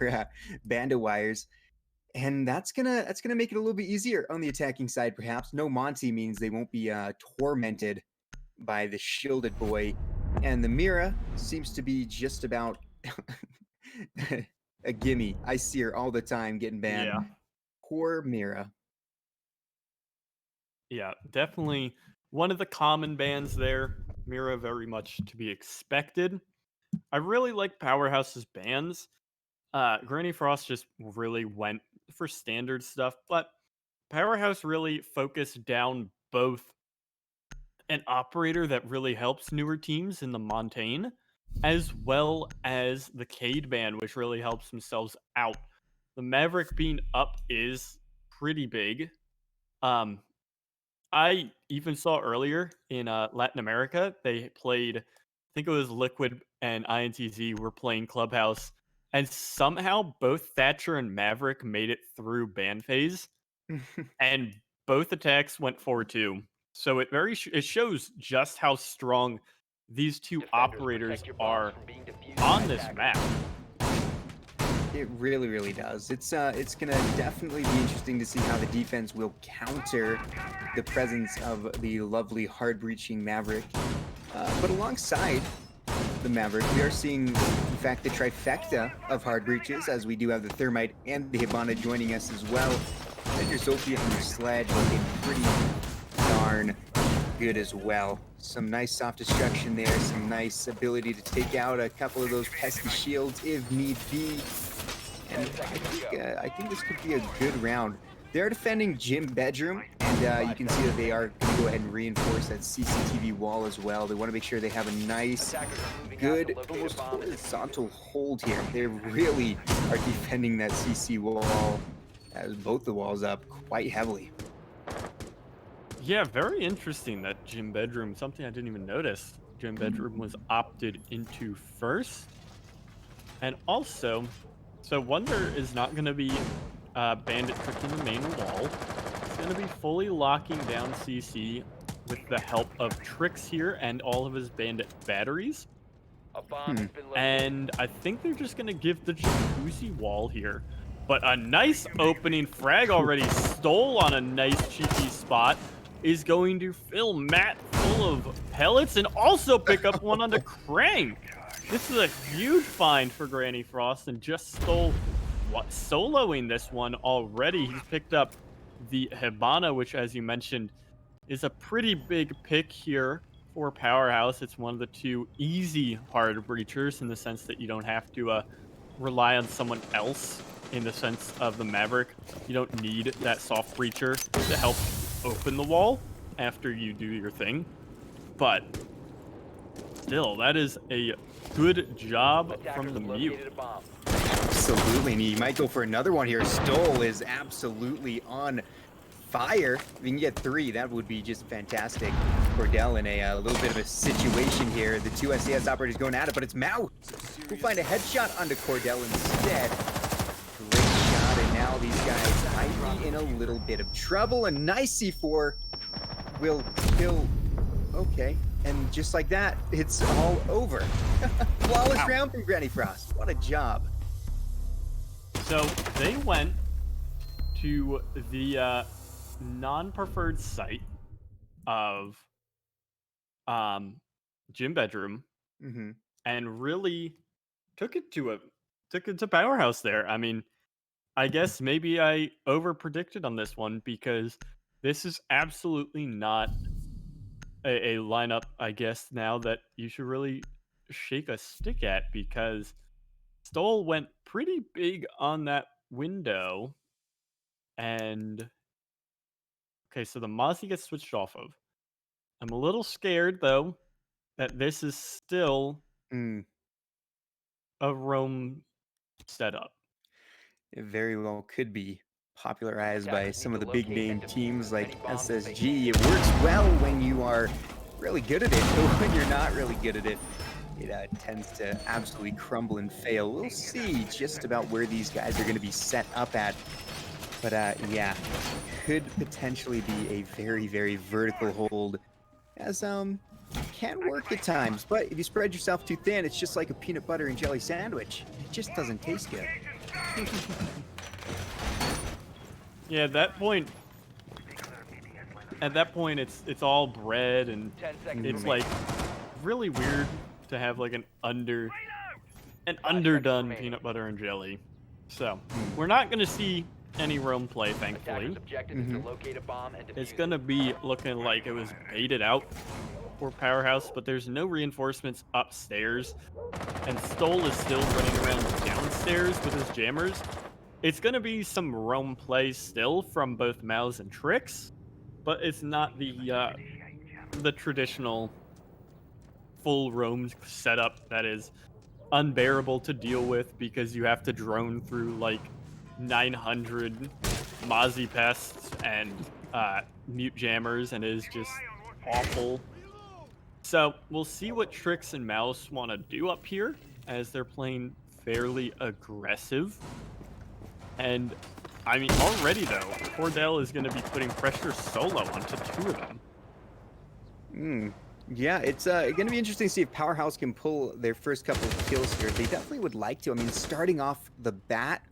or bandit wires. And that's gonna make it a little bit easier on the attacking side, perhaps. No Monty means they won't be tormented by the shielded boy. And the Mira seems to be just about a gimme. I see her all the time getting banned. Yeah. Poor Mira. Yeah, definitely one of the common bans there. Mira very much to be expected. I really like Powerhouse's bans. Granny Frost just really went for standard stuff, but Powerhouse really focused down both an operator that really helps newer teams in the Montaigne, as well as the Cade ban, which really helps themselves out. The Maverick being up is pretty big. Um, I even saw earlier in Latin America, they played, I think it was Liquid and INTZ were playing Clubhouse, and somehow both Thatcher and Maverick made it through ban phase, and both attacks went 4-2. So it shows just how strong these two Defenders, operators protect your bombs are from being defused on by this attackers. map. It really, really does. It's gonna definitely be interesting to see how the defense will counter the presence of the lovely hard breaching Maverick. But alongside the Maverick, we are seeing, in fact, the trifecta of hard breaches, as we do have the Thermite and the Hibana joining us as well. And your Sophia and your Sledge looking pretty darn good as well. Some nice soft destruction there, some nice ability to take out a couple of those pesky shields if need be. And I think this could be a good round. They're defending Gym Bedroom, and you can see that they are going to go ahead and reinforce that CCTV wall as well. They want to make sure they have a nice, good, almost horizontal hold here. They really are defending that CC wall, as both the walls up quite heavily. Yeah, very interesting that Gym Bedroom, something I didn't even notice. Gym Bedroom was opted into first. And also, so Wonder is not going to be bandit tricking the main wall. It's going to be fully locking down CC with the help of Tricks here and all of his bandit batteries. A bomb has been located. And I think they're just going to give the jacuzzi wall here. But a nice opening frag already stole on a nice cheeky spot is going to fill Matt full of pellets and also pick up one on the crank. This is a huge find for Granny Frost and just stole soloing this one already. He's picked up the Hibana, which, as you mentioned, is a pretty big pick here for Powerhouse. It's one of the two easy hard breachers in the sense that you don't have to rely on someone else in the sense of the Maverick. You don't need that soft breacher to help open the wall after you do your thing. But still, that is a good job from the Mute. Absolutely, and he might go for another one here. Stoll is absolutely on fire. If you can get 3, that would be just fantastic. Cordell in a little bit of a situation here. The two SAS operators going at it, but it's Mao who find a headshot onto Cordell instead. Great shot, and now these guys might be in a little bit of trouble. A nice C4 will kill. Okay, and just like that, it's all over. Flawless round from Granny Frost. What a job. So they went to the non-preferred site of Gym Bedroom and really took it to Powerhouse there. I mean, I guess maybe I over predicted on this one because this is absolutely not a lineup, I guess, now that you should really shake a stick at, because Stoll went pretty big on that window. And okay, so the Mozzie gets switched off of. I'm a little scared, though, that this is still a roam setup. It very well could be popularized by some of the big name teams like SSG. It works well when you are really good at it, but when you're not really good at it, it tends to absolutely crumble and fail. We'll see just about where these guys are going to be set up at. But yeah, could potentially be a very, very vertical hold, as can work at times. But if you spread yourself too thin, it's just like a peanut butter and jelly sandwich. It just doesn't taste good. Yeah, at that point, it's all bread, and 10 seconds it's remaining. like really weird to have like an seconds underdone remaining. peanut butter and jelly. So we're not gonna see any roam play, Attacker's thankfully. objective is to locate a bomb and defuse It's it. gonna be looking like it was baited out for Powerhouse, but there's no reinforcements upstairs, and Stoll is still running around downstairs with his jammers. It's gonna be some roam play still from both Mouse and Tricks, but it's not the traditional full roam setup that is unbearable to deal with because you have to drone through like 900 Mozzie pests and mute jammers, and it is just awful. So we'll see what Tricks and Mouse want to do up here as they're playing fairly aggressive. And I mean, already though, Cordell is going to be putting pressure solo onto two of them. Yeah, it's going to be interesting to see if Powerhouse can pull their first couple of kills here. They definitely would like to. I mean, starting off the bat,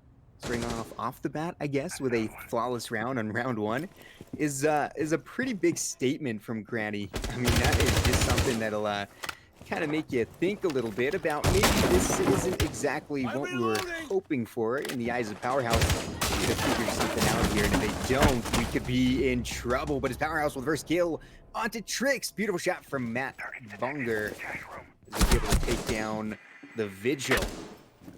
I guess, with a flawless round on round one is a pretty big statement from Granny. I mean, that is just something that'll kind of make you think a little bit about maybe this isn't exactly what we were hoping for in the eyes of Powerhouse. To figure something out here, and if they don't, we could be in trouble. But it's Powerhouse with the first kill onto Tricks. Beautiful shot from Matt Bunger. Is able to take down the Vigil.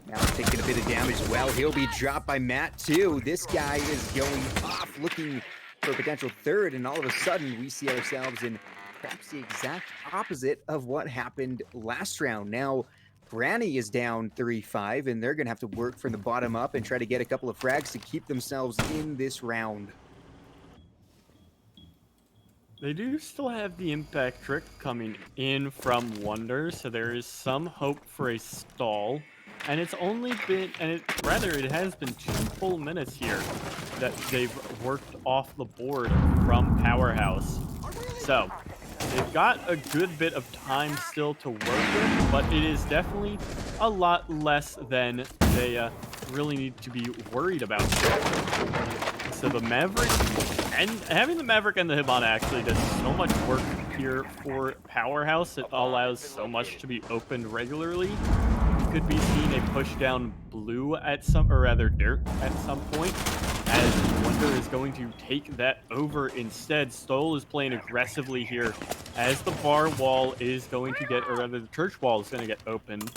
Now taking a bit of damage as well. He'll be dropped by Matt too. This guy is going off, looking for a potential third, and all of a sudden we see ourselves in perhaps the exact opposite of what happened last round. Now, Granny is down 3-5, and they're going to have to work from the bottom up and try to get a couple of frags to keep themselves in this round. They do still have the impact trick coming in from Wonder, so there is some hope for a stall. And it's only been, it has been 2 full minutes here that they've worked off the board from Powerhouse. So they've got a good bit of time still to work with, but it is definitely a lot less than they really need to be worried about. So the Maverick, and having the Maverick and the Hibana actually does so much work here for Powerhouse. It allows so much to be opened regularly. You could be seeing a push down blue at dirt at some point, as Wonder is going to take that over instead. Stoll is playing aggressively here as the bar wall is going to get, or rather the church wall is going to get opened.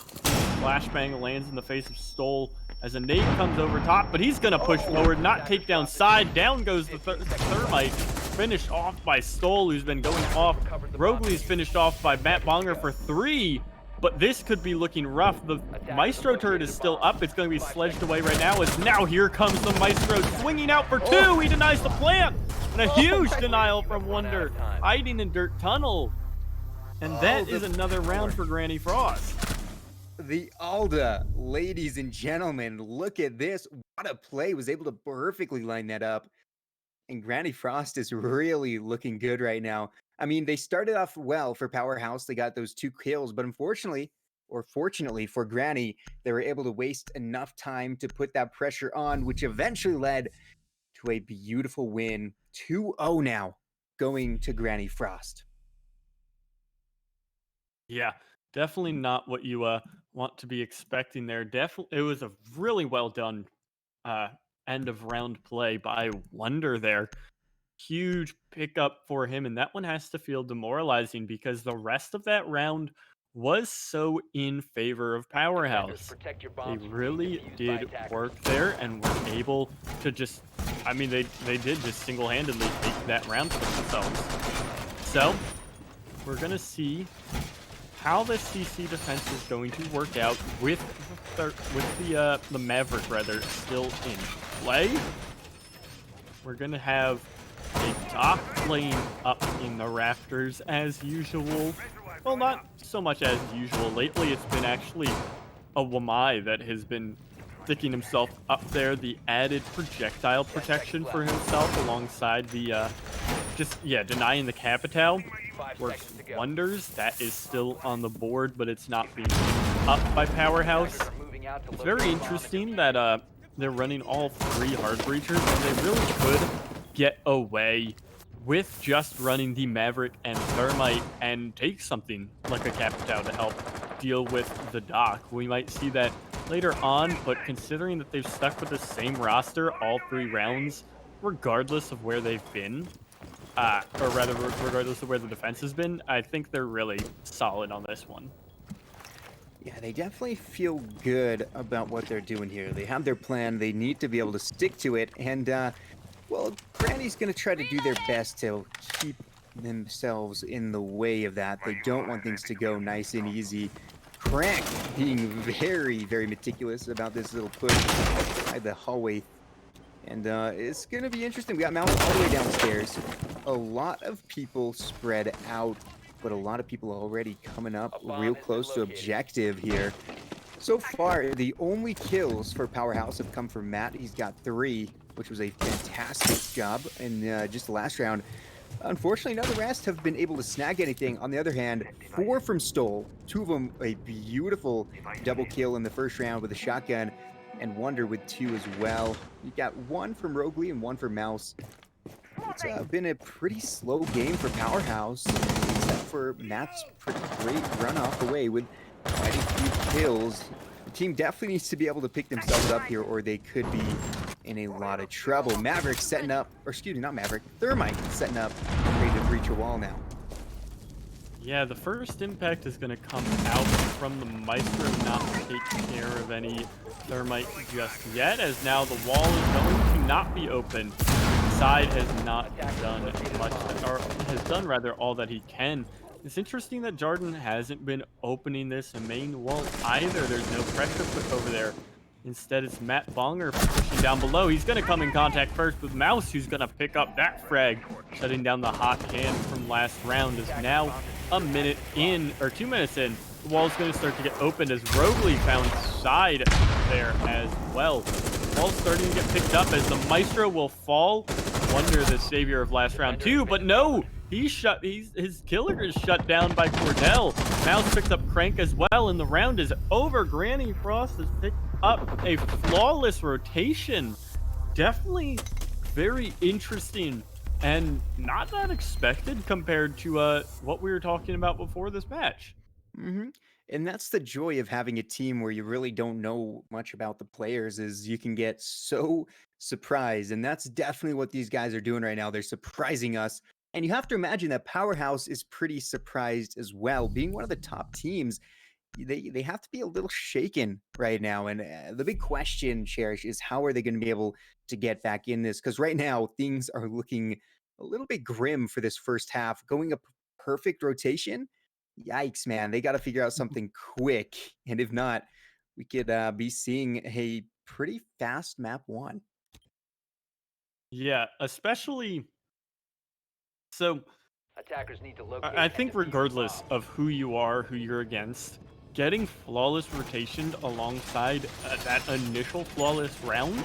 Flashbang lands in the face of Stoll as a nade comes over top, but he's going to push forward, not take down side. Down goes the Thermite, finished off by Stoll, who's been going off. Rogley's finished off by Matt Bonger for 3. But this could be looking rough. The Maestro turret is still up. It's going to be sledged away right now, as now here comes the Maestro swinging out for 2. He denies the plant. And a huge denial from Wonder, hiding in Dirt Tunnel. And that is another round for Granny Frost. The Alda, ladies and gentlemen, look at this. What a play. Was able to perfectly line that up. And Granny Frost is really looking good right now. I mean, they started off well for Powerhouse. They got those 2 kills, but unfortunately, or fortunately for Granny, they were able to waste enough time to put that pressure on, which eventually led to a beautiful win. 2-0 now, going to Granny Frost. Yeah, definitely not what you want to be expecting there. Definitely, it was a really well done end of round play by Wonder there. Huge pickup for him, and that one has to feel demoralizing because the rest of that round was so in favor of Powerhouse. They really did work there and were able to just, I mean, they did just single-handedly take that round for themselves. So we're gonna see how the CC defense is going to work out with the Maverick still in play. We're gonna have a Doc playing up in the rafters as usual. Well, not so much as usual. Lately, it's been actually a Wamai that has been sticking himself up there. The added projectile protection for himself alongside the, denying the Capital works wonders. That is still on the board, but it's not being up by Powerhouse. It's very interesting that they're running all 3 hard breachers, and they really could get away with just running the Maverick and Thermite and take something like a Capitao to help deal with the Doc. We might see that later on, but considering that they've stuck with the same roster all 3 rounds, regardless of where they've been, or rather, regardless of where the defense has been, I think they're really solid on this one. Yeah, they definitely feel good about what they're doing here. They have their plan. They need to be able to stick to it. And, well, Granny's going to try to do their best to keep themselves in the way of that. They don't want things to go nice and easy. Crank being very, very meticulous about this little push by the hallway. And it's going to be interesting. We got Mouse all the way downstairs. A lot of people spread out, but a lot of people already coming up real close to objective here. So far, the only kills for Powerhaus have come from Matt. He's got 3, which was a fantastic job in just the last round. Unfortunately, none of the rest have been able to snag anything. On the other hand, 4 from Stoll, 2 of them a beautiful double kill in the first round with a shotgun, and Wonder with 2 as well. You got 1 from Rogley and 1 from Mouse. It's been a pretty slow game for Powerhaus, except for Matt's pretty great runoff away with quite a few kills. The team definitely needs to be able to pick themselves up here, or they could be in a lot of trouble. Maverick setting up, or excuse me, not Maverick, Thermite setting up, ready to breach a wall now. Yeah, the first impact is going to come out from the Maestro not taking care of any Thermite just yet, as now the wall is going to not be open. Side has not done much, or has done rather all that he can. It's interesting that Jarden hasn't been opening this main wall either. There's no pressure put over there. Instead, it's Matt Bonger pushing down below. He's going to come in contact first with Mouse, who's going to pick up that frag, shutting down the hot hand from last round. Is now a minute in, or 2 minutes in. The wall is going to start to get opened as Rogley found Side there as well. The wall's starting to get picked up as the Maestro will fall. Wonder the savior of last round 2, but no! His killer is shut down by Cordell. Mouse picks up Crank as well, and the round is over. Granny Frost has picked up a flawless rotation. Definitely very interesting and not that expected compared to what we were talking about before this match. And that's the joy of having a team where you really don't know much about the players, is you can get so surprised. And that's definitely what these guys are doing right now. They're surprising us. And you have to imagine that Powerhaus is pretty surprised as well. Being one of the top teams, they have to be a little shaken right now. And the big question, Cherish, is how are they going to be able to get back in this? Because right now, things are looking a little bit grim for this first half. Going a perfect rotation, yikes, man. They got to figure out something quick. And if not, we could be seeing a pretty fast map 1. Yeah, especially... So, Attackers need to locate I think and defuse regardless the bomb. of who you are, who you're against, getting flawless rotation alongside that initial flawless round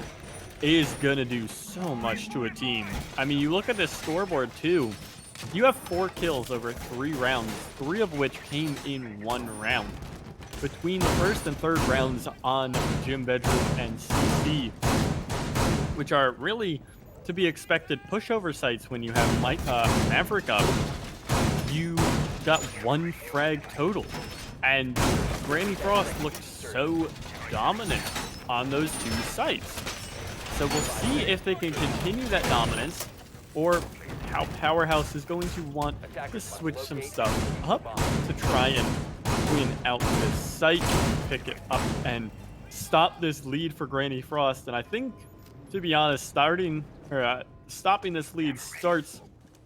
is going to do so much to a team. I mean, you look at this scoreboard too. You have 4 kills over 3 rounds, 3 of which came in 1 round. Between the first and third rounds on Gym Bedroom and CC, which are really to be expected pushover sites when you have Maverick up, you got 1 frag total. And Granny Frost looked so dominant on those 2 sites. So we'll see if they can continue that dominance, or how Powerhaus is going to want to switch some stuff up to try and win out this site, pick it up, and stop this lead for Granny Frost. And I think, to be honest, stopping this lead starts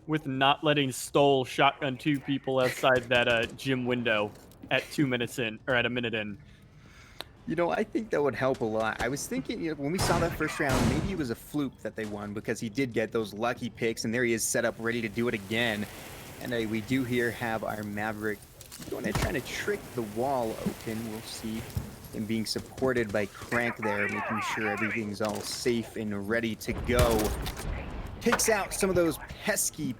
with not letting Stoll shotgun 2 people outside that gym window at 2 minutes in, or at a minute in. You know, I think that would help a lot. I was thinking, you know, when we saw that first round, maybe it was a fluke that they won because he did get those lucky picks, and there he is set up ready to do it again. And we do here have our Maverick going and trying to trick the wall open. We'll see him being supported by Crank there, making sure everything's all safe and ready to go. Takes out some of those pesky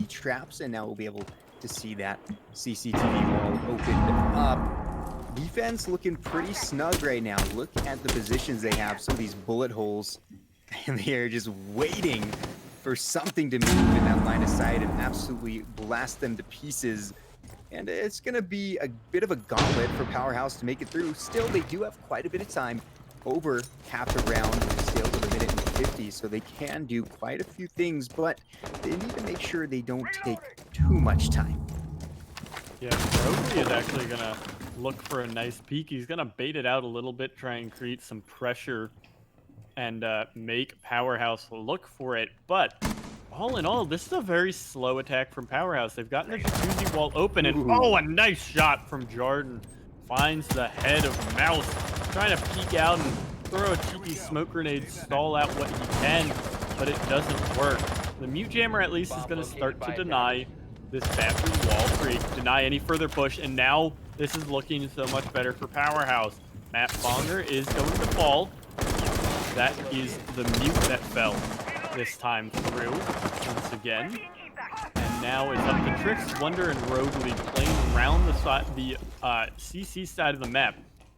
traps, and now we'll be able to see that CCTV wall opened up. defense looking pretty snug right now. Look at the positions they have, some of these bullet holes, and they are just waiting for something to move in that line of sight and absolutely blast them to pieces. And it's going to be a bit of a gauntlet for Powerhouse to make it through. Still, they do have quite a bit of time, over half a round with the scales of a minute and 50, so they can do quite a few things, but they need to make sure they don't take too much time. Yeah, Roby is actually going to look for a nice peek. He's going to bait it out a little bit, try and create some pressure and make Powerhouse look for it. But all in all, this is a very slow attack from Powerhouse. They've gotten the jacuzzi wall open, and oh, a nice shot from Jordan. Finds the head of Mouse, trying to peek out and throw a cheeky smoke grenade, stall out what he can, but it doesn't work. The Mute Jammer at least is going to start to deny this bathroom wall, deny any further push, and now this is looking so much better for Powerhouse. Matt Bonger is going to fall. That is the Mute that fell this time through once again. And now it's up to Trix, Wonder, and Roguely playing around the CC side of the map.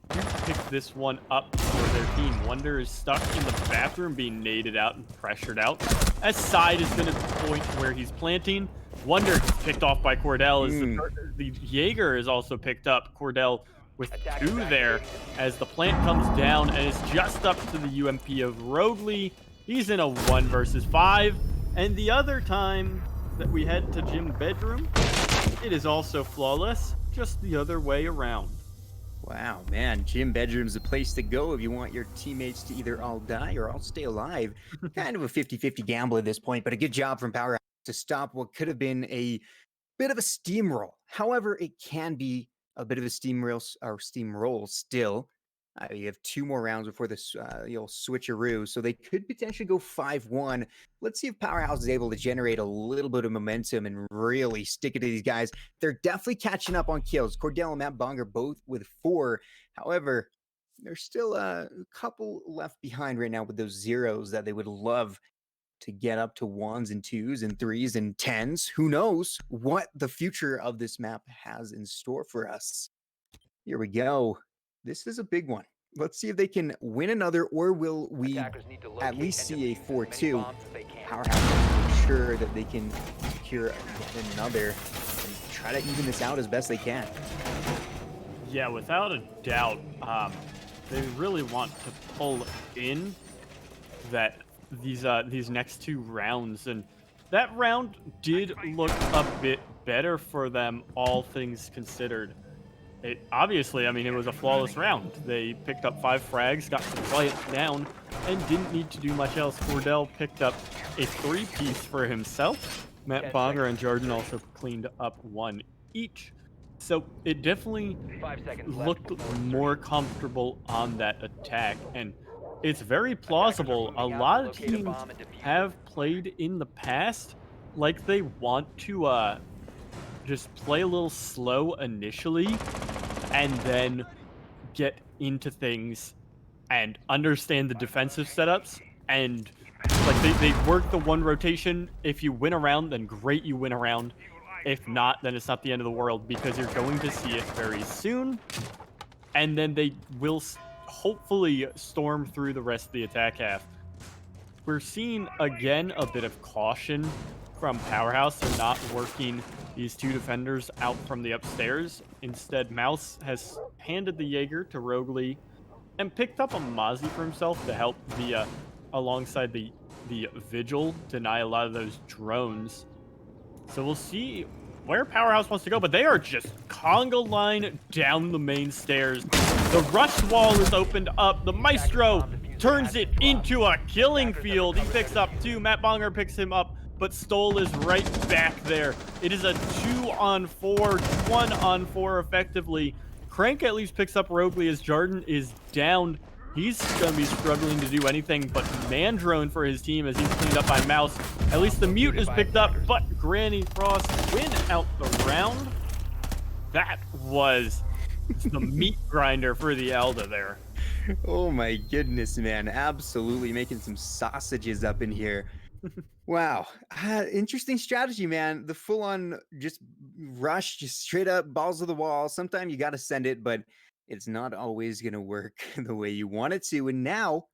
Duke picked this one up for their team. Wonder is stuck in the bathroom being naded out and pressured out. As Side is going to point where he's planting. Wonder gets picked off by Cordell as the Jaeger is also picked up. Cordell with 2 there as the plant comes down and is just up to the UMP of Roguely. He's in a 1 versus 5. And the other time that we head to Jim bedroom, it is also flawless, just the other way around. Wow, man, Jim bedroom's the place to go if you want your teammates to either all die or all stay alive. Kind of a 50-50 gamble at this point, but a good job from Powerhouse to stop what could have been a bit of a steamroll. However, it can be a bit of a steamroll still. You have 2 more rounds before this you'll switcheroo, so they could potentially go 5-1. Let's see if Powerhouse is able to generate a little bit of momentum and really stick it to these guys. They're definitely catching up on kills. Cordell and Matt Bong are both with 4. However, there's still a couple left behind right now with those zeros that they would love to get up to 1s and 2s and 3s and 10s. Who knows what the future of this map has in store for us. Here we go. This is a big one. Let's see if they can win another, or will we at least see a 4-2? Powerhouse to make sure that they can secure yet another and try to even this out as best they can. Yeah, without a doubt, they really want to pull in these next 2 rounds, and that round did look a bit better for them, all things considered. It obviously, I mean, it was a flawless round. They picked up 5 frags, got to play it down, and didn't need to do much else. Cordell picked up a 3-piece for himself. Matt Bonger and Jordan also cleaned up 1 each. So it definitely looked more comfortable on that attack, and it's very plausible. A lot of teams have played in the past like they want to just play a little slow initially and then get into things and understand the defensive setups, and like they work the 1 rotation. If you win a round, then great, you win a round. If not, then it's not the end of the world, because you're going to see it very soon, and then they will hopefully storm through the rest of the attack half. We're seeing again a bit of caution from Powerhouse. They're not working these 2 defenders out from the upstairs. Instead, Mouse has handed the Jaeger to Roguely and picked up a Mozzie for himself to help the alongside the Vigil deny a lot of those drones. So we'll see where Powerhouse wants to go, but they are just conga line down the main stairs. The rush wall is opened up. The Maestro turns it into a killing field. He picks up 2. Matt Bonger picks him up, but Stoll is right back there. It is a 2-on-4, 1-on-4 effectively. Crank at least picks up Roguely as Jordan is down. He's going to be struggling to do anything but man-drone for his team as he's cleaned up by Mouse. At least the Mute is picked up, but Granny Frost win out the round. That was the meat grinder for the Elda there. Oh my goodness, man. Absolutely making some sausages up in here. Wow. Interesting strategy, man. The full-on just rush, just straight up balls to the wall. Sometimes you got to send it, but It's not always going to work the way you want it to. And now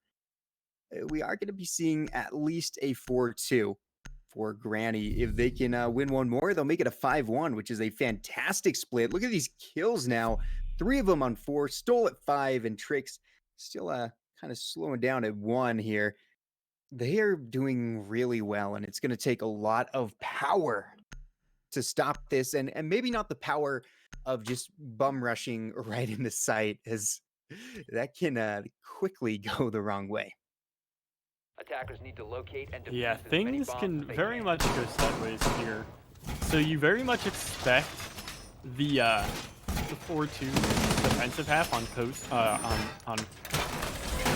we are going to be seeing at least a 4-2 for Granny. If they can win one more, they'll make it a 5-1, which is a fantastic split. Look at these kills now. 3 of them on 4, stole at 5, and Tricks still kind of slowing down at 1 here. They are doing really well, and it's going to take a lot of power to stop this, and maybe not the power of just bum rushing right into sight, as that can quickly go the wrong way. Attackers need to locate and defuse Yeah, as many things bombs can as they very can. much go sideways here. So you very much expect the 4-2 defensive half on on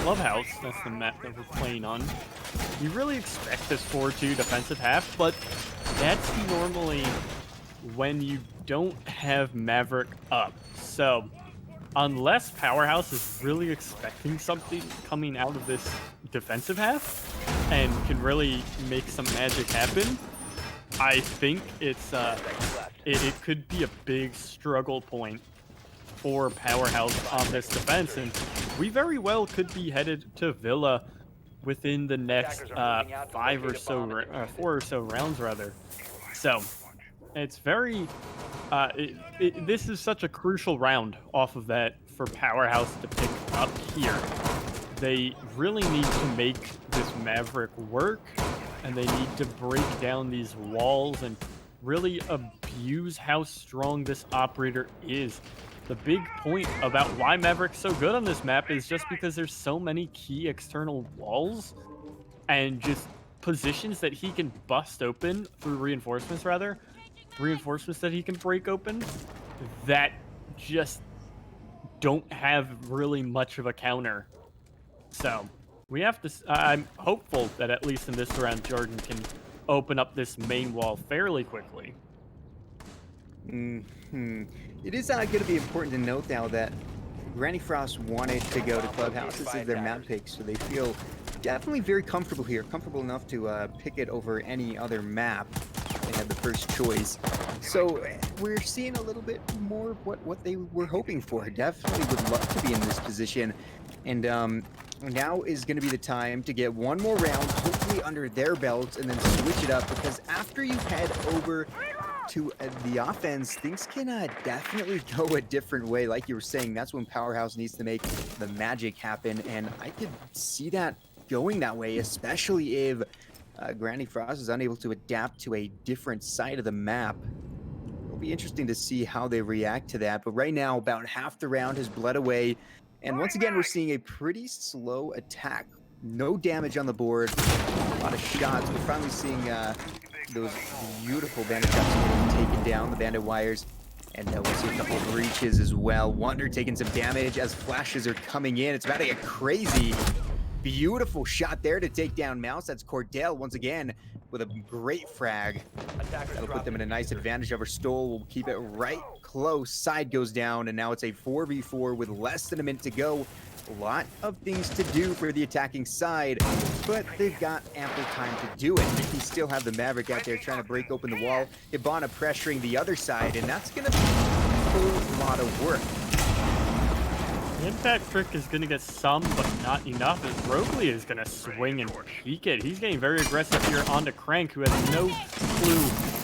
Clubhouse. That's the map that we're playing on. You really expect this 4-2 defensive half, but that's normally when you don't have Maverick up. So unless Powerhouse is really expecting something coming out of this defensive half and can really make some magic happen, I think it's it could be a big struggle point for Powerhouse on this defense, and we very well could be headed to Villa within the next Attackers are moving out to 5 or locate a so, bomb and defuse it. 4 or so rounds rather. So it's very this is such a crucial round off of that for Powerhouse to pick up here. They really need to make this Maverick work, and they need to break down these walls and really abuse how strong this operator is. The big point about why Maverick's so good on this map is just because there's so many key external walls and just positions that he can bust open through reinforcements that he can break open that just don't have really much of a counter. So we have to I'm hopeful that at least in this round Jordan can open up this main wall fairly quickly. It is going to be important to note now that Granny Frost wanted to go to Clubhouse. This is their map pick, so they feel definitely very comfortable here. Comfortable enough to pick it over any other map. They had the first choice. So we're seeing a little bit more of what they were hoping for. Definitely would love to be in this position. And now is going to be the time to get one more round, hopefully under their belts, and then switch it up. Because after you head over to the offense, things can definitely go a different way. Like you were saying, that's when Powerhouse needs to make the magic happen. And I could see that going that way, especially if Granny Frost is unable to adapt to a different side of the map. It'll be interesting to see how they react to that. But right now, about half the round has bled away. And once again, we're seeing a pretty slow attack. No damage on the board. A lot of shots. We're finally seeing those beautiful bandit traps getting taken down, the bandit wires. And we'll see a couple of breaches as well. Wonder taking some damage as flashes are coming in. It's about to get crazy. Beautiful shot there to take down Mouse. That's Cordell once again with a great frag. That'll put them in a nice advantage over Stoll. We'll keep it right close. Side goes down, and now it's a 4v4 with less than a minute to go. A lot of things to do for the attacking side, but they've got ample time to do it. They still have the Maverick out there trying to break open the wall. Hibana pressuring the other side, and that's going to be a whole lot of work. The impact trick is going to get some, but not enough, as Rogley is going to swing and peek it. He's getting very aggressive here onto Crank, who has no clue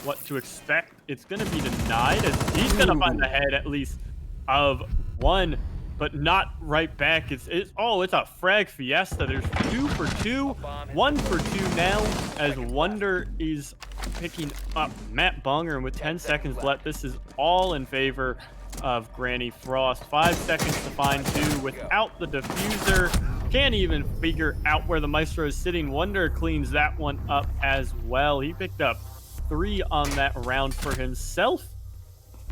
what to expect. It's going to be denied, as he's going to find the head, at least, of one, but not right back. It's a frag fiesta. There's 2 for 2, 1 for 2 now, as Wonder is picking up Matt Bunger, and with 10 seconds left, this is all in favor of Granny Frost. 5 seconds to find 2 without the diffuser. Can't even figure out where the Maestro is sitting. Wonder cleans that one up as well. He picked up 3 on that round for himself.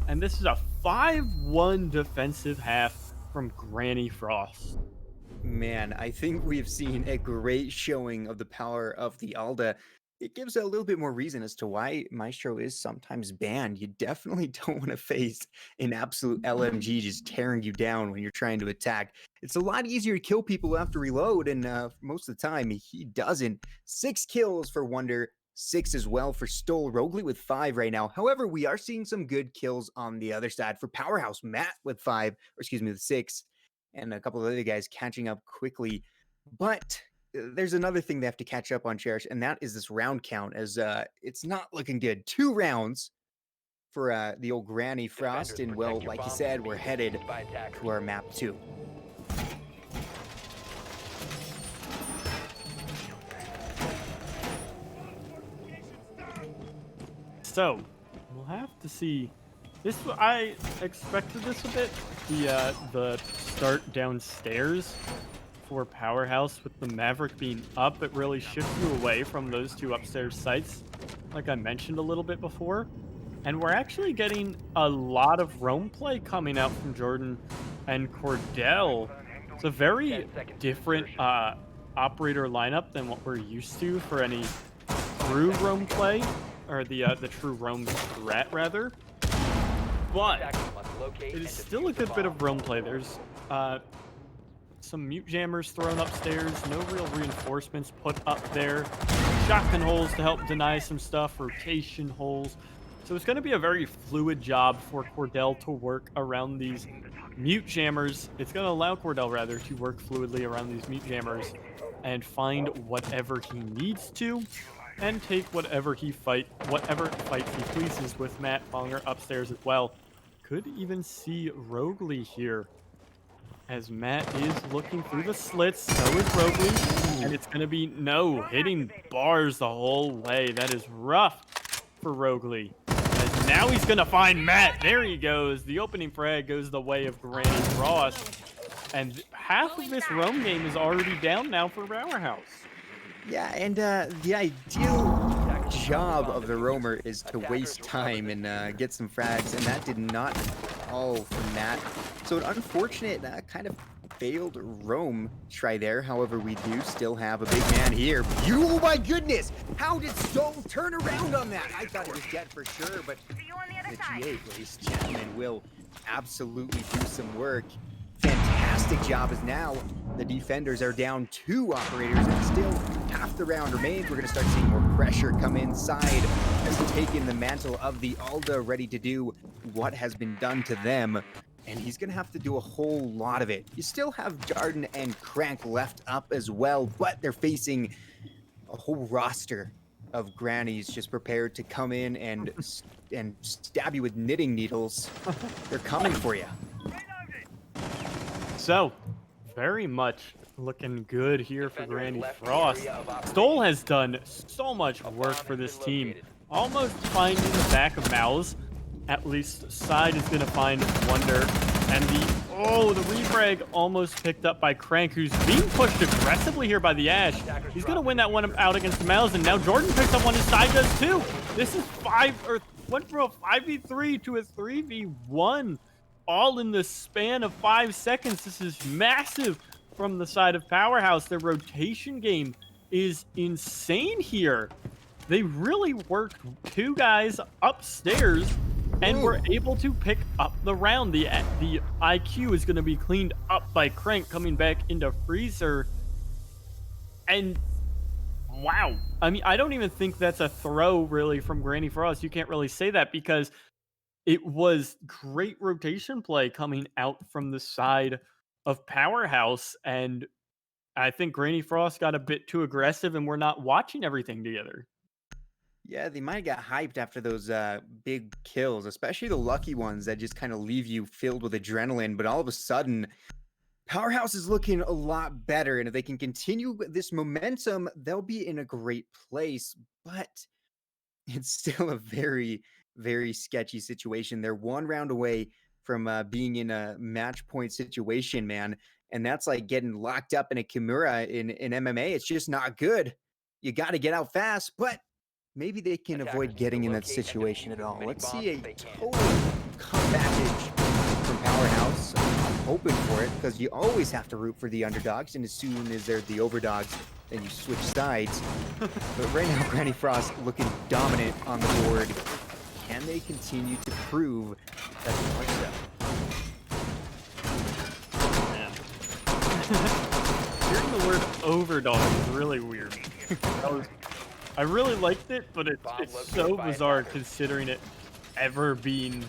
And this is a 5-1 defensive half from Granny Frost. Man, I think we've seen a great showing of the power of the Alda. It gives a little bit more reason as to why Maestro is sometimes banned. You definitely don't want to face an absolute LMG just tearing you down when you're trying to attack. It's a lot easier to kill people after reload, and most of the time he doesn't. 6 kills for Wonder, 6 as well for Stoll. Rogley with 5 right now. However, we are seeing some good kills on the other side for Powerhaus. Matt with 5, or excuse me, with 6, and a couple of other guys catching up quickly. But there's another thing they have to catch up on, Cherish, and that is this round count, as it's not looking good. 2 rounds for the old Granny Frost, and well, like you said, we're headed to our map 2. So, we'll have to see. This I expected this a bit. The start downstairs for Powerhaus with the Maverick being up, it really shifts you away from those 2 upstairs sites, like I mentioned a little bit before. And we're actually getting a lot of roam play coming out from Jordan and Cordell. It's a very different operator lineup than what we're used to for any true roam play, or the true roam threat rather. But it is still a good bit of roam play. There's some mute jammers thrown upstairs, no real reinforcements put up there. Shotgun holes to help deny some stuff, rotation holes. So it's going to be a very fluid job for Cordell to work around these mute jammers. It's going to allow Cordell, rather, to work fluidly around these mute jammers and find whatever he needs to, and take whatever fights he pleases, with Matt Bonger upstairs as well. Could even see Rogley here, as Matt is looking through the slits. So is Rogley, and it's going to be hitting bars the whole way. That is rough for Rogley. As now he's going to find Matt. There he goes. The opening frag goes the way of Granny Frost. And half of this roam game is already down now for Powerhaus. Yeah, and the ideal job of the roamer is to waste time and get some frags, and that did not fall from Matt. So an unfortunate kind of failed roam try there. However, we do still have a big man here. Oh my goodness! How did Stoll turn around on that? I thought it was dead for sure, but the G8, ladies and gentlemen, will absolutely do some work. Fantastic job, as now the defenders are down 2 operators, and still half the round remains. We're going to start seeing more pressure come inside as taking the mantle of the Alda, ready to do what has been done to them. And he's going to have to do a whole lot of it. You still have Jarden and Crank left up as well, but they're facing a whole roster of grannies just prepared to come in and stab you with knitting needles. They're coming for you. So, very much looking good here for Granny Frost. Stoll has done so much work for this team. Almost finding the back of Mouse. At least Side is going to find Wonder. And the refrag almost picked up by Crank, who's being pushed aggressively here by the Ash. He's going to win that one out against the Mouse, and now Jordan picks up one, his Side does too. This is went from a 5v3 to a 3v1. All in the span of 5 seconds. This is massive from the side of Powerhaus. Their rotation game is insane here. They really worked 2 guys upstairs and were able to pick up the round. The IQ is going to be cleaned up by Crank coming back into Freezer. And wow. I mean, I don't even think that's a throw really from Granny Frost. You can't really say that, because it was great rotation play coming out from the side of Powerhaus, and I think Granny Frost got a bit too aggressive, and we're not watching everything together. Yeah, they might have got hyped after those big kills, especially the lucky ones that just kind of leave you filled with adrenaline. But all of a sudden, Powerhaus is looking a lot better, and if they can continue this momentum, they'll be in a great place. But it's still a very, very sketchy situation. They're 1 round away from being in a match point situation, man. And that's like getting locked up in a Kimura in MMA. It's just not good. You got to get out fast, but maybe they can avoid getting in that situation at all. Let's see a total comeback from Powerhaus. I'm hoping for it, because you always have to root for the underdogs, and as soon as they're the overdogs, then you switch sides. But right now, Granny Frost looking dominant on the board. Can they continue to prove that they are so? Hearing the word overdog is really weird. I really liked it, but it's Bomb so located by bizarre attackers. considering it ever being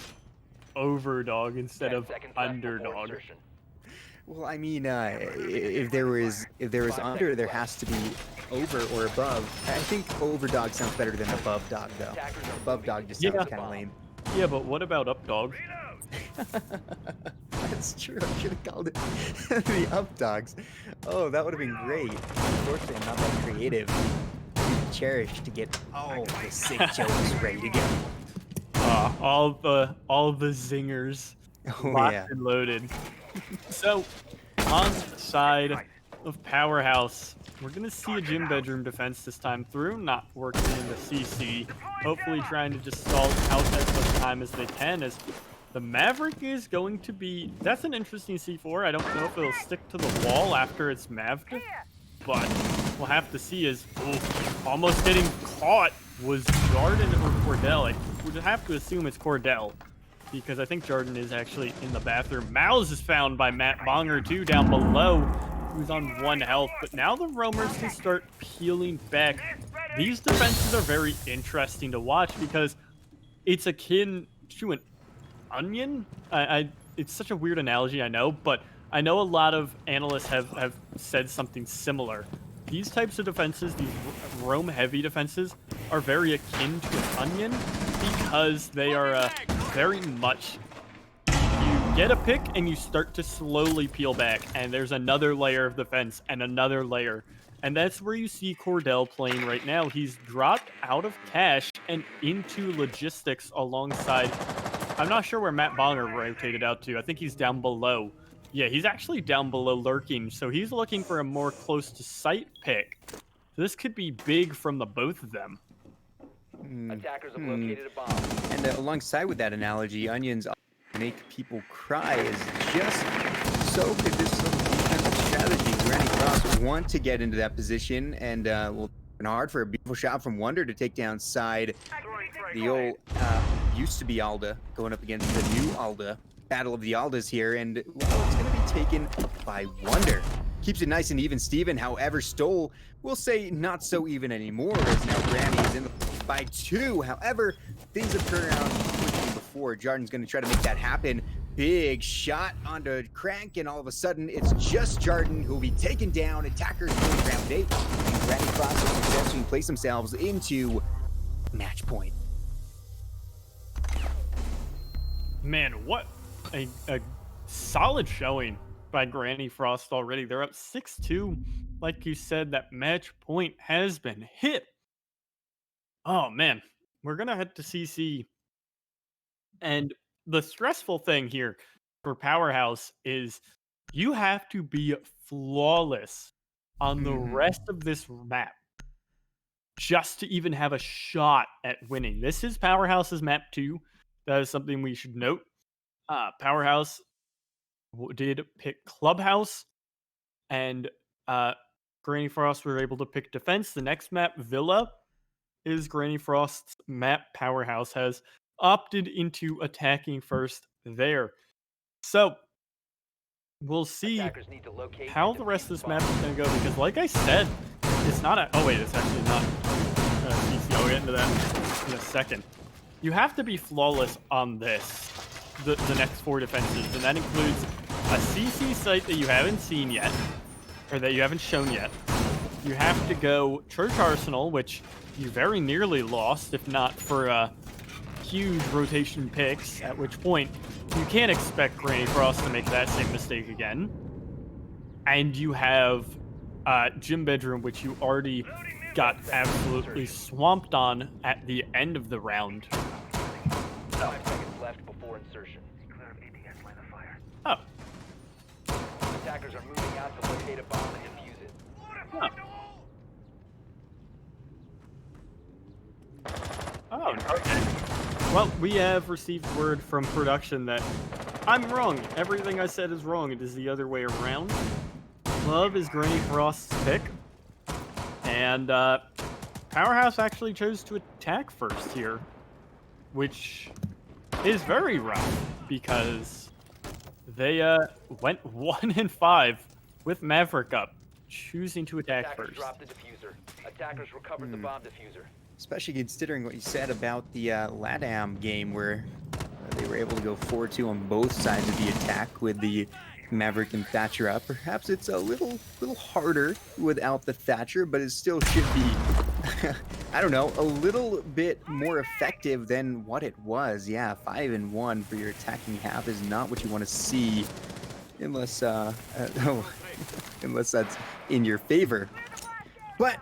overdog instead 10 of seconds left before underdog. insertion. Well, I mean, if there was under, there has to be over or above. I think overdog sounds better than above dog, though. Attackers are Above moving dog to just Yeah. sounds defuse the kind of bomb. lame. Yeah, but what about updog? That's true. I should have called it the up dogs. Oh, that would have been great. Unfortunately, I'm not that creative. Cherish to get all the sick jokes ready to go. All the zingers Oh locked yeah. and loaded. So, on the side of Powerhouse, we're gonna see a gym bedroom defense this time through, not working in the CC. Hopefully, trying to just stall out as much time as they can. As the Maverick is going to be, that's an interesting C4. I don't know if it'll stick to the wall after it's mav'd, but we'll have to see. As almost getting caught was Jarden or Cordell. I would have to assume it's Cordell, because I think Jarden is actually in the bathroom. Mouse is found by Matt Bonger too down below, who's on 1 health. But now the roamers can start peeling back. These defenses are very interesting to watch because it's akin to an onion. It's such a weird analogy, I know, but I know a lot of analysts have said something similar. These types of defenses, these roam-heavy defenses, are very akin to an onion because they are very much, you get a pick and you start to slowly peel back, and there's another layer of defense and another layer. And that's where you see Cordell playing right now. He's dropped out of cash and into logistics alongside, I'm not sure where Matt Bonger rotated out to. I think he's down below. Yeah, he's actually down below lurking, so he's looking for a more close to sight pick. So this could be big from the both of them. Attackers have located a bomb. And alongside with that analogy, onions make people cry is just so could this defensive strategy. Granny Cross want to get into that position, and will been hard for a beautiful shot from Wonder to take down side the old used to be Alda going up against the new Alda. Battle of the Aldas here, and well, it's going to be taken by Wonder. Keeps it nice and even, Steven. However, Stoll will say not so even anymore, as now Granny is in the by 2. However, things have turned around quickly before. Jarden's going to try to make that happen. Big shot onto Crank, and all of a sudden, it's just Jarden who will be taken down. Attackers going round 8, and Granny Cross will successfully place themselves into match point. Man, what a solid showing by Granny Frost already. They're up 6-2. Like you said, that match point has been hit. Oh, man. We're going to head to CC. And the stressful thing here for Powerhouse is you have to be flawless on the rest of this map just to even have a shot at winning. This is Powerhouse's map 2. That is something we should note. Powerhouse did pick Clubhouse, and Granny Frost were able to pick Defense. The next map, Villa, is Granny Frost's map. Powerhouse has opted into attacking first there. So, we'll see Attackers need to locate how and the rest of defuse this map is bomb. going to go, because like I said, it's not a... Oh, wait, it's actually not CC. I'll get into that in a second. You have to be flawless on this, the next 4 defenses, and that includes a CC site that you haven't seen yet, or that you haven't shown yet. You have to go Church Arsenal, which you very nearly lost, if not for huge rotation picks, at which point you can't expect Granny Frost to make that same mistake again. And you have Gym Bedroom, which you already got absolutely swamped on at the end of the round. 5 seconds left before insertion. Oh. Attackers are moving out to locate a bomb and defuse it. Huh. Oh, okay. Well, we have received word from production that I'm wrong. Everything I said is wrong. It is the other way around. Love is Granny Frost's pick. And Powerhouse actually chose to attack first here, which is very rough because they went 1-5 with Maverick up. choosing to attack Attackers first. dropped the diffuser. Attackers recovered the bomb diffuser. Especially considering what you said about the LATAM game where they were able to go 4-2 on both sides of the attack with the Maverick and Thatcher up. Perhaps it's a little harder without the Thatcher, but it still should be, I don't know, a little bit more effective than what it was. Yeah, 5-1 for your attacking half is not what you want to see, unless unless that's in your favor. But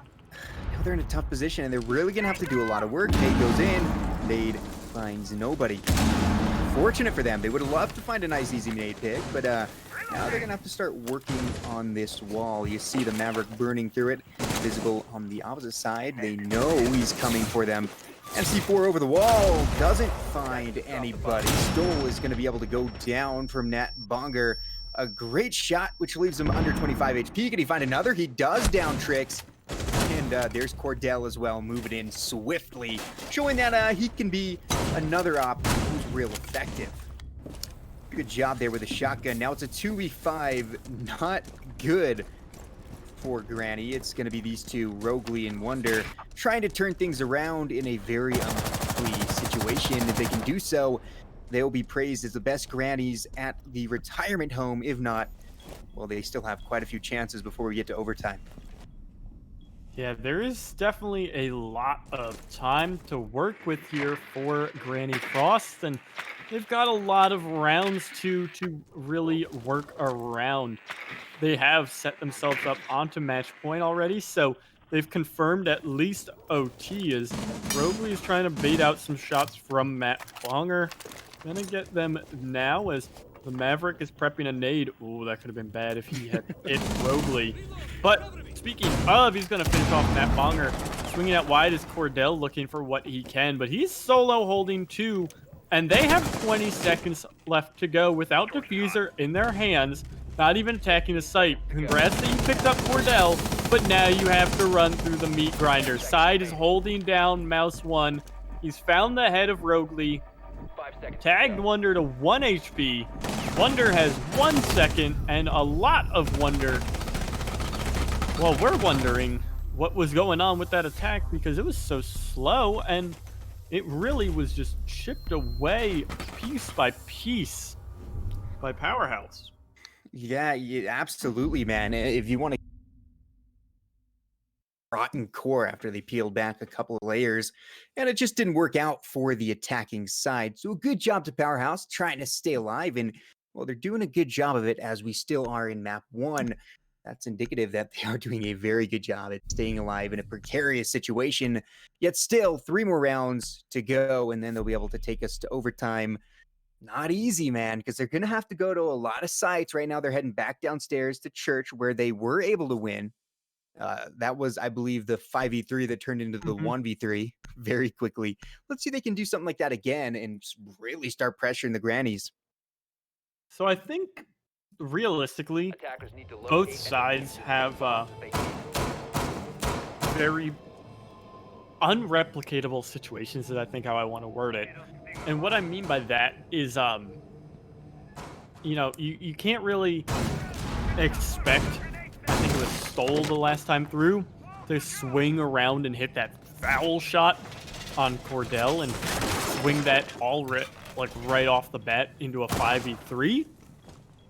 now they're in a tough position, and they're really gonna have to do a lot of work. Nade goes in, Nade finds nobody. Fortunate for them, they would have loved to find a nice easy nade pick, but now they're gonna have to start working on this wall. You see the Maverick burning through it, visible on the opposite side. They know he's coming for them. MC4 over the wall, doesn't find anybody. Stoll is gonna be able to go down from Nat Bonger. A great shot, which leaves him under 25 HP. Can he find another? He does down Tricks. And there's Cordell as well, moving in swiftly, showing that he can be another op who's real effective. Good job there with the shotgun. Now it's a 2v5, not good for Granny. It's going to be these two, Rogley and Wonder, trying to turn things around in a very unlikely situation. If they can do so, they'll be praised as the best Grannies at the retirement home. If not, well, they still have quite a few chances before we get to overtime. Yeah, there is definitely a lot of time to work with here for Granny Frost, and they've got a lot of rounds to really work around. They have set themselves up onto match point already, so they've confirmed at least OT as Rogley is trying to bait out some shots from Matt Bonger. Gonna get them now as the Maverick is prepping a nade. Ooh, that could have been bad if he had hit Rogley. But speaking of, he's going to finish off Matt Bonger. Swinging out wide is Cordell looking for what he can, but he's solo holding two, and they have 20 seconds left to go without diffuser in their hands, not even attacking the site. Congrats that you picked up Cordell, but now you have to run through the meat grinder. Side is holding down Mouse 1. He's found the head of Rogley. Tagged Wonder to 1 HP. Wonder has 1 second and a lot of wonder. Well, we're wondering what was going on with that attack because it was so slow and it really was just chipped away piece by piece by Powerhaus. Yeah, absolutely, man. If you want to rotten core after they peeled back a couple of layers, and it just didn't work out for the attacking side. So a good job to Powerhaus trying to stay alive, and well, they're doing a good job of it as we still are in map 1. That's indicative that they are doing a very good job at staying alive in a precarious situation, yet still 3 more rounds to go, and then they'll be able to take us to overtime. Not easy, man, because they're going to have to go to a lot of sites. Right now, they're heading back downstairs to church where they were able to win. That was, I believe, the 5v3 that turned into the 1v3 very quickly. Let's see if they can do something like that again and really start pressuring the Grannies. So I think, realistically, both sides have very unreplicatable situations, is I think how I want to word it. And what I mean by that is, you know, you can't really expect, I think it was Stoll the last time through, to swing around and hit that foul shot on Cordell and swing that right off the bat into a 5v3.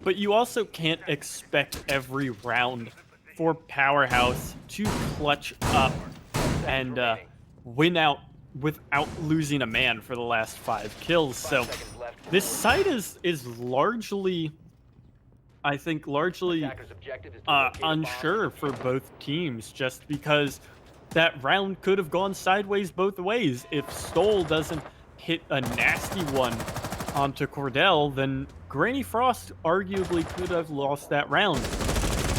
But you also can't expect every round for Powerhaus to clutch up and win out without losing a man for the last 5 kills. So this site is largely, I think, unsure for both teams, just because that round could have gone sideways both ways. If Stoll doesn't hit a nasty one onto Cordell, then Granny Frost arguably could have lost that round.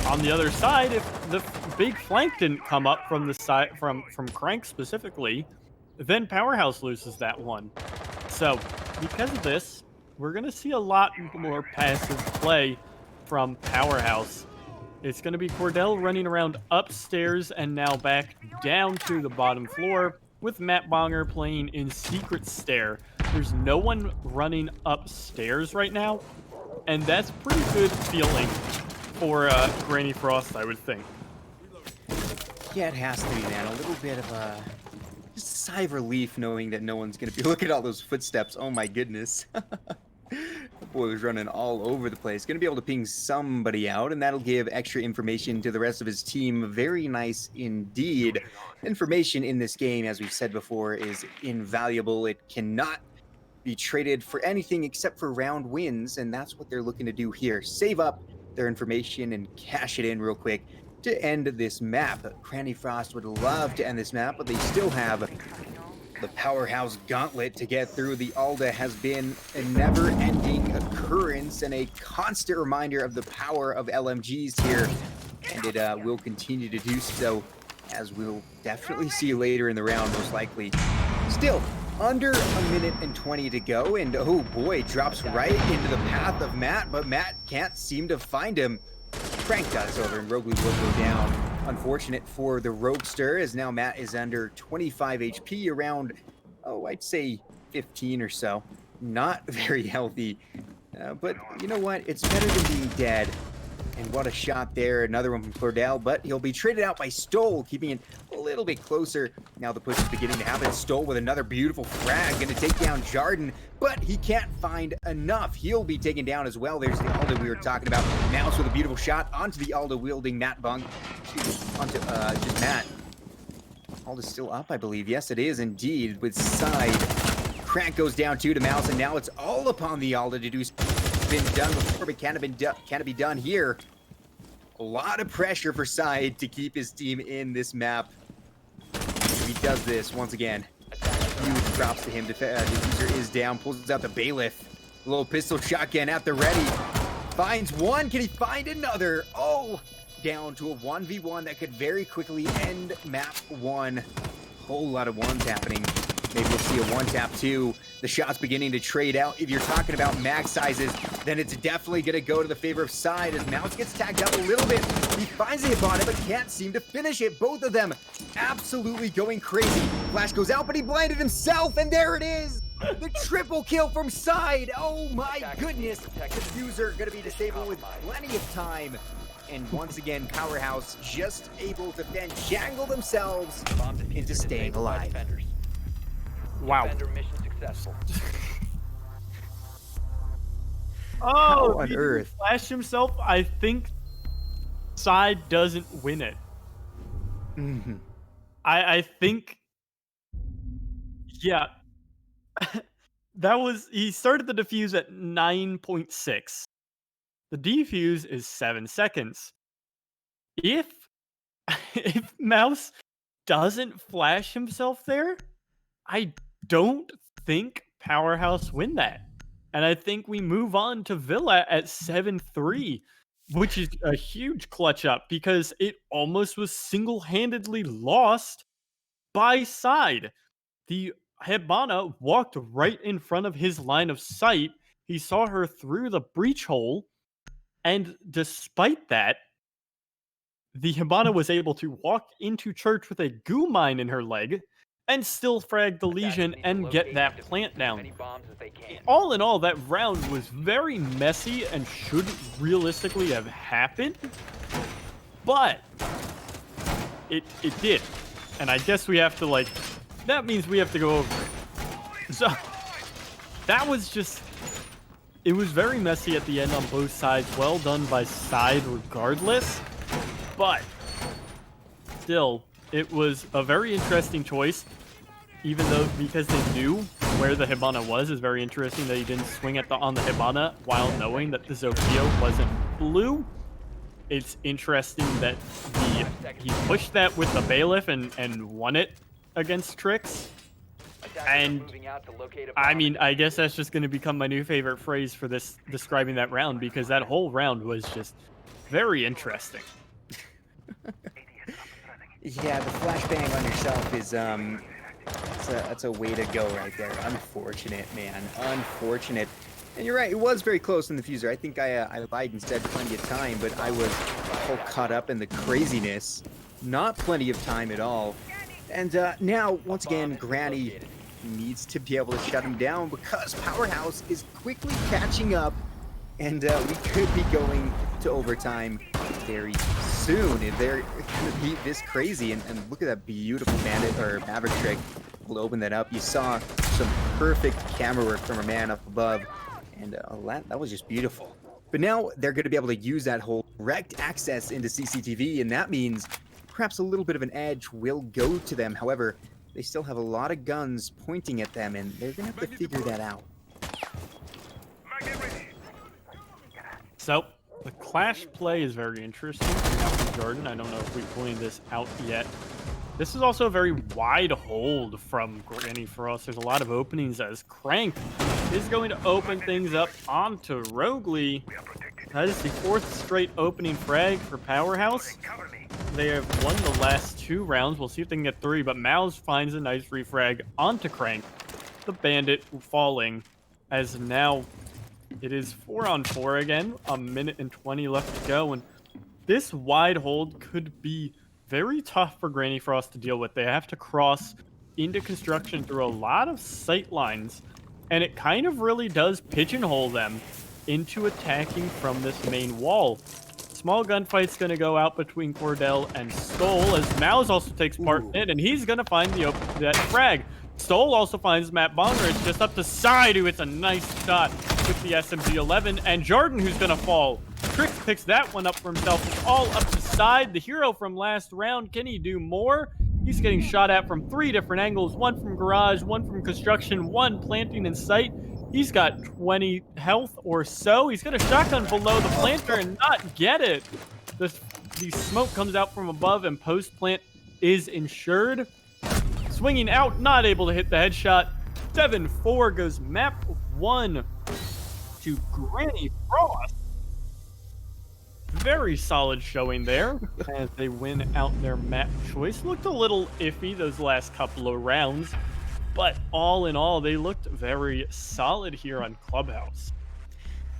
On the other side, if the big flank didn't come up from the side from Crank specifically, then Powerhaus loses that one. So because of this, we're gonna see a lot more passive play from Powerhaus. It's going to be Cordell running around upstairs and now back down to the bottom floor with Matt Bonger playing in Secret Stair. There's no one running upstairs right now, and that's pretty good feeling for Granny Frost, I would think. Yeah, it has to be, man. A little bit of a just a sigh of relief knowing that no one's gonna be looking at all those footsteps. Oh my goodness. The boy was running all over the place. Gonna be able to ping somebody out, and that'll give extra information to the rest of his team. Very nice indeed. Information in this game, as we've said before, is invaluable. It cannot be traded for anything except for round wins, and that's what they're looking to do here. Save up their information and cash it in real quick to end this map. Granny Frost would love to end this map, but they still have the Powerhaus gauntlet to get through. The Alda has been a never-ending occurrence and a constant reminder of the power of LMGs here, and it will continue to do so, as we'll definitely see later in the round, most likely. Still, under a minute and 20 to go, and oh boy, drops right into the path of Matt, but Matt can't seem to find him. Frank does over, and Roguely will go down. Unfortunate for the Roguester, as now Matt is under 25 HP, around, oh, I'd say 15 or so. Not very healthy, but you know what? It's better than being dead. And what a shot there, another one from Cordell, but he'll be traded out by Stoll, keeping it a little bit closer. Now the push is beginning to happen. Stoll with another beautiful frag, gonna take down Jarden, but he can't find enough. He'll be taken down as well. There's the Alda we were talking about. Mouse with a beautiful shot onto the Alda wielding Matt Bunk. Onto just Matt. Alda's still up, I believe. Yes, it is indeed, with side. Crank goes down too to Mouse, and now it's all upon the Alda to do. Been done before, but can it be done here? A lot of pressure for Side to keep his team in this map. He does this once again. Huge props to him. Diffuser is down, pulls out the Bailiff. A little pistol shotgun at the ready. Finds one. Can he find another? Oh, down to a 1v1 that could very quickly end map one. Whole lot of ones happening. Maybe we'll see a one-tap too. The shot's beginning to trade out. If you're talking about mag sizes, then it's definitely going to go to the favor of Side as Mouse gets tagged up a little bit. He finds a hit on it, but can't seem to finish it. Both of them absolutely going crazy. Flash goes out, but he blinded himself, and there it is. The triple kill from Side. Oh my goodness. Diffuser going to be disabled with plenty of time. And once again, Powerhaus just able to then jangle themselves into staying alive. Wow. Mission successful. Oh, on earth? Flash himself. I think Side doesn't win it. Mm-hmm. I think, yeah. He started the defuse at 9.6. The defuse is 7 seconds. If Mouse doesn't flash himself there, I don't think Powerhaus win that. And I think we move on to Villa at 7-3, which is a huge clutch up because it almost was single-handedly lost by Side. The Hibana walked right in front of his line of sight. He saw her through the breach hole, and despite that, the Hibana was able to walk into church with a goo mine in her leg and still frag the Legion and get that plant down. All in all, that round was very messy and should realistically have happened, but it did. And I guess we have to, that means we have to go over it. So, that was just, it was very messy at the end on both sides. Well done by Side regardless, but still, it was a very interesting choice, even though because they knew where the Hibana was. Is very interesting that he didn't swing on the Hibana while knowing that the Zofio wasn't blue. It's interesting that he pushed that with the Bailiff and won it against Trix. And I mean, I guess that's just going to become my new favorite phrase for this, describing that round, because that whole round was just very interesting. Yeah, the flashbang on yourself is that's a way to go right there. Unfortunate, man. Unfortunate. And you're right, it was very close in the fuser. I think I lied and said plenty of time, but I was all caught up in the craziness. Not plenty of time at all. And now, once again, Granny needs to be able to shut him down because Powerhaus is quickly catching up, and we could be going to overtime very soon. They're going to be this crazy. And look at that beautiful bandit or Maverick trick. We'll open that up. You saw some perfect camera work from our man up above. And that was just beautiful. But now they're going to be able to use that whole direct access into CCTV. And that means perhaps a little bit of an edge will go to them. However, they still have a lot of guns pointing at them. And they're going to have to figure that out. So, the clash play is very interesting now from Jordan. I don't know if we pointed this out yet. This is also a very wide hold from Granny Frost. There's a lot of openings as Crank is going to open things up onto Rogley. That is the 4th straight opening frag for Powerhaus. They have won the last 2 rounds. We'll see if they can get 3, but Mouse finds a nice refrag onto Crank. The bandit falling as now it is 4-on-4 again. 1:20 left to go, and this wide hold could be very tough for Granny Frost to deal with. They have to cross into construction through a lot of sight lines, and it kind of really does pigeonhole them into attacking from this main wall. Small gunfight's going to go out between Cordell and Stoll, as Mouse also takes part in it, and he's going to find that frag. Stoll also finds Matt Bonger. It's just up the side, who hits a nice shot with the SMG-11, and Jordan, who's going to fall. Trick picks that one up for himself. It's all up the side. The hero from last round, can he do more? He's getting shot at from 3 different angles, 1 from garage, 1 from construction, 1 planting in sight. He's got 20 health or so. He's got a shotgun below the planter and not get it. The smoke comes out from above, and post-plant is insured. Swinging out, not able to hit the headshot. 7-4 goes map 1 to Granny Frost. Very solid showing there as they win out their map choice. Looked a little iffy those last couple of rounds, but all in all, they looked very solid here on Clubhouse.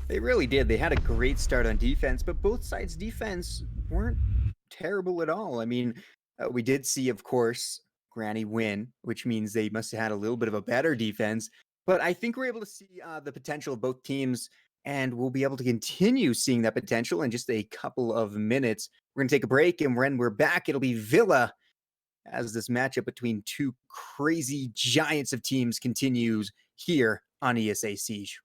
They really did. They had a great start on defense, but both sides' defense weren't terrible at all. I mean, we did see, of course, Granny win, which means they must have had a little bit of a better defense. But I think we're able to see the potential of both teams, and we'll be able to continue seeing that potential in just a couple of minutes. We're going to take a break, and when we're back, it'll be Villa as this matchup between 2 crazy giants of teams continues here on ESA Siege.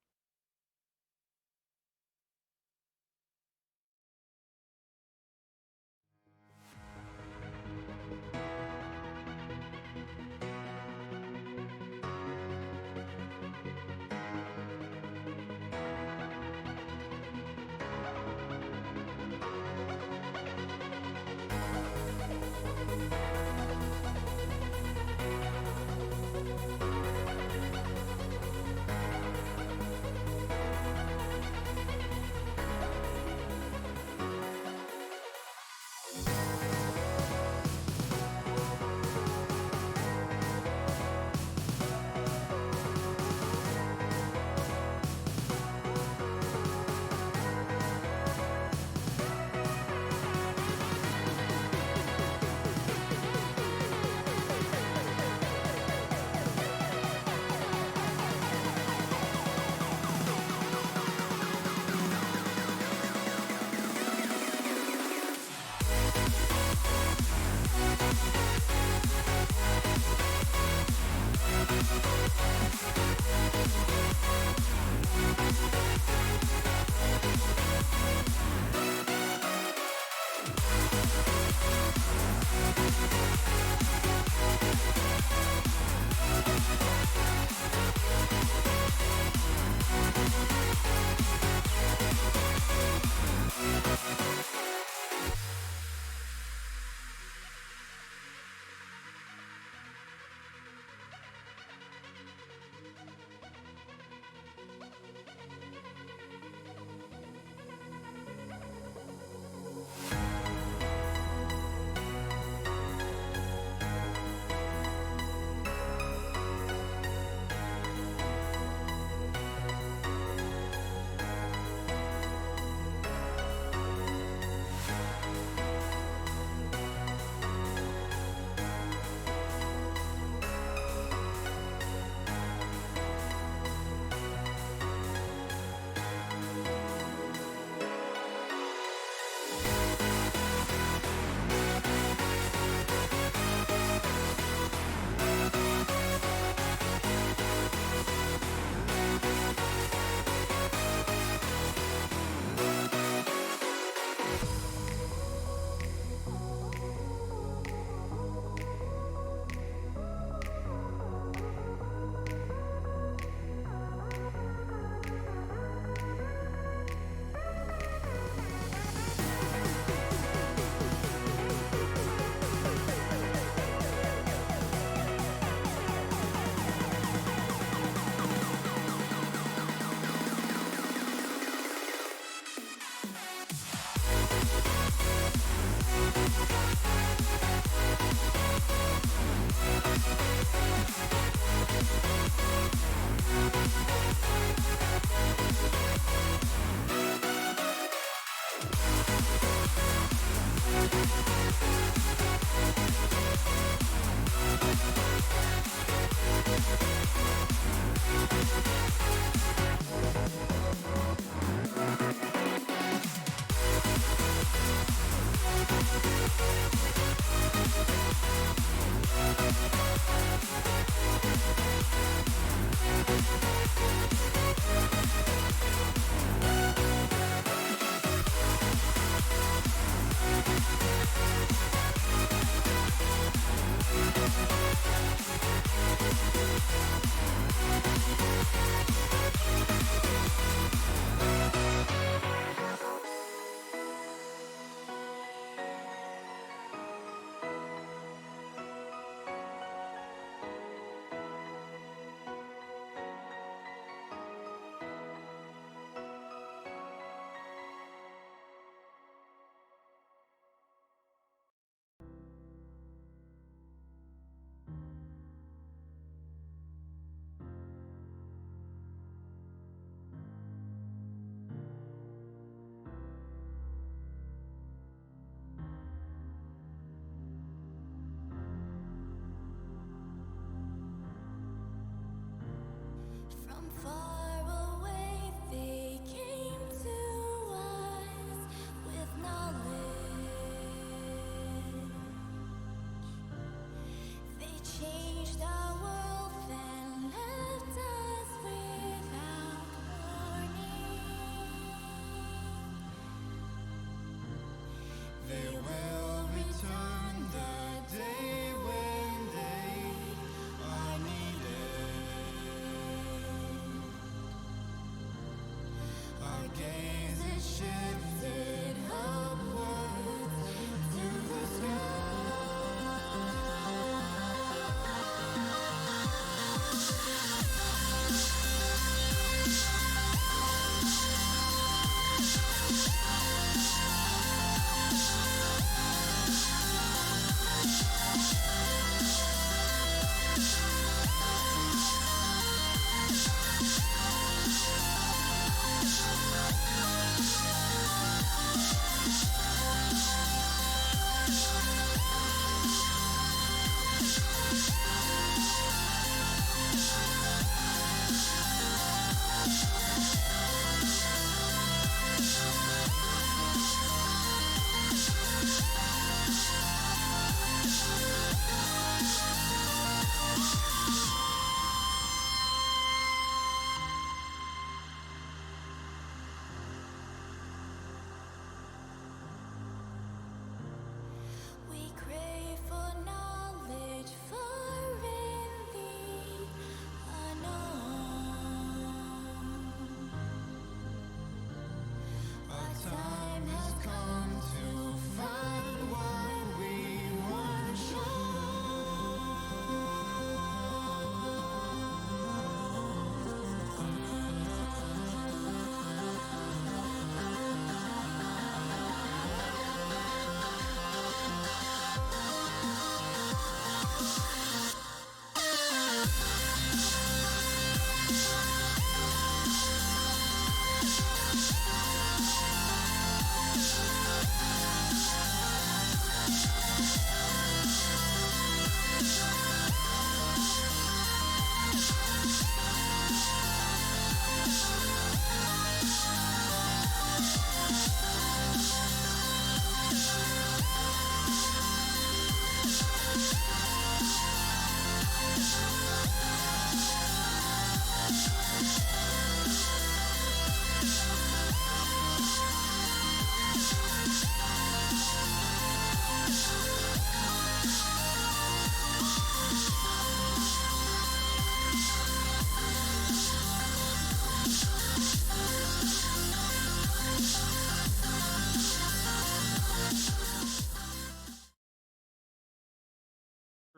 From far away they came to us with knowledge. They changed our world and left us without warning. They will return the day when they are needed. Our gaze is shifted upwards to the sky. We crave for knowledge far in the unknown. Our time has come to find what we weren't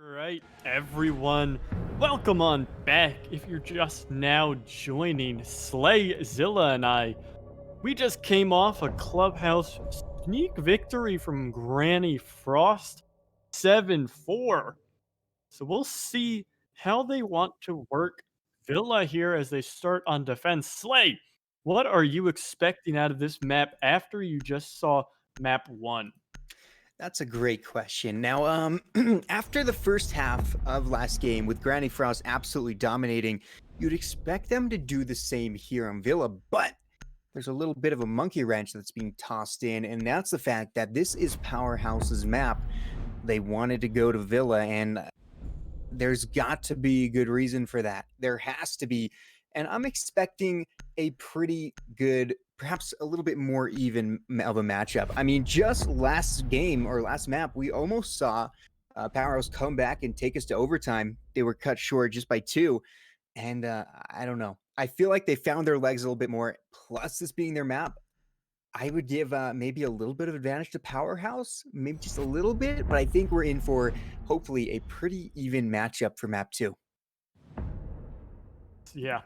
Right, everyone, welcome on back. If you're just now joining, Slay, Zilla, and we just came off a clubhouse sneak victory from Granny Frost 7-4. So we'll see how they want to work Villa here as they start on defense. Slay, what are you expecting out of this map after you just saw map 1? That's a great question. Now, after the first half of last game, with Granny Frost absolutely dominating, you'd expect them to do the same here on Villa, but there's a little bit of a monkey wrench that's being tossed in, and that's the fact that this is Powerhouse's map. They wanted to go to Villa, and there's got to be a good reason for that. There has to be. And I'm expecting a pretty good, perhaps a little bit more even of a matchup. I mean, just last game or last map, we almost saw Powerhouse come back and take us to overtime. They were cut short just by 2. And I don't know. I feel like they found their legs a little bit more. Plus, this being their map, I would give maybe a little bit of advantage to Powerhouse, maybe just a little bit. But I think we're in for hopefully a pretty even matchup for map 2. Yeah,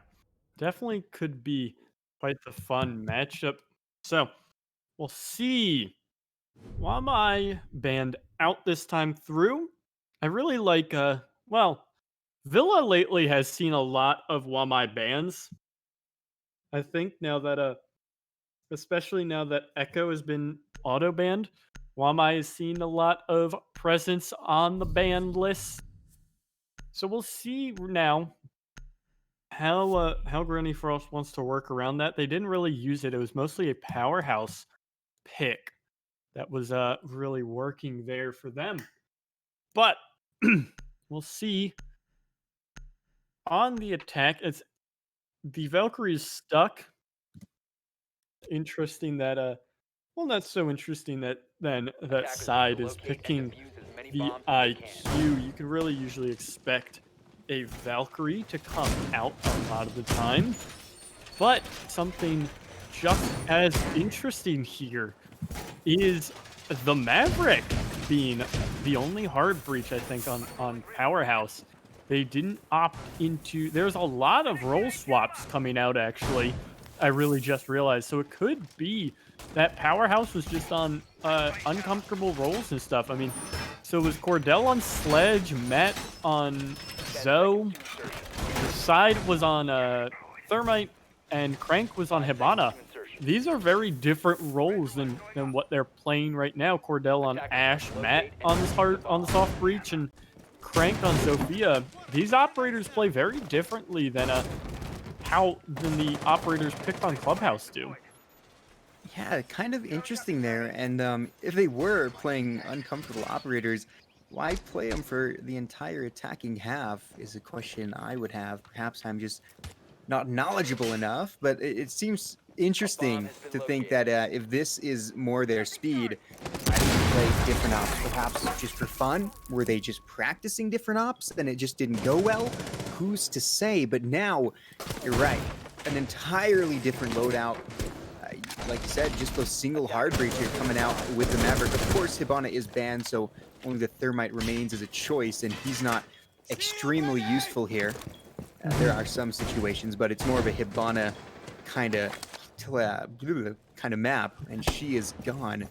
definitely could be quite the fun matchup. So we'll see. Wamai banned out this time through. I really like well, Villa lately has seen a lot of Wamai bans. I think now that especially now that Echo has been auto banned, Wamai has seen a lot of presence on the banned list. So we'll see now how Granny Frost wants to work around that. They didn't really use it. It was mostly a Powerhouse pick that was really working there for them. But we'll see. On the attack, it's the Valkyrie is stuck. Interesting that well, not so interesting that then that Attackers side need to is locate and picking defuse as many the bombs as they can. IQ. You can really usually expect a Valkyrie to come out a lot of the time. But something just as interesting here is the Maverick being the only hard breach, I think, on Powerhouse. They didn't opt into... There's a lot of role swaps coming out, actually. I really just realized. So it could be that Powerhouse was just on uncomfortable roles and stuff. I mean, so it was Cordell on Sledge, Matt on Zoe, the side was on Thermite, and Crank was on Hibana. These are very different roles than what they're playing right now. Cordell on Ash, Matt on the soft breach, and Crank on Sophia. These operators play very differently than the operators picked on Clubhouse do. Yeah, kind of interesting there. And if they were playing uncomfortable operators, why play them for the entire attacking half is a question I would have. Perhaps I'm just not knowledgeable enough, but it seems interesting to think that if this is more their speed, why didn't they play different ops? Perhaps just for fun? Were they just practicing different ops and it just didn't go well? Who's to say? But now, you're right. An entirely different loadout. Like you said, just those single hard breach here coming out with the Maverick. Of course, Hibana is banned, so only the Thermite remains as a choice, and he's not extremely useful here. There are some situations, but it's more of a Hibana kind of map, and she is gone.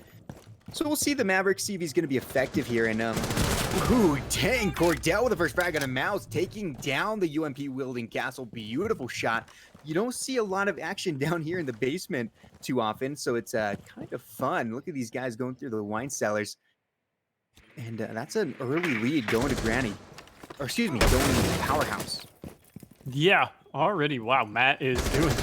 So we'll see the Maverick, see if he's going to be effective here. And ooh, dang, Cordell with the first frag on a mouse, taking down the UMP wielding castle. Beautiful shot. You don't see a lot of action down here in the basement too often, so it's kind of fun. Look at these guys going through the wine cellars. And that's an early lead going to Granny. Or excuse me, going to Powerhouse. Yeah, already. Wow, Matt is doing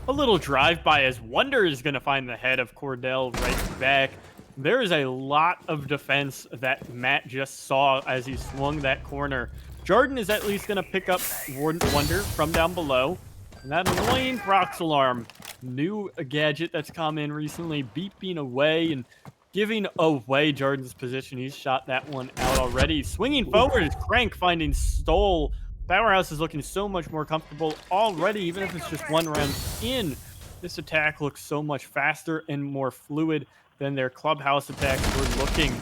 a little drive-by as Wonder is going to find the head of Cordell right back. There is a lot of defense that Matt just saw as he swung that corner. Jordan is at least going to pick up Wonder from down below. And that annoying Prox alarm, new gadget that's come in recently, beeping away and giving away Jordan's position. He's shot that one out already. Swinging forward is Crank finding Stole. Powerhouse is looking so much more comfortable already, even if it's just one round in. This attack looks so much faster and more fluid than their Clubhouse attacks were looking.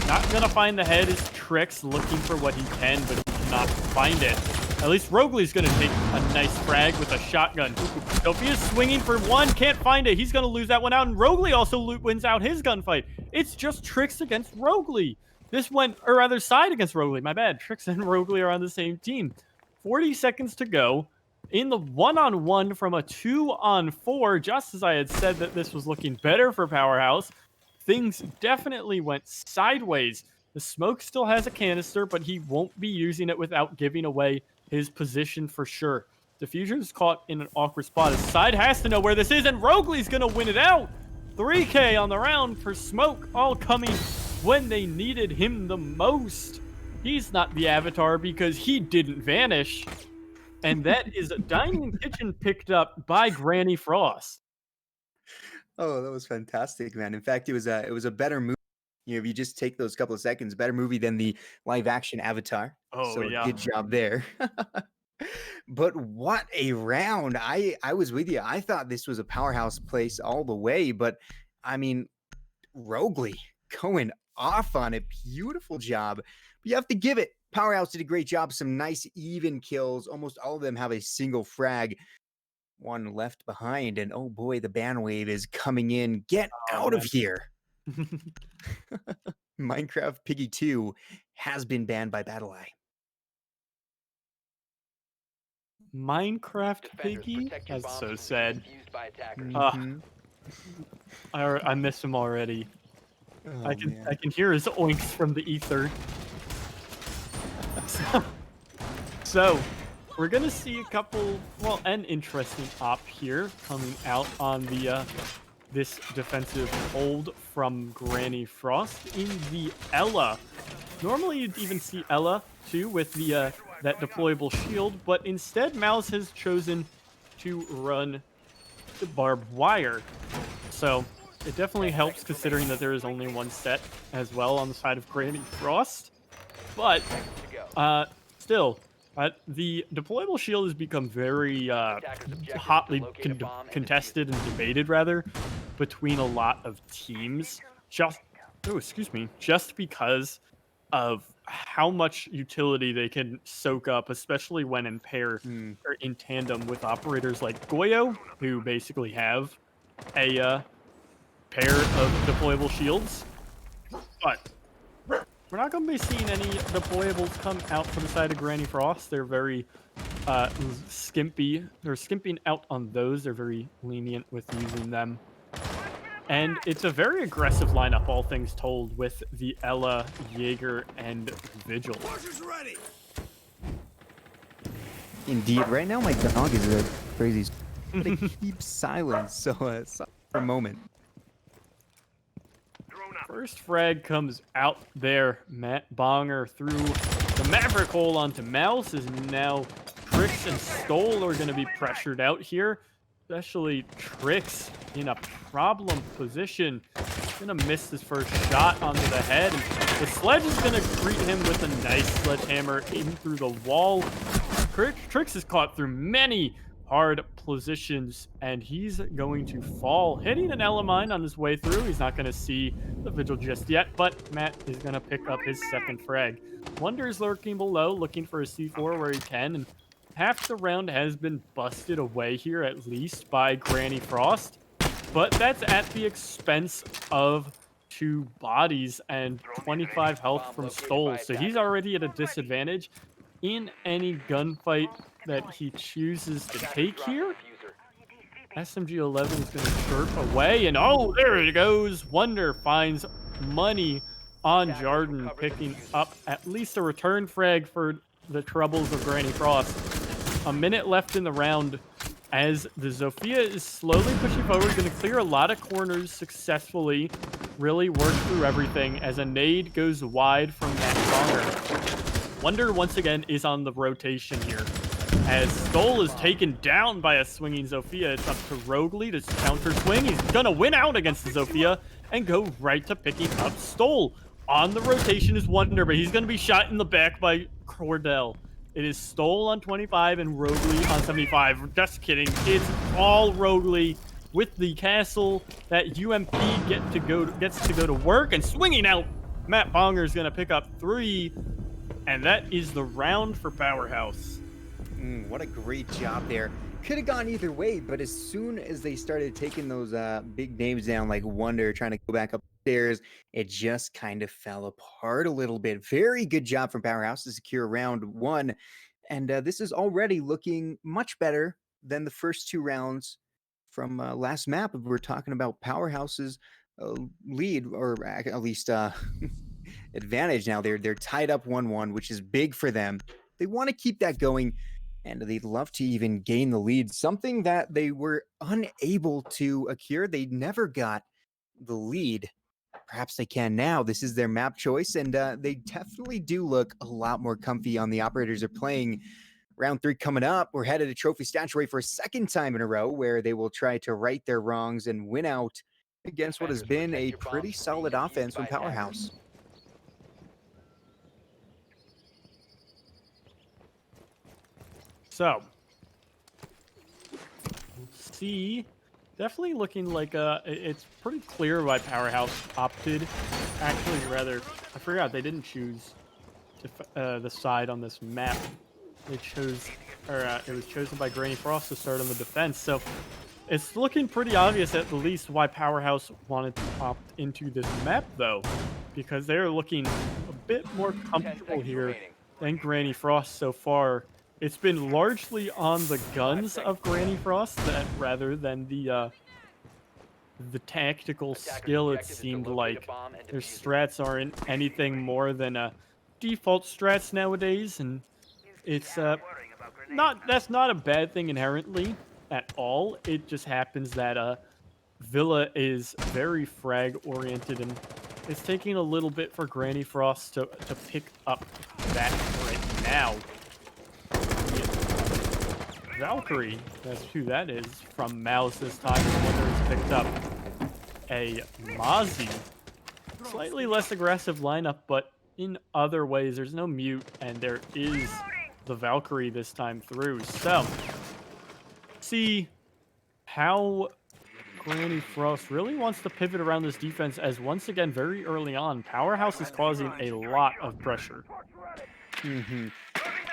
Not going to find the head is Trix, looking for what he can, but he cannot find it. At least Rogley's going to take a nice frag with a shotgun. Sophia's swinging for one, can't find it. He's going to lose that one out, and Rogley also wins out his gunfight. It's just Trix against Rogley. This went, or rather, side against Rogley. My bad. Trix and Rogley are on the same team. 40 seconds to go. In the one-on-one from a 2-on-4, just as I had said that this was looking better for Powerhouse, things definitely went sideways. The Smoke still has a canister, but he won't be using it without giving away his position for sure. Diffusion's caught in an awkward spot. His side has to know where this is, and Rogley's going to win it out. 3K on the round for Smoke, all coming when they needed him the most. He's not the Avatar because he didn't vanish. And that is a dining kitchen picked up by Granny Frost. Oh, that was fantastic, man. In fact, it was a better movie. If you just take those couple of seconds, better movie than the live action Avatar. Oh, So yeah. good job there. But what a round. I was with you. I thought this was a powerhouse place all the way, but I mean, Rogley going off on it. Beautiful job. But you have to give it. Powerhouse did a great job. Some nice even kills. Almost all of them have a single frag. One left behind, and oh boy, the ban wave is coming in. Get Oh, out of man. here. Minecraft Piggy 2 has been banned by BattleEye. Minecraft Defenders, Piggy? protect your That's bombs so from being sad. defused by attackers. Mhm. I miss him already. Oh, I man. can hear his oinks from the ether. So we're gonna see a couple, well, an interesting op here coming out on the this defensive hold from Granny Frost in the Ella. Normally you'd even see Ella too with the that deployable shield, but instead Mouse has chosen to run the barbed wire. So it definitely helps considering that there is only one set as well on the side of Granny Frost. But To go. still, the deployable shield has become very Attackers' objective is to hotly locate a bomb and contested and debated, rather, between a lot of teams. Just because of how much utility they can soak up, especially when in pair Mm. or in tandem with operators like Goyo, who basically have a pair of deployable shields. But we're not going to be seeing any deployables come out for the side of Granny Frost. They're very skimpy. They're skimping out on those. They're very lenient with using them. And it's a very aggressive lineup, all things told, with the Ella, Jaeger, and Vigil. Indeed. Right now, my dog is a crazy. They keep silent, so silent for a moment. First frag comes out there. Matt Bonger through the Maverick hole onto Mouse. Is now Trix and Stole are going to be pressured out here. Especially Trix in a problem position. Gonna miss his first shot onto the head. And the sledge is gonna greet him with a nice sledgehammer in through the wall. Trix is caught through many hard positions, and he's going to fall, hitting an Elamine on his way through. He's not going to see the Vigil just yet, but Matt is going to pick up his second frag. Wonder is lurking below, looking for a C4 where he can, and half the round has been busted away here, at least, by Granny Frost, but that's at the expense of 2 bodies and 25 health from Stole, so he's already at a disadvantage in any gunfight that he chooses to take here. SMG-11 is going to chirp away, and oh, there it goes. Wonder finds money on Jarden, picking up at least a return frag for the troubles of Granny Frost. A minute left in the round as the Zofia is slowly pushing forward, going to clear a lot of corners successfully, really work through everything as a nade goes wide from Matt Bonger. Wonder once again is on the rotation here. As Stole is taken down by a swinging Zofia, it's up to Rogley to counter swing. He's gonna win out against the Zofia and go right to picking up Stole. On the rotation is Wonder, but he's gonna be shot in the back by Cordell. It is Stole on 25 and Rogley on 75. Just kidding. It's all Rogley with the castle that UMP gets to go to work, and swinging out. Matt Bonger is gonna pick up 3. And that is the round for Powerhaus. What a great job there. Could have gone either way, but as soon as they started taking those big names down, like Wonder trying to go back upstairs, it just kind of fell apart a little bit. Very good job from Powerhaus to secure round 1. And this is already looking much better than the first 2 rounds from last map. We're talking about Powerhouse's lead, or at least advantage now. They're tied up 1-1, which is big for them. They want to keep that going, and they'd love to even gain the lead, something that they were unable to occur. They never got the lead perhaps they can now. This is their map choice, and they definitely do look a lot more comfy on the operators are playing. Round 3 coming up. We're headed to Trophy Statuary for a second time in a row where they will try to right their wrongs and win out against what has been a pretty solid offense from Powerhaus. So, C definitely looking like it's pretty clear why Powerhaus opted. Actually, rather, I forgot they didn't choose the side on this map. They chose, or it was chosen by Granny Frost to start on the defense. So it's looking pretty obvious, at least, why Powerhaus wanted to opt into this map, though, because they're looking a bit more 10 comfortable seconds here remaining. than Granny Frost so far. It's been largely on the guns of Granny Frost rather than the tactical skill. It objective is to seemed locate a like bomb and their defuse it. strats aren't anything more than default strats nowadays, and it's that's not a bad thing inherently at all. It just happens that Villa is very frag oriented, and it's taking a little bit for Granny Frost to pick up that right now. Valkyrie, that's who that is, from Mouse this time. Wonder has picked up a Mozzie. Slightly less aggressive lineup, but in other ways, there's no mute, and there is the Valkyrie this time through. So, see how Granny Frost really wants to pivot around this defense, as once again, very early on, Powerhaus is causing a lot of pressure.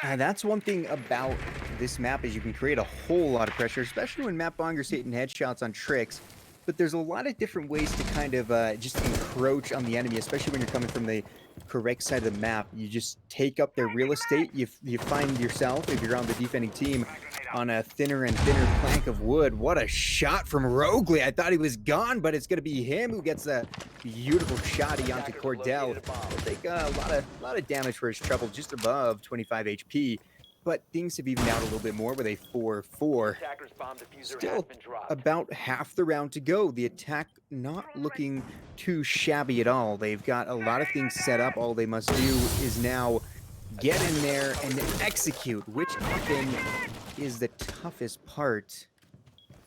That's one thing about this map is you can create a whole lot of pressure, especially when map bonger's hitting headshots on tricks. But there's a lot of different ways to kind of just encroach on the enemy, especially when you're coming from the correct side of the map. You just take up their real estate. You find yourself, if you're on the defending team, on a thinner and thinner plank of wood. What a shot from Rogley. I thought he was gone, but it's going to be him who gets a beautiful shotty onto Cordell. He'll take a lot of damage for his trouble, just above 25 HP. But things have evened out a little bit more with a 4-4. Attacker's bomb diffuser has Still been dropped. about half the round to go. The attack not looking too shabby at all. They've got a lot of things set up. All they must do is now get in there and execute, which often is the toughest part.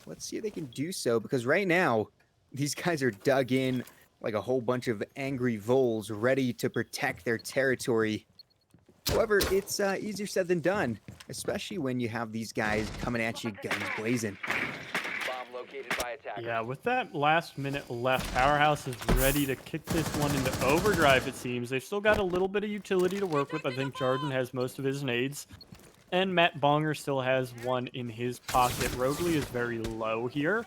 Let's see if they can do so, because right now, these guys are dug in like a whole bunch of angry voles ready to protect their territory. However, it's easier said than done, especially when you have these guys coming at you guns blazing. Bomb located by attacker. Yeah, with that last minute left, Powerhaus is ready to kick this one into overdrive, it seems. They've still got a little bit of utility to work with. I think Jarden has most of his nades, and Matt Bonger still has one in his pocket. Rogley is very low here,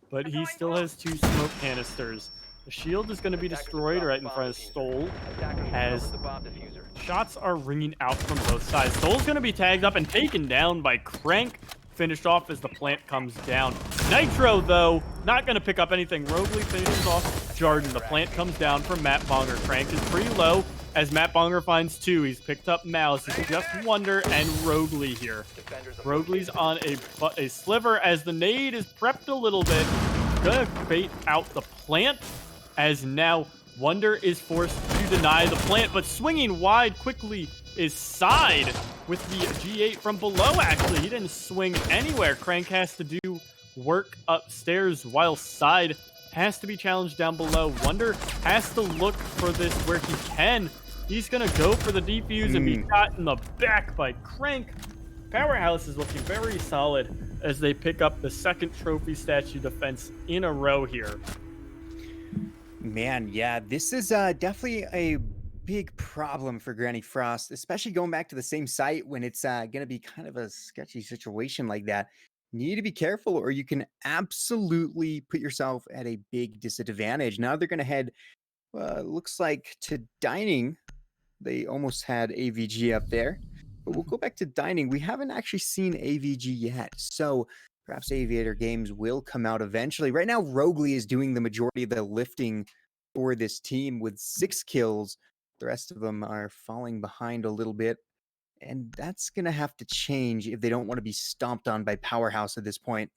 but he still has 2 smoke canisters. The shield is going to be destroyed right in front of Stoll, as The bomb diffuser. shots are ringing out from both sides. Stoll's going to be tagged up and taken down by Crank. Finished off as the plant comes down. Nitro, though, not going to pick up anything. Rogley finishes off Jarden. The plant comes down from Matt Bonger. Crank is pretty low as Matt Bonger finds 2. He's picked up Mouse. It's just Wonder and Rogley here. Rogley's on a sliver as the nade is prepped a little bit. Gonna bait out the plant, as now Wonder is forced to deny the plant, but swinging wide quickly is Side with the G8 from below, actually. He didn't swing anywhere. Crank has to do work upstairs while Side has to be challenged down below. Wonder has to look for this where he can. He's going to go for the defuse and be shot in the back by Crank. Powerhaus is looking very solid as they pick up the second trophy statue defense in a row here. Man, yeah, this is definitely a big problem for Granny Frost, especially going back to the same site when it's going to be kind of a sketchy situation like that. You need to be careful, or you can absolutely put yourself at a big disadvantage. Now they're going to head, looks like, to Dining. They almost had AVG up there, but we'll go back to Dining. We haven't actually seen AVG yet, so perhaps Aviator Games will come out eventually. Right now, Rogley is doing the majority of the lifting for this team with 6 kills. The rest of them are falling behind a little bit, and that's going to have to change if they don't want to be stomped on by Powerhaus at this point.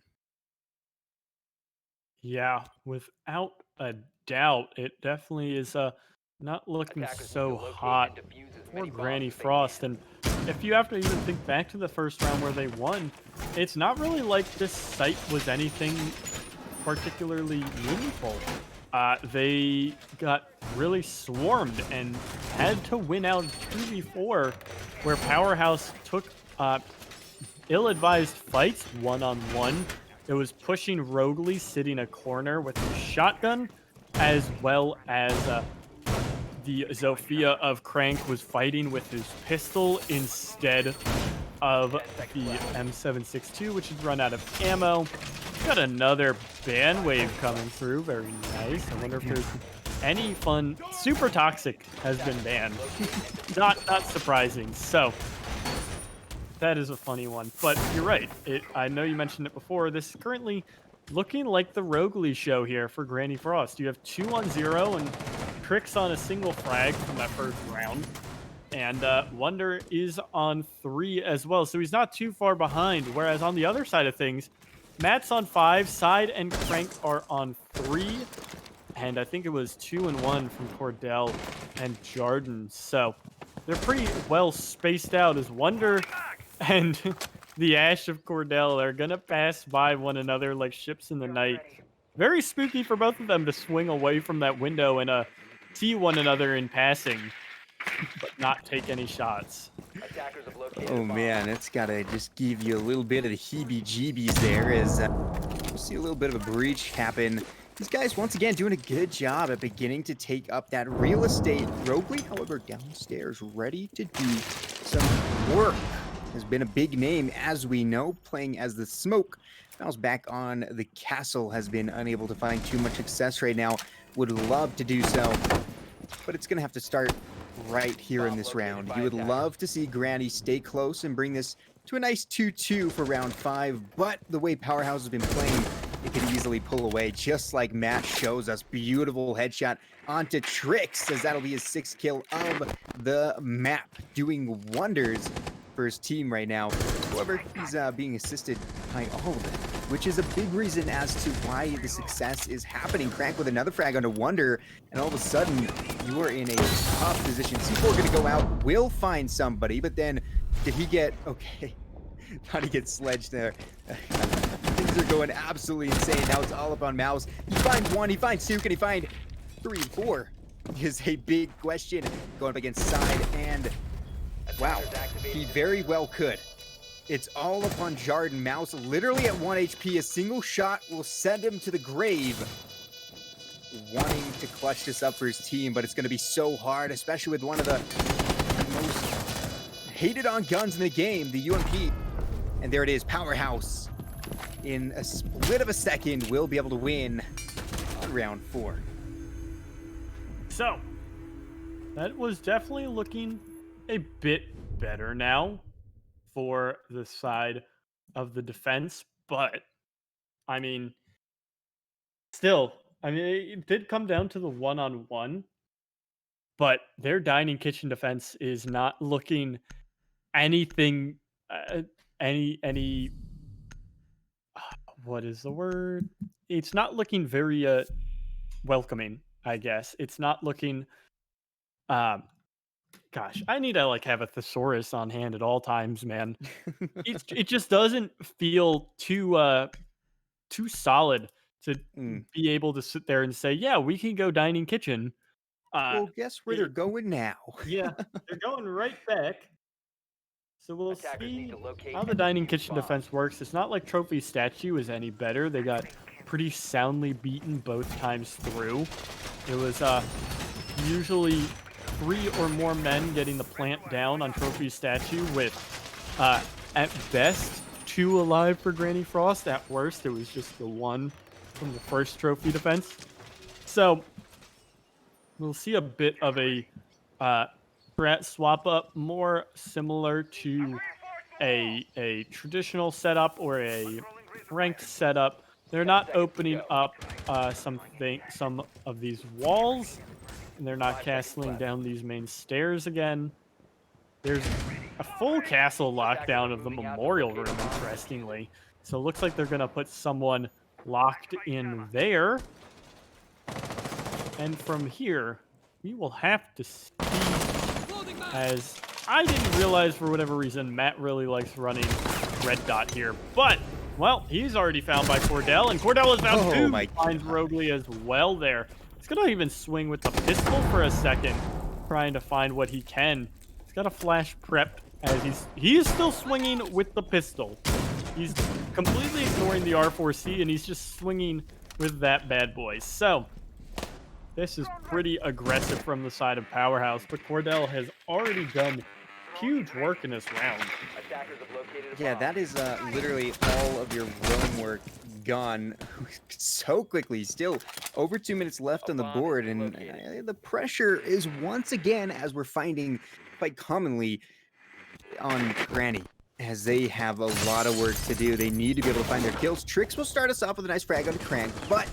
Yeah, without a doubt, it definitely is not looking Attackers need to so locate hot and defuse as for many Granny bombs as they Frost. can. And if you have to even think back to the first round where they won, it's not really like this site was anything particularly meaningful. They got really swarmed and had to win out 2v4, where Powerhouse took ill-advised fights one-on-one. It was pushing Rogley sitting a corner with a shotgun, as well as the Zofia of Crank was fighting with his pistol instead of the M762, which has run out of ammo. Got another ban wave coming through. Very nice. I wonder if there's any fun. Super Toxic has been banned. not surprising. So that is a funny one. But you're right. I know you mentioned it before. This is currently looking like the Rogley show here for Granny Frost. You have 2 on 0 and Tricks on a single frag from that first round. And Wonder is on 3 as well. So he's not too far behind. Whereas on the other side of things, Matt's on 5, Side and Crank are on 3. And I think it was 2 and 1 from Cordell and Jarden. So they're pretty well spaced out as Wonder and the Ash of Cordell are going to pass by one another like ships in the night. Very spooky for both of them to swing away from that window and see one another in passing, but not take any shots. Attackers have located Oh a bomb. man, it's gotta just give you a little bit of the heebie-jeebies there as we'll see a little bit of a breach happen. These guys, once again, doing a good job at beginning to take up that real estate. Rogley, however, downstairs, ready to do some work. Has been a big name, as we know, playing as the Smoke. Mouse back on the castle, has been unable to find too much success right now. Would love to do so, but it's going to have to start right here in this round. You would love to see Granny stay close and bring this to a nice 2-2 for round 5, but the way Powerhouse has been playing, it could easily pull away, just like Matt shows us. Beautiful headshot onto Tricks, as that'll be his 6th kill of the map, doing wonders for his team right now. However, he's being assisted by all of them, which is a big reason as to why the success is happening. Crank with another frag onto Wonder, and all of a sudden, you are in a tough position. C4 gonna go out, will find somebody, but then, did he get, okay, thought he gets sledged there. Things are going absolutely insane. Now it's all up on Mouse. He finds 1, he finds 2, can he find 3 and 4? Is a big question going up against Side, and wow, he very well could. It's all up on Jarden. Mouse literally at 1 HP. A single shot will send him to the grave. Wanting to clutch this up for his team, but it's going to be so hard, especially with one of the most hated on guns in the game, the UMP. And there it is, Powerhouse. In a split of a second, will be able to win on round 4. So that was definitely looking a bit better now for the side of the defense, but I mean, still, I mean, it did come down to the one-on-one, but their dining kitchen defense is not looking anything, any, what is the word? It's not looking very welcoming, I guess. It's not looking, gosh, I need to like have a thesaurus on hand at all times, man. It just doesn't feel too solid to be able to sit there and say, yeah, we can go dining kitchen. Well, guess where they're going now? Yeah, they're going right back. So we'll Attackers need see to locate how the and dining defuse kitchen bombs. defense works. It's not like Trophy Statue is any better. They got pretty soundly beaten both times through. It was usually 3 or more men getting the plant down on Trophy Statue with, at best, 2 alive for Granny Frost. At worst, it was just the 1 from the first Trophy defense. So we'll see a bit of a strat swap up, more similar to a traditional setup or a ranked setup. They're not opening up some of these walls, and they're not castling down these main stairs again. There's a full castle lockdown of the memorial room, interestingly. So it looks like they're going to put someone locked in there. And from here, we will have to see, as I didn't realize for whatever reason Matt really likes running red dot here. But, well, he's already found by Cordell, and Cordell is found too. my Finds Rogley as well there. He's going to even swing with the pistol for a second, trying to find what he can. He's got a flash prep as he is still swinging with the pistol. He's completely ignoring the R4C, and he's just swinging with that bad boy. So, this is pretty aggressive from the side of Powerhouse, but Cordell has already done huge work in this round. Attackers have located a Yeah, bomb. that is literally all of your roam work gone so quickly. Still over 2 minutes left on the board, and the pressure is once again, as we're finding quite commonly, on Granny, as they have a lot of work to do. They need to be able to find their kills. Trix will start us off with a nice frag on the crank, but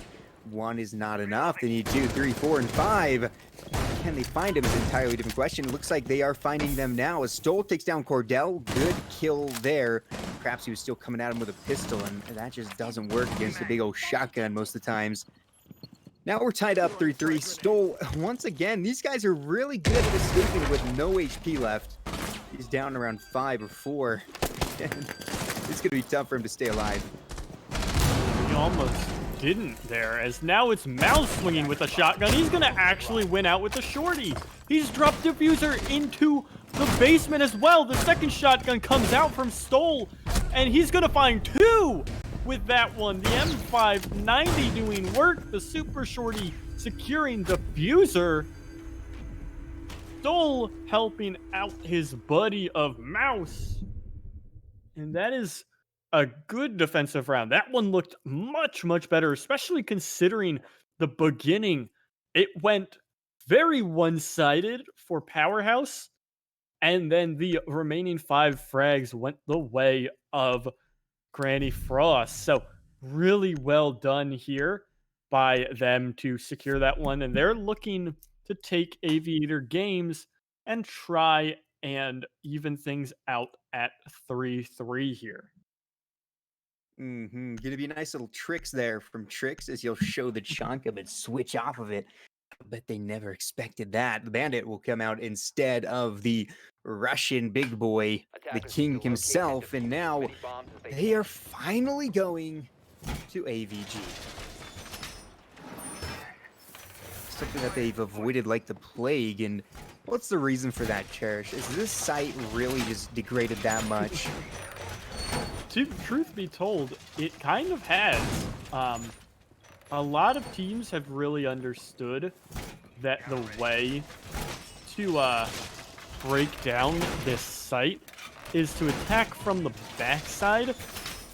one is not enough. They need 2, 3, 4, and 5. Can they find him is an entirely different question. It looks like they are finding them now as Stoll takes down Cordell. Good kill there. Perhaps he was still coming at him with a pistol, and that just doesn't work against the big old shotgun most of the times. Now we're tied up 3-3. Stoll, once again, these guys are really good at escaping with no HP left. He's down around 5 or 4. It's going to be tough for him to stay alive. He almost didn't there, as now it's Mouse swinging with a shotgun. He's going to actually win out with the shorty. He's dropped Diffuser into the basement as well. The second shotgun comes out from Stoll, and he's going to find 2 with that one. The M590 doing work. The Super Shorty securing Diffuser. Stoll helping out his buddy of Mouse. And that is a good defensive round. That one looked much, much better, especially considering the beginning. It went very one-sided for Powerhouse, and then the remaining 5 frags went the way of Granny Frost. So really well done here by them to secure that one, and they're looking to take Aviator Games and try and even things out at 3-3 here. Gonna be nice little tricks there from Trix as he'll show the chunk of it, switch off of it. But they never expected that. The Bandit will come out instead of the Russian big boy, the Attackers king need to locate himself, and defuse as now many bombs as they can. are finally going to AVG. Something that they've avoided like the plague. And what's the reason for that, Cherish? Is this site really just degraded that much? To truth be told, it kind of has. A lot of teams have really understood that the way to break down this site is to attack from the backside,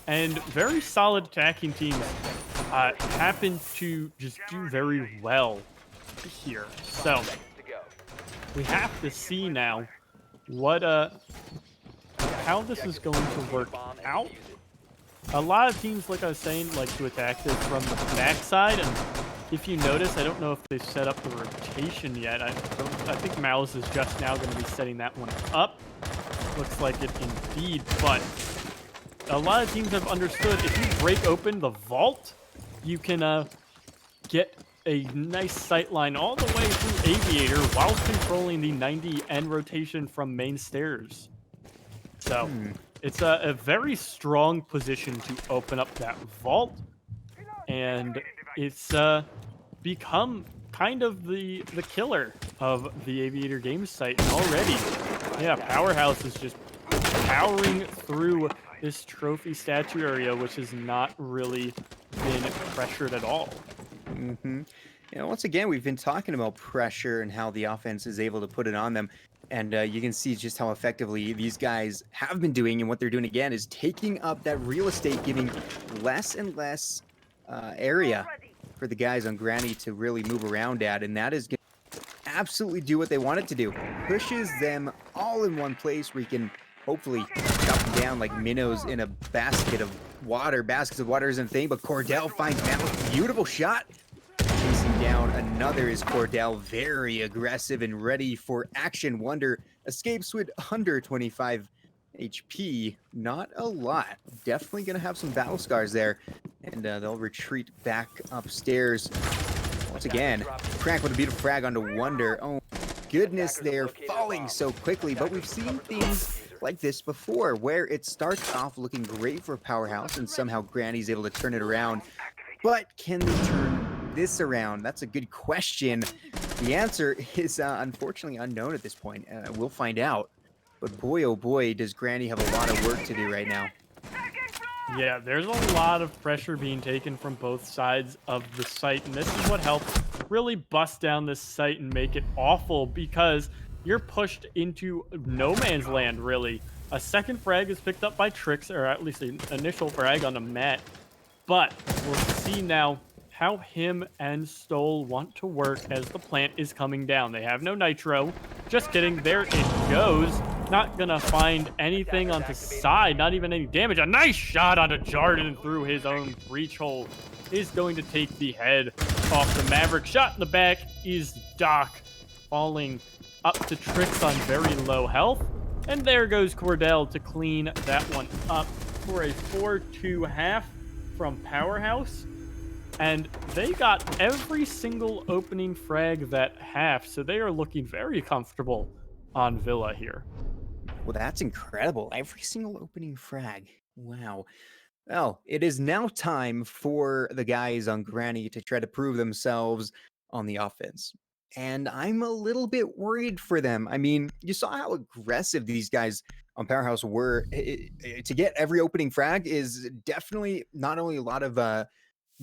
and very solid attacking teams happen to just do very well here. So Seconds to go. we have to see now what how this is going to work Bomb and out. defuse it. A lot of teams, like I was saying, like to attack this from the backside, and if you notice, I don't know if they've set up the rotation yet. I think Mouse is just now going to be setting that one up. Looks like it indeed, but a lot of teams have understood if you break open the vault, you can get a nice sight line all the way through Aviator while controlling the 90 end rotation from main stairs. So it's a very strong position to open up that vault, and it's become kind of the killer of the Aviator Games site. And already, yeah, Powerhouse is just powering through this trophy statue area, which has not really been pressured at all. You know, once again, we've been talking about pressure and how the offense is able to put it on them. And you can see just how effectively these guys have been doing. And what they're doing again is taking up that real estate, giving less and less area for the guys on Granny to really move around at. And that is going to absolutely do what they want it to do. Pushes them all in one place where you can hopefully chop them down like minnows in a basket of water. Baskets of water isn't a thing, but Cordell finds Mouse. Beautiful shot. Chasing down another is Cordell, very aggressive and ready for action. Wonder escapes with under 25 HP. Not a lot. Definitely going to have some battle scars there. And they'll retreat back upstairs. once again. Crank with a beautiful frag onto Wonder. Oh, goodness, they're falling so quickly, but we've seen things like this before, where it starts off looking great for Powerhouse, and somehow Granny's able to turn it around. But can they turn this around? That's a good question. The answer is unfortunately unknown at this point. We'll find out. But boy, oh boy, does Granny have a lot of work to do right now. Yeah, there's a lot of pressure being taken from both sides of the site, and this is what helps really bust down this site and make it awful, because you're pushed into no man's land, really. A second frag is picked up by Trix, or at least an initial frag on a Matt, but we'll see now how him and Stoll want to work as the plant is coming down. They have no nitro. Just kidding, there it goes. Not gonna find anything onto side, not even any damage. A nice shot onto Jordan through his own breach hole is going to take the head off the Maverick. Shot in the back is Doc, falling up to Trix on very low health. And there goes Cordell to clean that one up for a 4-2 half from Powerhouse. And they got every single opening frag that half, so they are looking very comfortable on Villa here. Well, that's incredible. Every single opening frag. Wow. Well, it is now time for the guys on Granny to try to prove themselves on the offense. And I'm a little bit worried for them. I mean, you saw how aggressive these guys on Powerhouse were. To get every opening frag is definitely not only a lot of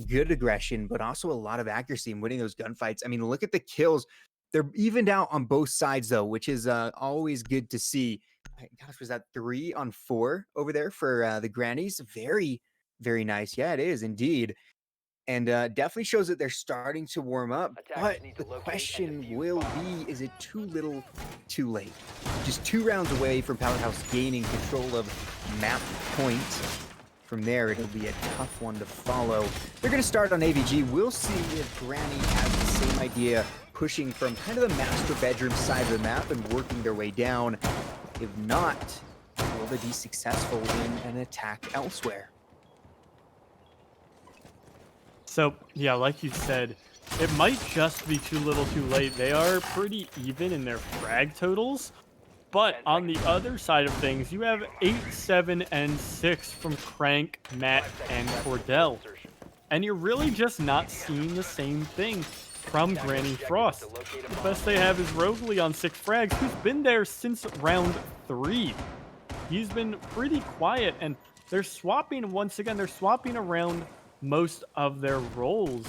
good aggression, but also a lot of accuracy in winning those gunfights. I mean, look at the kills. They're evened out on both sides, though, which is always good to see. Gosh, was that 3 on 4 over there for the Grannies? Very, very nice. Yeah, it is indeed. And definitely shows that they're starting to warm up. But the question will be, is it too little, too late? Just 2 rounds away from Powerhouse gaining control of map point. From there, it'll be a tough one to follow. They're going to start on AVG. We'll see if Granny has the same idea, pushing from kind of the master bedroom side of the map and working their way down. If not, will they be successful in an attack elsewhere? So, yeah, like you said, it might just be too little too late. They are pretty even in their frag totals. But on the other side of things, you have 8, 7, and 6 from Crank, Matt, and Cordell. And you're really just not seeing the same thing from Granny Frost. The best they have is Rogley on 6 frags, who's been there since round 3. He's been pretty quiet, and they're swapping, once again, they're swapping around most of their roles.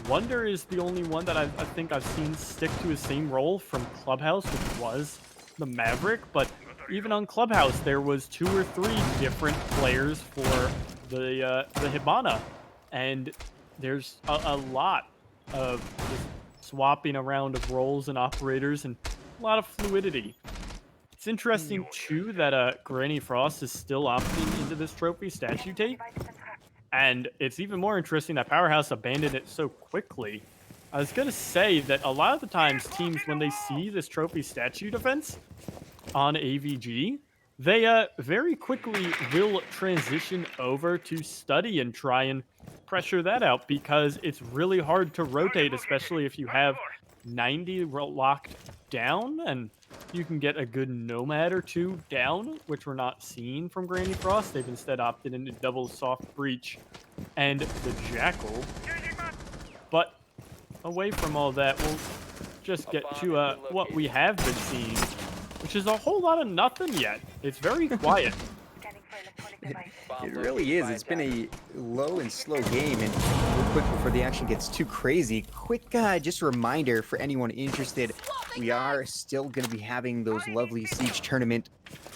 Wonder is the only one that I think I've seen stick to his same role from Clubhouse, which was the Maverick, but even on Clubhouse there was 2 or 3 different players for the Hibana, and there's a lot of just swapping around of roles and operators and a lot of fluidity. It's interesting too that Granny Frost is still opting into this trophy statue tape, and it's even more interesting that Powerhouse abandoned it so quickly. I was going to say that a lot of the times teams, when they see this trophy statue defense on AVG, they very quickly will transition over to study and try and pressure that out, because it's really hard to rotate, especially if you have 90 locked down, and you can get a good nomad or 2 down, which we're not seeing from Granny Frost. They've instead opted into double soft breach and the Jackal. But away from all that, we'll just get to what we have been seeing, which is a whole lot of nothing yet. It's very quiet. It really is. It's been a low and slow game, and real quick before the action gets too crazy, quick just a reminder for anyone interested, we are still going to be having those lovely Siege tournaments.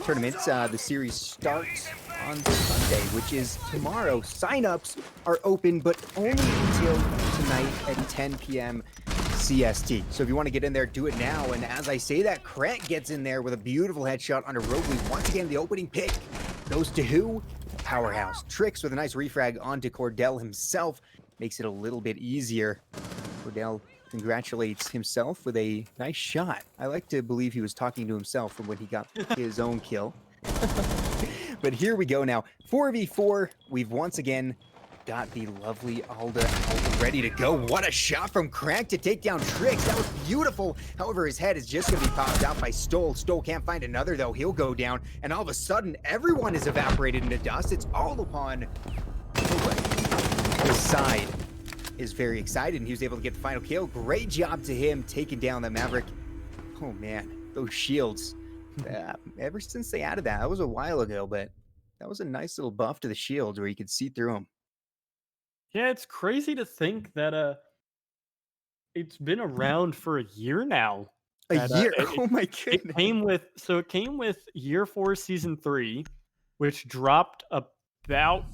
The series starts on Sunday, which is tomorrow. Sign-ups are open, but only until tonight at 10 p.m. CST. So if you want to get in there, do it now. And as I say that, Krant gets in there with a beautiful headshot under Rogley. Once again, the opening pick goes to who? Powerhouse. Trix with a nice refrag onto Cordell himself. Makes it a little bit easier. Cordell congratulates himself with a nice shot. I like to believe he was talking to himself from when he got his own kill. But here we go now. 4v4. We've once again got the lovely Alda out ready to go. What a shot from Crank to take down Tricks. That was beautiful. However, his head is just going to be popped out by Stoll. Stoll can't find another, though. He'll go down, and all of a sudden, everyone is evaporated into dust. It's all upon his side. Is very excited, and he was able to get the final kill. Great job to him taking down the Maverick. Oh, man, those shields. Ever since they added that was a while ago, but that was a nice little buff to the shields where you could see through them. Yeah, it's crazy to think that it's been around for a year now. A That, year? it, Oh my it goodness. came with Year 4 Season 3, which dropped about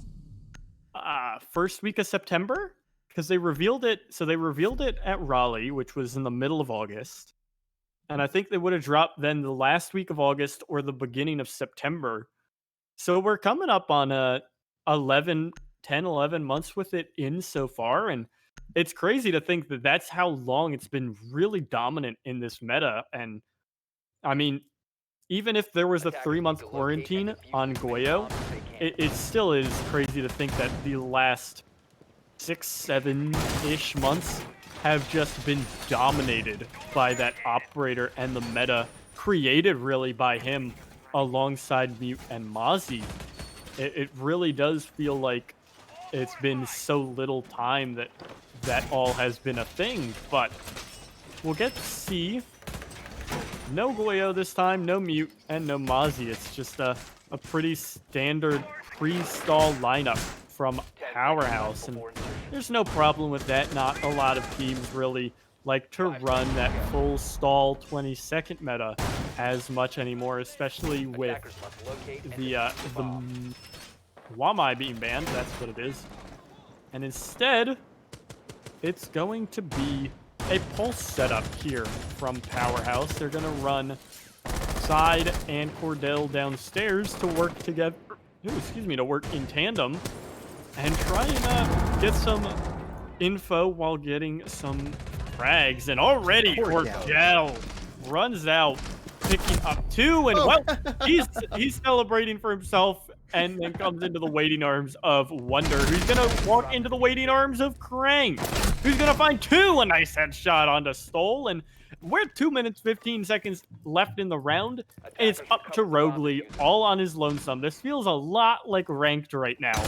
first week of September, because they revealed it. So they revealed it at Raleigh, which was in the middle of August. And I think they would have dropped then the last week of August or the beginning of September. So we're coming up on 11 months with it in so far, and it's crazy to think that that's how long it's been really dominant in this meta. And I mean, even if there was a Attackers need 3-month to locate quarantine and defuse on as many Goyo, bombs as they can. it still is crazy to think that the last 6-7-ish months have just been dominated by that operator and the meta created really by him alongside Mute and Mozzie. It really does feel like it's been so little time that all has been a thing, but we'll get to see. No Goyo this time, no Mute, and no Mozzie. It's just a pretty standard pre-stall lineup from Powerhouse, and there's no problem with that. Not a lot of teams really like to run that full stall 20-second meta as much anymore, especially with Attackers must locate and the defuse the bomb. Wamai being banned. That's what it is. And instead, it's going to be a pulse setup here from Powerhouse. They're going to run Side and Cordell downstairs to work together. To work in tandem and try and get some info while getting some frags. And already Cordell runs out, picking up 2, and well, he's celebrating for himself, and then comes into the waiting arms of Wonder, who's gonna walk into the waiting arms of Crank, who's gonna find 2, a nice headshot onto Stoll, and we're 2 minutes 15 seconds left in the round. It's up to Rogley all on his lonesome. This feels a lot like ranked right now,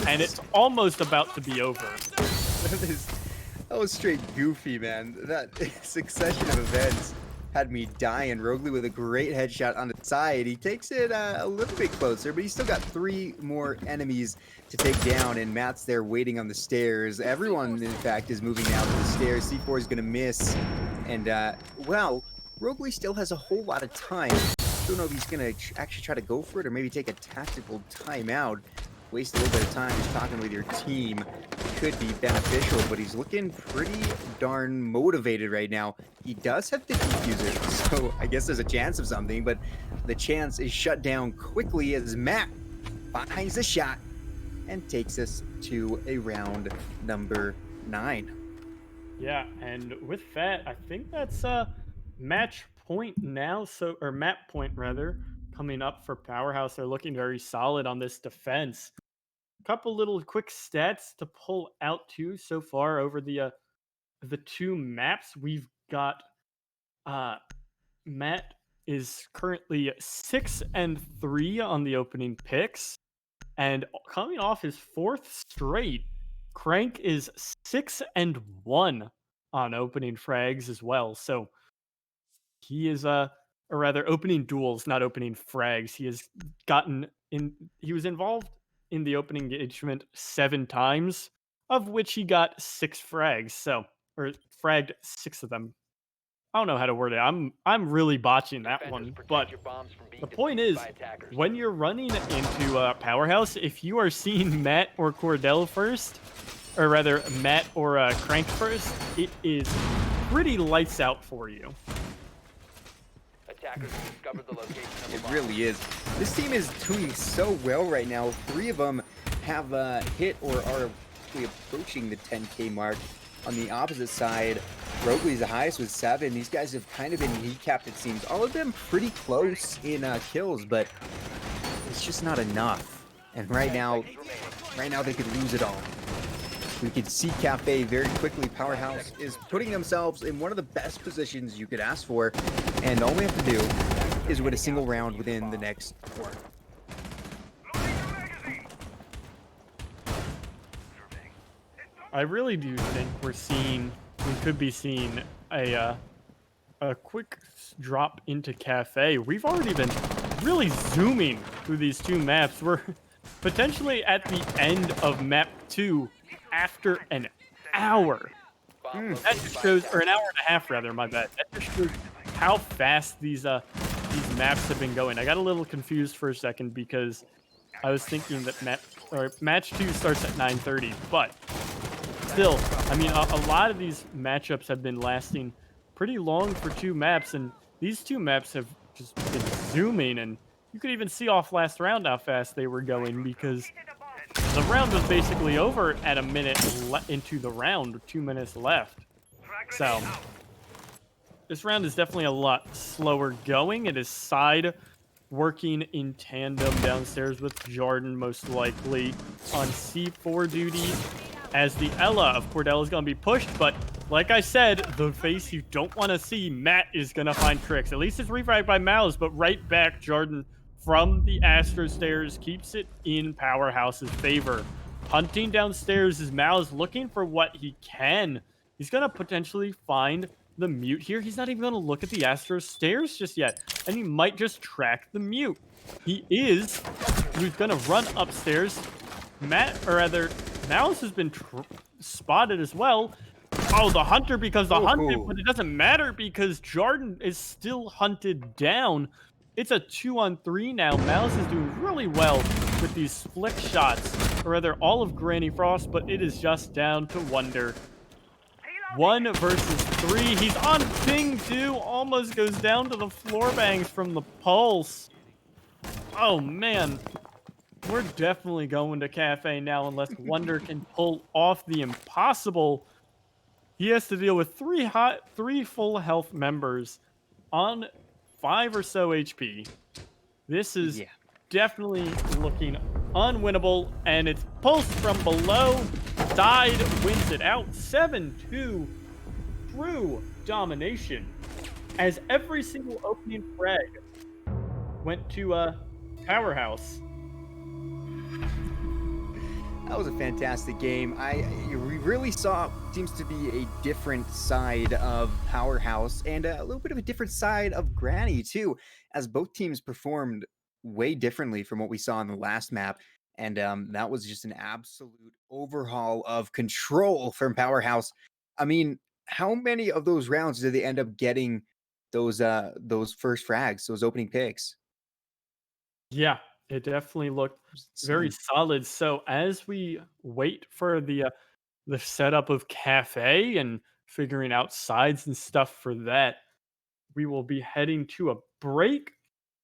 and it's almost about to be over. That was straight goofy, man. That succession of events had me dying. Rogley with a great headshot on the side. He takes it a little bit closer, but he's still got 3 more enemies to take down, and Matt's there waiting on the stairs. Everyone, in fact, is moving out to the stairs. C4 is going to miss, and, well, Rogley still has a whole lot of time. Don't know if he's going to actually try to go for it or maybe take a tactical timeout. Waste a little bit of time just talking with your team could be beneficial, but he's looking pretty darn motivated right now. He does have the defuser, so I guess there's a chance of something, but the chance is shut down quickly as Matt finds the shot and takes us to a round number 9. Yeah, and with that, I think that's match point now, or map point rather, coming up for Powerhouse. They're looking very solid on this defense. Couple little quick stats to pull out too so far over the 2 maps. We've got Matt is currently 6-3 on the opening picks, and coming off his 4th straight, Crank is 6-1 on opening frags as well. So he is or rather opening duels, not opening frags. He has he was involved in the opening engagement 7 times, of which he got 6 frags. So, or fragged 6 of them. I don't know how to word it. I'm really botching that one. But the point is, when you're running into Powerhouse, if you are seeing Matt or Cordell first, or rather Matt or Crank first, it is pretty lights out for you. Attackers have discovered the location of the It bomb. really is. This team is doing so well right now. 3 of them have hit or are approaching the 10K mark. On the opposite side, Rogley's the highest with 7. These guys have kind of been kneecapped, it seems. All of them pretty close in kills, but it's just not enough. And right now they could lose it all. We can see Cafe very quickly. Powerhouse is putting themselves in one of the best positions you could ask for, and all we have to do is win a single round within the next 4. I really do think we could be seeing a quick drop into Cafe. We've already been really zooming through these 2 maps. We're potentially at the end of map 2 after an hour. That just shows, or an hour and a half rather, my bad. That just shows how fast these maps have been going. I got a little confused for a second because I was thinking that match 2 starts at 9:30, but still, I mean, a lot of these matchups have been lasting pretty long for 2 maps, and these 2 maps have just been zooming, and you could even see off last round how fast they were going because the round was basically over at a minute into the round, with 2 minutes left. So this round is definitely a lot slower going. It is side working in tandem downstairs with Jordan, most likely on C4 duty, as the Ella of Cordell is going to be pushed. But like I said, the face you don't want to see, Matt is going to find tricks. At least it's revived by Mouse, but right back, Jordan from the Astro Stairs keeps it in Powerhouse's favor. Hunting downstairs is Mouse, looking for what he can. He's going to potentially find the mute here. He's not even going to look at the Astro Stairs just yet, and he might just track the mute. He's going to run upstairs. Mouse has been spotted as well. Oh, the hunter becomes the hunted, but it doesn't matter because Jordan is still hunted down. It's a 2-on-3 now. Mouse is doing really well with these flick shots, or rather all of Granny Frost, but it is just down to Wonder. 1 versus 3. He's on ping too. Almost goes down to the floor bangs from the pulse. Oh man. We're definitely going to Cafe now unless Wonder can pull off the impossible. He has to deal with 3 full health members on 5 or so HP. This is definitely looking unwinnable, and it's pulsed from below. Side wins it out 7-2. True domination, as every single opening frag went to Powerhouse. That was a fantastic game. We really saw seems to be a different side of Powerhouse and a little bit of a different side of Granny too, as both teams performed way differently from what we saw in the last map. And that was just an absolute overhaul of control from Powerhouse. I mean, how many of those rounds did they end up getting those first frags, those opening picks? Yeah, it definitely looked very solid. So as we wait for the setup of Cafe and figuring out sides and stuff for that, we will be heading to a break.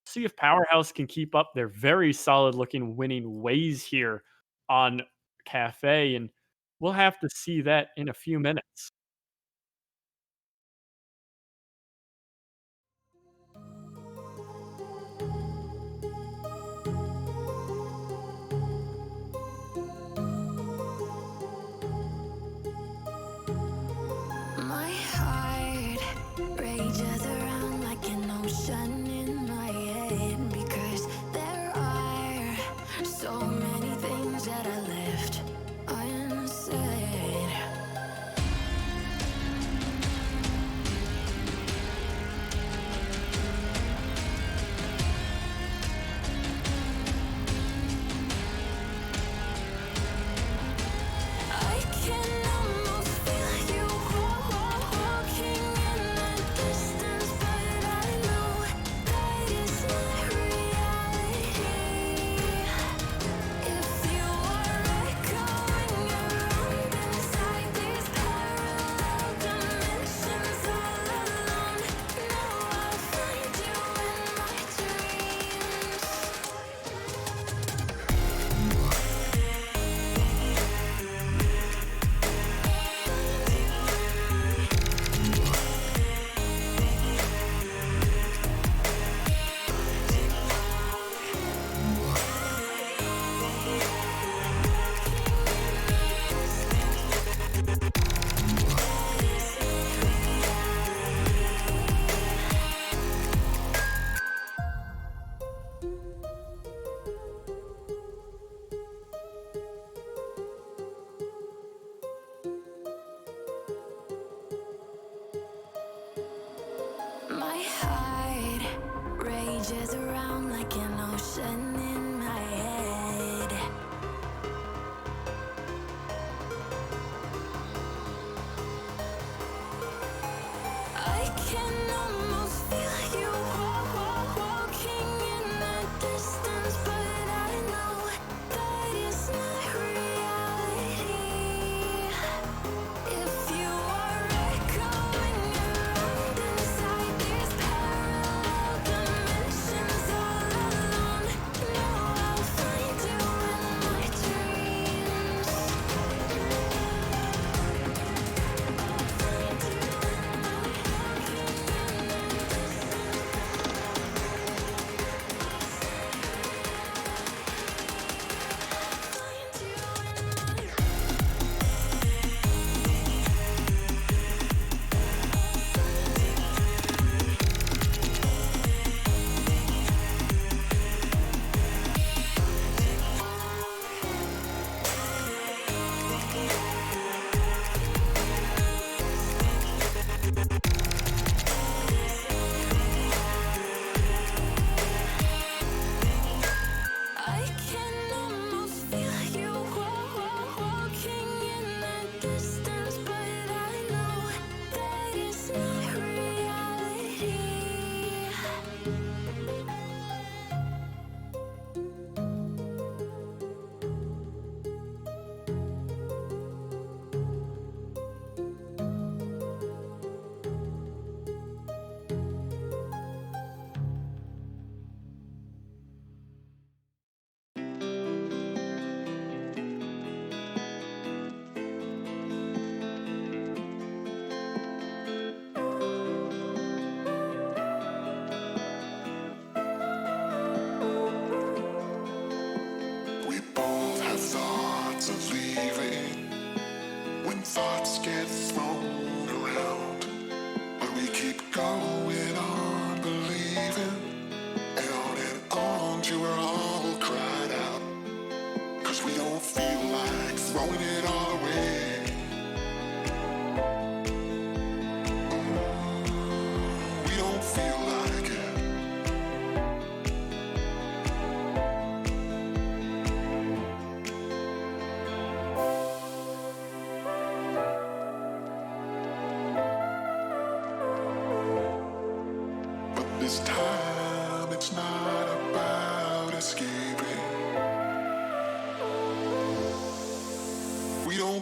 See if Powerhouse can keep up their very solid looking winning ways here on Cafe, and we'll have to see that in a few minutes. My heart rages around like an ocean in my head because there are so many things that I left unsaid. I can almost feel you walking in the distance, but I know that it's not reality. If you are echoing around inside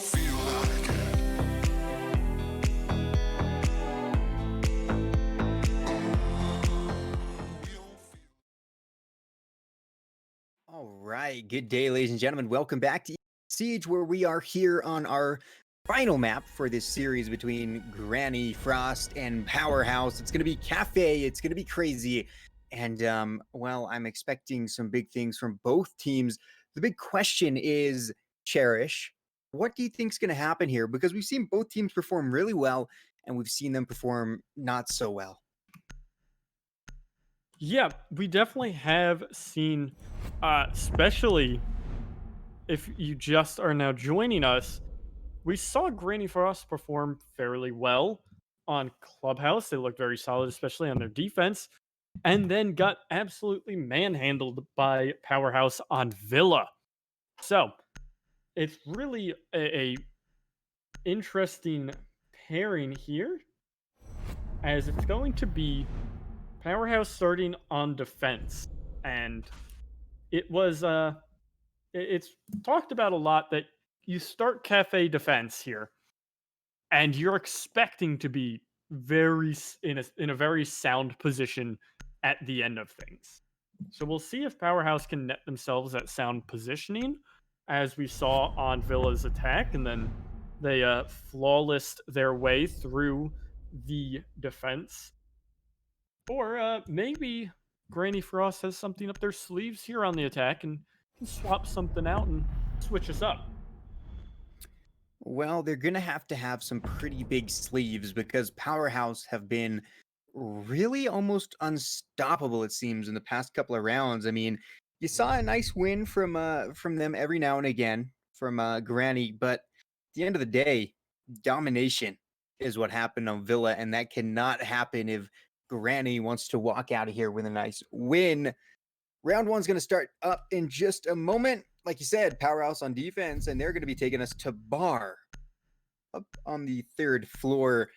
All right, good day, ladies and gentlemen. Welcome back to Siege, where we are here on our final map for this series between Granny Frost and Powerhouse. It's going to be cafe. It's going to be crazy. And, well, I'm expecting some big things from both teams. The big question is, Cherish, what do you think is going to happen here? Because we've seen both teams perform really well, and we've seen them perform not so well. Yeah, we definitely have seen, especially if you just are now joining us, we saw Granny Frost perform fairly well on Clubhouse. They looked very solid, especially on their defense, and then got absolutely manhandled by Powerhouse on Villa. So it's really a interesting pairing here, as it's going to be Powerhouse starting on defense, and it was it's talked about a lot that you start cafe defense here, and you're expecting to be in a very sound position at the end of things. So we'll see if Powerhouse can net themselves that sound positioning, as we saw on Villa's attack, and then they flawlessed their way through the defense. Or maybe Granny Frost has something up their sleeves here on the attack and can swap something out and switch us up. Well, they're going to have some pretty big sleeves because Powerhouse have been really almost unstoppable, it seems, in the past couple of rounds. I mean, you saw a nice win from them every now and again from Granny, but at the end of the day, domination is what happened on Villa, and that cannot happen if Granny wants to walk out of here with a nice win. Round one's going to start up in just a moment. Like you said, Powerhouse on defense, and they're going to be taking us to Bar up on the third floor.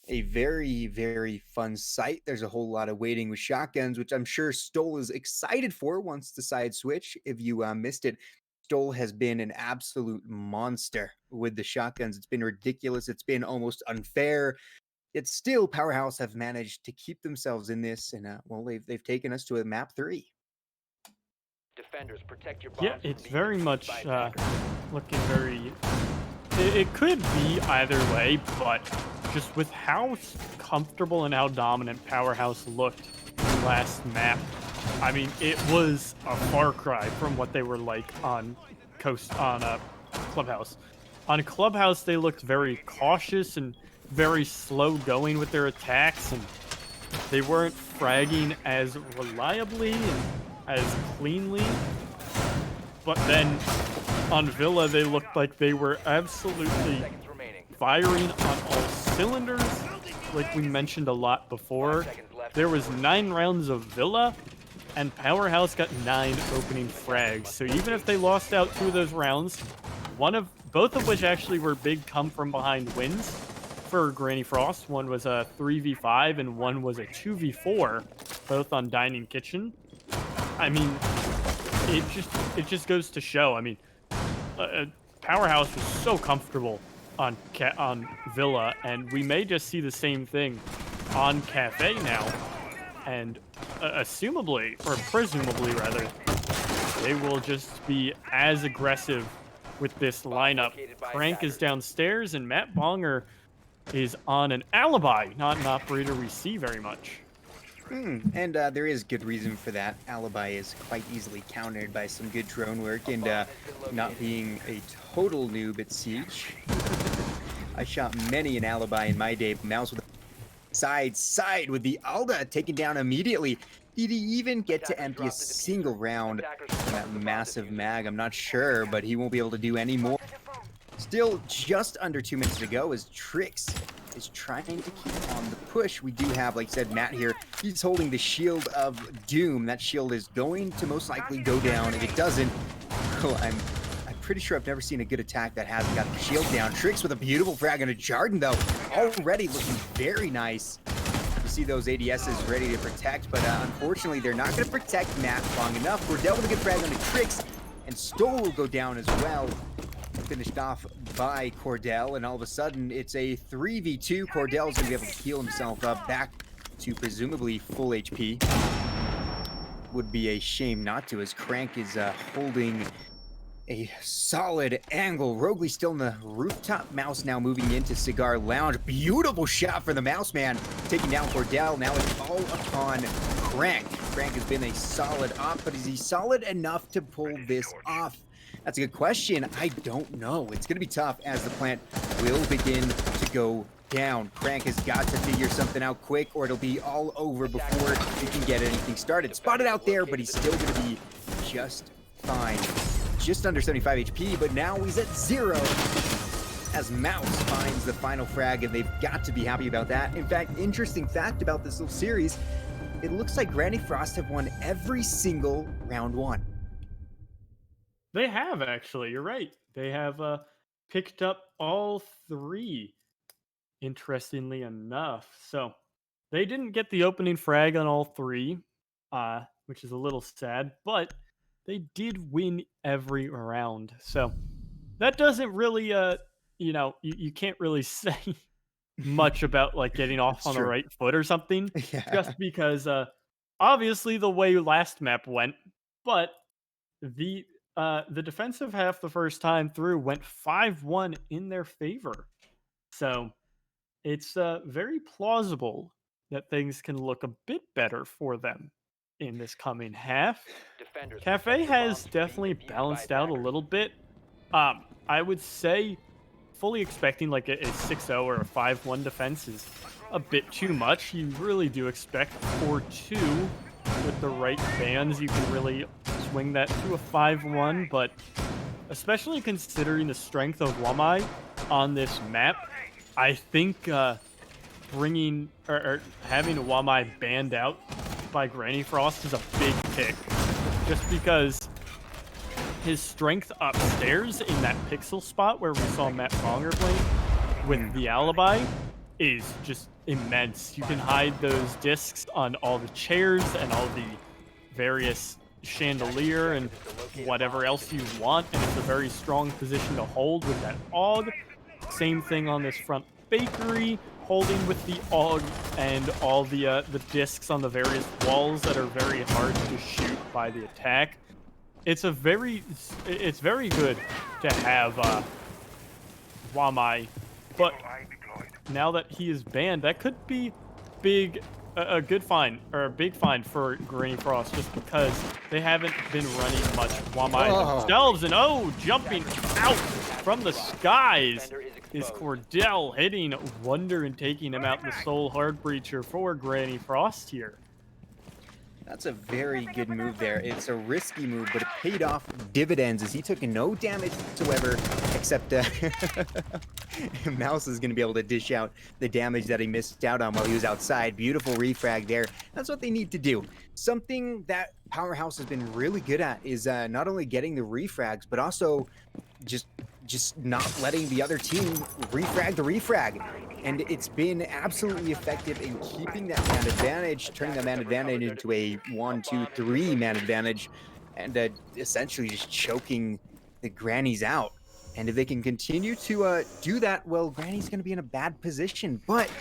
A very, very fun site. There's a whole lot of waiting with shotguns, which I'm sure Stoll is excited for once the side switch. If you missed it, Stoll has been an absolute monster with the shotguns. It's been ridiculous. It's been almost unfair. Yet still, Powerhouse have managed to keep themselves in this, and well, they've taken us to a map 3. Defenders, protect your Yeah, bombs from it's being very defused much by attackers. looking very. It could be either way, but just with how comfortable and how dominant Powerhouse looked last map, I mean, it was a far cry from what they were like on Clubhouse. On Clubhouse, they looked very cautious and very slow going with their attacks, and they weren't fragging as reliably and as cleanly. But then on Villa, they looked like they were absolutely Seconds remaining. firing on all cylinders. Like we mentioned a lot before, there was 9 rounds of Villa, and Powerhouse got 9 opening frags. So even if they lost out 2 of those rounds, both of which actually were big come from behind wins for Granny Frost. One was a 3v5 and one was a 2v4, both on Dining Kitchen. I mean, it just goes to show. I mean, Powerhouse was so comfortable on Villa, and we may just see the same thing on Cafe now. And assumably, or presumably rather, they will just be as aggressive with this lineup. Crank is downstairs, and Matt Bonger is on an alibi, not an operator we see very much. And there is good reason for that. Alibi is quite easily countered by some good drone work, and not being a total noob at Siege. I shot many an alibi in my day. Mouse with side with the Alda taken down immediately. Did he even get to empty a single round from that massive mag? I'm not sure, but he won't be able to do any more. Still just under 2 minutes to go as Trix is trying to keep on the push. We do have, like I said, Matt here. He's holding the Shield of Doom. That shield is going to most likely go down. If it doesn't, oh, I'm pretty sure I've never seen a good attack that hasn't got the shield down. Trix with a beautiful frag on a Jarden, though. Already looking very nice. You see those ADSs ready to protect, but unfortunately, they're not going to protect Matt long enough. We're dealt with a good frag on the Trix, and Stoll will go down as well. finished off by Cordell, and all of a sudden it's a 3v2. Cordell's gonna be able to heal himself up back to presumably full HP. Would be a shame not to, as Crank is holding a solid angle. Rogley still in the rooftop. Mouse now moving into Cigar Lounge. Beautiful shot for the Mouse Man, taking down Cordell. Now it's all upon Crank. Crank has been a solid op, but is he solid enough to pull this off? That's a good question. I don't know. It's going to be tough as the plant will begin to go down. Crank has got to figure something out quick, or it'll be all over before he can get anything started. Spotted out there, but he's still going to be just fine. Just under 75 HP, but now he's at 0 as Mouse finds the final frag, and they've got to be happy about that. In fact, interesting fact about this little series, it looks like Granny Frost have won every single round 1. They have, actually. You're right. They have picked up all 3, interestingly enough. So they didn't get the opening frag on all 3, which is a little sad, but they did win every round. So that doesn't really, you can't really say much about like getting off That's on the true. right foot or something, Yeah. just because obviously the way last map went, but the defensive half the first time through went 5-1 in their favor. So it's very plausible that things can look a bit better for them in this coming half. Defenders Cafe protect the has bombs from being definitely defused by balanced out a attackers. little bit. I would say fully expecting like a 6-0 or a 5-1 defense is a bit too much. You really do expect 4-2 with the right bands. You can really swing that to a 5-1, but especially considering the strength of Wamai on this map, I think bringing or having Wamai banned out by Granny Frost is a big pick, just because his strength upstairs in that pixel spot where we saw Matt Bonger playing with the alibi is just immense. You can hide those discs on all the chairs and all the various chandelier and whatever else you want, and it's a very strong position to hold with that AUG. Same thing on this front bakery, holding with the AUG and all the discs on the various walls that are very hard to shoot by the attack. It's very good to have Wamai, but now that he is banned, that could be a good find, or a big find for Granny Frost, just because they haven't been running much Wamai themselves. And jumping out from the skies is Cordell, hitting Wonder and taking him out the Soul Hard Breacher for Granny Frost here. That's a very good move there. It's a risky move, but it paid off dividends as he took no damage whatsoever, except Mouse is going to be able to dish out the damage that he missed out on while he was outside. Beautiful refrag there. That's what they need to do. Something that Powerhaus has been really good at is not only getting the refrags, but also just not letting the other team refrag the refrag. And it's been absolutely effective in keeping that man advantage, turning that man advantage into a 1-2-3 man advantage, and essentially just choking the Grannies out. And if they can continue to do that, well, Granny's going to be in a bad position. But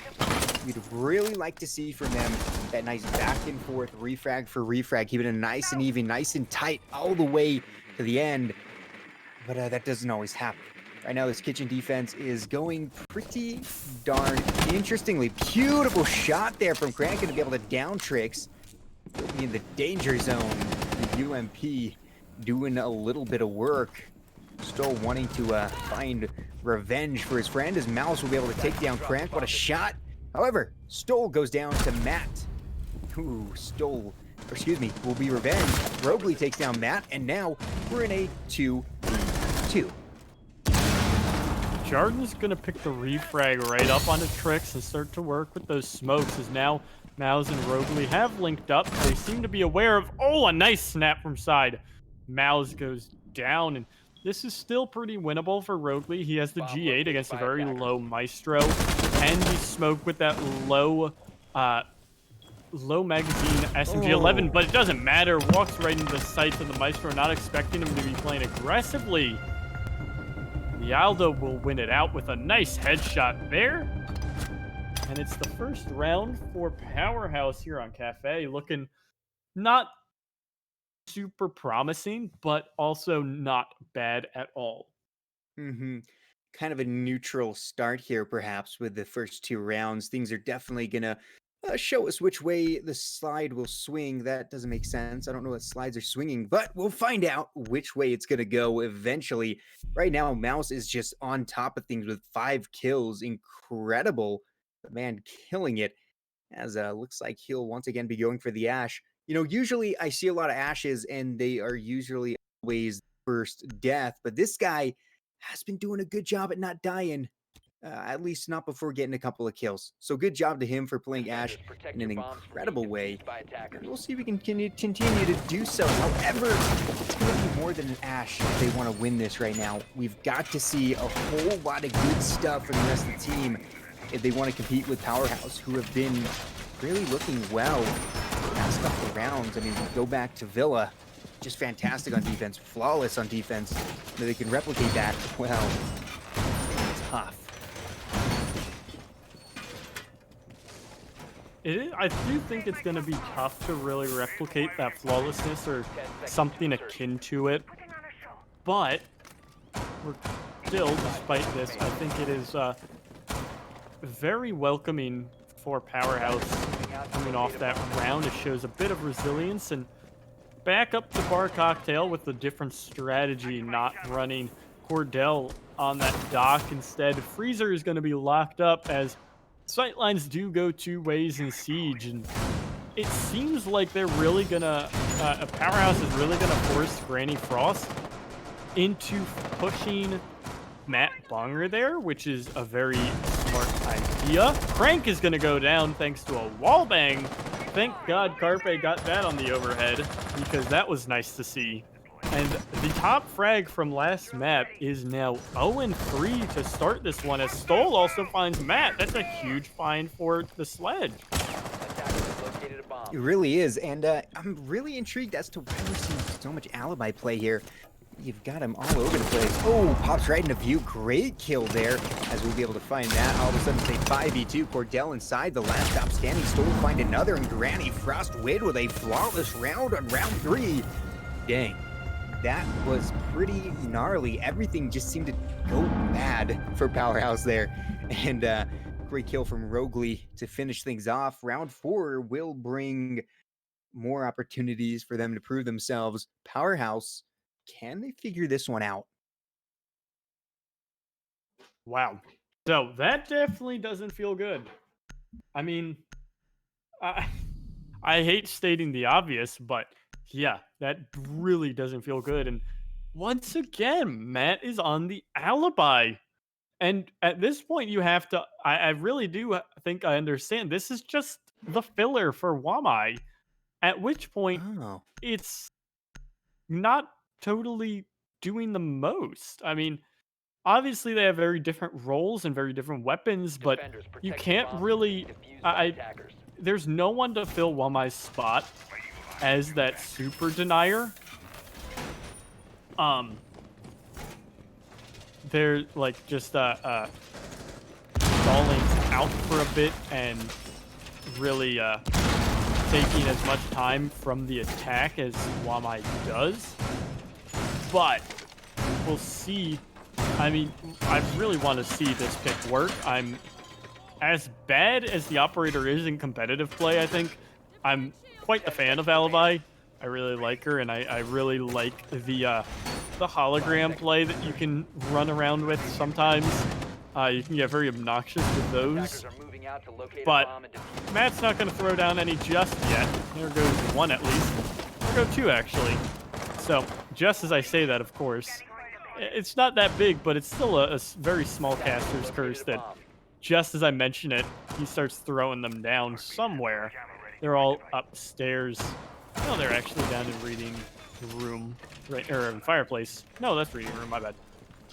we'd really like to see from them that nice back and forth refrag for refrag, keeping it nice and even, nice and tight all the way to the end. But that doesn't always happen. Right now, this kitchen defense is going pretty darn interestingly. Beautiful shot there from Crankin to be able to down tricks in the danger zone. The UMP doing a little bit of work. Still wanting to find revenge for his friend, as Mouse will be able to take down Crank. What a shot. However, Stoll goes down to Matt. Ooh, Stoll, will be revenged. Robley takes down Matt, and now we're in a 2v2. Jordan's gonna pick the refrag right up onto Trix and start to work with those smokes, as now Mouse and Rogley have linked up. They seem to be aware of, a nice snap from side. Mouse goes down, and this is still pretty winnable for Rogley. He has the G8 against a very low Maestro. Can he smoke with that low magazine SMG-11, but it doesn't matter. Walks right into the sights of the Maestro, not expecting him to be playing aggressively. Mialdo will win it out with a nice headshot there. And it's the first round for Powerhouse here on Cafe, looking not super promising, but also not bad at all. Mm-hmm. Kind of a neutral start here, perhaps, with the first two rounds. Things are definitely gonna show us which way the slide will swing. That doesn't make sense. I don't know what slides are swinging, but we'll find out which way it's gonna go eventually. Right now, Mouse is just on top of things with 5 kills. Incredible. The man killing it. As looks like he'll once again be going for the Ash. You know, usually I see a lot of Ashes, and they are usually always first death, but this guy has been doing a good job at not dying, at least not before getting a couple of kills. So good job to him for playing Ash Defenders, protect in your an bombs from being incredible way. defused by attackers. And we'll see if we can continue to do so. However, it's going to be more than an Ash if they want to win this right now. We've got to see a whole lot of good stuff from the rest of the team if they want to compete with Powerhouse, who have been really looking well the past couple of rounds. I mean, go back to Villa, just fantastic on defense, flawless on defense. They can replicate that. Well, tough. I do think it's going to be tough to really replicate that flawlessness or something akin to it. But we're still, despite this, I think it is very welcoming for Powerhouse coming off that round. It shows a bit of resilience, and back up the bar cocktail with a different strategy, not running Cordell on that dock. Instead, Freezer is going to be locked up, as sightlines do go 2 ways in Siege, and it seems like they're really gonna Powerhouse is really gonna force Granny Frost into pushing Matt Bonger there, which is a very smart idea. Crank is gonna go down thanks to a wall bang. Thank God Carpe got that on the overhead, because that was nice to see. And the top frag from last map is now 0-3 to start this one, as Stoll also finds Matt. That's a huge find for the Sledge. Attackers have located a bomb. It really is, and I'm really intrigued as to why we're seeing so much alibi play here. You've got him all over the place. Oh, pops right into view. Great kill there, as we'll be able to find that. All of a sudden, say 5v2. Cordell inside the last stop standing. Stoll will find another, and Granny Frost win with a flawless round on round 3. Dang. That was pretty gnarly. Everything just seemed to go bad for Powerhouse there. And great kill from Rogley to finish things off. Round 4 will bring more opportunities for them to prove themselves. Powerhouse, can they figure this one out? Wow. So that definitely doesn't feel good. I mean, I hate stating the obvious, but yeah, that really doesn't feel good. And once again, Matt is on the alibi. And at this point, you have to, I really do think I understand. This is just the filler for Wamai. At which point, Oh. it's not totally doing the most. I mean, obviously they have very different roles and very different weapons, but Defenders, protect you your can't bombs really, from being defused by attackers. there's no one to fill Wamai's spot as that super denier. They're like just stalling out for a bit and really taking as much time from the attack as Wamai does. But we'll see. I mean, I really want to see this pick work. I'm as bad as the operator is in competitive play. I think I'm quite the fan of Alibi. I really like her, and I really like the hologram play that you can run around with sometimes. You can get very obnoxious with those. Attackers are moving out to locate a But bomb and defuse. Matt's not going to throw down any just yet. There goes 1 at least. There go 2 actually. So just as I say that, of course, it's not that big, but it's still a very small caster's curse that just as I mention it, he starts throwing them down somewhere. They're all upstairs. No, they're actually down in reading room, right, or in fireplace. No, that's reading room, my bad.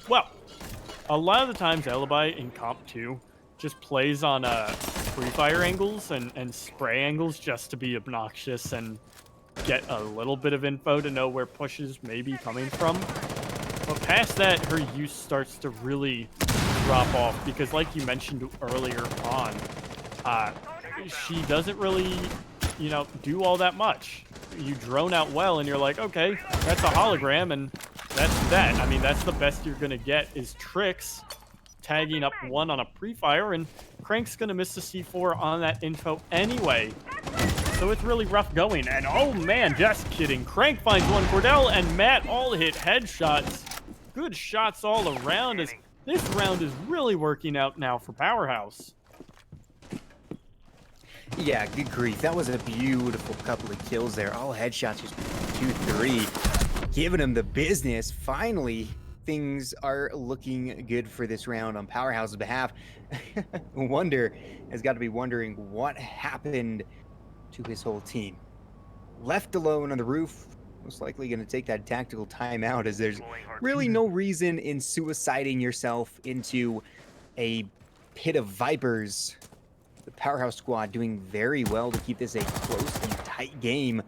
Well, a lot of the times Alibi in Comp 2 just plays on free fire angles and spray angles just to be obnoxious and get a little bit of info to know where pushes may be coming from. But past that, her use starts to really drop off because, like you mentioned earlier on, she doesn't really, do all that much. You drone out well, and you're like, okay, that's a hologram, and that's that. I mean, that's the best you're gonna get is Tricks tagging up one on a pre-fire, and Crank's gonna miss the C4 on that info anyway. So it's really rough going. And oh man, just kidding. Crank finds one. Cordell and Matt all hit headshots. Good shots all around as this round is really working out now for Powerhaus. Yeah, good grief. That was a beautiful couple of kills there. All headshots, just 2-3. Giving them the business. Finally, things are looking good for this round on Powerhouse's behalf. Wonder has got to be wondering what happened to his whole team. Left alone on the roof, most likely going to take that tactical timeout as there's really no reason in suiciding yourself into a pit of vipers. The Powerhouse squad doing very well to keep this a close and tight game.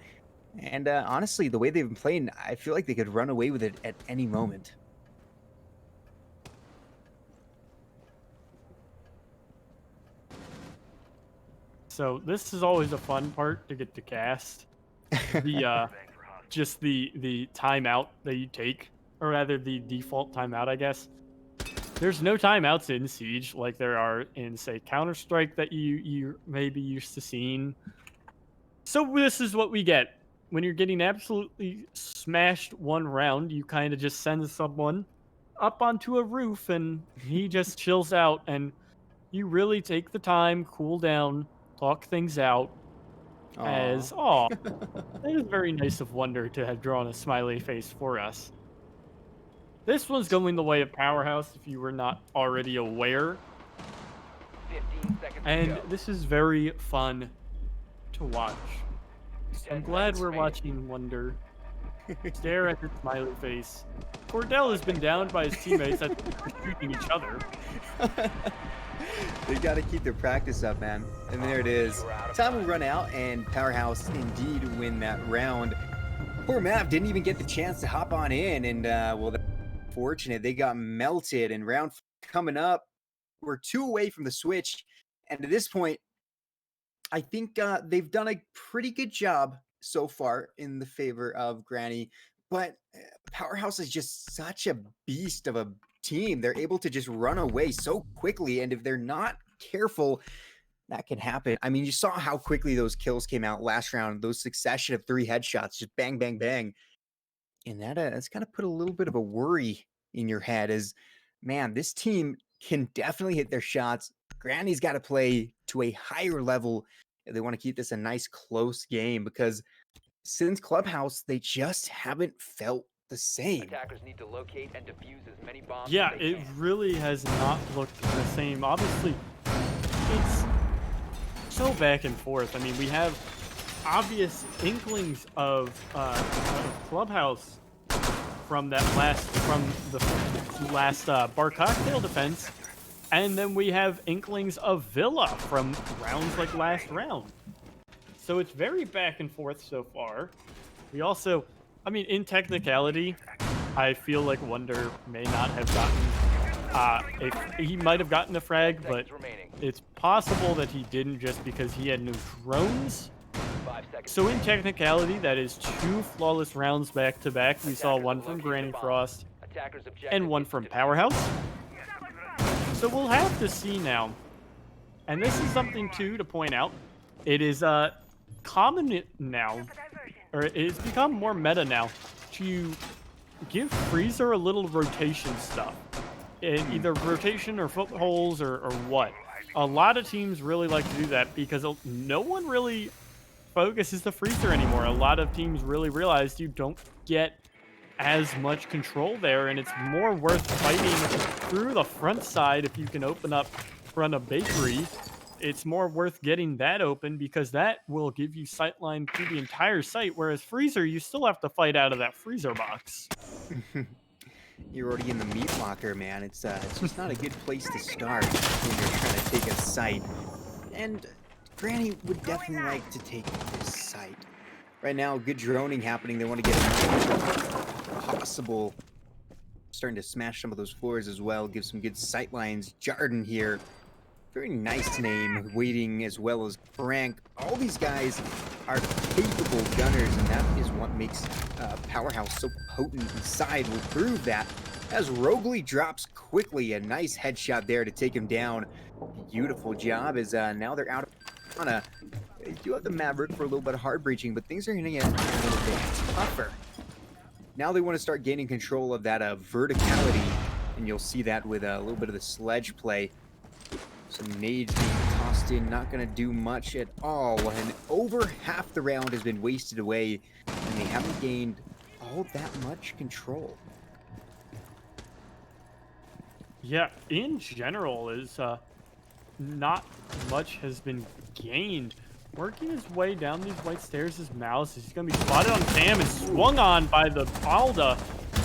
And honestly, the way they've been playing, I feel like they could run away with it at any moment. So this is always a fun part to get to cast. The just the timeout that you take, or rather the default timeout, I guess. There's no timeouts in Siege like there are in, say, Counter-Strike that you may be used to seeing. So this is what we get. When you're getting absolutely smashed one round, you kind of just send someone up onto a roof and he just chills out, and you really take the time, cool down, talk things out. As, aw, that is very nice of Wonder to have drawn a smiley face for us. This one's going the way of Powerhouse, if you were not already aware. 15 seconds to And go. this is very fun to watch. I'm 10 glad seconds we're remaining. watching Wonder stare at his smiley face. Cordell has been downed by his teammates at shooting each other. They got to keep their practice up, man. And there it is. Time will run out, and Powerhouse indeed win that round. Poor Mav didn't even get the chance to hop on in, and well, that's fortunate. They got melted, and round coming up, we're 2 away from the switch. And at this point, I think they've done a pretty good job so far in the favor of Granny, but Powerhouse is just such a beast of a team. They're able to just run away so quickly, and if they're not careful, that can happen. I mean, you saw how quickly those kills came out last round, those succession of 3 headshots, just bang, bang, bang. And that's kind of put a little bit of a worry in your head as, man, this team can definitely hit their shots. Granny's got to play to a higher level if they want to keep this a nice close game, because since Clubhouse, they just haven't felt the same. Attackers need to locate and defuse as many bombs Yeah, as they it can. really has not looked the same. Obviously, it's so back and forth. I mean, we have obvious inklings of Clubhouse from the last bar cocktail defense, and then we have inklings of Villa from rounds like last round. So it's very back and forth so far. We also, I mean, in technicality, I feel like Wonder may not have gotten he might have gotten a frag, but Seconds remaining. it's possible that he didn't just because he had no drones. 5 seconds. So in technicality, that is 2 flawless rounds back to back. We saw Attackers one have from located Granny the bomb. Frost Attackers' objective and one is to from defuse. Powerhouse. So we'll have to see now. And this is something too to point out. It is common now, or it has become more meta now, to give Freezer a little rotation stuff. Either rotation or footholds or what. A lot of teams really like to do that because no one really focuses the Freezer anymore. A lot of teams really realized you don't get as much control there, and it's more worth fighting through the front side if you can open up front of bakery. It's more worth getting that open because that will give you sightline through the entire site, whereas Freezer, you still have to fight out of that freezer box. You're already in the meat locker, man. It's just not a good place to start when you're trying to take a site. And Granny would definitely like to take this site. Right now, good droning happening. They want to get as much as possible starting to smash some of those floors as well. Give some good sight lines. Jarden here. Very nice name, waiting as well as Frank. All these guys are capable gunners, and that is what makes Powerhaus so potent inside. Will prove that as Rogley drops quickly. A nice headshot there to take him down. Beautiful job as now they're out on a... They do have the Maverick for a little bit of hard breaching, but things are going to get a little bit tougher. Now they want to start gaining control of that verticality, and you'll see that with a little bit of the sledge play. Some nades being tossed in, not going to do much at all. And over half the round has been wasted away, and they haven't gained all that much control. Yeah, in general, is not much has been gained. Working his way down these white stairs is Malice. He's going to be spotted on cam and swung on by the Alda.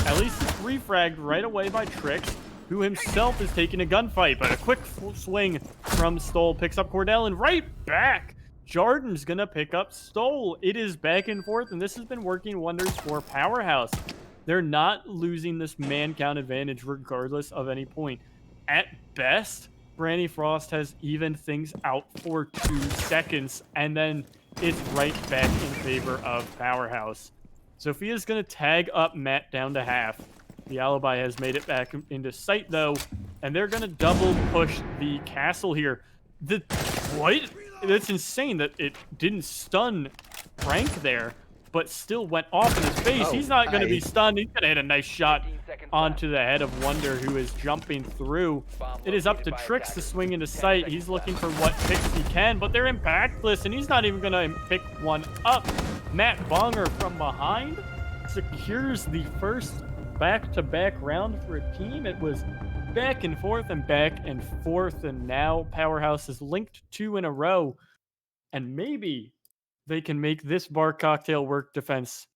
At least it's refragged right away by Trix, who himself is taking a gunfight, but a quick swing from Stoll picks up Cordell, and right back, Jarden's gonna pick up Stoll. It is back and forth, and this has been working wonders for Powerhaus. They're not losing this man count advantage regardless of any point. At best, Granny Frost has evened things out for 2 seconds, and then it's right back in favor of Powerhaus. Sophia's gonna tag up Matt down to half. The alibi has made it back into sight, though, and they're going to double push the castle here. What? That's insane that it didn't stun Frank there, but still went off in his face. He's not going to be stunned. He's going to hit a nice shot onto the head of Wonder, who is jumping through. It is up to Trix to swing into sight. He's looking for what picks he can, but they're impactless, and he's not even going to pick one up. Matt Bonger from behind secures the first back-to-back round for a team. It was back and forth, and now Powerhaus has linked 2 in a row, and maybe they can make this bar cocktail work defense,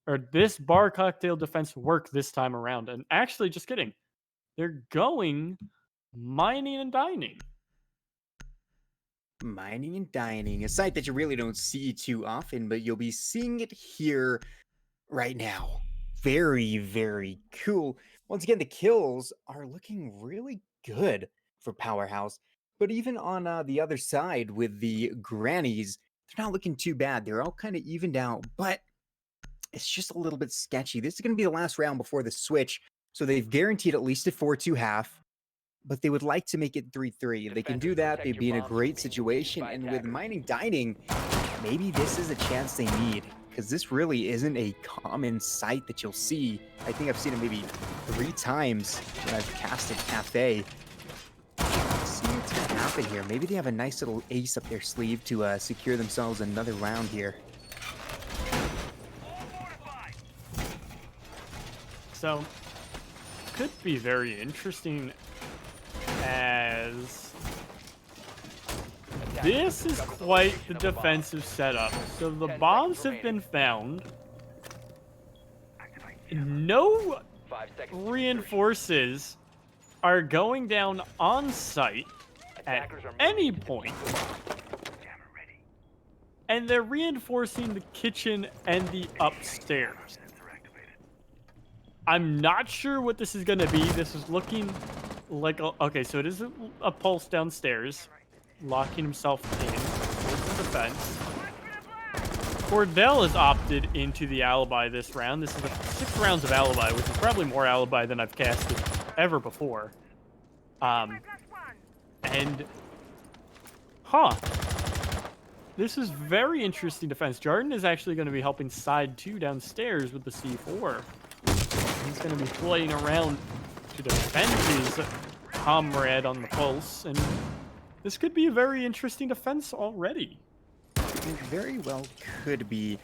or this bar cocktail defense work this time around. And actually, just kidding, they're going mining and dining. Mining and dining, a sight that you really don't see too often, but you'll be seeing it here right now. Very, very cool. Once again, the kills are looking really good for Powerhaus. But even on the other side with the grannies, they're not looking too bad. They're all kind of evened out, but it's just a little bit sketchy. This is going to be the last round before the switch. So they've guaranteed at least a 4-2 half, but they would like to make it 3-3. If they can do that, they'd be in a great situation. And with mining dining, maybe this is a chance they need, because this really isn't a common sight that you'll see. I think I've seen it maybe 3 times when I've casted Cafe. Let's see what's going to happen here. Maybe they have a nice little ace up their sleeve to secure themselves another round here. So, could be very interesting, as this is quite the defensive setup. So the bombs have been found. No reinforces are going down on site at any point. And they're reinforcing the kitchen and the upstairs. I'm not sure what this is going to be. This is looking like okay, so it is a pulse downstairs, locking himself in towards the defense. Cordell has opted into the alibi this round. This is the 6 rounds of alibi, which is probably more alibi than I've casted ever before. This is very interesting defense. Jarden is actually going to be helping side 2 downstairs with the C4. He's going to be playing around to defend his comrade on the pulse, and this could be a very interesting defense already. It very well could be.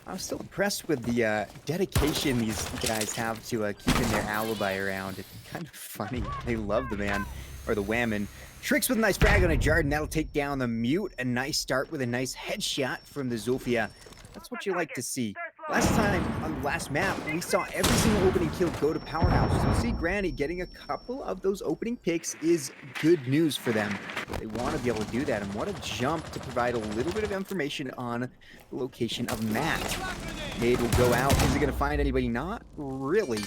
I'm still impressed with the dedication these guys have to keeping their alibi around. It's kind of funny. They love the man, or the whammon. Trix with a nice frag on a Jarden. That'll take down the mute. A nice start with a nice headshot from the Zofia. That's what you like to see. Last time on the last map, we saw every single opening kill go to Powerhaus. So see Granny getting a couple of those opening picks is good news for them. They want to be able to do that, and what a jump to provide a little bit of information on the location of Matt. Nade will go out. Is he going to find anybody? Not really.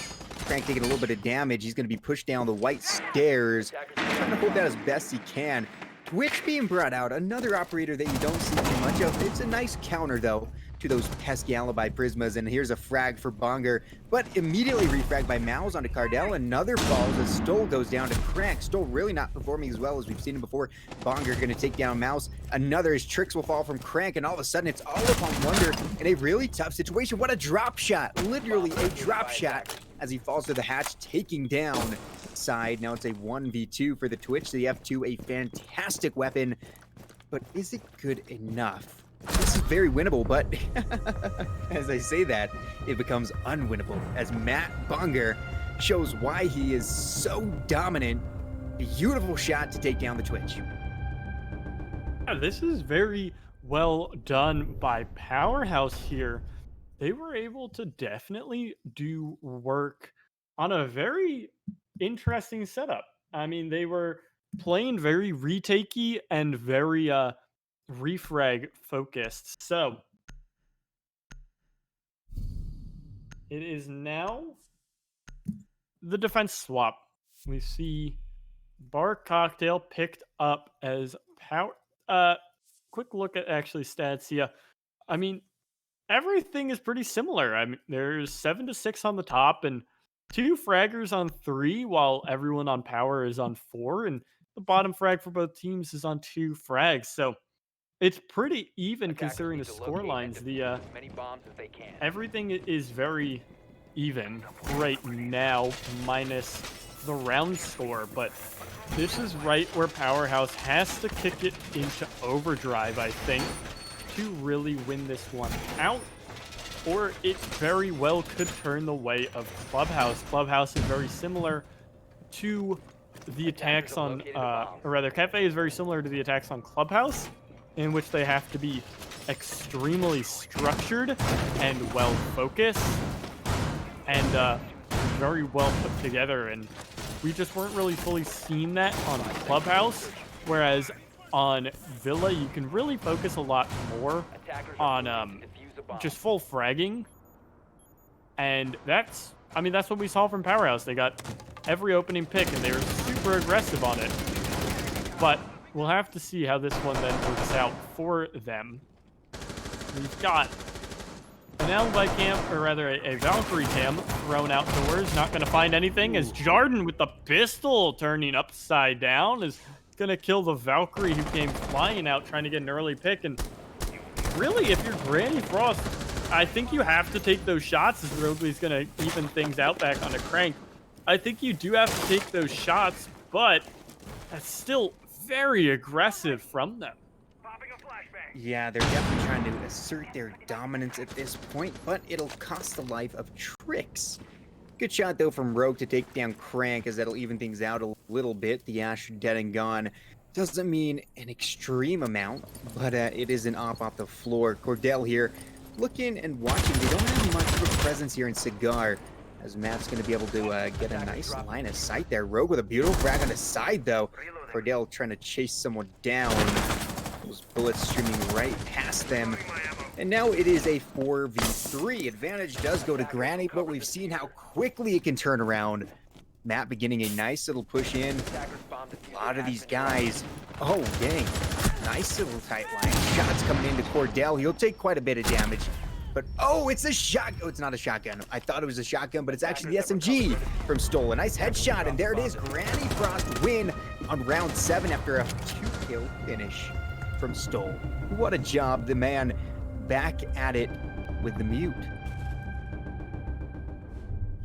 Crank taking a little bit of damage. He's going to be pushed down the white stairs. Trying to hold that as best he can. Twitch being brought out, another operator that you don't see too much of. It's a nice counter, though, to those pesky alibi prismas. And here's a frag for Bonger, but immediately refragged by Mouse onto Cardell. Another falls as Stoll goes down to Crank. Stoll really not performing as well as we've seen him before. Bonger going to take down Mouse. Another, his tricks will fall from Crank, and all of a sudden it's all upon Wonder in a really tough situation. What a drop shot, literally a drop shot as he falls to the hatch, taking down Side. Now it's a 1v2 for the Twitch. The F2, a fantastic weapon, but is it good enough? This is very winnable, but as I say that, it becomes unwinnable as Matt Bonger shows why he is so dominant. Beautiful shot to take down the Twitch. Yeah, this is very well done by Powerhaus here. They were able to definitely do work on a very interesting setup. I mean, they were playing very retakey and very refrag focused. So it is now the defense swap. We see Bar Cocktail picked up as power. Quick look at actually stats here. I mean, everything is pretty similar. I mean, there's 7 to 6 on the top and 2 fraggers on 3, while everyone on power is on 4, and the bottom frag for both teams is on 2 frags. So it's pretty even considering the score lines. The everything is very even right now, minus the round score, but this is right where Powerhaus has to kick it into overdrive, I think, to really win this one out, or it very well could turn the way of Clubhouse. Clubhouse is very similar to the attacks on, or rather, Cafe is very similar to the attacks on Clubhouse, in which they have to be extremely structured and well focused and very well put together, and we just weren't really fully seeing that on Clubhouse, whereas on Villa you can really focus a lot more on just full fragging, and that's what we saw from Powerhaus. They got every opening pick and they were super aggressive on it, but we'll have to see how this one then works out for them. We've got an alibi cam, or rather a Valkyrie cam thrown outdoors. Not going to find anything as Jarden with the pistol turning upside down is going to kill the Valkyrie who came flying out trying to get an early pick. And really, if you're Granny Frost, I think you have to take those shots as Rogley's going to even things out back on a Crank. I think you do have to take those shots, but that's still very aggressive from them. Yeah, they're definitely trying to assert their dominance at this point, but it'll cost the life of Trix. Good shot, though, from Rogue to take down Crank, as that'll even things out a little bit. The Ash dead and gone. Doesn't mean an extreme amount, but it is an off the floor. Cordell here, looking and watching. They don't have much of a presence here in Cigar, as Matt's going to be able to get a nice line of sight there. Rogue with a beautiful frag on the side, though. Cordell trying to chase someone down. Those bullets streaming right past them. And now it is a 4v3. Advantage does go to Granny, but we've seen how quickly it can turn around. Matt beginning a nice little push in. A lot of these guys. Oh, dang. Nice little tight line. Shots coming into Cordell. He'll take quite a bit of damage. But, oh, it's a shot. Oh, it's not a shotgun. I thought it was a shotgun, but it's actually the SMG from Stoll. A nice headshot, and there it is. Granny Frost win on round 7 after a 2-kill finish from Stoll. What a job. The man back at it with the mute.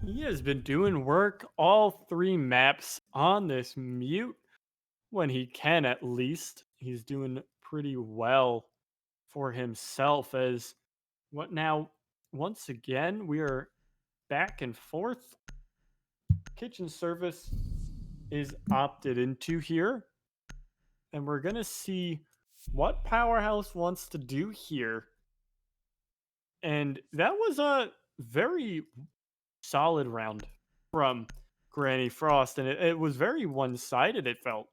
He has been doing work all 3 maps on this mute when he can, at least. He's doing pretty well for himself, as what now, once again, we are back and forth. Kitchen service is opted into here, and we're going to see what Powerhaus wants to do here. And that was a very solid round from Granny Frost, and it was very one-sided, it felt,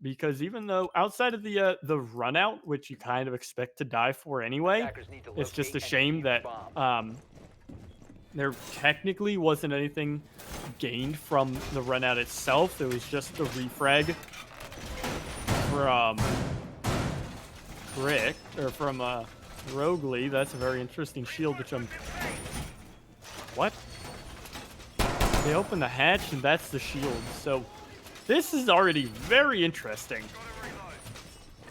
because even though outside of the run out, which you kind of expect to die for anyway, it's just a shame that there technically wasn't anything gained from the run out itself. It was just the refrag from Rick, or from Rogley. That's a very interesting shield, which I'm... What? They open the hatch, and that's the shield. So this is already very interesting.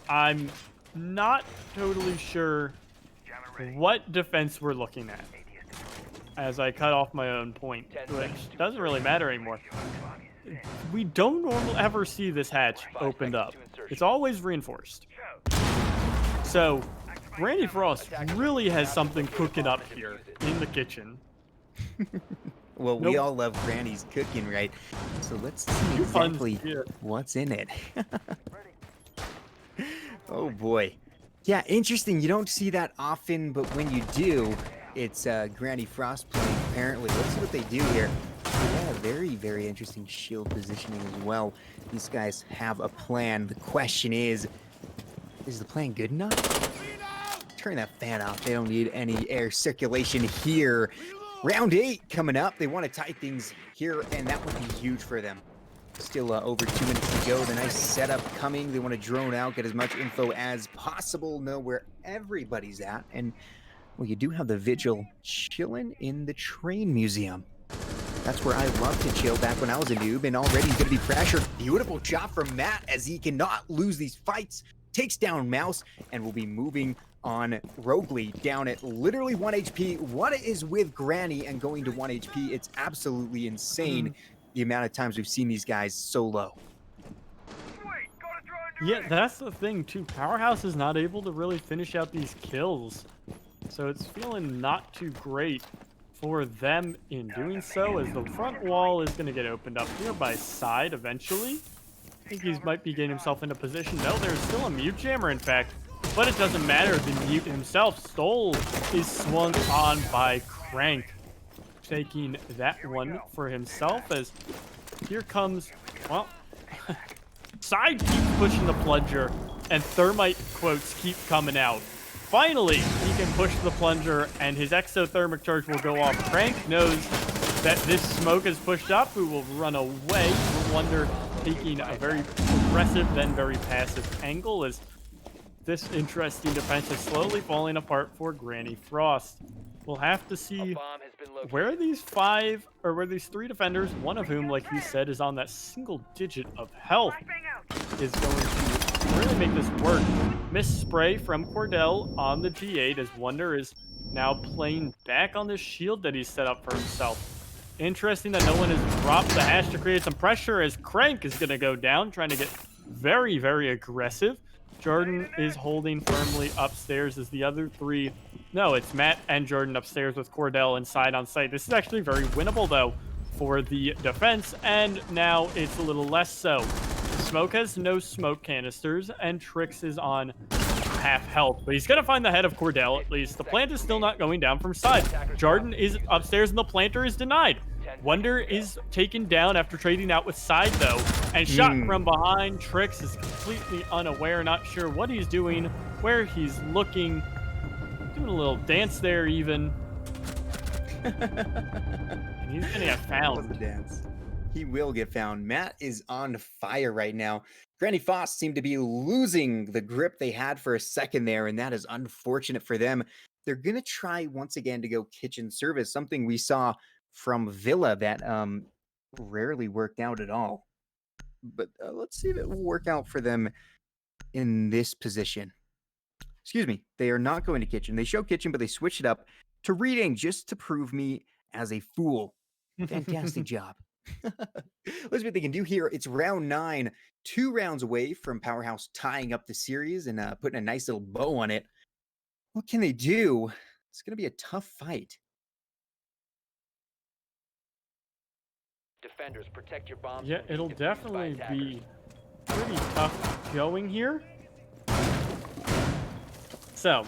I'm not totally sure what defense we're looking at, as I cut off my own point, which doesn't really matter anymore. We don't normally ever see this hatch opened up. It's always reinforced. So Granny Frost really has something cooking up here in the kitchen. Well, we all love Granny's cooking, right? So let's see exactly what's in it. Oh boy. Yeah, interesting. You don't see that often, but when you do, it's Granny Frost playing, apparently. Let's see what they do here. Yeah, very, very interesting shield positioning as well. These guys have a plan. The question is the plan good enough? Turn that fan off. They don't need any air circulation here. Round 8 coming up. They want to tie things here, and that would be huge for them. Still over 2 minutes to go. The nice setup coming. They want to drone out, get as much info as possible, know where everybody's at. And, well, you do have the Vigil chilling in the train museum. That's where I loved to chill back when I was a noob, and already he's going to be pressured. Beautiful shot from Matt as he cannot lose these fights. Takes down Mouse, and will be moving on Rogley down at literally 1 HP. What is with Granny and going to 1 HP? It's absolutely insane the amount of times we've seen these guys so low. Yeah, that's the thing too. Powerhaus is not able to really finish out these kills. So it's feeling not too great for them in doing so, as the front wall is going to get opened up here by Side eventually. I think he might be getting himself into position. No, there's still a mute jammer, in fact. But it doesn't matter. The mute himself, Stole, is swung on by Crank, taking that one for himself, as here comes, well, Side keeps pushing the plunger, and thermite quotes keep coming out. Finally, he can push the plunger, and his exothermic charge will go off. Crank knows that this smoke is pushed up, who will run away. Wonder taking a very aggressive, then very passive angle, as this interesting defense is slowly falling apart for Granny Frost. We'll have to see where these 3 defenders, one of whom, like you said, is on that single digit of health, is going to really make this work. Miss spray from Cordell on the G8, as Wonder is now playing back on this shield that he's set up for himself. Interesting that no one has dropped the hash to create some pressure, as Crank is going to go down, trying to get very, very aggressive. Jordan is holding firmly upstairs as the other 3... No, it's Matt and Jordan upstairs with Cordell inside on site. This is actually very winnable, though, for the defense, and now it's a little less so. Smoke has no smoke canisters, and Trix is on half health, but he's going to find the head of Cordell, at least. The plant is still not going down from Side. Jordan is upstairs, and the planter is denied. Wonder is taken down after trading out with Side, though, and shot from behind. Trix is completely unaware, not sure what he's doing, where he's looking, doing a little dance there even. And he's gonna get found. The dance. He will get found. Matt is on fire right now. Granny Frost seemed to be losing the grip they had for a second there, and that is unfortunate for them. They're gonna try once again to go kitchen service, something we saw from Villa that rarely worked out at all. But let's see if it will work out for them in this position. Excuse me, they are not going to kitchen. They show kitchen, but they switch it up to reading just to prove me as a fool. Fantastic job. Let's see what they can do here. It's round 9, 2 rounds away from Powerhaus tying up the series and putting a nice little bow on it. What can they do? It's going to be a tough fight. Defenders, protect your bombs. Yeah, it'll definitely be pretty tough going here. So,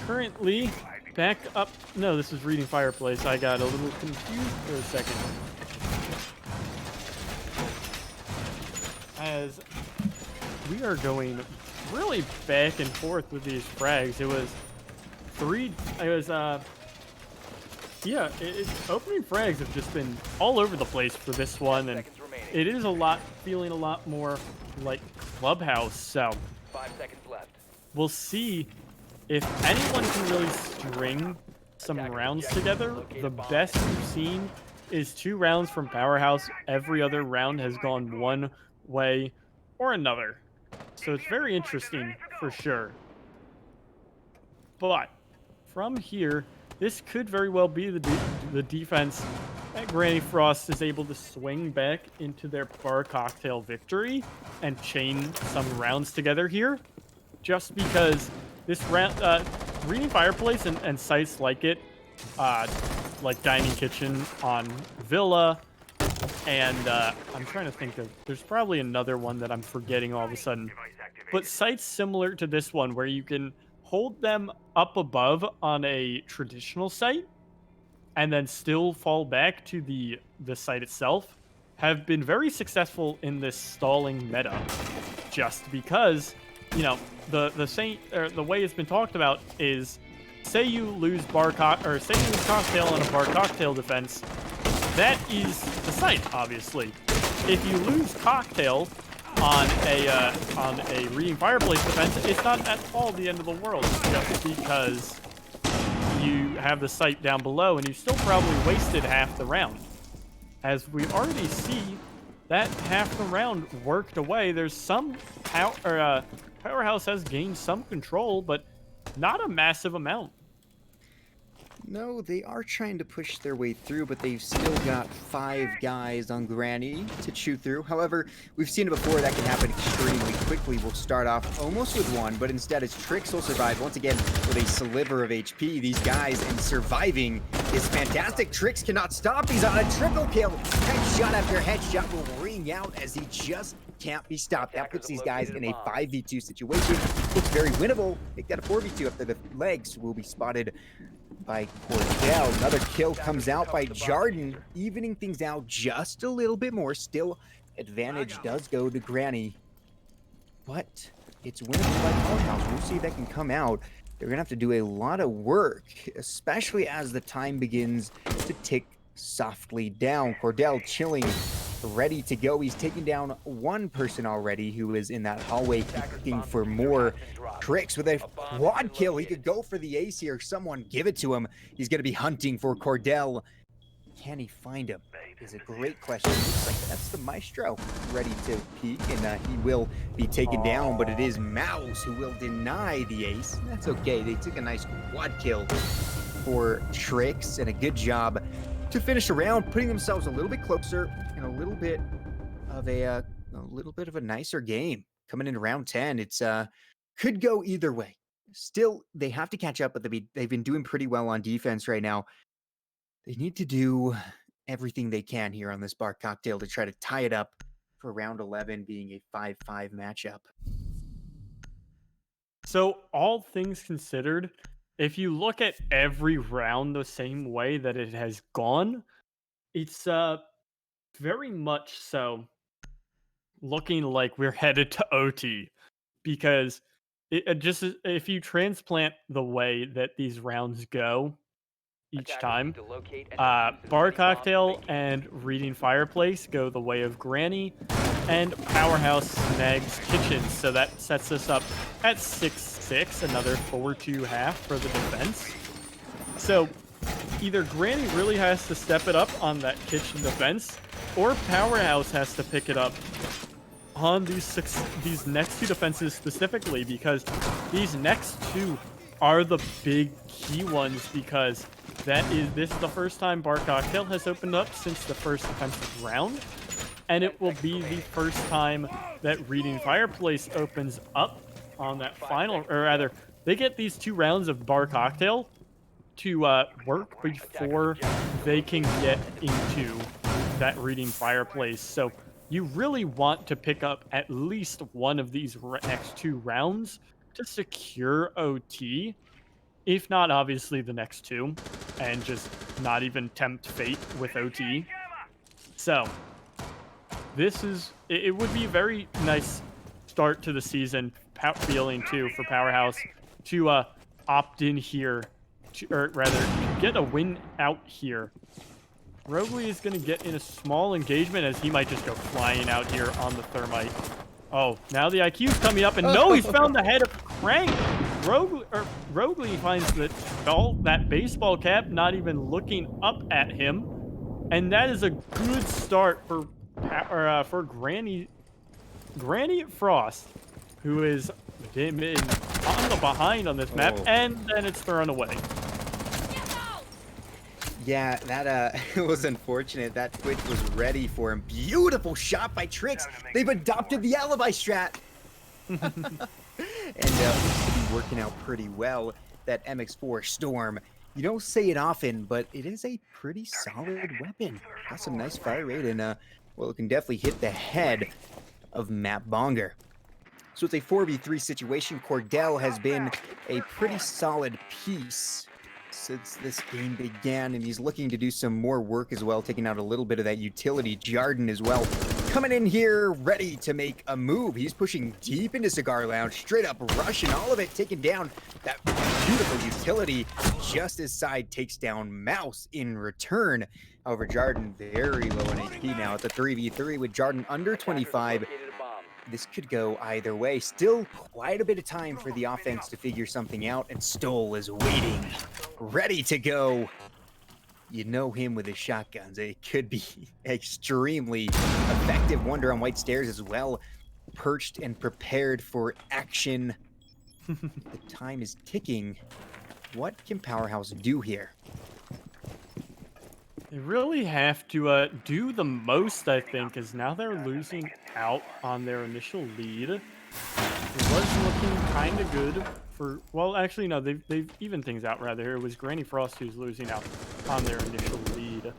currently, back up. No, this is reading Fireplace. I got a little confused for a second. As we are going really back and forth with these frags. It was opening frags have just been all over the place for this one, and Seconds remaining. it is feeling a lot more like Clubhouse. So 5 seconds left. we'll see if anyone can really string some rounds together. The best we've seen is 2 rounds from Powerhouse. Every other round has gone one way or another. So it's very interesting for sure. But from here, this could very well be the defense that Granny Frost is able to swing back into their bar cocktail victory and chain some rounds together here. Just because this round, Reading Fireplace and sites like it, like Dining Kitchen on Villa, and I'm trying to think of, there's probably another one that I'm forgetting all of a sudden. But sites similar to this one where you can hold them up above on a traditional site and then still fall back to the site itself have been very successful in this stalling meta. Just because, you know, the way it's been talked about is, say you lose cocktail on a bar cocktail defense, that is the site, obviously. If you lose cocktail on a Reading Fireplace defense, it's not at all the end of the world, just because you have the site down below and you still probably wasted half the round. As we already see, that half the round worked away. There's some Powerhouse has gained some control, but not a massive amount. No, they are trying to push their way through, but they've still got 5 guys on Granny to chew through. However, we've seen it before. That can happen extremely quickly. We'll start off almost with 1, but instead it's Trix will survive once again with a sliver of HP. These guys, and surviving is fantastic. Trix cannot stop. He's on a triple kill. Headshot after headshot will ring out as he just can't be stopped. That puts these guys in a 5v2 situation. Looks very winnable. Make that a 4v2 after the legs will be spotted by Cordell. Another kill comes out by Jarden, evening things out just a little bit more. Still, advantage does go to Granny, but it's winnable by Powerhouse. We'll see if that can come out. They're gonna have to do a lot of work, especially as the time begins to tick softly down. Cordell chilling, ready to go. He's taken down 1 person already who is in that hallway looking for more. Trix with a quad kill. He could go for the ace here. Someone give it to him. He's going to be hunting for Cordell. Can he find him? Is a great question. Looks like that's the Maestro ready to peek, and he will be taken down, but it is Mouse who will deny the ace. That's okay. They took a nice quad kill for Trix, and a good job to finish around, putting themselves a little bit closer and a little bit of a nicer game coming into round 10. It's could go either way. Still, they have to catch up, but they've been doing pretty well on defense right now. They need to do everything they can here on this bar cocktail to try to tie it up for round 11 being a 5-5 matchup. So all things considered, if you look at every round the same way that it has gone, it's very much so looking like we're headed to OT, because if you transplant the way that these rounds go each time, Bar Cocktail and Reading Fireplace go the way of Granny, and Powerhouse snags Kitchen. So that sets us up at 6-6, another 4-2 half for the defense. So either Granny really has to step it up on that Kitchen defense, or Powerhouse has to pick it up on these next 2 defenses specifically, because these next 2 are the big key ones, because this is the first time Bar Cocktail has opened up since the first defensive round, and it will be the first time that Reading Fireplace opens up on that final, or rather, they get these 2 rounds of Bar Cocktail to work before they can get into that Reading Fireplace. So you really want to pick up at least one of these next 2 rounds to secure OT, if not obviously the next 2, and just not even tempt fate with OT. So it would be a very nice start to the season. feeling too for Powerhouse to opt in here, or rather get a win out here. Rogley is going to get in a small engagement as he might just go flying out here on the thermite. Oh, now the IQ's coming up, and no, he's found the head of Crank. Rogley finds that baseball cap, not even looking up at him, and that is a good start for Granny Frost, who is on the behind on this map, and then it's thrown away. Yeah, that was unfortunate. That Twitch was ready for him. Beautiful shot by Trix. They've adopted the alibi strat. And it's to be working out pretty well. That MX4 Storm. You don't say it often, but it is a pretty solid weapon. Got some nice fire rate, and well, it can definitely hit the head of Matt Bonger. So it's a 4v3 situation. Cordell has been a pretty solid piece since this game began, and he's looking to do some more work as well, taking out a little bit of that utility. Jarden as well, coming in here, ready to make a move. He's pushing deep into Cigar Lounge, straight up rushing all of it, taking down that beautiful utility, just as Side takes down Mouse in return. However, Jarden very low in HP now. It's a 3v3 with Jarden under 25. This could go either way. Still quite a bit of time for the offense to figure something out, and Stoll is waiting, ready to go. You know him with his shotguns. It could be extremely effective. Wonder on White Stairs as well, perched and prepared for action. The time is ticking. What can Powerhouse do here? They really have to do the most, I think, as now they're losing out on their initial lead. It was looking kind of good for, well, actually, no, they've evened things out, rather. It was Granny Frost who's losing out on their initial lead.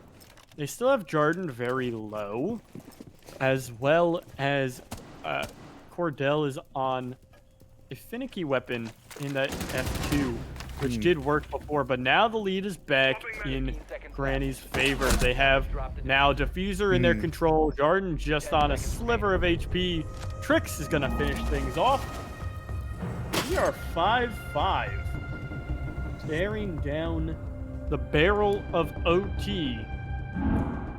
They still have Jarden very low, as well as Cordell is on a finicky weapon in that F2, which did work before, but now the lead is back in Granny's favor. They have now Diffuser in their control. Jarden just on a sliver of HP. Trix is going to finish things off. We are 5-5. Staring down the barrel of OT.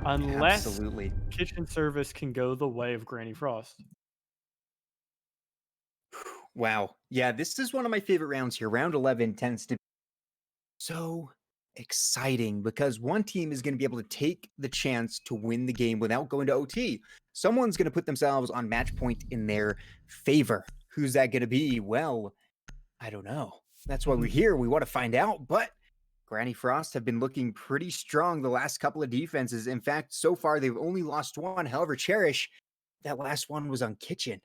Unless Absolutely. Kitchen Service can go the way of Granny Frost. Wow. Yeah, this is one of my favorite rounds here. Round 11 tends to be so exciting because one team is going to be able to take the chance to win the game without going to OT. Someone's going to put themselves on match point in their favor. Who's that going to be? Well, I don't know. That's why we're here. We want to find out, but Granny Frost have been looking pretty strong the last couple of defenses. In fact, so far they've only lost one. However, Cherish, that last one was on Kitchen.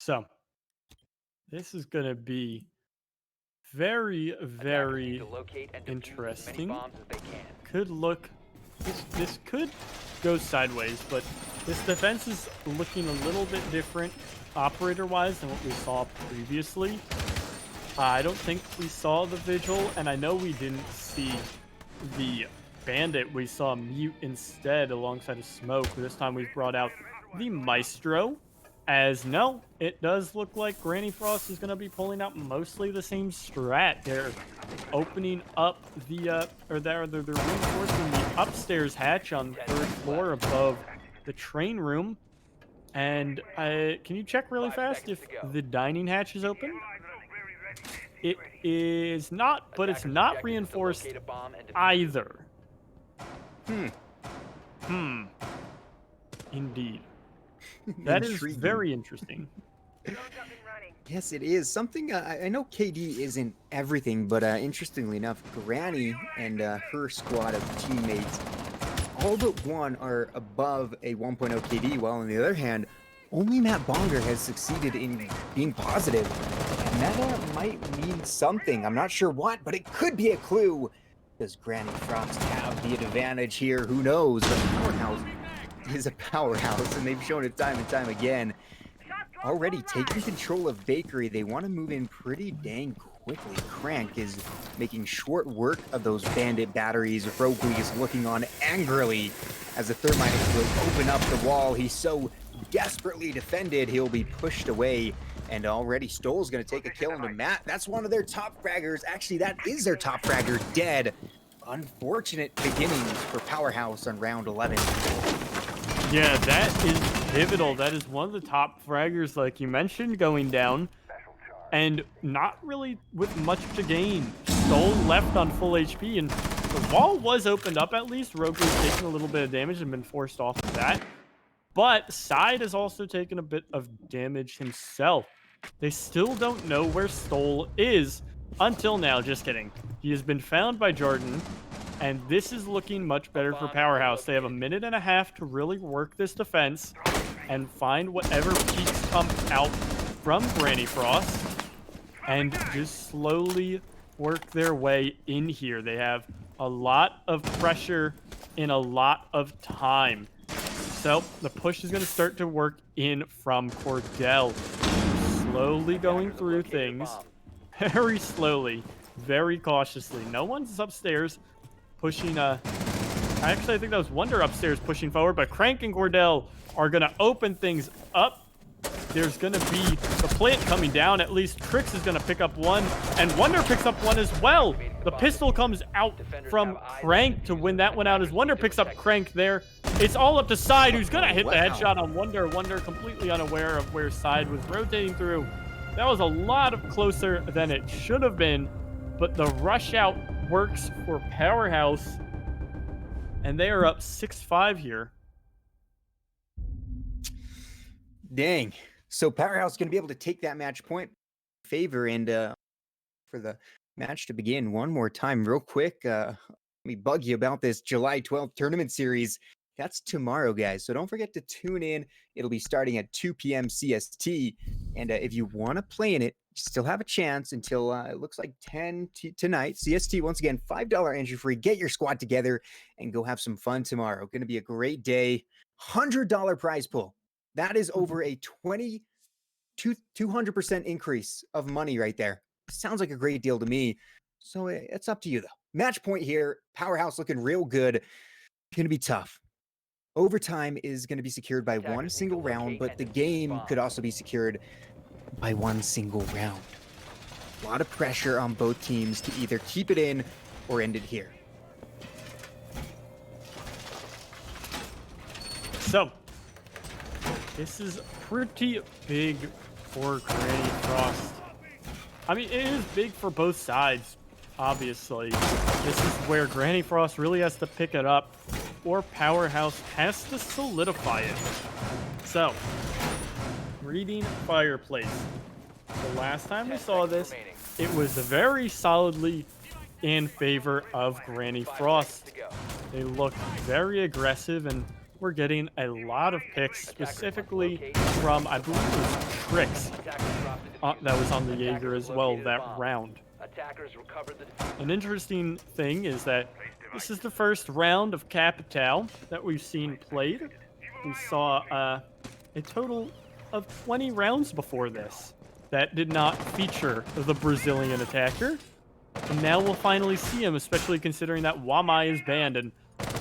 So, this is going to be very, very interesting. Could look, this could go sideways, but this defense is looking a little bit different operator-wise than what we saw previously. I don't think we saw the Vigil, and I know we didn't see the Bandit. We saw Mute instead alongside of Smoke. This time we've brought out the Maestro. As no, it does look like Granny Frost is going to be pulling out mostly the same strat. They're opening up the, they're reinforcing the upstairs hatch on the 3rd floor above the train room. And can you check really fast if the dining hatch is open? It is not, but it's not reinforced either. Indeed. That is very interesting. Yes, it is. Something, I know KD isn't everything, but interestingly enough, Granny and her squad of teammates, all but one are above a 1.0 KD, while on the other hand, only Matt Bonger has succeeded in being positive. And that might mean something. I'm not sure what, but it could be a clue. Does Granny Frost have the advantage here? Who knows? But Powerhouse is a powerhouse, and they've shown it time and time again. already taking control of Bakery. They want to move in pretty dang quickly. Crank is making short work of those bandit batteries. Rogley is looking on angrily as the Thermite will open up the wall. He's so desperately defended, he'll be pushed away. And already Stoll's going to take a kill into Matt. That's one of their top fraggers. Actually, that is their top fragger, dead. Unfortunate beginnings for Powerhouse on round 11. Yeah, that is pivotal. That is one of the top fraggers, like you mentioned, going down. And not really with much to gain. Stoll left on full HP, and the wall was opened up at least. Rogue's taken a little bit of damage and been forced off of that. But Side has also taken a bit of damage himself. They still don't know where Stoll is until now. Just kidding. He has been found by Jordan, and this is looking much better for Powerhouse. They have a minute and a half to really work this defense and find whatever peaks come out from Granny Frost and just slowly work their way in here. They have a lot of pressure in a lot of time. So the push is going to start to work in from Cordell. Slowly going through things. Very slowly. Very cautiously. No one's upstairs pushing. Actually, I think that was Wonder upstairs pushing forward. But Crank and Cordell are going to open things up. There's going to be the plant coming down. At least Trix is going to pick up one. And Wonder picks up one as well. The pistol comes out from Crank to win that one out as Wonder picks up Crank there. It's all up to Side, who's going to hit the headshot on Wonder. Wonder completely unaware of where Side was rotating through. That was a lot of closer than it should have been. But the rush out works for Powerhouse. And they are up 6-5 here. Dang. So Powerhouse is going to be able to take that match point favor. And for the match to begin one more time real quick, let me bug you about this July 12th tournament series. That's tomorrow, guys. So don't forget to tune in. It'll be starting at 2 p.m. CST. And if you want to play in it, you still have a chance until it looks like 10 tonight. CST, once again, $5 entry free. Get your squad together and go have some fun tomorrow. Going to be a great day. $100 prize pool. That is over a 200% increase of money right there. Sounds like a great deal to me. So it's up to you, though. Match point here. Powerhouse looking real good. Going to be tough. Overtime is going to be secured by one single round, but the game could also be secured by one single round. A lot of pressure on both teams to either keep it in or end it here. So, this is pretty big for Granny Frost. I mean, it is big for both sides, obviously. This is where Granny Frost really has to pick it up, or Powerhouse has to solidify it. So, reading Fireplace. The last time we saw this, it was very solidly in favor of Granny Frost. They look very aggressive, and we're getting a lot of picks, specifically from, I believe it was Trix, that was on the Jaeger as well that round. An interesting thing is that this is the first round of Capital that we've seen played. We saw a total of 20 rounds before this that did not feature the Brazilian attacker. And now we'll finally see him, especially considering that Wamai is banned. And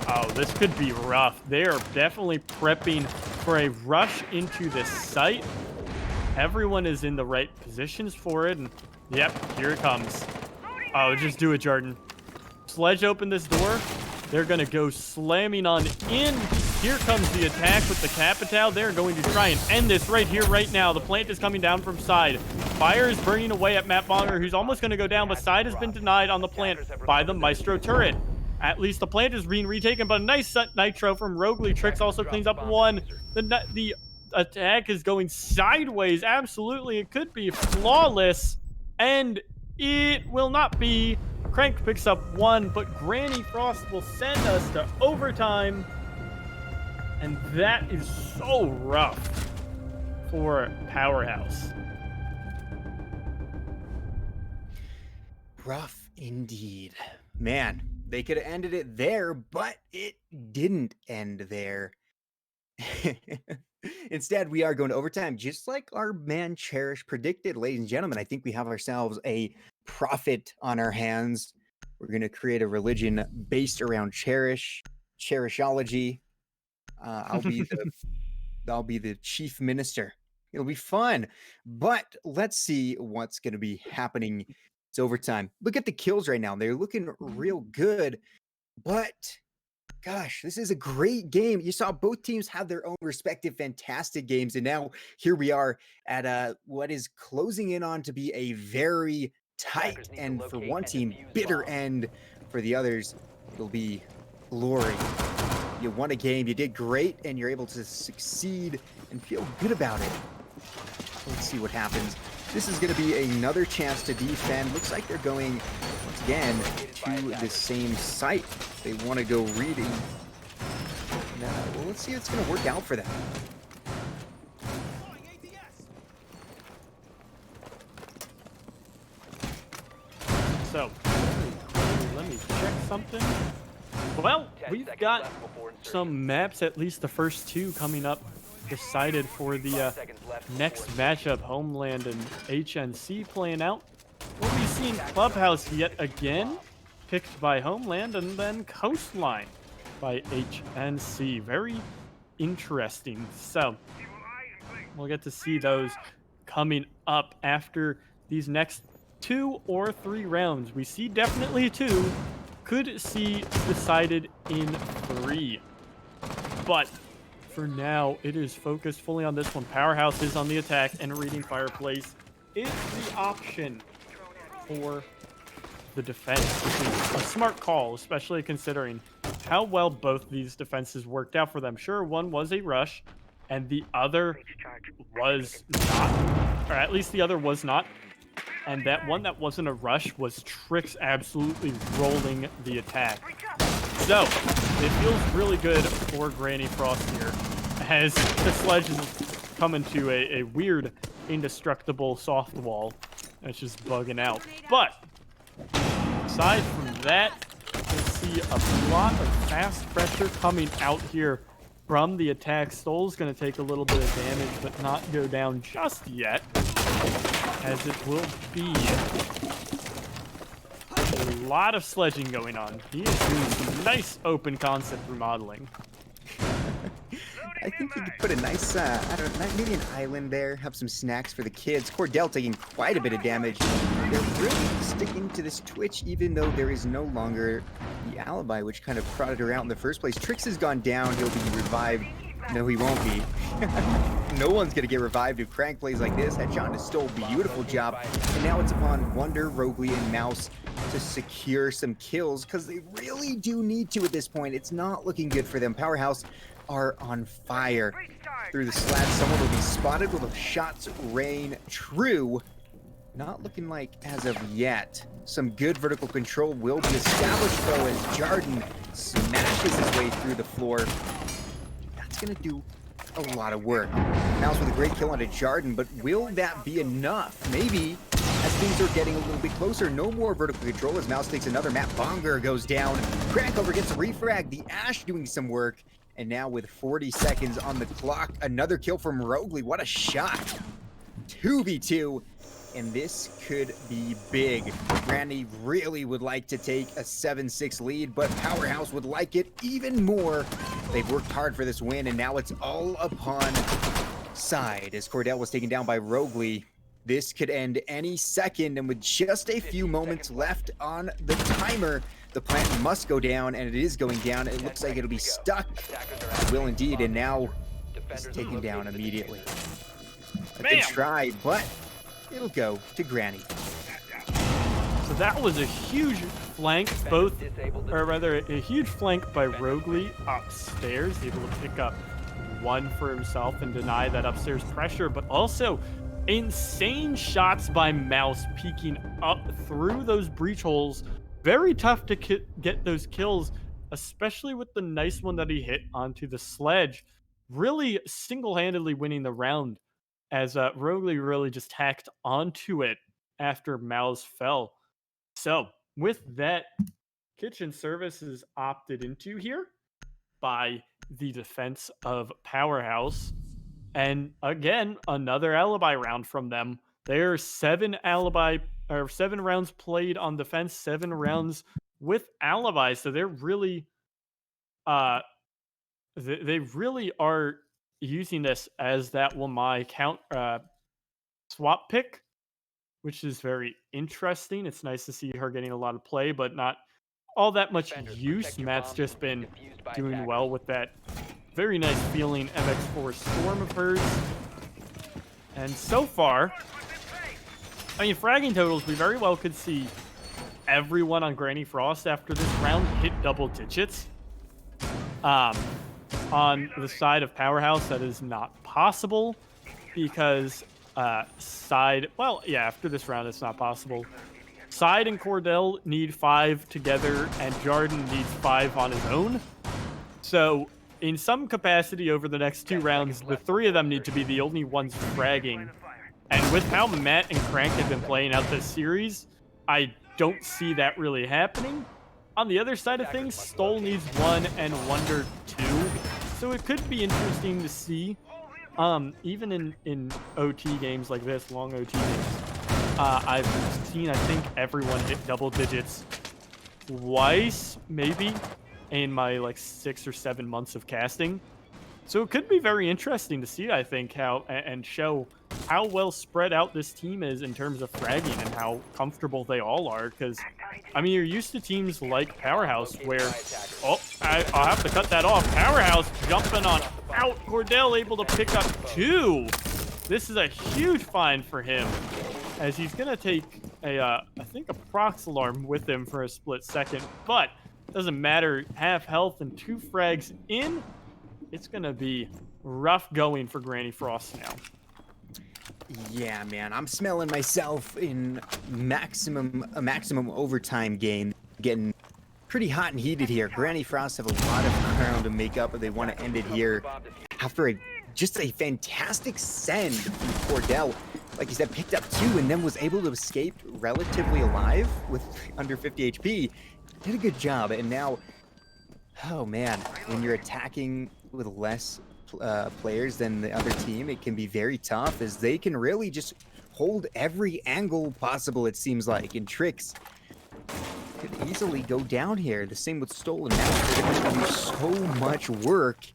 oh, this could be rough. They are definitely prepping for a rush into this site. Everyone is in the right positions for it. And yep, here it comes. Oh, just do it, Jordan. Sledge open this door. They're going to go slamming on in. Here comes the attack with the Capital. They're going to try and end this right here, right now. The plant is coming down from Side. Fire is burning away at Matt Bonger, who's almost going to go down, but Side has been denied on the plant by the Maestro turret. At least the plant is being retaken, but a nice nitro from Roguely. Trix also cleans up one. The attack is going sideways. Absolutely, it could be flawless, and it will not be. Crank picks up one, but Granny Frost will send us to overtime. And that is so rough for Powerhouse. Rough indeed. Man, they could have ended it there, but it didn't end there. Instead, we are going to overtime, just like our man Cherish predicted. Ladies and gentlemen, I think we have ourselves a prophet on our hands. We're going to create a religion based around Cherishology. I'll be the chief minister. It'll be fun. But let's see what's going to be happening. It's overtime. Look at the kills right now. They're looking real good. But gosh, this is a great game. You saw both teams have their own respective fantastic games. And now here we are at what is closing in on to be a very tight Attackers need to and for locate one and team, defuse bitter bombs. end for the others. It'll be glory. You won a game, you did great, and you're able to succeed and feel good about it. Let's see what happens. This is going to be another chance to defend. Looks like they're going, once again, to the same site. They want to go reading. Well, let's see if it's going to work out for them. So, let me check something. Well, 10 we've seconds got left before insertion. some maps, at least the first two, coming up decided for the 5 seconds left before next insertion. matchup. Homeland and HNC playing out. We'll be seeing Clubhouse yet again, picked by Homeland, and then Coastline by HNC. Very interesting. So, we'll get to see those coming up after these next 2 or 3 rounds. We see definitely 2. Could see decided in 3. But for now, it is focused fully on this one. Powerhouse is on the attack, and reading Fireplace is the option for the defense, which is a smart call, especially considering how well both these defenses worked out for them. Sure, one was a rush, and the other was not, or at least the other was not. And that one that wasn't a rush was Trix absolutely rolling the attack. So, it feels really good for Granny Frost here, as the sledge is coming to a weird, indestructible soft wall that's just bugging out. But, aside from that, you'll see a lot of fast pressure coming out here from the attack. Stole's going to take a little bit of damage, but not go down just yet, as it will be a lot of sledging going on. He is doing some nice open concept remodeling. I think you could put a nice, I don't know, maybe an island there, have some snacks for the kids. Cordell taking quite a bit of damage. They're really sticking to this Twitch, even though there is no longer the alibi, which kind of prodded her out in the first place. Trix has gone down. He'll be revived. No, he won't be. No one's going to get revived if Crank plays like this. Headshot to Stole, beautiful job. And now it's upon Wonder, Rogley, and Mouse to secure some kills, because they really do need to at this point. It's not looking good for them. Powerhouse are on fire. Through the slats, someone will be spotted. Will the shots rain true? Not looking like as of yet. Some good vertical control will be established though, as Jarden smashes his way through the floor. That's gonna do a lot of work. Mouse with a great kill onto Jarden, but will that be enough? Maybe, as things are getting a little bit closer. No more vertical control as Mouse takes another. Matt Bonger goes down. Crankover gets a refrag. The Ash doing some work. And now with 40 seconds on the clock, another kill from Rogley. What a shot. 2v2. And this could be big. Randy really would like to take a 7-6 lead, but Powerhouse would like it even more. They've worked hard for this win, and now it's all upon side as Cordell was taken down by Rogley. This could end any second, and with just a few moments left on the timer, the plant must go down, and it is going down. It looks like it'll be stuck. It will indeed, and now it's taken down immediately. A good try, but it'll go to Granny. So that was a huge flank, or rather a huge flank by Rogley upstairs, able to pick up one for himself and deny that upstairs pressure, but also insane shots by Mouse peeking up through those breach holes. Very tough to get those kills, especially with the nice one that he hit onto the sledge. Really single-handedly winning the round, as Rogley really just hacked onto it after Mouse fell. So, with that, Kitchen Service is opted into here by the defense of Powerhouse. And again, another alibi round from them. There's 7 rounds played on defense, 7 rounds with alibis. So they're really uh they really are using this as that Lamai count swap pick, which is very interesting. It's nice to see her getting a lot of play, but not all that much Defenders, use. protect your Matt's bombs just and been defused by doing attackers. well with that very nice feeling MX4 Storm of hers. And so far, I mean, fragging totals, we very well could see everyone on Granny Frost after this round hit double digits. On the side of Powerhouse, that is not possible because after this round, it's not possible. Side and Cordell need 5 together, and Jarden needs 5 on his own. So, in some capacity over the next 2 rounds, the 3 of them need to be the only ones fragging. And with how Matt and Crank have been playing out this series, I don't see that really happening. On the other side of things, Stoll needs 1 and Wonder 2. So it could be interesting to see, even in OT games like this, long OT games, I've seen, I think, everyone hit double digits twice, maybe, in my, 6 or 7 months of casting. So it could be very interesting to see, I think, and show how well spread out this team is in terms of fragging and how comfortable they all are. Because, I mean, you're used to teams like Powerhouse where, I'll have to cut that off. Powerhouse jumping on out. Cordell able to pick up 2. This is a huge find for him, as he's going to take I think a prox alarm with him for a split second. But doesn't matter. Half health and 2 frags in. It's going to be rough going for Granny Frost now. Yeah, man, I'm smelling myself in a maximum overtime game. Getting pretty hot and heated here. Granny Frost have a lot of ground to make up, but they want to end it here after just a fantastic send from Cordell. Like you said, picked up 2 and then was able to escape relatively alive with under 50 HP. Did a good job, and now, oh man, when you're attacking with less players than the other team, it can be very tough, as they can really just hold every angle possible, it seems like, and Tricks could easily go down here. The same with Stolen. Now they're going to do so much work,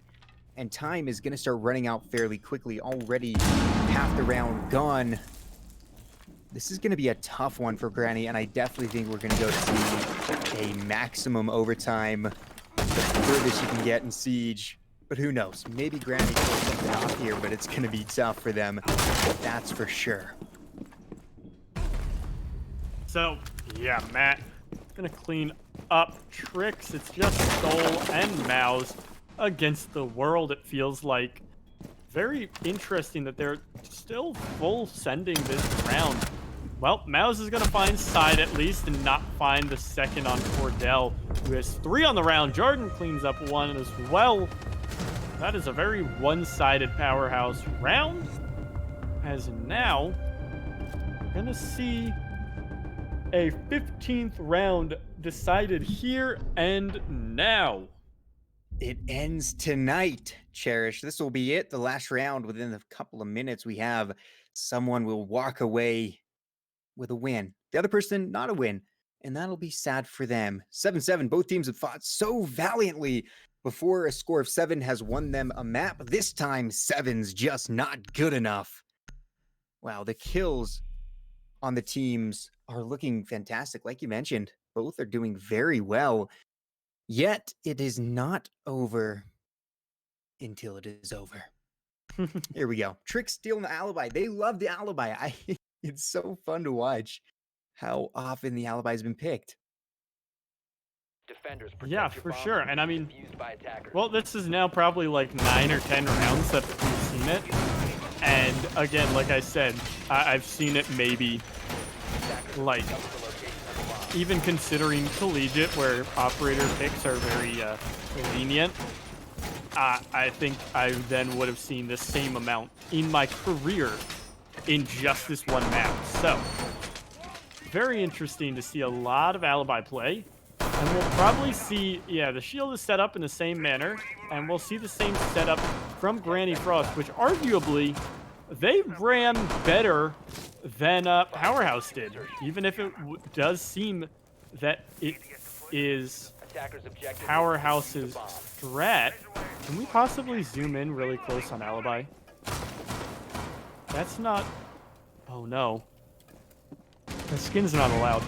and time is going to start running out fairly quickly. Already half the round gone. This is going to be a tough one for Granny, and I definitely think we're going to go see a maximum overtime, the furthest you can get in Siege. But who knows? Maybe Granny pulls something off here, but it's going to be tough for them. That's for sure. So, yeah, Matt going to clean up Tricks. It's just Stoll and Mouse against the world, it feels like. Very interesting that they're still full sending this round. Well, Mouse is going to find Side at least and not find the second on Cordell, who has 3 on the round. Jordan cleans up 1 as well. That is a very one-sided Powerhouse round. As now, gonna see a 15th round decided here and now. It ends tonight, Cherish. This will be it. The last round. Within a couple of minutes, we have someone will walk away with a win. The other person, not a win. And that'll be sad for them. 7-7. Both teams have fought so valiantly before. A score of 7 has won them a map. This time, 7's just not good enough. Wow, the kills on the teams are looking fantastic. Like you mentioned, both are doing very well. Yet, it is not over until it is over. Here we go. Trick stealing the alibi. They love the alibi. It's so fun to watch how often the alibi has been picked. Defenders, Yeah, protect your for bombs sure. and And I mean, defused by attackers. well, this is now probably like 9 or 10 rounds that we've seen it. And again, like I said, I've seen it maybe like even considering collegiate, where operator picks are very lenient. I think I then would have seen the same amount in my career in just this one map. So, very interesting to see a lot of alibi play. And we'll probably see, yeah, the shield is set up in the same manner, and we'll see the same setup from Granny Frost, which arguably they ran better than Powerhouse did, even if it does seem that it is Attackers objective. Powerhouse's strat. Can we possibly zoom in really close on Alibi? That's not... Oh no. The skin's not allowed.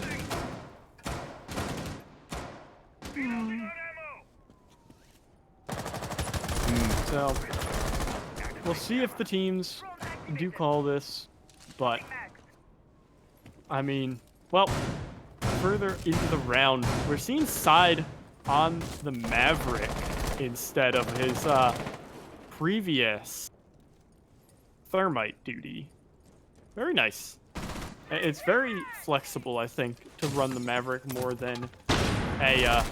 So, we'll see if the teams do call this, but... I mean, well, further into the round, we're seeing Side on the Maverick instead of his previous thermite duty. Very nice. It's very flexible, I think, to run the Maverick more than a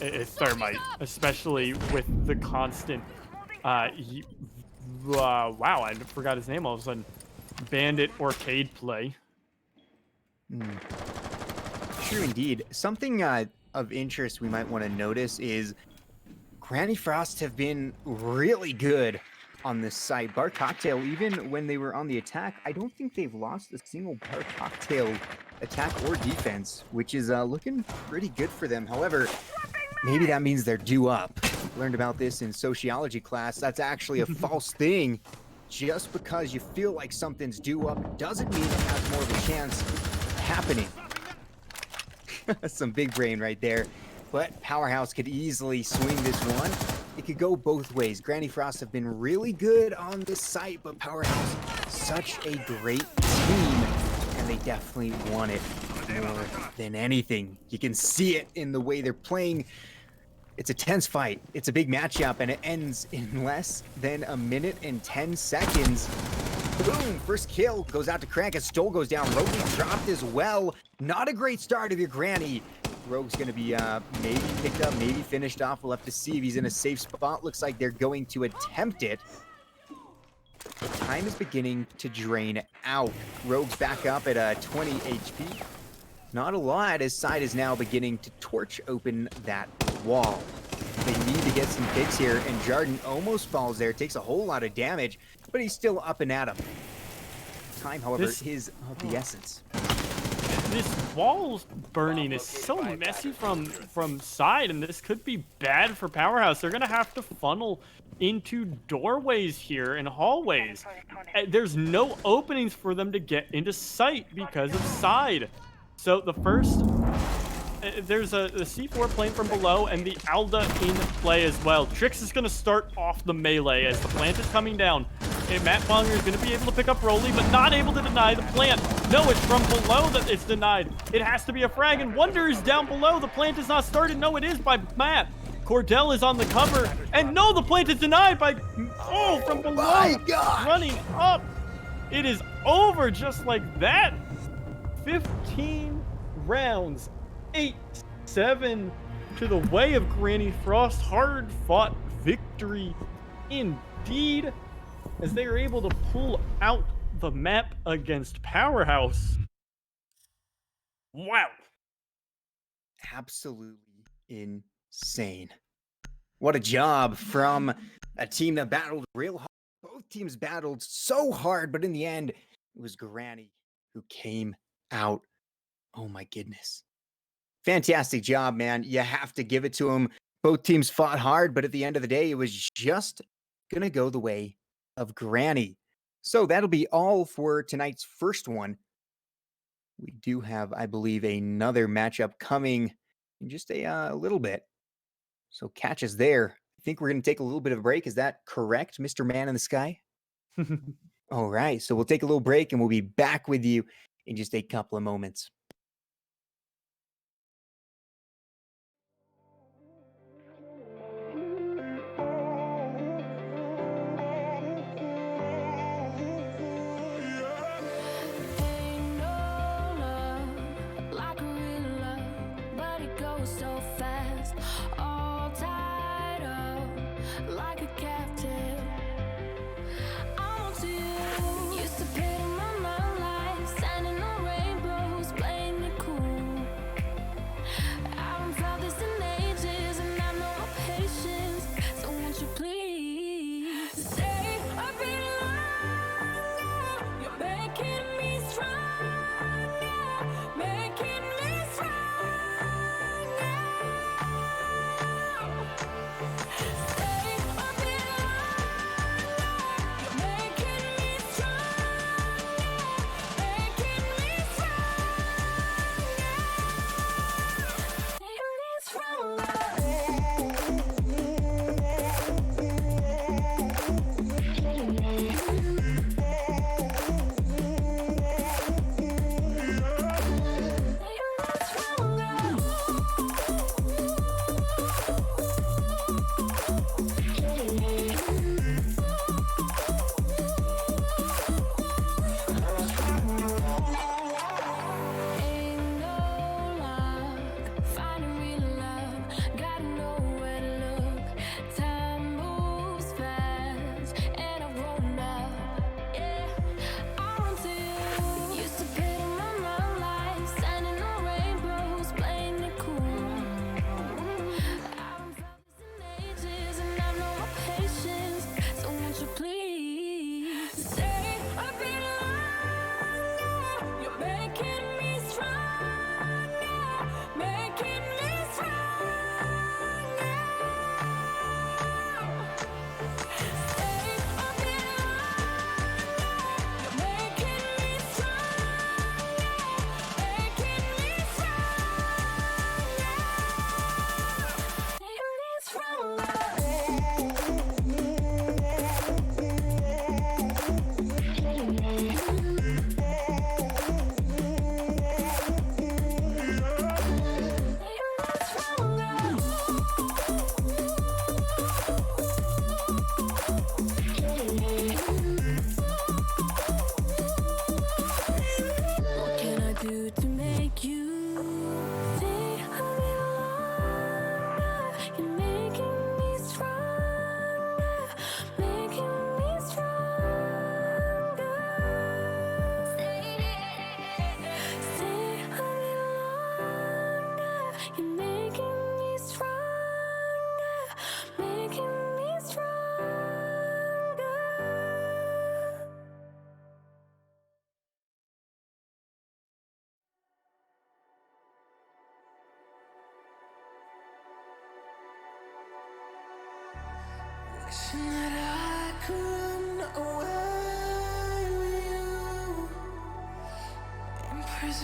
thermite, especially with the constant wow, I forgot his name all of a sudden. Bandit arcade play. True indeed. Something of interest we might want to notice is Granny Frost have been really good on this site. Bar Cocktail, even when they were on the attack, I don't think they've lost a single Bar Cocktail attack or defense, which is looking pretty good for them. However, maybe that means they're due up. Learned about this in sociology class. That's actually a false thing. Just because you feel like something's due up doesn't mean it has more of a chance of happening. Some big brain right there. But Powerhouse could easily swing this one. It could go both ways. Granny Frost have been really good on this site, but Powerhouse, such a great team, and they definitely want it more than anything. You can see it in the way they're playing. It's a tense fight. It's a big matchup, and it ends in less than a minute and 10 seconds. Boom! First kill goes out to Crank as Stoll goes down. Rogue dropped as well. Not a great start of your Granny. Rogue's going to be maybe picked up, maybe finished off. We'll have to see if he's in a safe spot. Looks like they're going to attempt it. The time is beginning to drain out. Rogue's back up at 20 HP. Not a lot, as Side is now beginning to torch open that wall. They need to get some picks here, and Jardin almost falls there. Takes a whole lot of damage, but he's still up and at him. Time, however, is of the essence. This wall burning is so messy from Side, and this could be bad for Powerhouse. They're gonna have to funnel into doorways here and hallways. There's no openings for them to get into sight because of Side. So the first, there's a C4 playing from below and the Alda in play as well. Trix is gonna start off the melee as the plant is coming down. And Matt Bonger is going to be able to pick up Rolly, but not able to deny the plant. No, it's from below that it's denied. It has to be a frag, and Wonder is down below. The plant is not started. No, it is by Matt. Cordell is on the cover, and no, the plant is denied by, from below. My God. Running up. It is over just like that. 15 rounds, 8-7 to the way of Granny Frost. Hard-fought victory indeed, as they are able to pull out the map against Powerhouse. Wow. Absolutely insane. What a job from a team that battled real hard. Both teams battled so hard, but in the end, it was Granny who came out. Oh my goodness. Fantastic job, man. You have to give it to them. Both teams fought hard, but at the end of the day, it was just going to go the way of Granny. So that'll be all for tonight's first one. We do have, I believe, another matchup coming in just a little bit. So catch us there. I think we're going to take a little bit of a break. Is that correct, Mr. Man in the Sky? All right. So we'll take a little break and we'll be back with you in just a couple of moments. Ain't no love like real love, but it goes so fast. All tied up like a captive. I want you. Used to pay my life, standing on rainbows, playing it cool. I haven't felt this in ages, and I know my patience. So won't you please?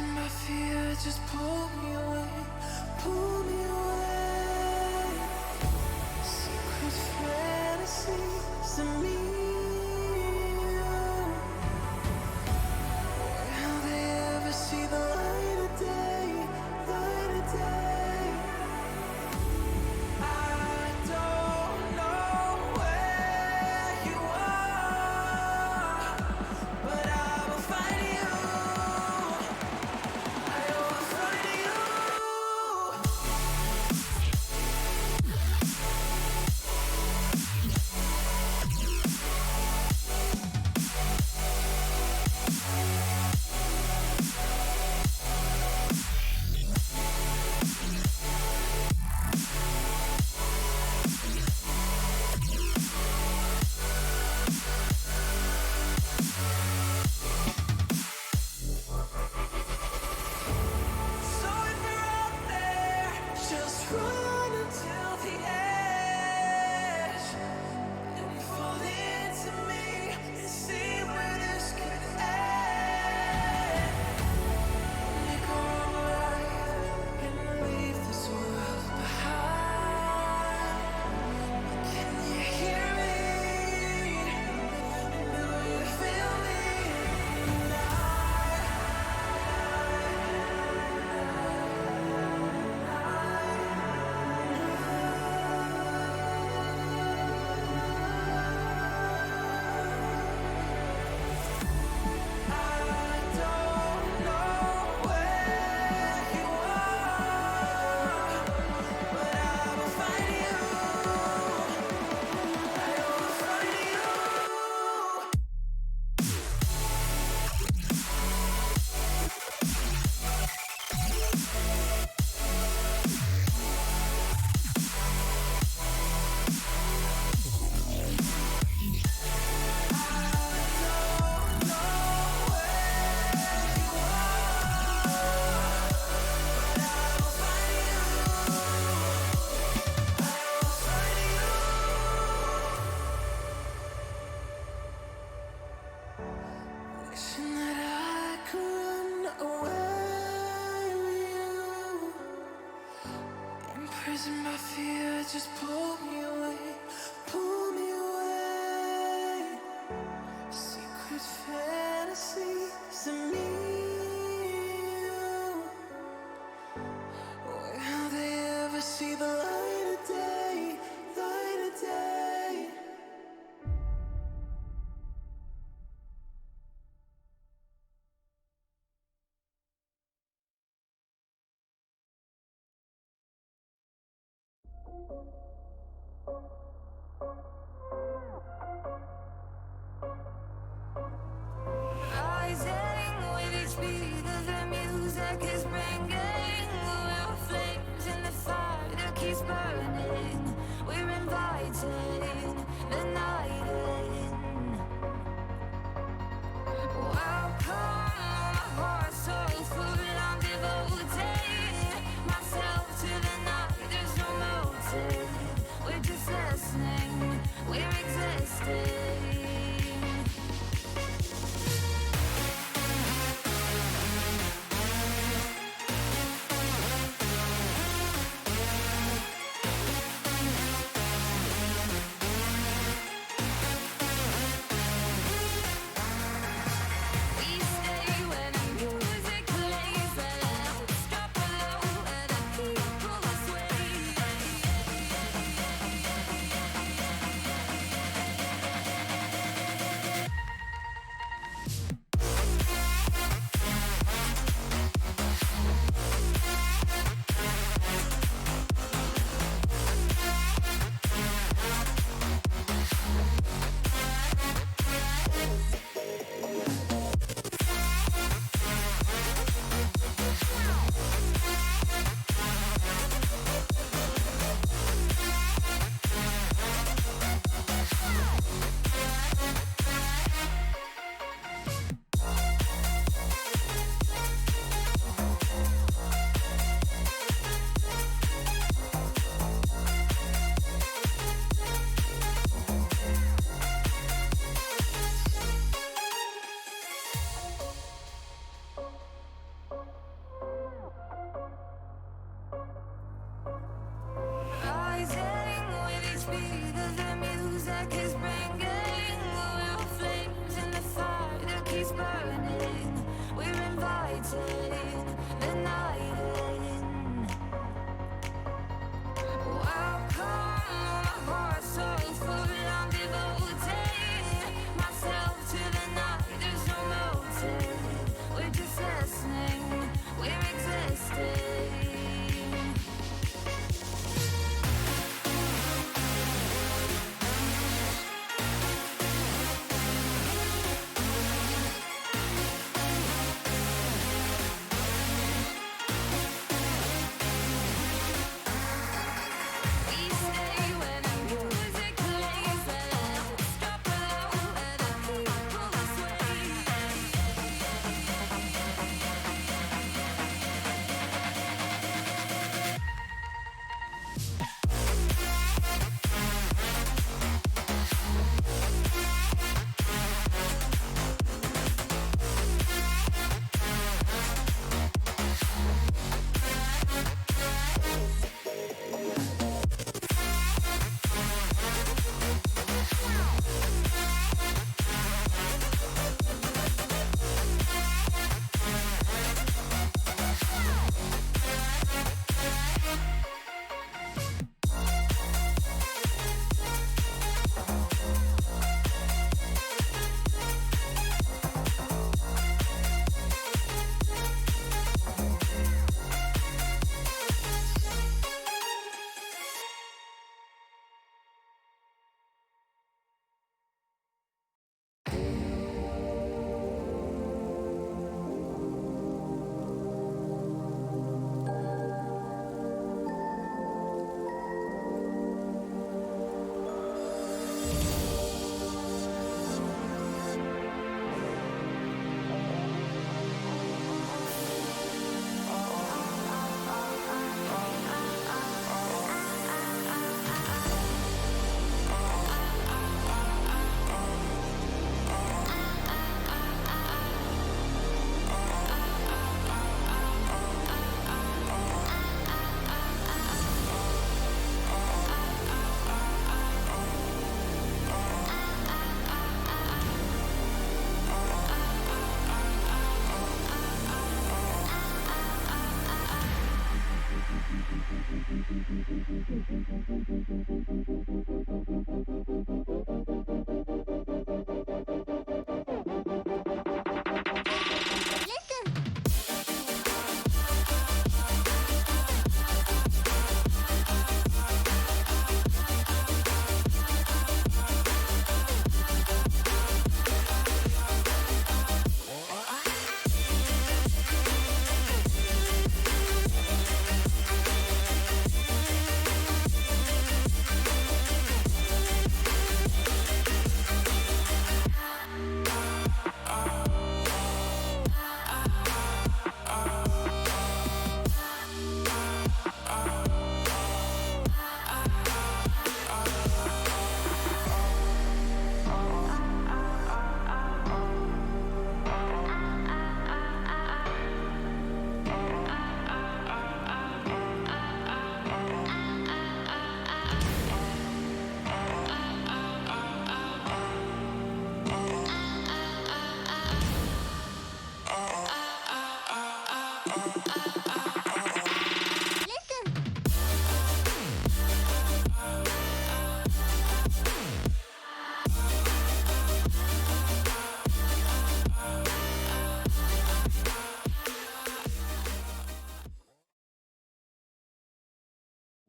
Imprisoned by fear, just pull me away, pull me away. Secret fantasies of me. Will they ever see the light of day, light of day? I don't know where you are, but I will find you. I will find you. So if you're out there, just run until the edge and fall into me and see where this could end. We go on life and leave this world behind. Can you hear me? Do you feel me? Wishing that I could run away with you. Imprisoned by fear, just pull me away, pull me away. Secret fantasies of me. Will they ever see the light of day, light of day? Rising with each beat of the music is bringing. We're flames in the fire that keeps burning. We're inviting the night in. Welcome, my heart so full. I'm devoting myself to the night. There's no motive. that keeps bringing. We're all flames in the fire that keeps burning. We're inviting the night in. Welcome, my heart's so full, I'm devoting myself to the night. There's no motive, we're just listening, we're existing. We stay when the music plays. Let's drop it low, let the people sway.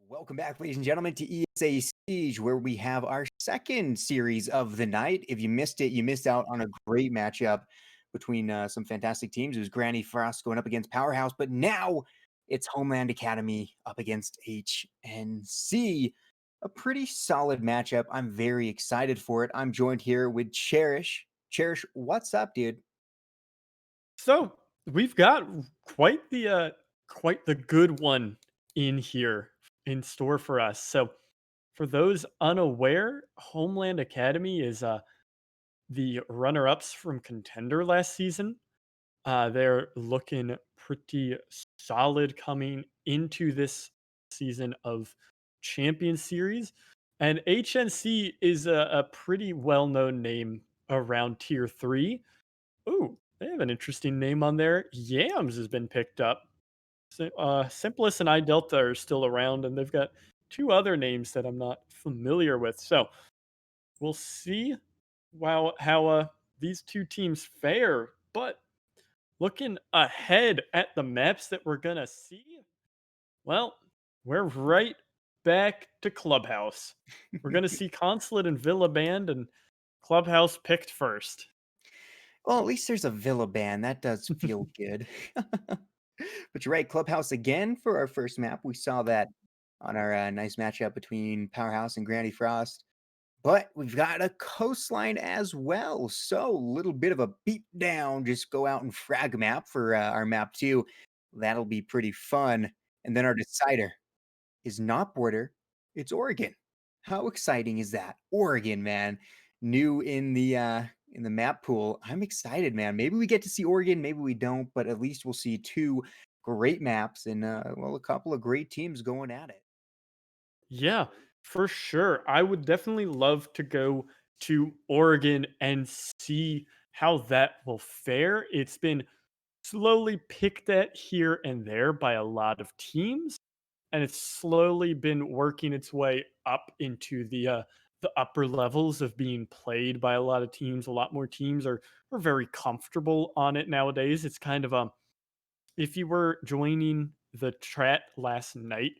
Welcome back, ladies and gentlemen, to ESA Siege, where we have our second series of the night. If you missed it, you missed out on a great matchup between some fantastic teams. It was Granny Frost going up against Powerhouse, but now it's Homeland Academy up against HNC. A pretty solid matchup. I'm very excited for it. I'm joined here with Cherish. Cherish, what's up, dude? So we've got quite the good one in here in store for us. So for those unaware, Homeland Academy is the runner-ups from Contender last season. They're looking pretty solid coming into this season of Champion Series, And HNC is a pretty well known name around tier three. Ooh, they have an interesting name on there. Yams has been picked up. Simplest and I Delta are still around, and they've got two other names that I'm not familiar with. So we'll see how these two teams fare. But looking ahead at the maps that we're gonna see, well, we're right back to Clubhouse. We're gonna see Consulate and Villa Band, and Clubhouse picked first. Well, at least there's a Villa band. That does feel good. But you're right, Clubhouse again for our first map. We saw that on our nice matchup between Powerhouse and Granny Frost. But we've got a coastline as well. So, little bit of a beat down. Just go out and frag map for our map two. That'll be pretty fun. And then our decider is not border, it's Oregon. How exciting is that? Oregon, man. New in the map pool. I'm excited, man. Maybe we get to see Oregon, maybe we don't, but at least we'll see two great maps and well, a couple of great teams going at it. Yeah, for sure. I would definitely love to go to Oregon and see how that will fare. It's been slowly picked at here and there by a lot of teams, and it's slowly been working its way up into the upper levels of being played by a lot of teams. A lot more teams are very comfortable on it nowadays. It's kind of if you were joining the chat last night,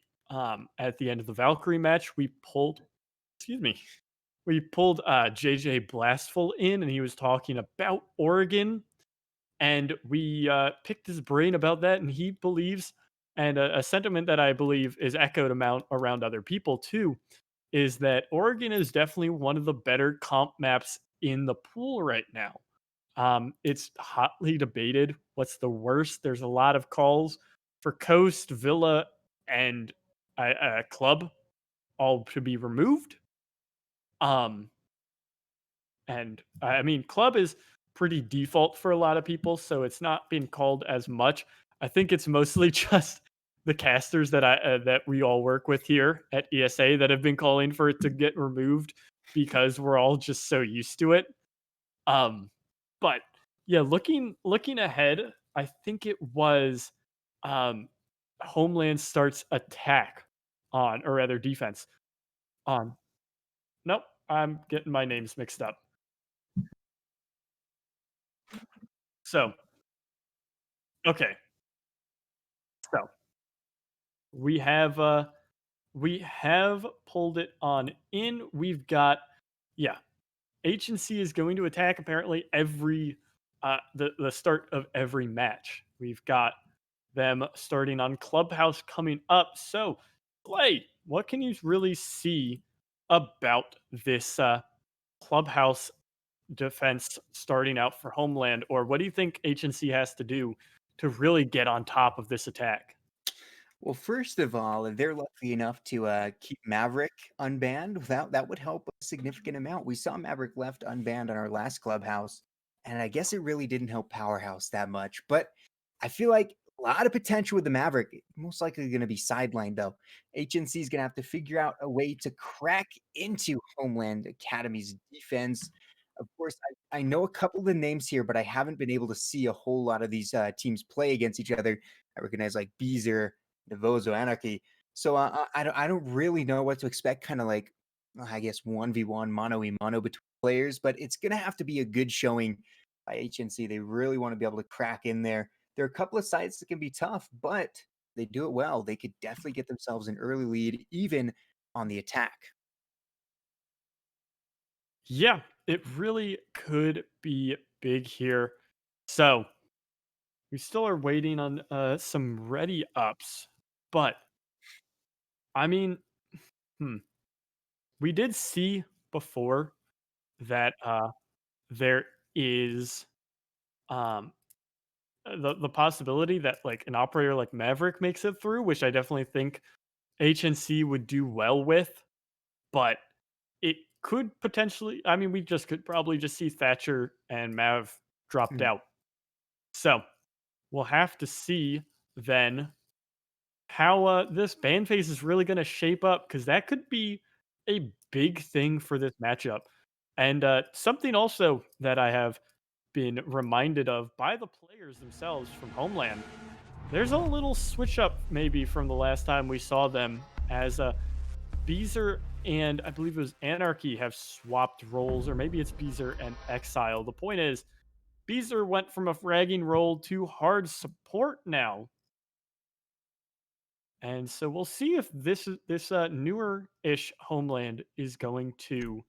at the end of the Valkyrie match, we pulled, excuse me, we pulled JJ Blastful in, and he was talking about Oregon, and we picked his brain about that, and he believes, and a sentiment that I believe is echoed amount around other people too, is that Oregon is definitely one of the better comp maps in the pool right now. It's hotly debated what's the worst. There's a lot of calls for Coast, Villa, and Club all to be removed. Um, and I mean, Club is pretty default for a lot of people, so it's not being called as much. I think it's mostly just the casters that we all work with here at ESA that have been calling for it to get removed because we're all just so used to it. Um, but yeah, looking ahead, I think it was um Homeland starts attack on, or rather defense on. Nope, I'm getting my names mixed up. So, okay. So, we have pulled it on in. We've got, yeah, HNC is going to attack apparently every the start of every match. We've got them starting on Clubhouse coming up. So, Clay, what can you really see about this Clubhouse defense starting out for Homeland, or what do you think HNC has to do to really get on top of this attack? Well, first of all, if they're lucky enough to keep Maverick unbanned, that would help a significant amount. We saw Maverick left unbanned on our last clubhouse, and I guess it really didn't help Powerhouse that much. But I feel like a lot of potential with the Maverick. Most likely going to be sidelined though. HNC is going to have to figure out a way to crack into Homeland Academy's defense. Of course, I know a couple of the names here, but I haven't been able to see a whole lot of these teams play against each other. I recognize like Beezer, Devozo Anarchy. So I don't really know what to expect. Kind of like I guess 1v1 mono e mono between players, but it's gonna have to be a good showing by HNC. They really want to be able to crack in there. There are a couple of sites that can be tough, but they do it well. They could definitely get themselves an early lead, even on the attack. Yeah, it really could be big here. So we still are waiting on some ready ups, but I mean, hmm, we did see before that there is um, the possibility that like an operator like Maverick makes it through, which I definitely think HNC would do well with, but it could potentially. I mean, we just could probably just see Thatcher and Mav dropped Mm. out. So we'll have to see then how this ban phase is really going to shape up, because that could be a big thing for this matchup. And something also that I have been reminded of by the players themselves from Homeland. There's a little switch up maybe from the last time we saw them as Beezer and I believe it was Anarchy have swapped roles, or maybe it's Beezer and Exile. The point is, Beezer went from a fragging role to hard support now. And so we'll see if this newer-ish Homeland is going to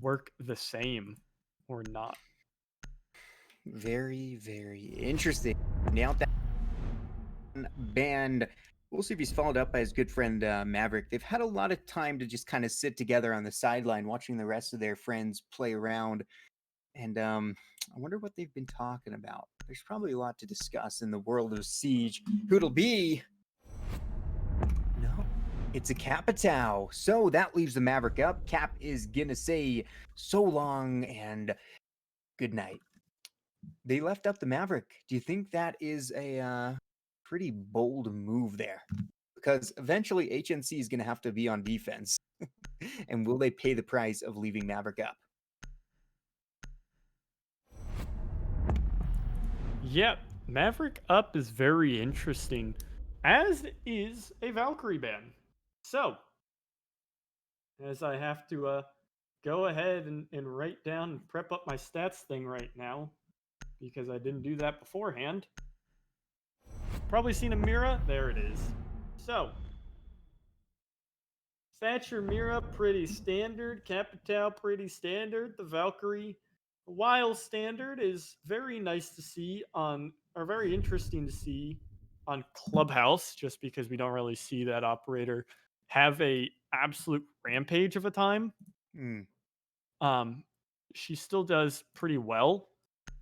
work the same or not. Very, very interesting. Now that band, we'll see if he's followed up by his good friend Maverick. They've had a lot of time to just kind of sit together on the sideline, watching the rest of their friends play around. And I wonder what they've been talking about. There's probably a lot to discuss in the world of Siege. Who it'll be? No, it's a Capitao. So that leaves the Maverick up. Cap is gonna say so long and good night. They left up the Maverick. Do you think that is a pretty bold move there? Because eventually HNC is going to have to be on defense. And will they pay the price of leaving Maverick up? Yep, Maverick up is very interesting, as is a Valkyrie ban. So, as I have to go ahead and write down and prep up my stats thing right now, because I didn't do that beforehand. Probably seen a Mira. There it is. So, Thatcher Mira, pretty standard. Capitao, pretty standard. The Valkyrie, while standard, is very nice to see on, or very interesting to see on Clubhouse, just because we don't really see that operator have a absolute rampage of a time. She still does pretty well,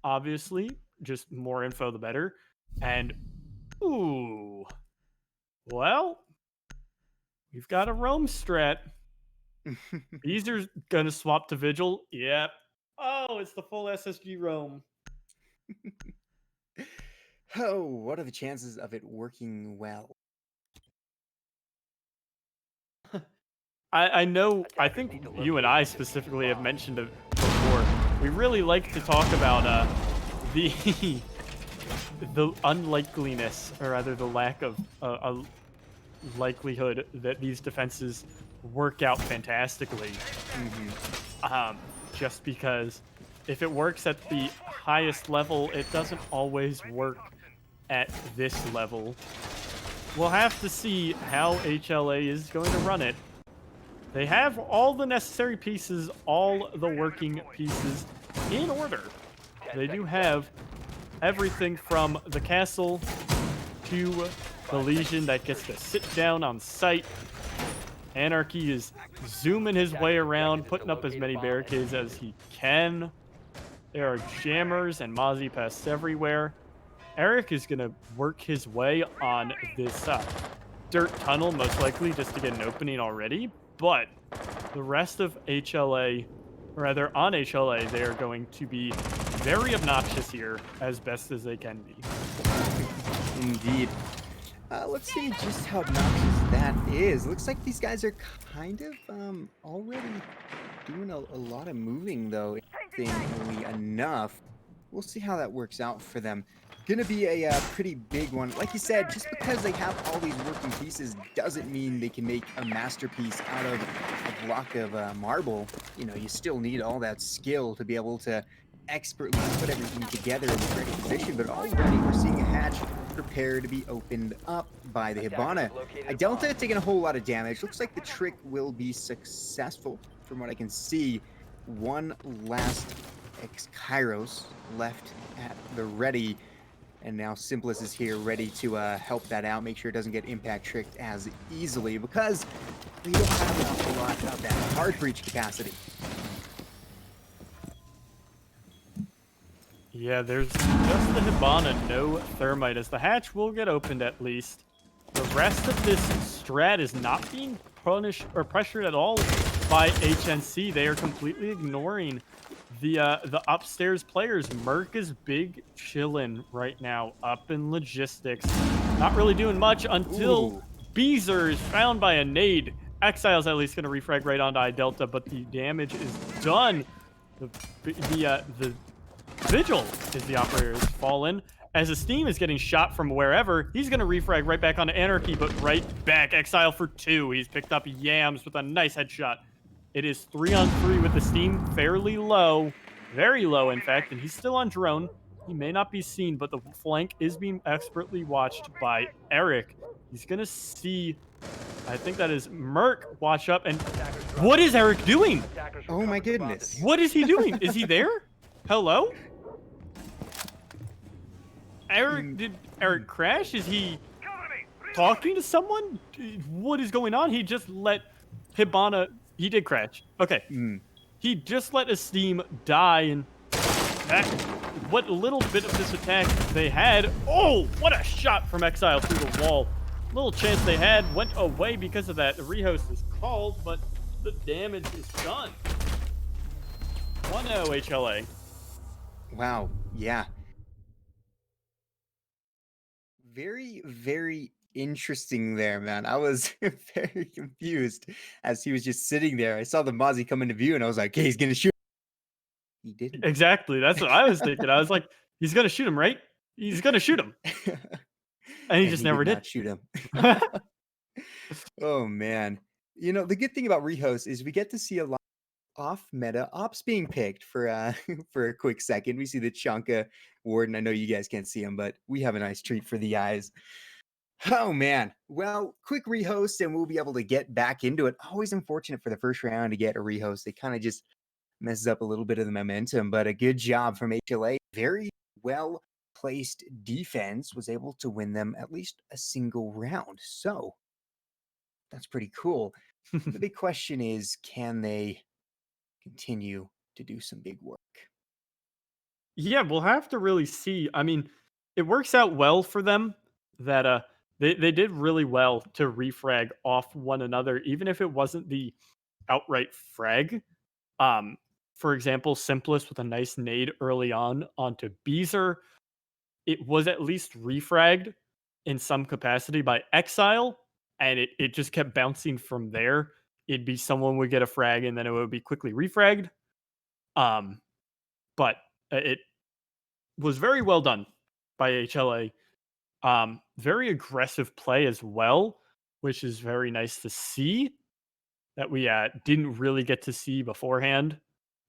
obviously. Just more info, the better. And, ooh, well, we've got a roam strat. Beezer's gonna swap to Vigil. Yep. Oh, it's the full SSG roam. Oh, what are the chances of it working well? I know, I think you and I specifically have mentioned it before. We really like to talk about the the unlikeliness, or rather the lack of a likelihood that these defenses work out fantastically. Just because if it works at the highest level, it doesn't always work at this level. We'll have to see how HLA is going to run it. They have all the necessary pieces, all the working pieces in order. They do have everything from the castle to the Legion that gets to sit down on site. Anarchy is zooming his way around, putting up as many barricades as he can. There are jammers and Mozzie pests everywhere. Eric is going to work his way on this dirt tunnel, most likely, just to get an opening already. But the rest of HLA, or rather on HLA, they are going to be very obnoxious here, as best as they can be. Indeed. Let's see just how obnoxious that is. Looks like these guys are kind of already doing a lot of moving, though, interestingly enough. We'll see how that works out for them. Gonna be a pretty big one. Like you said, just because they have all these working pieces doesn't mean they can make a masterpiece out of a block of marble. You know, you still need all that skill to be able to expertly put everything together in the correct position. But already we're seeing a hatch prepare to be opened up by the Hibana. Delta taking a whole lot of damage. Looks like the trick will be successful from what I can see. One last Kairos left at the ready. And now Simplest is here ready to help that out, make sure it doesn't get impact tricked as easily, because we don't have an awful lot of that hard breach capacity. Yeah, there's just the Hibana, no Thermite, as the hatch will get opened at least. The rest of this strat is not being punished or pressured at all by HNC. They are completely ignoring the upstairs players. Merc is big chillin' right now up in logistics. Not really doing much until Beezer is found by a nade. Exile's at least going to refrag right onto iDelta, but the damage is done. The Vigil is the operator has fallen. As Esteem is getting shot from wherever, he's going to refrag right back onto Anarchy, but right back. Exile for 2. He's picked up Yams with a nice headshot. It is 3-on-3 with Esteem fairly low. Very low, in fact, and he's still on drone. He may not be seen, but the flank is being expertly watched by Eric. He's going to see, I think that is Merc, watch up. And what is Eric doing? Oh my goodness. What is he doing? Is he there? Hello? Did Eric crash? Is he talking to someone? What is going on? He just let Hibana, he did crash. Okay. He just let Esteem die, and that, what little bit of this attack they had. Oh, what a shot from Exile through the wall. Little chance they had went away because of that. The rehost is called, but the damage is done. 1-0 HLA. Wow. Yeah. Very, very interesting there, man. I was very confused as he was just sitting there. I saw the Mozzie come into view, and I was like, okay, he's going to shoot. He didn't. Exactly. That's what I was thinking. I was like, he's going to shoot him, right? He's going to shoot him. And he just never did. Not shoot him. Oh, man. You know, the good thing about Rehost is we get to see a lot of off-meta ops being picked for for a quick second. We see the Chanka Warden. I know you guys can't see him, but we have a nice treat for the eyes. Oh, man. Well, quick rehost, and we'll be able to get back into it. Always unfortunate for the first round to get a rehost. It kind of just messes up a little bit of the momentum, but a good job from HLA. Very well-placed defense was able to win them at least a single round. So that's pretty cool. The big question is, can they continue to do some big work? Yeah, we'll have to really see. I mean, it works out well for them that they did really well to refrag off one another, even if it wasn't the outright frag. For example, Simplest with a nice nade early on onto Beezer. It was at least refragged in some capacity by Exile, and it just kept bouncing from there. It'd be someone would get a frag, and then it would be quickly refragged. But it was very well done by HLA. Very aggressive play as well, which is very nice to see that we didn't really get to see beforehand,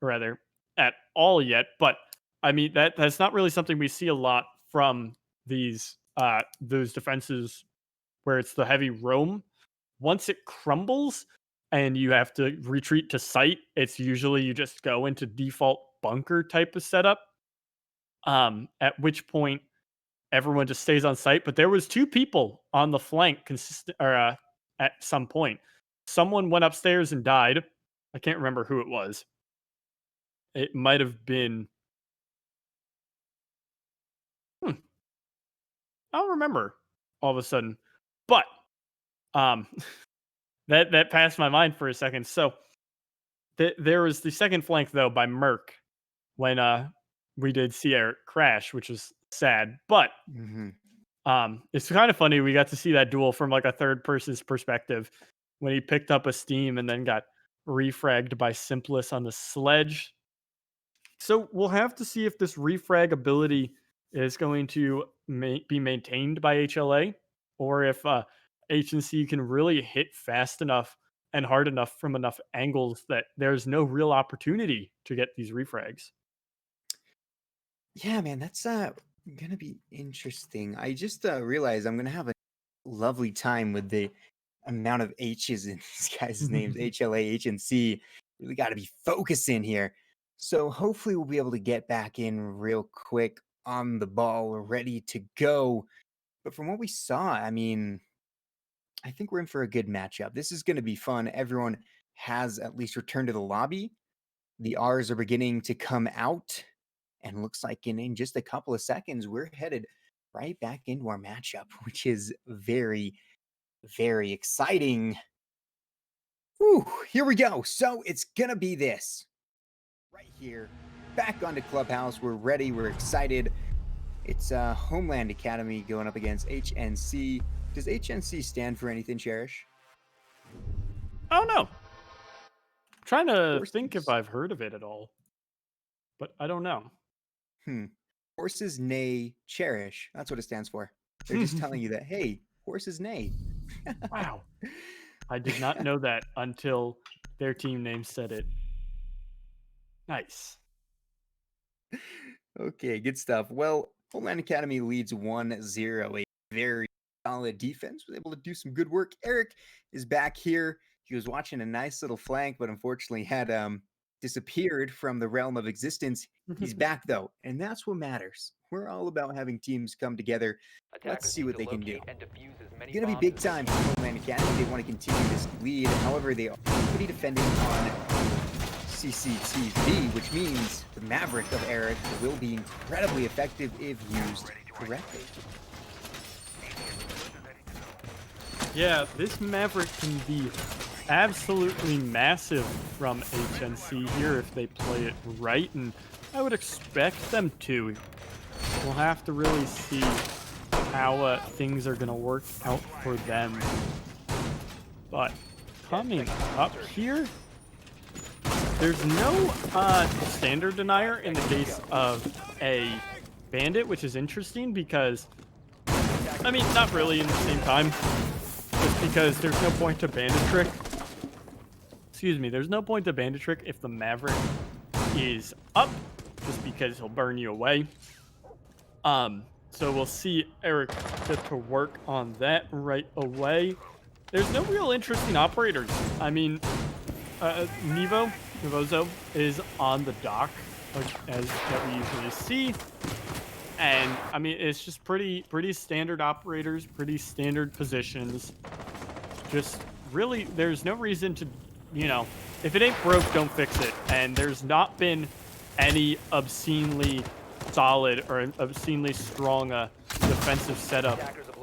or rather at all yet. But I mean, that's not really something we see a lot from these those defenses where it's the heavy roam. Once it crumbles and you have to retreat to site, it's usually you just go into default bunker type of setup. At which point everyone just stays on site. But there was 2 people on the flank at some point. Someone went upstairs and died. I can't remember who it was. It might have been. I don't remember all of a sudden. But that passed my mind for a second. So there was the second flank though by Merc when we did see Eric crash, which was sad. But it's kind of funny. We got to see that duel from like a third person's perspective when he picked up a steam and then got refragged by Simplest on the sledge. So we'll have to see if this refrag ability is going to be maintained by HLA, or if HNC can really hit fast enough and hard enough from enough angles that there's no real opportunity to get these refrags. Yeah, man, that's gonna be interesting. I just realized I'm gonna have a lovely time with the amount of H's in these guys' names. HLA, HNC. Really got to be focusing here. So hopefully we'll be able to get back in real quick on the ball, ready to go. But from what we saw, I mean, I think we're in for a good matchup. This is going to be fun. Everyone has at least returned to the lobby. The R's are beginning to come out. And looks like in just a couple of seconds, we're headed right back into our matchup, which is very, very exciting. Whew, here we go. So it's going to be this. Right here, back onto Clubhouse. We're ready. We're excited. It's Homeland Academy going up against HNC. Does HNC stand for anything, Cherish? Oh no. Trying to think if Horses, I've heard of it at all, but I don't know. hmm. Horses neigh cherish. That's what it stands for. They're just telling you that, hey, horses neigh. Wow. I did not know that until their team name said it. Nice. Okay, good stuff. Well, Homeland Academy leads 1-0. A very solid defense. Was able to do some good work. Eric is back here. He was watching a nice little flank, but unfortunately had disappeared from the realm of existence. He's back though, and that's what matters. We're all about having teams come together. Let's Attackers see need what to they can do. locate and defuse as many Gonna be bombs big as they time can. for Homeland Academy. They want to continue this lead. However, they are pretty defending on CCTV, which means the Maverick of Eric will be incredibly effective if used correctly. Yeah, this Maverick can be absolutely massive from HNC here if they play it right, and I would expect them to. We'll have to really see how things are going to work out for them. But coming up here, there's no standard denier in the case of a bandit, which is interesting because, I mean, not really in the same time, just because there's no point to bandit trick. Excuse me, there's no point to bandit trick if the Maverick is up, just because he'll burn you away. So we'll see Eric get to work on that right away. There's no real interesting operators. I mean, Nevozo is on the dock, like, as that we usually see. And I mean, it's just pretty standard operators, pretty standard positions. Just really, there's no reason to, if it ain't broke, don't fix it. And there's not been any obscenely solid or obscenely strong defensive setup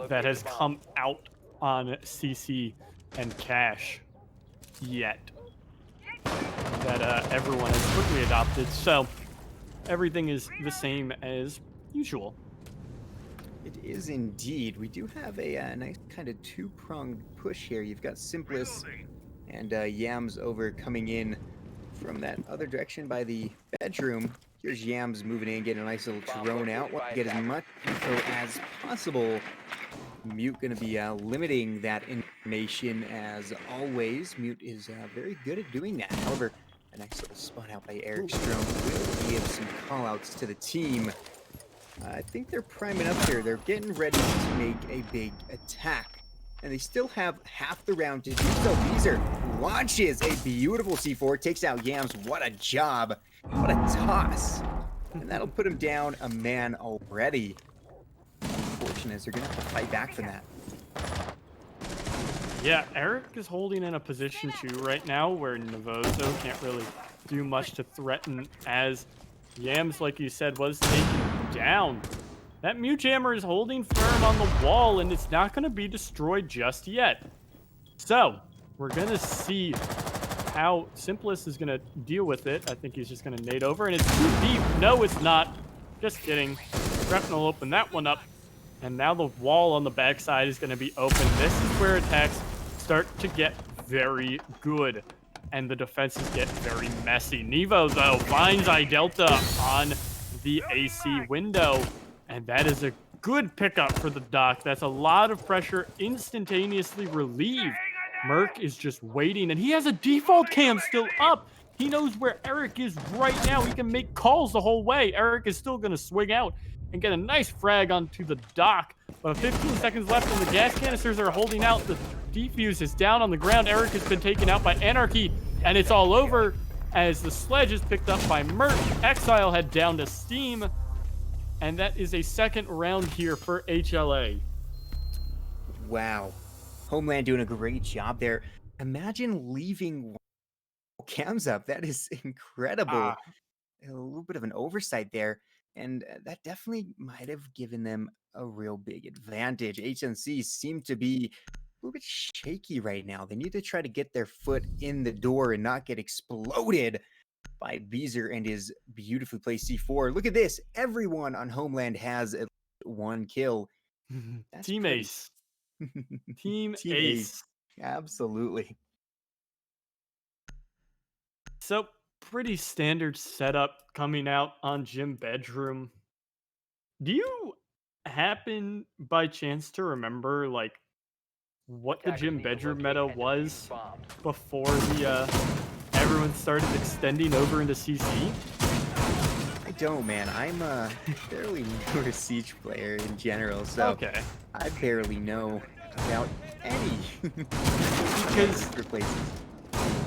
that has come out on CC and Cash yet that everyone has quickly adopted. So everything is the same as usual. It is indeed. We do have a nice kind of two-pronged push here. You've got Simplus and Yams over coming in from that other direction by the bedroom. Here's Yams moving in, getting a nice little drone out. Want to get as much info as possible. Mute going to be limiting that information as always. Mute is very good at doing that. However, a nice little spot out by Eric's drone will give some callouts to the team. I think they're priming up here. They're getting ready to make a big attack. And they still have half the round to do so. Beezer launches a beautiful C4, takes out Yams. What a job. What a toss. And that'll put him down a man already. Unfortunate is they're going to have to fight back from that. Yeah, Eric is holding in a position too right now where Nevozo can't really do much to threaten, as Yams, like you said, was taken down. That Mute Jammer is holding firm on the wall, and it's not going to be destroyed just yet. So, we're going to see how Simplus is going to deal with it. I think he's just going to nade over, and it's too deep. No, it's not. Just kidding. Shrapnel will open that one up, and now the wall on the backside is going to be open. This is where attacks start to get very good, and the defenses get very messy. Nevo, though, finds iDelta on the AC window, and that is a good pickup for the dock. That's a lot of pressure instantaneously relieved. Merc is just waiting, and he has a default cam still up. He knows where Eric is right now. He can make calls the whole way. Eric is still going to swing out and get a nice frag onto the dock. But 15 seconds left, and the gas canisters are holding out. The defuse is down on the ground. Eric has been taken out by Anarchy, and it's all over as the sledge is picked up by Merc. Exile head down to Steam, and that is a second round here for HLA. Wow. Homeland doing a great job there. Imagine leaving cams up. That is incredible. A little bit of an oversight there. And that definitely might have given them a real big advantage. HNC seem to be a little bit shaky right now. They need to try to get their foot in the door and not get exploded by Beezer and his beautifully placed C4. Look at this. Everyone on Homeland has at least one kill. That's Team pretty... Ace. Team Team Ace. Absolutely. So pretty standard setup coming out on Gym Bedroom. Do you happen by chance to remember like what the Attackers Gym need to Bedroom locate meta and defuse was bombs. before the everyone started extending over into CC? I don't, man. I'm a fairly newer Siege player in general, so Okay. I barely know about any Because other places.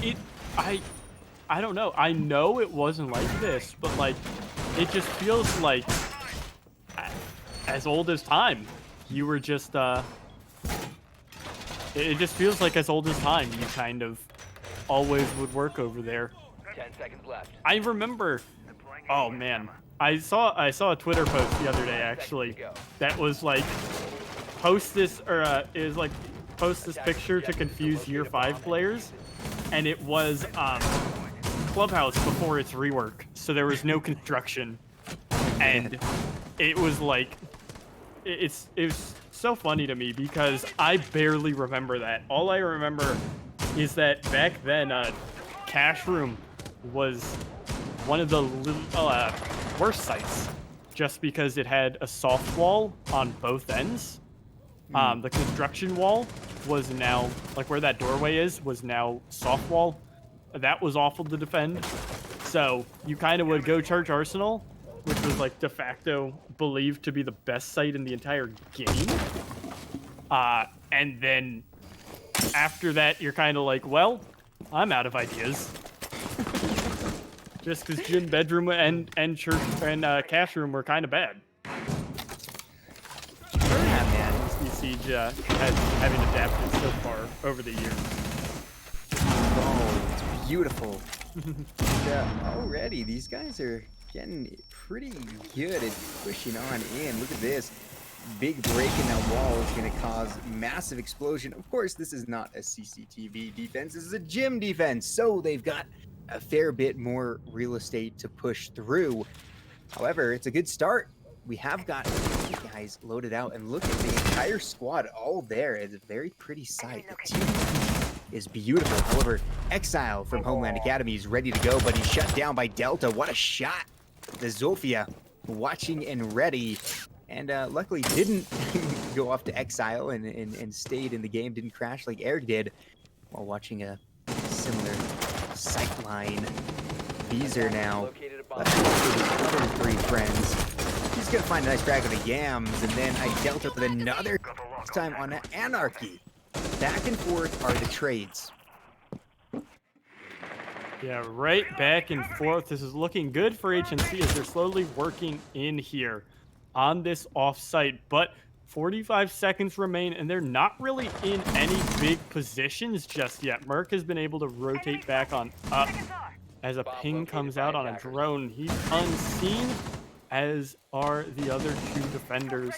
it I don't know. I know it wasn't like this, but like it just feels like as old as time. You were just it just feels like as old as time. You kind of always would work over there. 10 seconds left. I remember. Oh man, I saw a Twitter post the other day 5 seconds actually to go. that was like post this post this picture to confuse year 5 players, and it was Clubhouse before its rework, so there was no construction, and it was like it was so funny to me because I barely remember that. All I remember is that back then Cash Room was one of the worst sites just because it had a soft wall on both ends. The construction wall was now, like where that doorway is, was now soft wall. That was awful to defend. So you kind of would go Church Arsenal, which was like de facto believed to be the best site in the entire game. And then after that, you're kind of like, well, I'm out of ideas. Just because Gym Bedroom and Church and Cash Room were kind of bad. Yeah, man. Siege having adapted so far over the years. Oh, it's beautiful. And, already, these guys are getting pretty good at pushing on in. Look at this. Big break in that wall is going to cause massive explosion. Of course, this is not a CCTV defense. This is a gym defense. So they've got a fair bit more real estate to push through. However, it's a good start. We have got these guys loaded out, and look at the entire squad all there. It's a very pretty sight. The team is beautiful. However, Exile from Homeland Academy is ready to go, but he's shut down by Delta. What a shot. The Zofia watching and ready, and luckily didn't go off to Exile and stayed in the game, didn't crash like Eric did while watching a similar sight line. These are now Located a bomb. left with his other 3 friends. He's gonna find a nice frag of the yams, and then I dealt with another, this time on Anarchy. Back and forth are the trades. Yeah, right back and forth. This is looking good for HNC as they're slowly working in here on this offsite, but 45 seconds remain, and they're not really in any big positions just yet. Merc has been able to rotate back on up as a ping comes out on a drone. He's unseen, as are the other 2 defenders,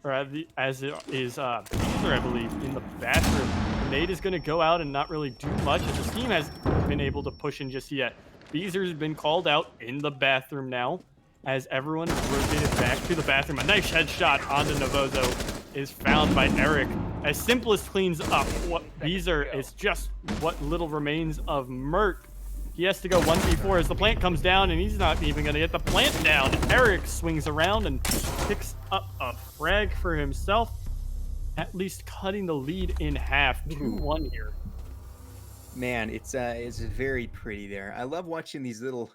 or as it is Beezer, I believe, in the bathroom. Nate is going to go out and not really do much, as the team has been able to push in just yet. Beezer's been called out in the bathroom now, as everyone is rotated back to the bathroom. A nice headshot onto Novozo is found by Eric. As Simplest cleans up what Beezer is just what little remains of Merc. He has to go 1v4 as the plant comes down, and he's not even going to get the plant down. Eric swings around and picks up a frag for himself, at least cutting the lead in half. 2-1 here. Man, it's very pretty there. I love watching these little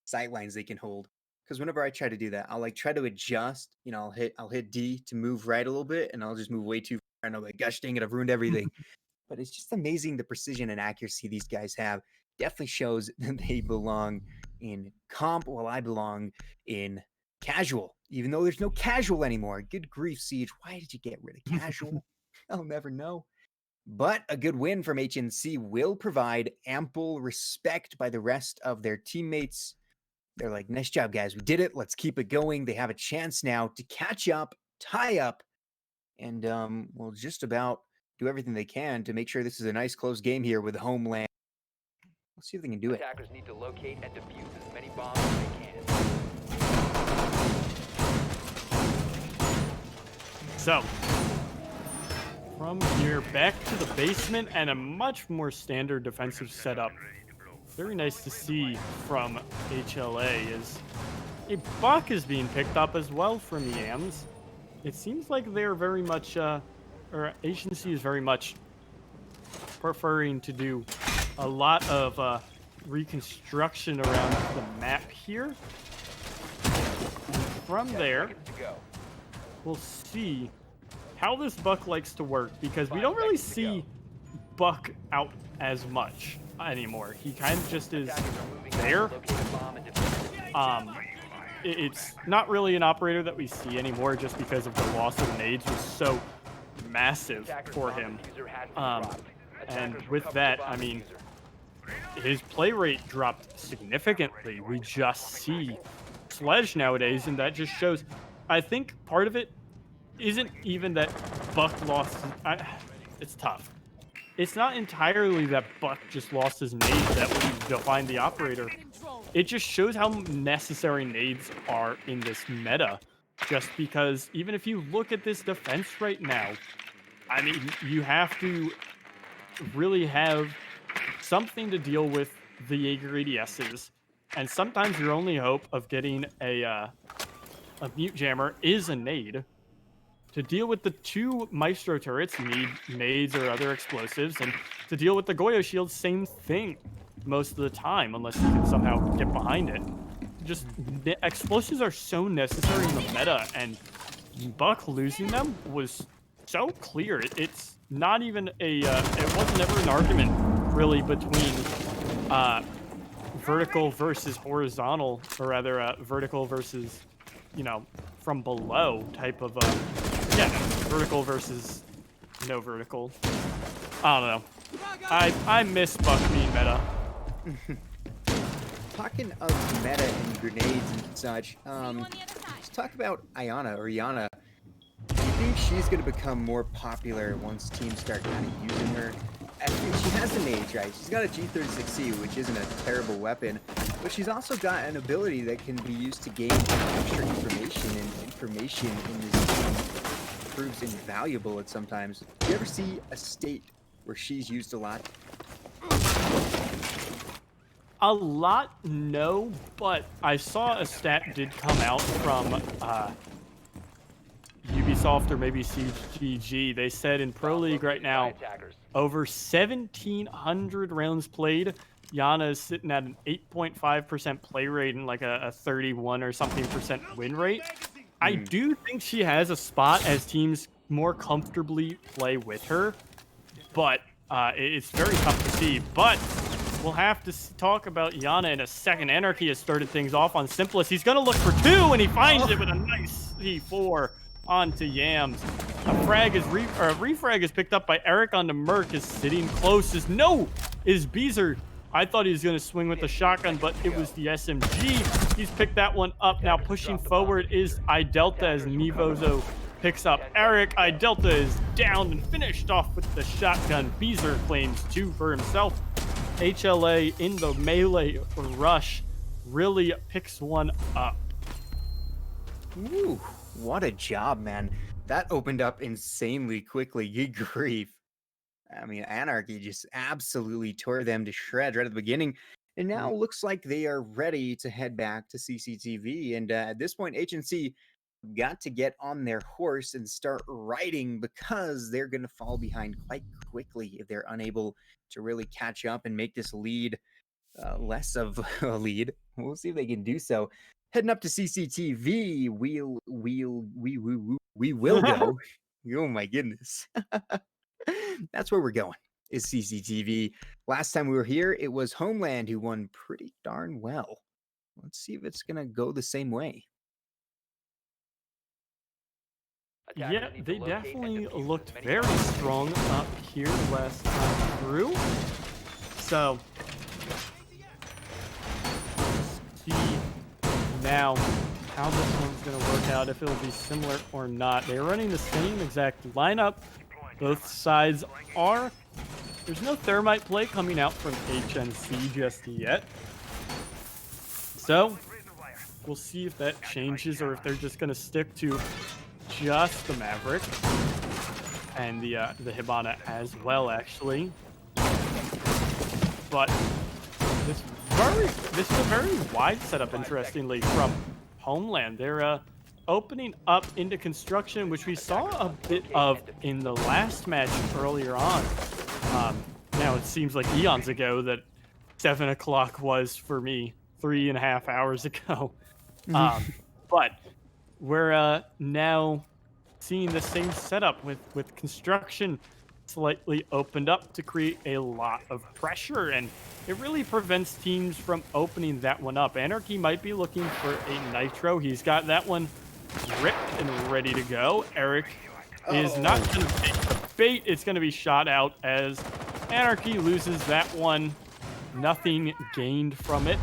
sight lines they can hold, because whenever I try to do that, I'll like try to adjust. You know, I'll hit D to move right a little bit, and I'll just move way too far, and I'm like, gosh dang it, I've ruined everything. But it's just amazing the precision and accuracy these guys have. Definitely shows that they belong in comp, while I belong in casual, even though there's no casual anymore. Good grief, Siege. Why did you get rid of casual? I'll never know. But a good win from HNC will provide ample respect by the rest of their teammates. They're like, nice job, guys. We did it. Let's keep it going. They have a chance now to catch up, tie up, and we'll just about do everything they can to make sure this is a nice close game here with Homeland. Let's see if they can do it. Attackers need to locate and defuse as many bombs as they can. So, from here back to the basement and a much more standard defensive setup very nice to see from HLA is a buck is being picked up as well from Yams. It seems like they're very much, or HNC is very much preferring to do a lot of reconstruction around the map here. And from there, Seconds to go. we'll see how this buck likes to work, because we 5 don't really seconds to see buck out as much anymore. He kind of just is Attackers are moving out there. to locate a bomb and defuse it. It's not really an operator that we see anymore, just because of the loss of nades was so massive Attackers for bomb him. diffuser has been dropped. And Attackers with recover the that, bomb I mean, diffuser. his play rate dropped significantly. We just see Sledge nowadays, and that just shows. I think part of it isn't even that Buck lost. It's tough. It's not entirely that Buck just lost his nades that would define the operator. It just shows how necessary nades are in this meta. Just because even if you look at this defense right now, I mean, you have to really have something to deal with the Jaeger ADSs, and sometimes your only hope of getting a mute jammer is a nade. To deal with the 2 Maestro turrets, you need nades or other explosives, and to deal with the Goyo shield, same thing most of the time, unless you can somehow get behind it. Just explosives are so necessary in the meta, and Buck losing them was so clear. It's not even a. It wasn't ever an argument really between vertical versus horizontal, or rather vertical versus, from below type of vertical versus no vertical. I don't know. I miss Buck being meta. Talking of meta and grenades and such, let's talk about Ayana or Yana. Do you think she's going to become more popular once teams start kind of using her? I think she has the nades, right? She's got a G36C, which isn't a terrible weapon, but she's also got an ability that can be used to gain extra information, and information in this game proves invaluable at sometimes. Do you ever see a state where she's used a lot? A lot, no, but I saw a stat did come out from Ubisoft or maybe CGG. They said in Pro League right now, Attackers. over 1,700 rounds played, Yana is sitting at an 8.5% play rate and like a 31 or something percent win rate. I do think she has a spot as teams more comfortably play with her, but it's very tough to see. But we'll have to talk about Yana in a second. Anarchy has started things off on Simplest. He's going to look for 2, and he finds it with a nice C4 onto Yams. A refrag is picked up by Eric onto Merc, is sitting close. Is Beezer. I thought he was going to swing with the shotgun, but it was the SMG. He's picked that one up. Now pushing forward is iDelta as Nivozo picks up Eric. iDelta is down and finished off with the shotgun. Beezer claims 2 for himself. HLA in the melee rush really picks one up. Ooh, what a job, man. That opened up insanely quickly. Good grief. I mean, Anarchy just absolutely tore them to shreds right at the beginning. And now looks like they are ready to head back to CCTV. And at this point, HNC got to get on their horse and start riding, because they're going to fall behind quite quickly if they're unable to really catch up and make this lead less of a lead. We'll see if they can do so. Heading up to CCTV, we will go. Oh my goodness. That's where we're going, is CCTV. Last time we were here, it was Homeland who won pretty darn well. Let's see if it's going to go the same way. Yeah, they definitely looked very strong up here last time through. So, see now how this one's going to work out, if it'll be similar or not. They're running the same exact lineup. Both sides are. There's no thermite play coming out from HNC just yet. So, we'll see if that changes, or if they're just going to stick to just the Maverick and the Hibana as well, actually. But This is a very wide setup, interestingly, from Homeland. They're opening up into construction, which we saw a bit of in the last match earlier on. Now it seems like eons ago that 7 o'clock was for me 3.5 hours ago. But we're now seeing the same setup with construction slightly opened up to create a lot of pressure, and it really prevents teams from opening that one up. Anarchy might be looking for a nitro. He's got that one ripped and ready to go. Eric is not going to take the bait. It's going to be shot out as Anarchy loses that one. Nothing gained from it.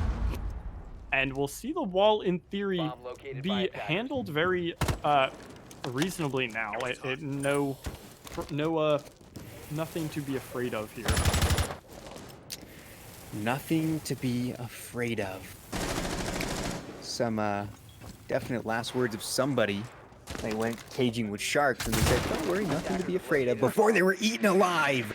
And we'll see the wall, in theory, be handled very reasonably now. Nothing to be afraid of here. Nothing to be afraid of. Some definite last words of somebody. They went caging with sharks and they said, "Don't worry, nothing to be afraid of," before they were eaten alive.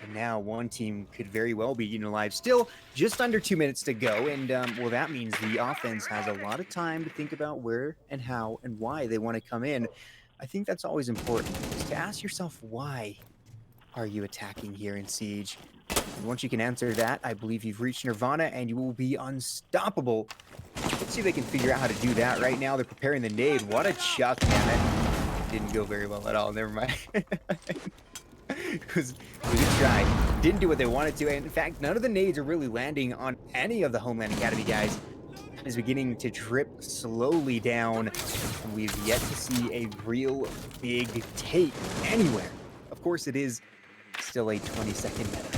And now one team could very well be eaten alive. Still just under 2 minutes to go, and well, that means the offense has a lot of time to think about where and how and why they want to come in. I think that's always important, is to ask yourself, why are you attacking here in Siege? And once you can answer that, I believe you've reached Nirvana and you will be unstoppable. Let's see if they can figure out how to do that. Right now, they're preparing the nade. What a chuck, man. That didn't go very well at all. Never mind. It was a good try. Didn't do what they wanted to. And in fact, none of the nades are really landing on any of the Homeland Academy guys. It is beginning to drip slowly down. And we've yet to see a real big take anywhere. Of course, it is still a 20-second meta.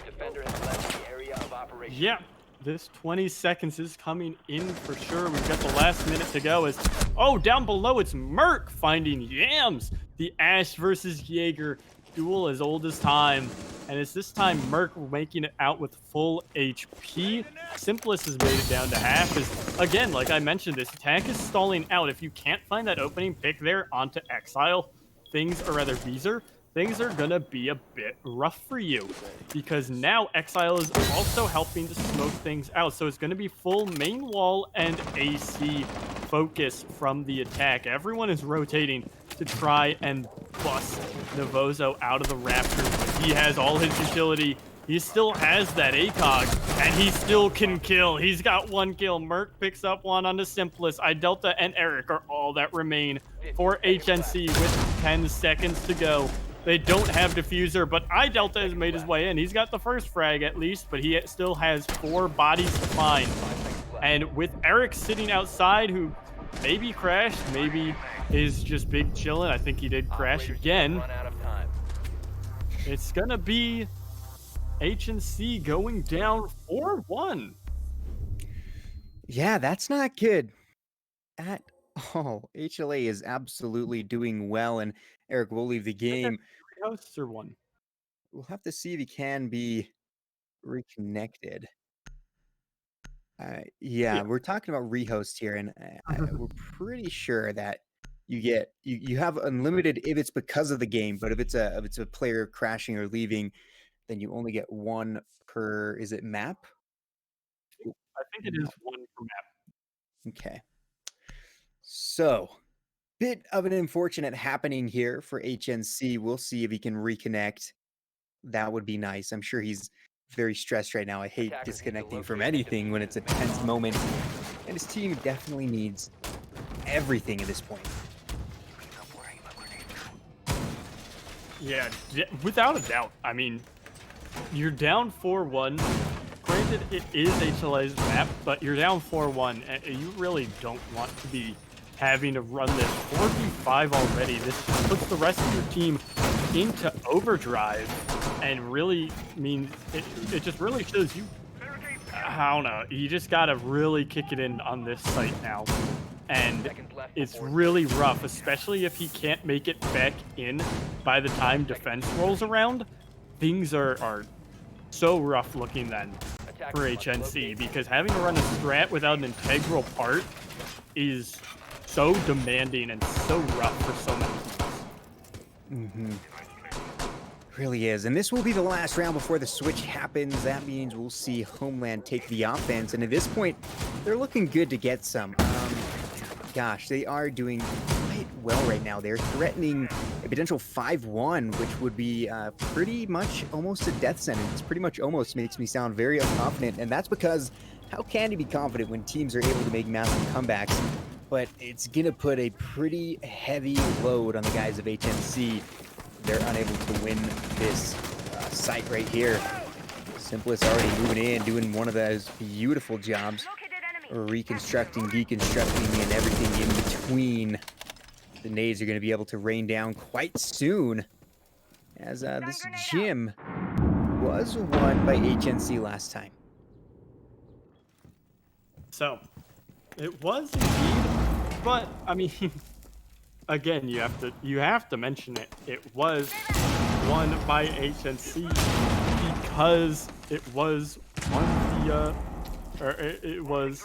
Defender has left the area of operation. Yeah, this 20 seconds is coming in for sure. We've got the last minute to go. Oh, down below it's Merc finding Yams. The Ash versus Jaeger duel as old as time. And it's this time Merc making it out with full HP. Simplest has made it down to half. Again, like I mentioned, this attack is stalling out. If you can't find that opening pick there onto Exile, Beezer, things are gonna be a bit rough for you, because now Exile is also helping to smoke things out. So it's gonna be full main wall and AC focus from the attack. Everyone is rotating to try and bust Novozo out of the Raptors. He has all his utility. He still has that ACOG, and he still can kill. He's got 1 kill. Merc picks up one on the Simplest. iDelta and Eric are all that remain for HNC with 10 seconds to go. They don't have Diffuser, but iDelta has made his way in. He's got the first frag at least, but he still has 4 bodies to find. And with Eric sitting outside, who maybe crashed, maybe is just big chillin'. I think he did crash again. It's gonna be HNC going down 4-1. Yeah, that's not good at all. HLA is absolutely doing well, and Eric will leave the game. Hosts or one. We'll have to see if he can be reconnected. Yeah, we're talking about rehost here, and we're pretty sure that you have unlimited if it's because of the game, but if it's a player crashing or leaving, then you only get 1 per, is it map? I think it is 1 per map. Okay. So, bit of an unfortunate happening here for HNC. We'll see if he can reconnect. That would be nice. I'm sure he's very stressed right now. I hate disconnecting from anything when it's a tense moment. And his team definitely needs everything at this point. Yeah, without a doubt. I mean, you're down 4-1. Granted, it is HLA's map, but you're down 4-1, and you really don't want to be having to run this 4v5 already. This just puts the rest of your team into overdrive, and really means it just really shows you, I don't know, you just gotta really kick it in on this site now. And it's really rough, especially if he can't make it back in by the time defense rolls around. Things are so rough looking then for HNC, because having to run a strat without an integral part is so demanding and so rough for so many teams. really is. And this will be the last round before the switch happens. That means we'll see Homeland take the offense. And at this point, they're looking good to get some. Gosh, they are doing quite well right now. They're threatening a potential 5-1, which would be pretty much almost a death sentence. Pretty much almost makes me sound very unconfident. And that's because how can you be confident when teams are able to make massive comebacks? But it's going to put a pretty heavy load on the guys of HNC. They're unable to win this site right here. Simplest already moving in, doing one of those beautiful jobs. Reconstructing, deconstructing, and everything in between. The nades are going to be able to rain down quite soon. As this gym was won by HNC last time. So, it was indeed, but I mean, again, you have to mention it. It was won by HNC because it was one of the it was.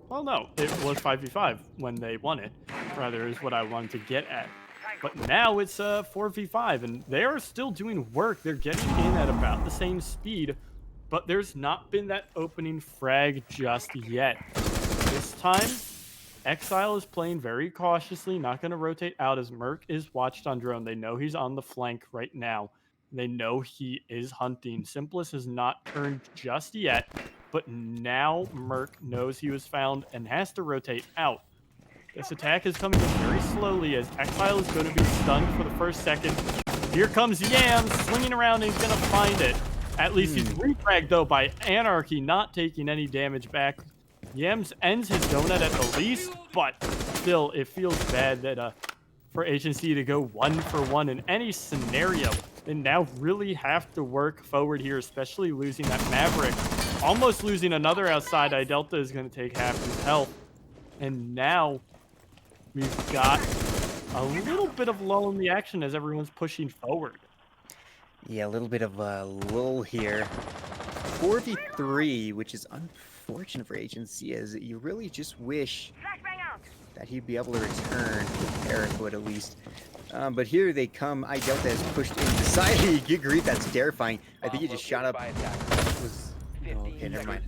Well, no, it was 5v5 when they won it, rather, is what I wanted to get at. But now it's 4v5, and they are still doing work. They're getting in at about the same speed, but there's not been that opening frag just yet. This time, Exile is playing very cautiously, not going to rotate out as Merc is watched on drone. They know he's on the flank right now. They know he is hunting. Simplest has not turned just yet. But now Merc knows he was found and has to rotate out. This attack is coming in very slowly as Exile is going to be stunned for the first second. Here comes Yam swinging around and he's going to find it. At least he's refragged though by Anarchy, not taking any damage back. Yams ends his donut at the least, but still it feels bad that for HNC to go 1-for-1 in any scenario. They now really have to work forward here, especially losing that Maverick. Almost losing another outside. Delta is going to take half his health. And now we've got a little bit of lull in the action as everyone's pushing forward. Yeah, a little bit of a lull here. 4v3, which is unfortunate for HNC, as you really just wish that he'd be able to return. Eric would at least. But here they come. Delta has pushed in the side. Good grief, that's terrifying. I think he just shot up. Okay, never mind.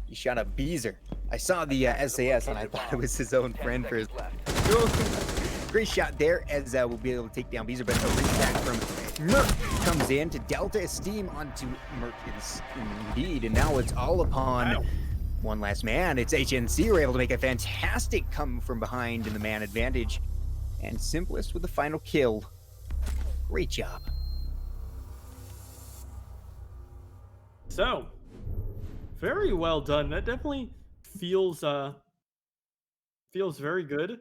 He shot up Beezer. I saw the SAS and I thought it was his own friend for his. Great shot there as we'll be able to take down Beezer, but a reattack from Merc comes in to Delta Esteem onto Merc indeed, and now it's all upon one last man. It's HNC. We're able to make a fantastic come from behind in the man advantage, and Simplest with the final kill. Great job. So, very well done. That definitely feels very good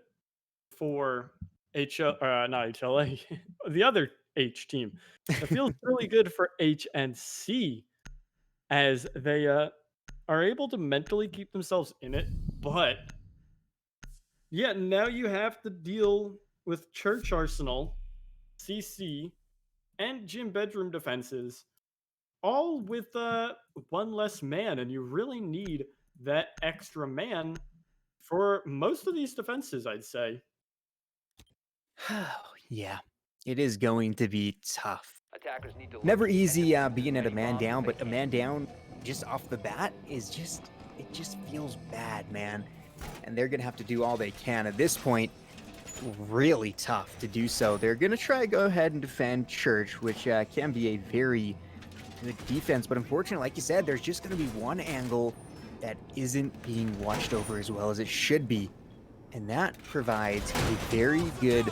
for not HLA, the other H team. It feels really good for HNC as they are able to mentally keep themselves in it. But yeah, now you have to deal with Church Arsenal, CC, and Gym Bedroom defenses, all with one less man, and you really need that extra man for most of these defenses, I'd say. Yeah, it is going to be tough. Attackers need to Never easy being at a man down, but a man down just off the bat is it just feels bad, man. And they're gonna have to do all they can at this point. Really tough to do so. They're gonna try to go ahead and defend Church, which can be a very good defense, but unfortunately, like you said, there's just gonna be one angle that isn't being watched over as well as it should be, and that provides a very good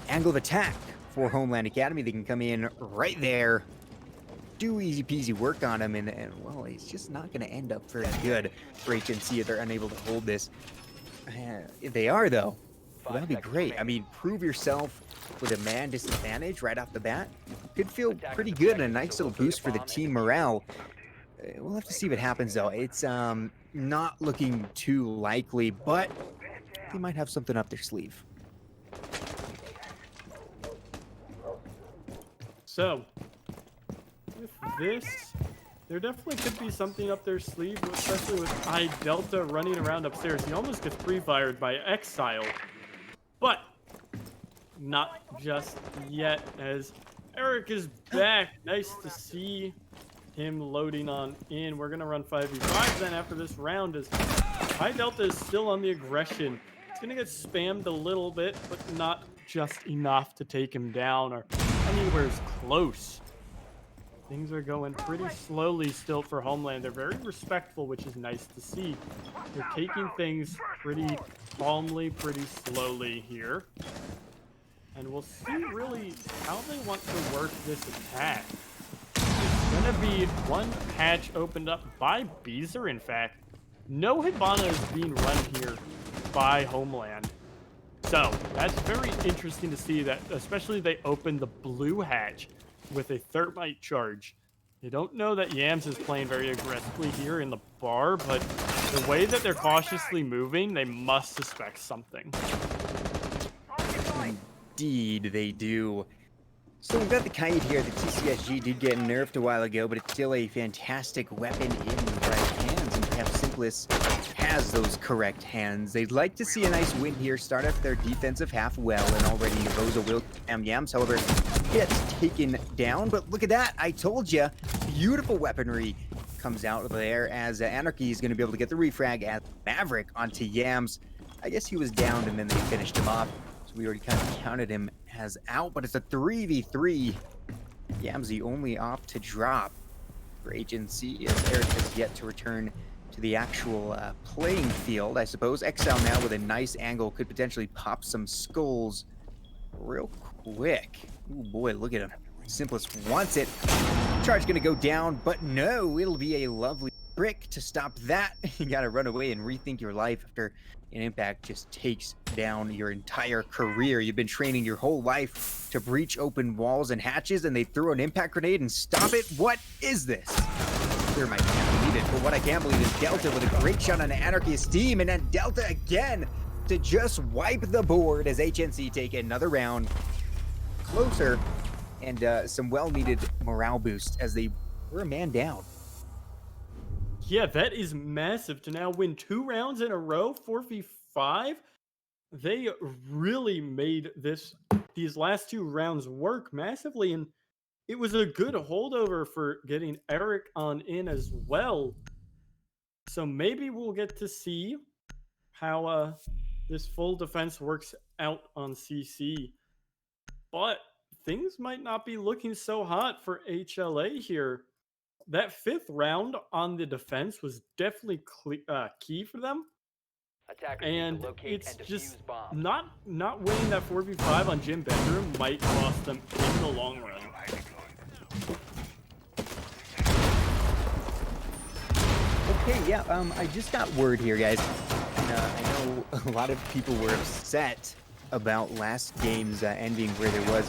angle of attack for Homeland Academy. They can come in right there, do easy peasy work on him, and well, it's just not going to end up very good for HNC if they're unable to hold this. If they are, though, well, that'd be great. I mean, prove yourself with a man disadvantage right off the bat. Could feel pretty good and a nice little boost for the team morale. We'll have to see what happens, though. It's not looking too likely, but they might have something up their sleeve. So, with this, there definitely could be something up their sleeve, especially with Delta running around upstairs. He almost gets pre-fired by Exile, but not just yet, as Eric is back. Nice to see him loading on in. We're going to run 5v5 then after this round as High Delta is still on the aggression. It's going to get spammed a little bit, but not just enough to take him down or anywhere close. Things are going pretty slowly still for Homeland. They're very respectful, which is nice to see. They're taking things pretty calmly, pretty slowly here. And we'll see really how they want to work this attack. It's going to be one hatch opened up by Beezer, in fact. No Hibana is being run here by Homeland. So that's very interesting to see that, especially they opened the blue hatch with a thermite charge. They don't know that Yams is playing very aggressively here in the bar, but the way that they're cautiously moving, they must suspect something. Indeed, they do. So we've got the Kite here. The TCSG did get nerfed a while ago, but it's still a fantastic weapon in the right hands, and perhaps Simplest has those correct hands. They'd like to see a nice win here, start off their defensive half well, and already Rosa will Yams, however, gets taken down. But look at that, I told you, beautiful weaponry comes out of there as Anarchy is going to be able to get the refrag as Maverick onto Yams. I guess he was downed and then they finished him off. We already kind of counted him as out, but it's a 3v3. Yams the only op to drop for HNC as Eric has yet to return to the actual playing field, I suppose. Exile now with a nice angle could potentially pop some skulls real quick. Oh boy, look at him. Simplest wants it. Charge gonna go down, but no, it'll be a lovely trick to stop that. You gotta run away and rethink your life after an impact just takes down your entire career. You've been training your whole life to breach open walls and hatches, and they throw an impact grenade and stop it? What is this? I can't believe it, but what I can't believe is Delta with a great shot on Anarchy's team, and then Delta again to just wipe the board as HNC take another round closer, and some well-needed morale boost as they were a man down. Yeah, that is massive to now win 2 rounds in a row, 4v5. They really made these last 2 rounds work massively, and it was a good holdover for getting Eric on in as well. So maybe we'll get to see how this full defense works out on CC. But things might not be looking so hot for HLA here. That 5th round on the defense was definitely key for them. Attackers And need to locate it's and just defuse bombs. not winning that 4v5 on Gym Bedroom might cost them in the long run. Okay, yeah, I just got word here, guys. And, I know a lot of people were upset about last game's ending where there was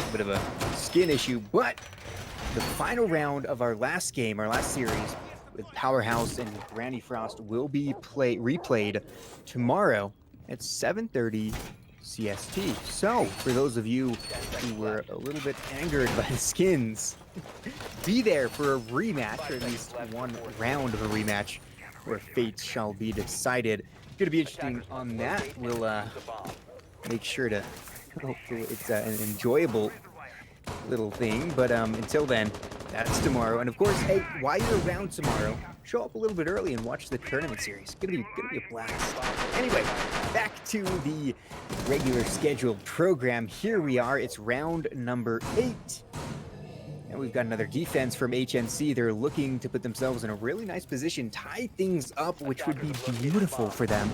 a bit of a skin issue, but the final round of our last game, our last series with Powerhaus and Granny Frost will be replayed tomorrow at 7:30 CST. So, for those of you who were a little bit angered by the skins, be there for a rematch, or at least one round of a rematch, where fate shall be decided. Going to be interesting on that. We'll make sure to hopefully it's an enjoyable little thing, but until then, that's tomorrow. And of course, hey, while you're around tomorrow, show up a little bit early and watch the tournament series. Gonna be a blast. Anyway, back to the regular scheduled program. Here we are. It's round number 8. And we've got another defense from HNC. They're looking to put themselves in a really nice position, tie things up, which would be beautiful for them.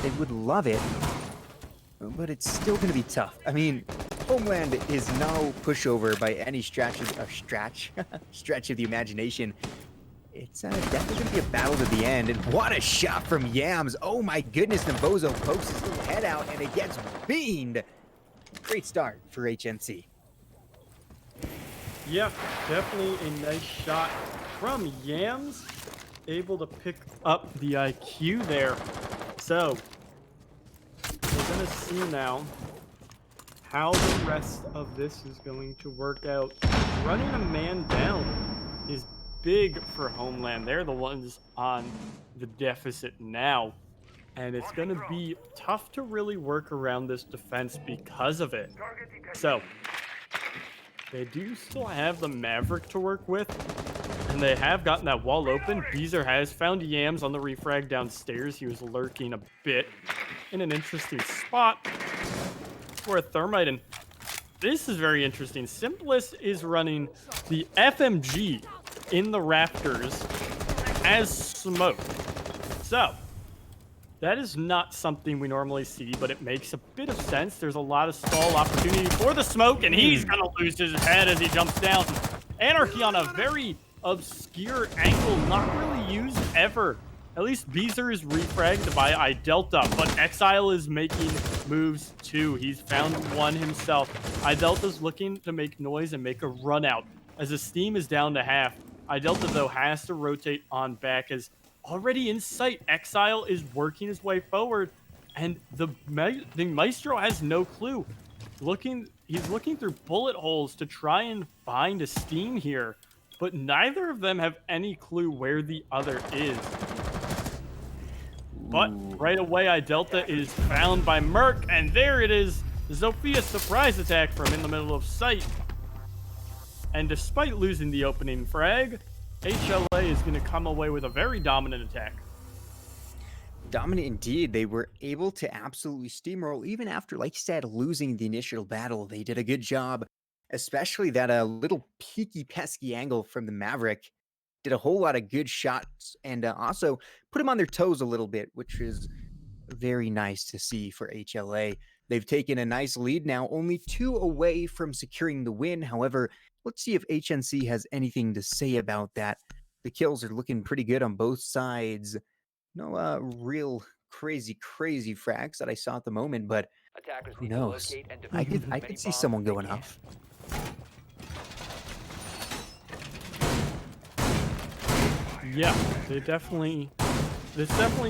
They would love it, but it's still going to be tough. I mean, Homeland is no pushover by any stretch of the imagination. It's definitely going to be a battle to the end. And what a shot from Yams. Oh my goodness, Navozo pokes his little head out and it gets beamed. Great start for HNC. Yeah, definitely a nice shot from Yams. Able to pick up the IQ there. So, we're going to see now how the rest of this is going to work out. Running a man down is big for Homeland. They're the ones on the deficit now. And it's going to be tough to really work around this defense because of it. So, They do still have the Maverick to work with, and they have gotten that wall open. Beezer has found Yams on the refrag downstairs. He was lurking a bit in an interesting spot for a thermite, and this is very interesting. Simplest is running the FMG in the rafters as smoke. So, that is not something we normally see, but it makes a bit of sense. There's a lot of stall opportunity for the smoke, and he's going to lose his head as he jumps down. Anarchy on a very obscure angle, not really used ever. At least Beezer is refragged by iDelta, but Exile is making moves too. He's found one himself. iDelta's looking to make noise and make a run out. As the steam is down to half, iDelta, though, has to rotate on back as already in sight. Exile is working his way forward, and the Maestro has no clue. He's looking through bullet holes to try and find a steam here, but neither of them have any clue where the other is. But right away, iDelta is found by Merc, and there it is. Zophia's surprise attack from in the middle of sight. And despite losing the opening frag, HLA is going to come away with a very dominant attack. Dominant indeed. They were able to absolutely steamroll even after, like you said, losing the initial battle. They did a good job, especially that little peaky pesky angle from the Maverick. Did a whole lot of good shots and also put them on their toes a little bit, which is very nice to see for HLA. They've taken a nice lead now, only 2 away from securing the win. However, let's see if HNC has anything to say about that. The kills are looking pretty good on both sides. No real crazy frags that I saw at the moment, but Attackers who need to knows? locate and I defuse as could many see bombs someone as they going can. off. Yeah, this definitely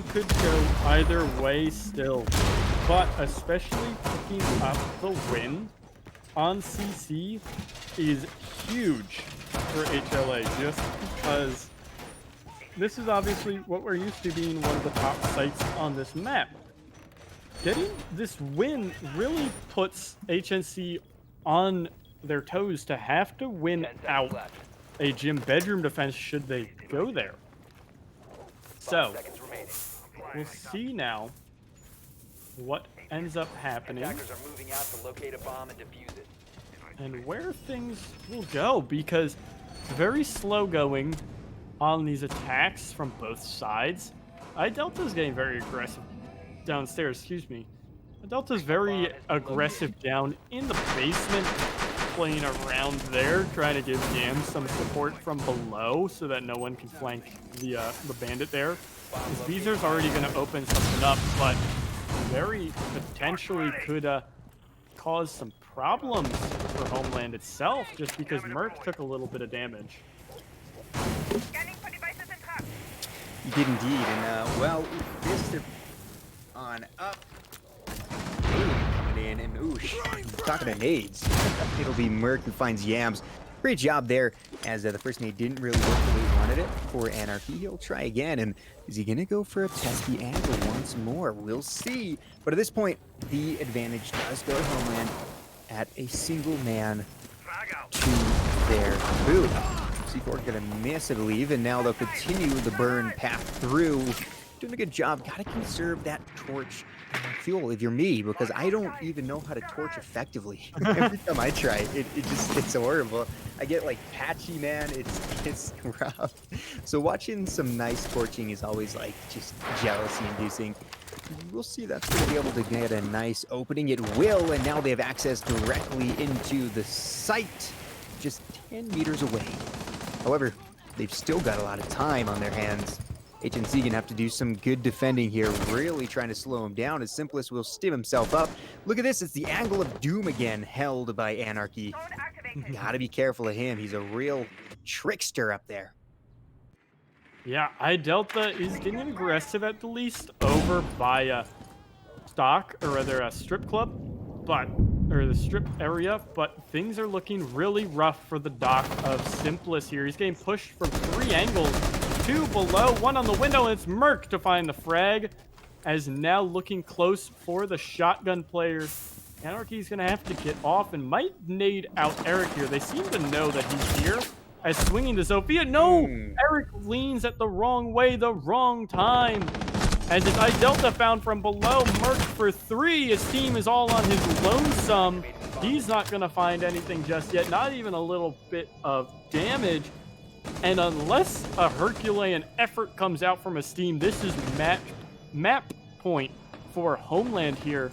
could go either way still, but especially picking up the win on CC is huge for HLA, just because this is obviously what we're used to being one of the top sites on this map. Getting this win really puts HNC on their toes to have to win 10 seconds out left. a gym bedroom defense should they go there. 5 So, seconds remaining. we'll see now what ends up happening Attackers are moving out to locate a bomb and defuse it. and where things will go, because very slow going on these attacks from both sides. iDelta's getting very aggressive downstairs, excuse me. iDelta's very aggressive down in the basement, playing around there, trying to give Yam some support from below so that no one can flank the bandit there. Beezer's already going to open something up, but very potentially could cause some problems for Homeland itself, just because Merc took a little bit of damage. You did indeed, and well, this on up. Coming in, and talking to nades. It'll be Merc who finds Yams. Great job there, as the first nade didn't really work the way he wanted it for Anarchy. He'll try again, and is he gonna go for a testy angle once more? We'll see. But at this point, the advantage does go to Homeland at a single man to their boot. C4 gonna miss, I believe, and now they'll continue the burn path through. Doing a good job. Gotta conserve that torch fuel if you're me, because I don't even know how to torch effectively. Every time I try, it's horrible. I get like patchy, man. It's rough. So watching some nice torching is always like just jealousy inducing. We'll see that's going to be able to get a nice opening. It will, and now they have access directly into the site, just 10 meters away. However, they've still got a lot of time on their hands. HNC gonna have to do some good defending here, really trying to slow him down. As Simplest will stim himself up. Look at this, it's the angle of doom again, held by Anarchy. Gotta be careful of him, he's a real trickster up there. Yeah, iDelta is getting aggressive at the least over by stock, or rather a strip club, or the strip area, but things are looking really rough for the dock of Simplest here. He's getting pushed from 3 angles, 2 below, 1 on the window, and it's Merc to find the frag, as now looking close for the shotgun player Anarchy's gonna have to get off and might nade out Eric here. They seem to know that he's here. As swinging to Sophia, no! Eric leans at the wrong way, the wrong time. As it's Delta found from below, Merc for 3. His team is all on his lonesome. He's not gonna find anything just yet, not even a little bit of damage. And unless a Herculean effort comes out from his team, this is map point for Homeland here.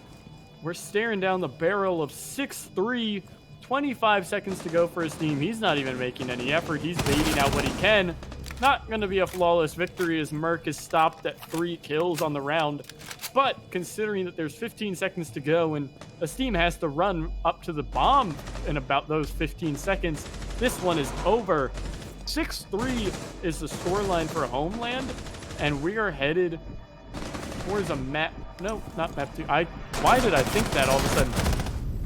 We're staring down the barrel of 6-3, 25 seconds to go for his team. He's not even making any effort. He's baiting out what he can. Not going to be a flawless victory as Merc is stopped at 3 kills on the round. But considering that there's 15 seconds to go and a team has to run up to the bomb in about those 15 seconds, this one is over. 6-3 is the scoreline for Homeland, and we are headed towards a map. No, not map 2. Why did I think that all of a sudden?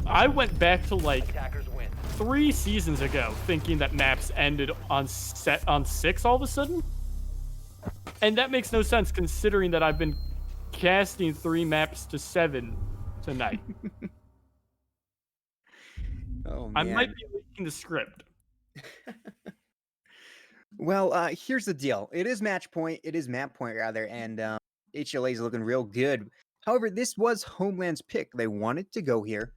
I went back to like Attackers win. 3 seasons ago thinking that maps ended on 6 all of a sudden. And that makes no sense considering that I've been casting 3 maps to 7 tonight. Oh, man. I might be leaking the script. Well, here's the deal. It is match point. It is map point, rather, and HLA is looking real good. However, this was Homeland's pick. They wanted to go here.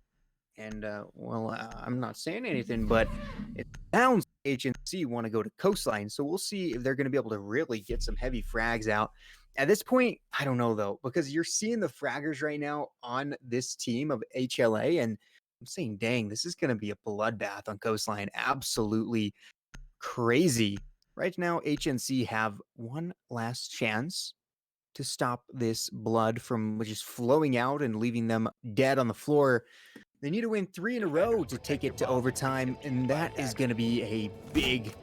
And, I'm not saying anything, but it sounds like HNC want to go to Coastline. So we'll see if they're going to be able to really get some heavy frags out. At this point, I don't know, though, because you're seeing the fraggers right now on this team of HLA. And I'm saying, dang, this is going to be a bloodbath on Coastline. Absolutely crazy. Right now, HNC have one last chance to stop this blood from just flowing out and leaving them dead on the floor. They need to win 3 in a row to take it to overtime, and that is going to be a big,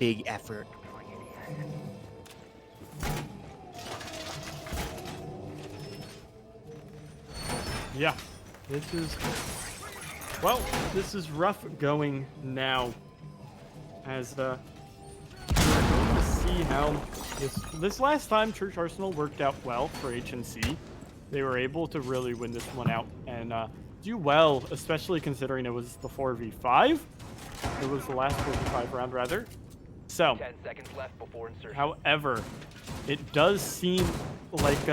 big effort. Yeah, this is rough going now. As we're going to see how this last time Church Arsenal worked out well for HNC. They were able to really win this one out and do well, especially considering it was the 4v5. It was the last 4v5 round, rather. So, 10 seconds left before insertion. however, it does seem like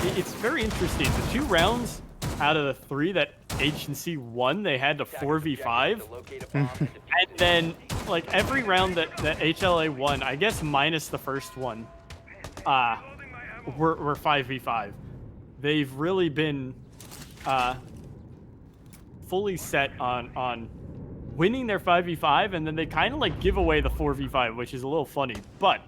it's very interesting. The 2 rounds out of the 3 that HNC won, they had to 4v5. And then, like, every round that HLA won, I guess minus the first one, were 5v5. They've really been fully set on winning their 5v5, and then they kind of like give away the 4v5, which is a little funny. But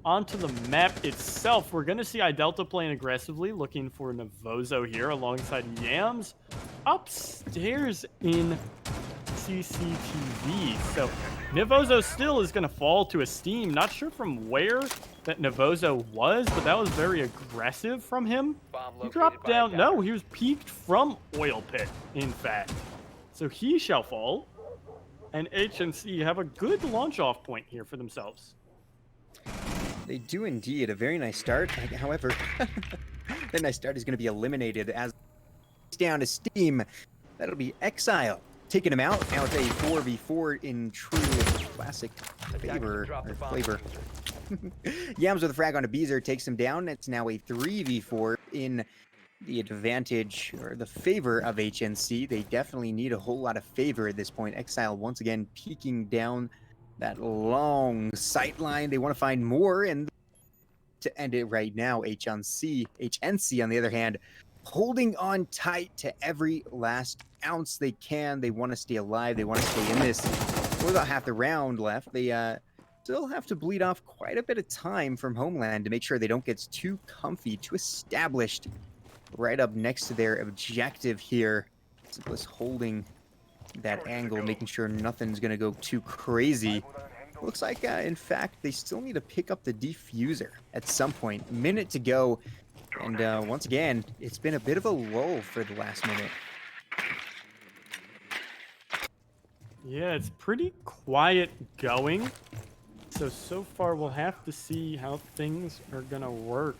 onto the map itself, we're going to see iDelta playing aggressively, looking for Navozo here alongside Yams upstairs in CCTV. So Navozo still is going to fall to Esteem. Not sure from where that Navozo was, but that was very aggressive from him. He dropped down. No, he was peeked from Oil Pit, in fact. So he shall fall. And HNC have a good launch-off point here for themselves. They do indeed. A very nice start. However, that nice start is going to be eliminated as it's down to Steam. That'll be Exile. Taking him out. Now it's a 4v4 in true classic flavor. Yams with a frag on a Beezer takes him down. It's now a 3v4 in the advantage or the favor of HNC. They definitely need a whole lot of favor at this point. Exile once again peeking down that long sight line. They want to find more, and to end it right now, HNC on the other hand, holding on tight to every last ounce they can. They want to stay alive. They want to stay in this. We're about half the round left. They still have to bleed off quite a bit of time from Homeland to make sure they don't get too comfy, too established right up next to their objective here. Simplest holding that angle, making sure nothing's going to go too crazy. Looks like, in fact, they still need to pick up the diffuser at some point. Minute to go. And once again, it's been a bit of a lull for the last minute. Yeah, it's pretty quiet going. So far we'll have to see how things are going to work.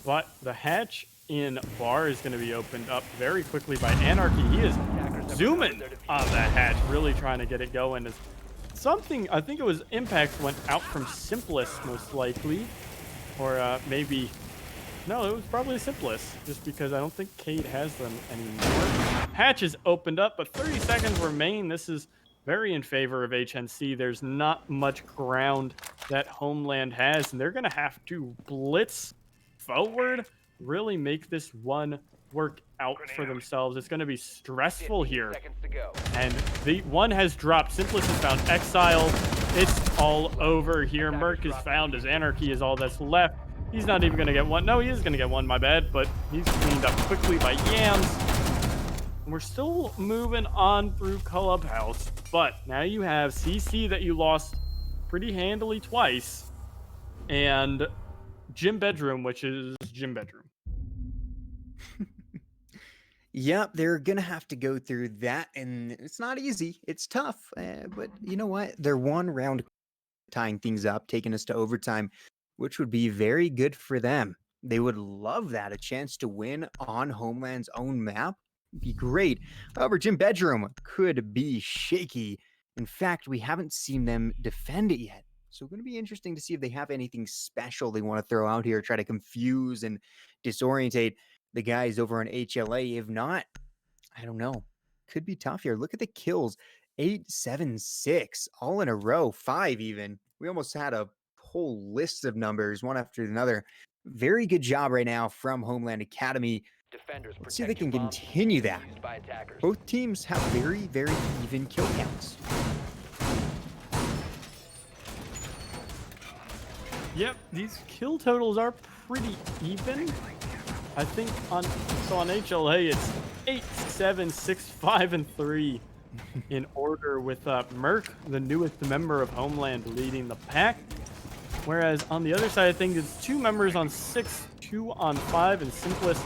But the hatch in bar is going to be opened up very quickly by Anarchy. He is zooming on that hatch, really trying to get it going. As something, I think it was Impacts went out from Simplest, most likely. Or maybe, no, it was probably Simplest, just because I don't think Cade has them anymore. Hatch is opened up, but 30 seconds remain. This is very in favor of HNC. There's not much ground that Homeland has, and they're going to have to blitz forward, really make this one work out for themselves. It's going to be stressful 15 here. seconds to go. And the one has dropped. Simplest has found Exile. It's all over here. Merc is found as Anarchy is all that's left. He's not even going to get one. No, he is going to get one, my bad. But he's cleaned up quickly by Yams. And we're still moving on through Clubhouse. But now you have CC that you lost pretty handily twice. And Gym Bedroom, which is Gym Bedroom. Yep, they're gonna have to go through that, and it's not easy. It's tough, but you know what? They're one round tying things up, taking us to overtime, which would be very good for them. They would love that, a chance to win on Homeland's own map. Be great. However, Gym Bedroom could be shaky. In fact, we haven't seen them defend it yet. So going to be interesting to see if they have anything special they want to throw out here, try to confuse and disorientate the guys over on HLA. If not, I don't know. Could be tough here. Look at the kills. 8, 7, 6, all in a row. 5 even. We almost had a whole list of numbers, one after another. Very good job right now from Homeland Academy. Defenders, Let's see if they protect can your bombs continue that. used by attackers. Both teams have very, very even kill counts. Yep, these kill totals are pretty even. I think on HLA it's 8, 7, 6, 5, and 3 in order with Merc, the newest member of Homeland, leading the pack. Whereas on the other side of things, it's 2 members on 6, 2 on 5, and Simplest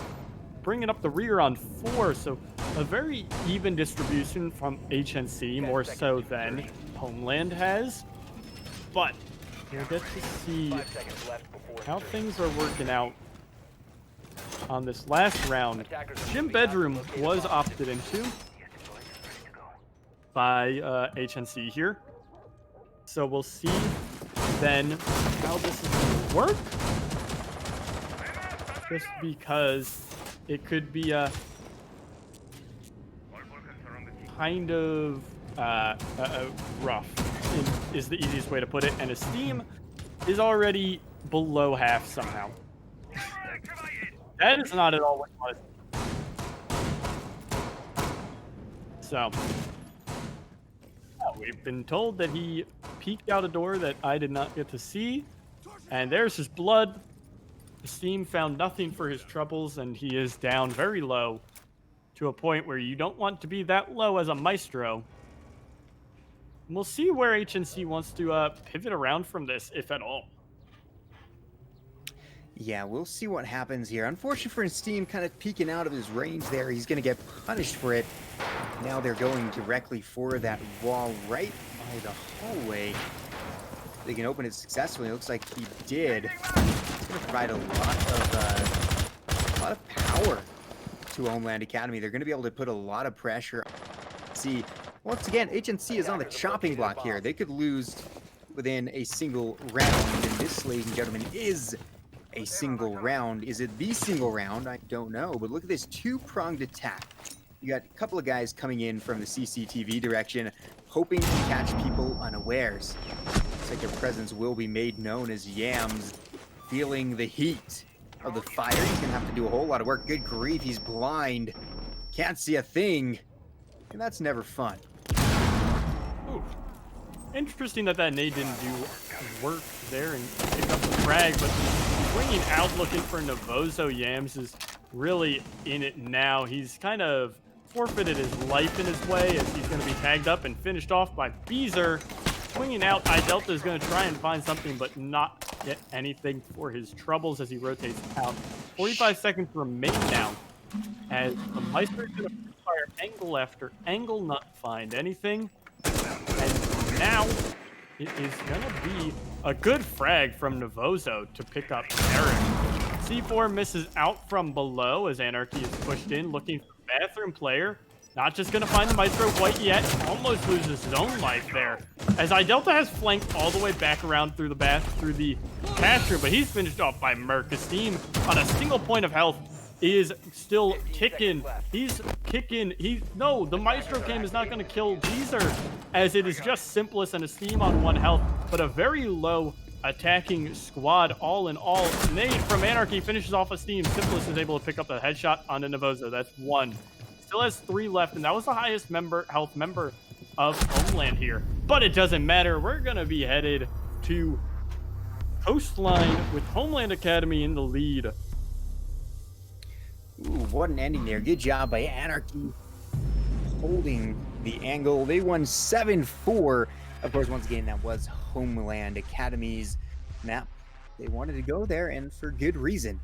bringing up the rear on 4. So a very even distribution from HNC, more so than Homeland has. But we'll get to see 5 seconds left before how insertion. things are working out on this last round. Attackers are Gym moving out to Bedroom locate a was bomb. opted into by HNC here. So we'll see then how this is going to work. Just because it could be a kind of rough is the easiest way to put it. And Esteem is already below half somehow. That is not at all what it was. So, we've been told that he peeked out a door that I did not get to see, and there's his blood. Esteem found nothing for his troubles, and he is down very low to a point where you don't want to be that low as a Maestro. And we'll see where HNC wants to pivot around from this, if at all. Yeah, we'll see what happens here. Unfortunately for Esteem, kind of peeking out of his range there. He's going to get punished for it. Now they're going directly for that wall right by the hallway. They can open it successfully. It looks like he did. It's going to provide a lot of power to Homeland Academy. They're going to be able to put a lot of pressure. See, once again, HNC is on the chopping block here. They could lose within a single round. And this, ladies and gentlemen, is a single round. Is it the single round? I don't know. But look at this 2-pronged attack. You got a couple of guys coming in from the CCTV direction, hoping to catch people unawares. Looks like their presence will be made known as Yams, feeling the heat of the fire. He's going to have to do a whole lot of work. Good grief, he's blind. Can't see a thing. And that's never fun. Ooh. Interesting that nade didn't do work there and pick up the frag, but swinging out looking for Novozo. Yams is really in it now. He's kind of forfeited his life in his way as he's going to be tagged up and finished off by Beezer. Swinging out, iDelta is going to try and find something but not get anything for his troubles as he rotates out. 45 seconds remain now as the Meister is going to fire angle after angle, not find anything. And now it is going to be a good frag from Novozo to pick up Eric. C4 misses out from below as Anarchy is pushed in, looking for the bathroom player. Not just going to find the Maestro quite yet. Almost loses his own life there. As iDelta has flanked all the way back around through the bathroom, but he's finished off by Merc. Esteem on a single point of health is still kicking. He's kicking. No, the Maestro cam is not going to kill Jeezer, as it is just Simplest and Esteem on 1 health, but a very low attacking squad all in all. Nade from Anarchy finishes off Esteem. Simplest is able to pick up a headshot on a Navoza. That's 1. Still has 3 left, and that was the highest health member of Homeland here. But it doesn't matter. We're going to be headed to Coastline with Homeland Academy in the lead. Ooh, what an ending there. Good job by Anarchy holding the angle. They won 7-4. Of course, once again, that was Homeland Academy's map. They wanted to go there, and for good reason.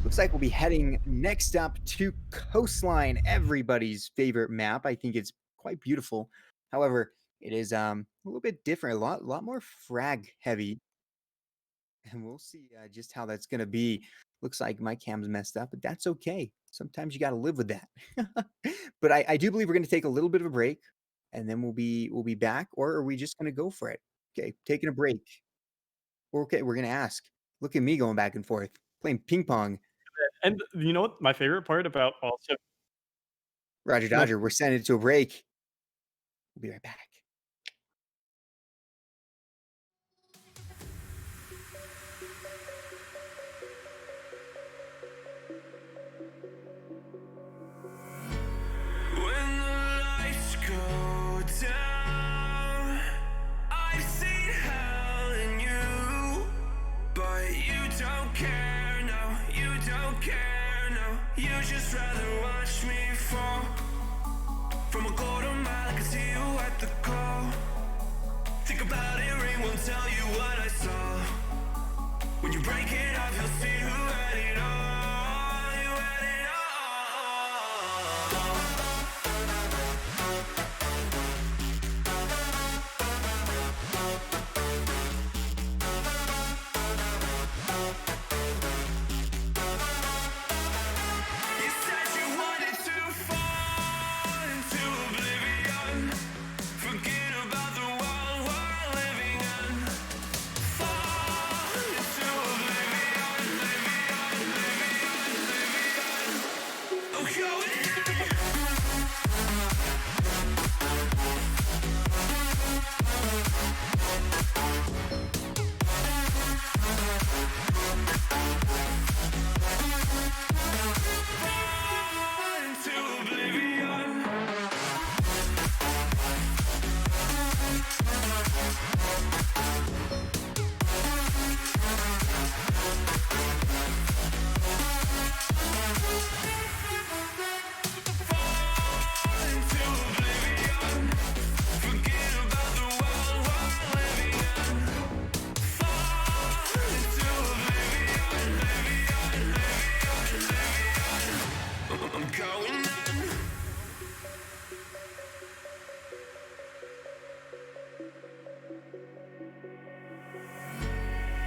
Looks like we'll be heading next up to Coastline, everybody's favorite map. I think it's quite beautiful. However, it is a little bit different, a lot more frag heavy. And we'll see just how that's going to be. Looks like my cam's messed up, but that's okay. Sometimes you got to live with that. But I do believe we're going to take a little bit of a break, and then we'll be back. Or are we just going to go for it? Okay, taking a break. Okay, we're going to ask. Look at me going back and forth, playing ping pong. And you know what my favorite part about also... Roger Dodger, we're sending it to a break. We'll be right back. When the lights go down, I've seen hell in you, but you don't care, no, you don't care, no. You just rather watch me fall from a quarter mile. I can see you at the call. Think about it, ring won't tell you what I saw. When you break it off, you'll see who had it all. You had it all. You said you wanted to fall into oblivion. Forget about the world we're living in. Fall into oblivion, oblivion. Oh, going fall into oblivion. Fall into oblivion. Forget about the world we're living in. Fall into oblivion, I'm going in.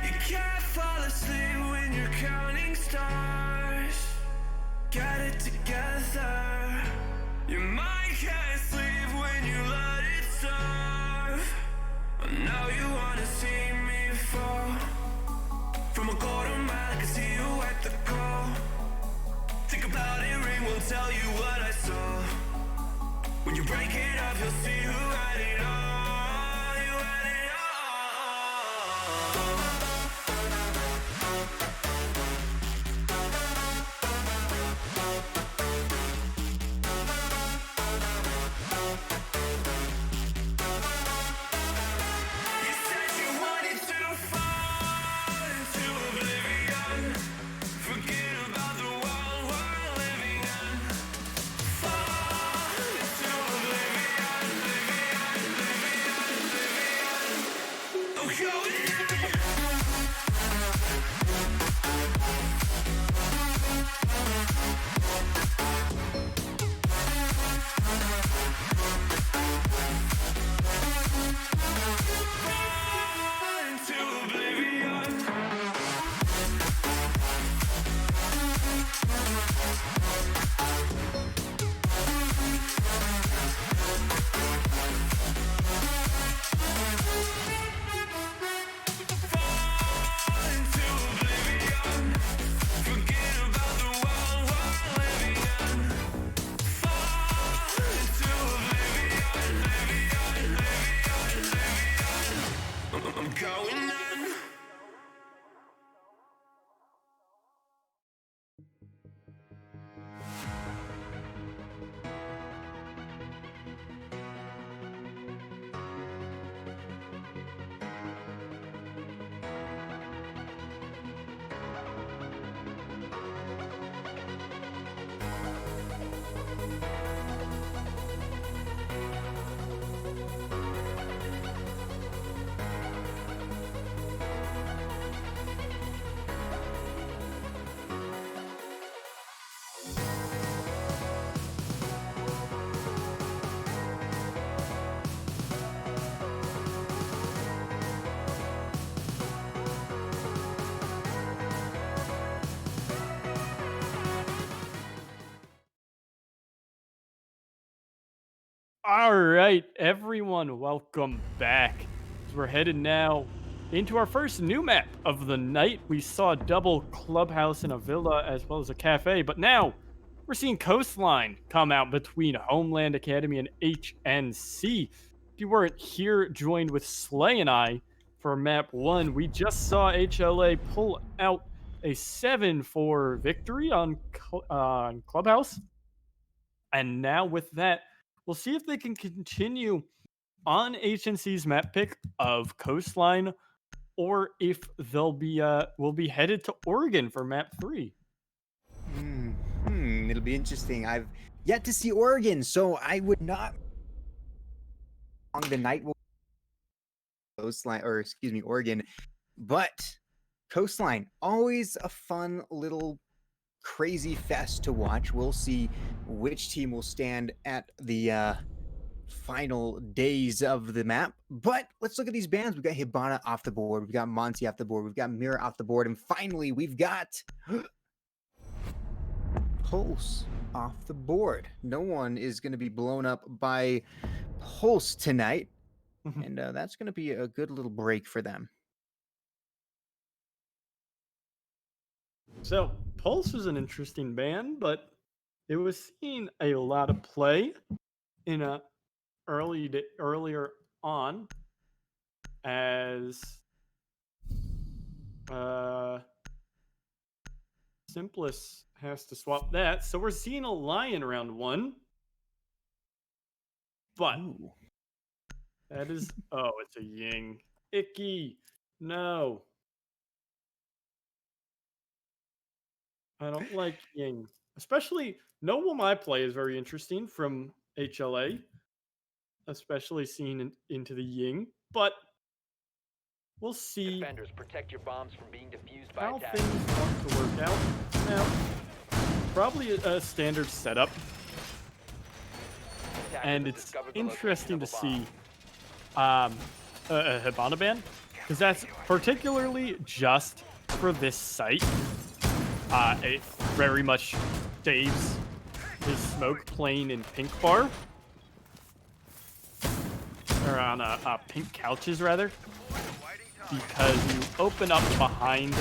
You can't fall asleep when you're counting stars. Get it together. Your mind can't sleep when you let it serve. Now you wanna see me fall from a quarter mile. I can see you at the call. Think about it, ring won't tell you what I saw. When you break it off, you'll see who had it all. You had it all. You said you wanted to fall into oblivion. Forget about the world we're living in. Fall into oblivion, oblivion. Oh, going in. Fall into oblivion. All right, everyone, welcome back. As we're headed now into our first new map of the night. We saw a double clubhouse and a villa as well as a cafe, but now we're seeing Coastline come out between Homeland Academy and HNC. If you weren't here joined with Slay and I for map 1, we just saw HLA pull out a 7-4 victory on Clubhouse. And now with that, we'll see if they can continue on HNC's map pick of Coastline, or if they'll be will be headed to Oregon for map 3. It'll be interesting. I've yet to see Oregon, so I would not. On the night will Coastline, or excuse me, Oregon, but Coastline always a fun little crazy fest to watch. We'll see which team will stand at the final days of the map. But let's look at these bands. We've got Hibana off the board. We've got Monty off the board. We've got Mira off the board. And finally, we've got Pulse off the board. No one is going to be blown up by Pulse tonight. And that's going to be a good little break for them. So Pulse is an interesting band, but it was seeing a lot of play in a earlier on as Simplest has to swap that. So we're seeing a Lion round 1. But that is it's a Ying. Icky. No. I don't like Ying. Especially, no Will My Play is very interesting from HLA. Especially seen into the Ying. But we'll see Defenders, protect your bombs from being defused by how attackers. things want to work out. Now, probably a standard setup. Attackers And have it's discovered the location interesting of to a bomb. see a Hibana ban, because that's particularly just for this site. It very much saves his smoke plane in pink bar, or on pink couches rather, because you open up behind.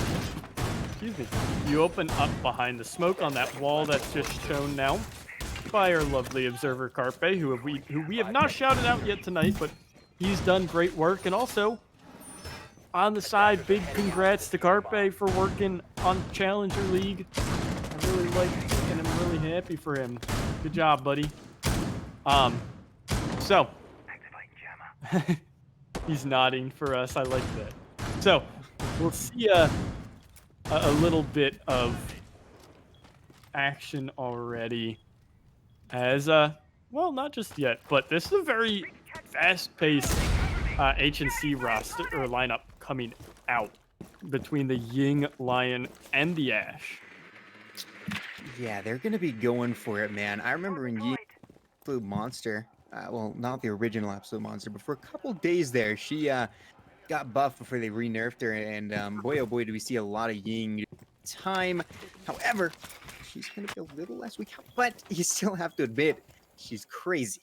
Excuse me. You open up behind the smoke on that wall that's just shown now by our lovely observer Carpe, who we have not shouted out yet tonight, but he's done great work. And also on the side, big congrats to Carpe for working on Challenger League. I really like it, and I'm really happy for him. Good job, buddy. So he's nodding for us. I like that. So we'll see a little bit of action already. As well, not just yet, but this is a very fast-paced HNC roster or lineup coming out between the Ying, Lion, and the Ash. Yeah, they're going to be going for it, man. I remember in Ying Absolute Monster, well, not the original Absolute Monster, but for a couple days there, she got buffed before they re-nerfed her, and boy, oh boy, do we see a lot of Ying time. However, she's going to be a little less weak, but you still have to admit, she's crazy.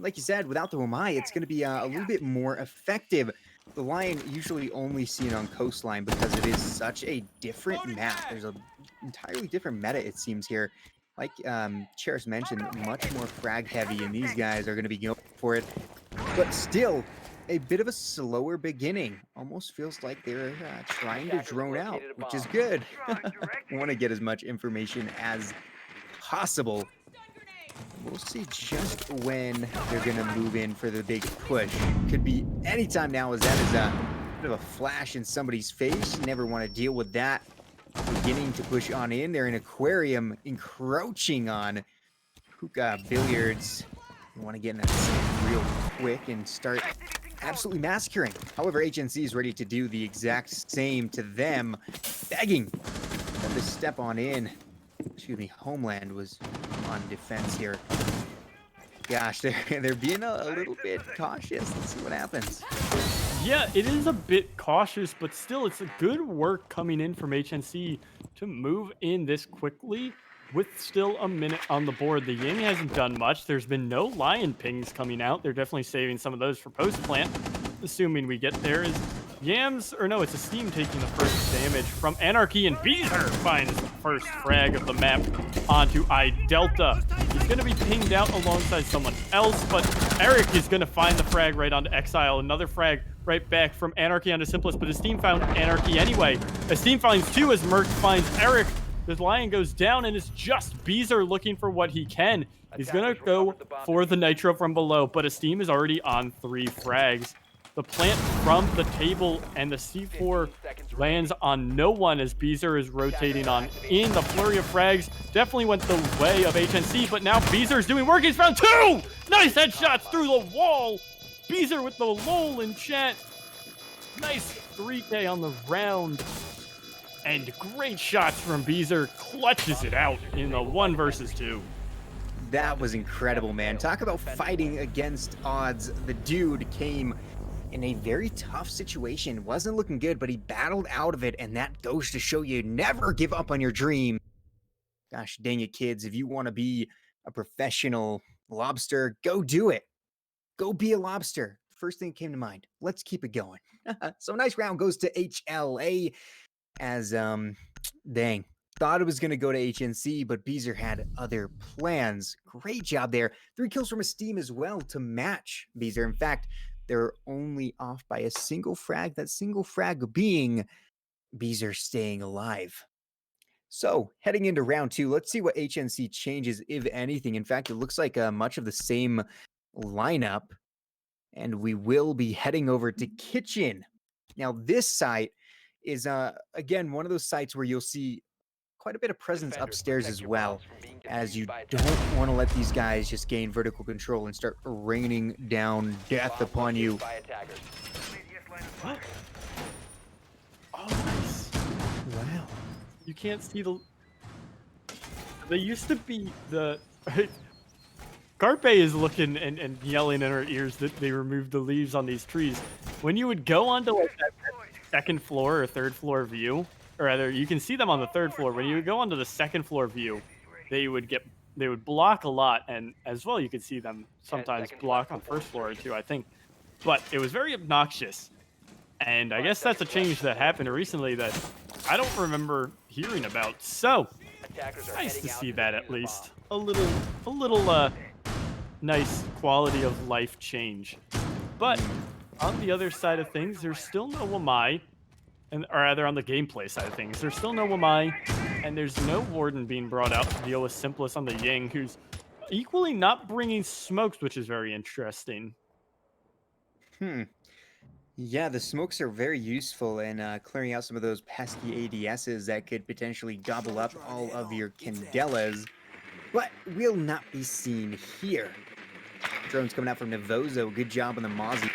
Like you said, without the Wamai, it's going to be a little bit more effective. The Lion usually only seen on Coastline because it is such a different map. There's an entirely different meta, it seems, here. Like Cheris mentioned, much more frag heavy, and these guys are going to be going for it. But still, a bit of a slower beginning. Almost feels like they're trying to drone out, which is good. Want to get as much information as possible. We'll see just when they're going to move in for the big push. Could be anytime now, as that is a bit of a flash in somebody's face. Never want to deal with that. Beginning to push on in. They're in Aquarium, encroaching on Hookah Billiards. You want to get in that scene real quick and start absolutely massacring. However, HNC is ready to do the exact same to them, begging them to step on in. Excuse me, Homeland was on defense here. Gosh, they're being a little bit cautious. Let's see what happens. Yeah, it is a bit cautious, but still, it's a good work coming in from HNC to move in this quickly. with still a minute on the board. The Ying hasn't done much. There's been no Lion pings coming out. They're definitely saving some of those for post-plant, assuming we get there. Is Yams, or no, it's a Steam taking the first damage from Anarchy, and Beezer finds the first frag of the map onto I-Delta. He's going to be pinged out alongside someone else, but Eric is going to find the frag right onto Exile. Another frag right back from Anarchy onto Simplest, but his team found Anarchy anyway. His team finds two as Merc finds Eric. The Lion goes down, and it's just Beezer looking for what he can. He's going to go for the Nitro from below, but his team is already on 3 frags. The plant from the table and the C4 lands on no one as Beezer is rotating on in. The flurry of frags definitely went the way of HNC, but now Beezer is doing work. He's found 2! Nice headshots through the wall. Beezer with the lull in chat. Nice 3K on the round. And great shots from Beezer. Clutches it out in the 1 versus 2. That was incredible, man. Talk about fighting against odds. The dude came in a very tough situation. Wasn't looking good, but he battled out of it, and that goes to show you never give up on your dream. Gosh dang it, kids. If you want to be a professional lobster, go do it. Go be a lobster. First thing that came to mind. Let's keep it going. So nice round goes to HLA as, dang. Thought it was going to go to HNC, but Beezer had other plans. Great job there. 3 kills from his team as well to match Beezer. In fact, they're only off by a single frag. That single frag being Beezer staying alive. So heading into round 2, let's see what HNC changes, if anything. In fact, it looks like much of the same lineup. And we will be heading over to Kitchen. Now, this site is, again, one of those sites where you'll see quite a bit of presence upstairs as well, as you don't want to let these guys just gain vertical control and start raining down death upon you. What? Oh, nice. Wow. You can't see the... They used to be the... Carpe is looking and yelling in her ears that they removed the leaves on these trees. When you would go onto like that second floor or third floor view, or rather, you can see them on the 3rd floor. When you would go onto the 2nd floor view, they would block a lot, and as well, you could see them sometimes block on 1st floor too, I think. But it was very obnoxious, and I guess that's a change that happened recently that I don't remember hearing about. So nice to see that at least a little nice quality of life change. But on the other side of things, there's still no Wamai. Or rather, on the gameplay side of things, there's still no Wamai, and there's no Warden being brought out to deal with Simplest on the Ying, who's equally not bringing smokes, which is very interesting. Yeah, the smokes are very useful in clearing out some of those pesky ADSs that could potentially gobble up all of your Candelas, but will not be seen here. Drone's coming out from Navozo. Good job on the Mozzie.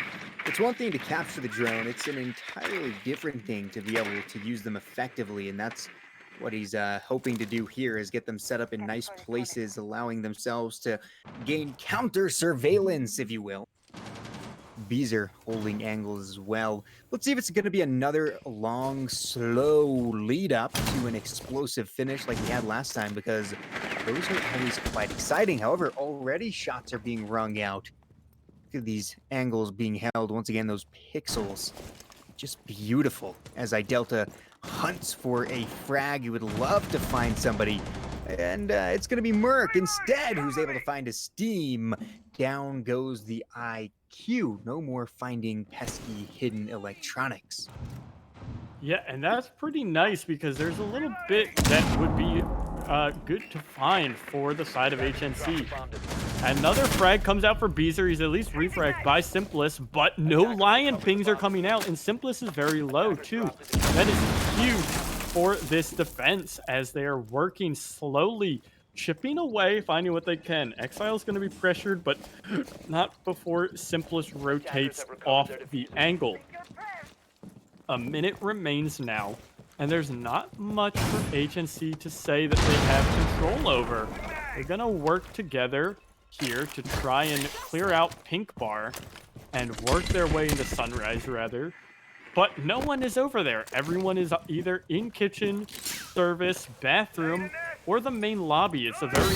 It's one thing to capture the drone. It's an entirely different thing to be able to use them effectively, and that's what he's hoping to do here, is get them set up in nice places, allowing themselves to gain counter surveillance, if you will. Beezer holding angles as well. Let's see if it's going to be another long, slow lead up to an explosive finish like we had last time, because those are always quite exciting. However, already shots are being wrung out. Look at these angles being held. Once again, those pixels. Just beautiful as I-Delta hunts for a frag. You would love to find somebody. And it's going to be Merc instead who's able to find a Steam. Down goes the IQ. No more finding pesky hidden electronics. Yeah, and that's pretty nice because there's a little bit that would be good to find for the side of HNC. Another frag comes out for Beezer. He's at least refragged by Simplest, but no Lion pings are coming out, and Simplest is very low too. That is huge for this defense as they are working slowly, chipping away, finding what they can. Exile's going to be pressured, but not before Simplest rotates off the angle. A minute remains now, and there's not much for HNC to say that they have control over. They're going to work together here to try and clear out Pink Bar and work their way into Sunrise, rather. But no one is over there. Everyone is either in kitchen, service, bathroom, or the main lobby. It's a very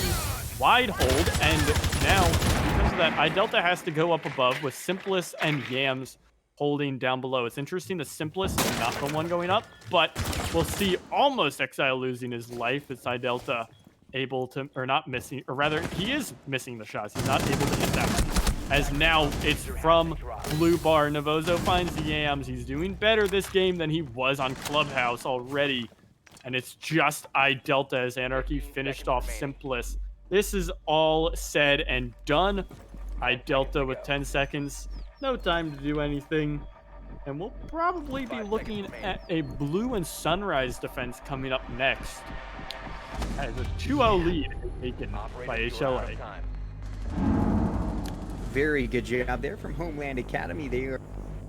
wide hold, and now, because of that, iDelta has to go up above with Simplest and Yams holding down below. It's interesting the Simplest is not the one going up, but we'll see almost Exile losing his life. It's iDelta able to, or not missing, or rather, he is missing the shots. He's not able to hit that one. As now it's from Blue Bar. Novozo finds the Yams. He's doing better this game than he was on Clubhouse already. And it's just iDelta as Anarchy finished off Simplest. This is all said and done. iDelta with 10 seconds. No time to do anything. And we'll probably be looking at a Blue and Sunrise defense coming up next. As a 2-0 lead is taken by HLA. Very good job there from Homeland Academy. They are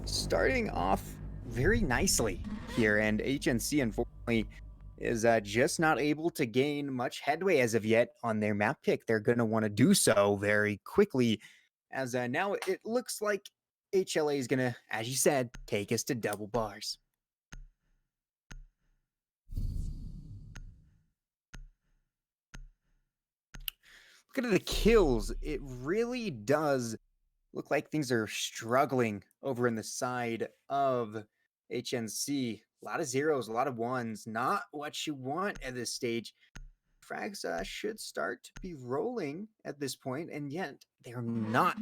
starting off very nicely here, and HNC unfortunately is just not able to gain much headway as of yet on their map pick. They're going to want to do so very quickly, as now it looks like HLA is going to, as you said, take us to double bars. Look at the kills. It really does look like things are struggling over in the side of HNC. A lot of zeros, a lot of ones. Not what you want at this stage. Frags should start to be rolling at this point, and yet they're not.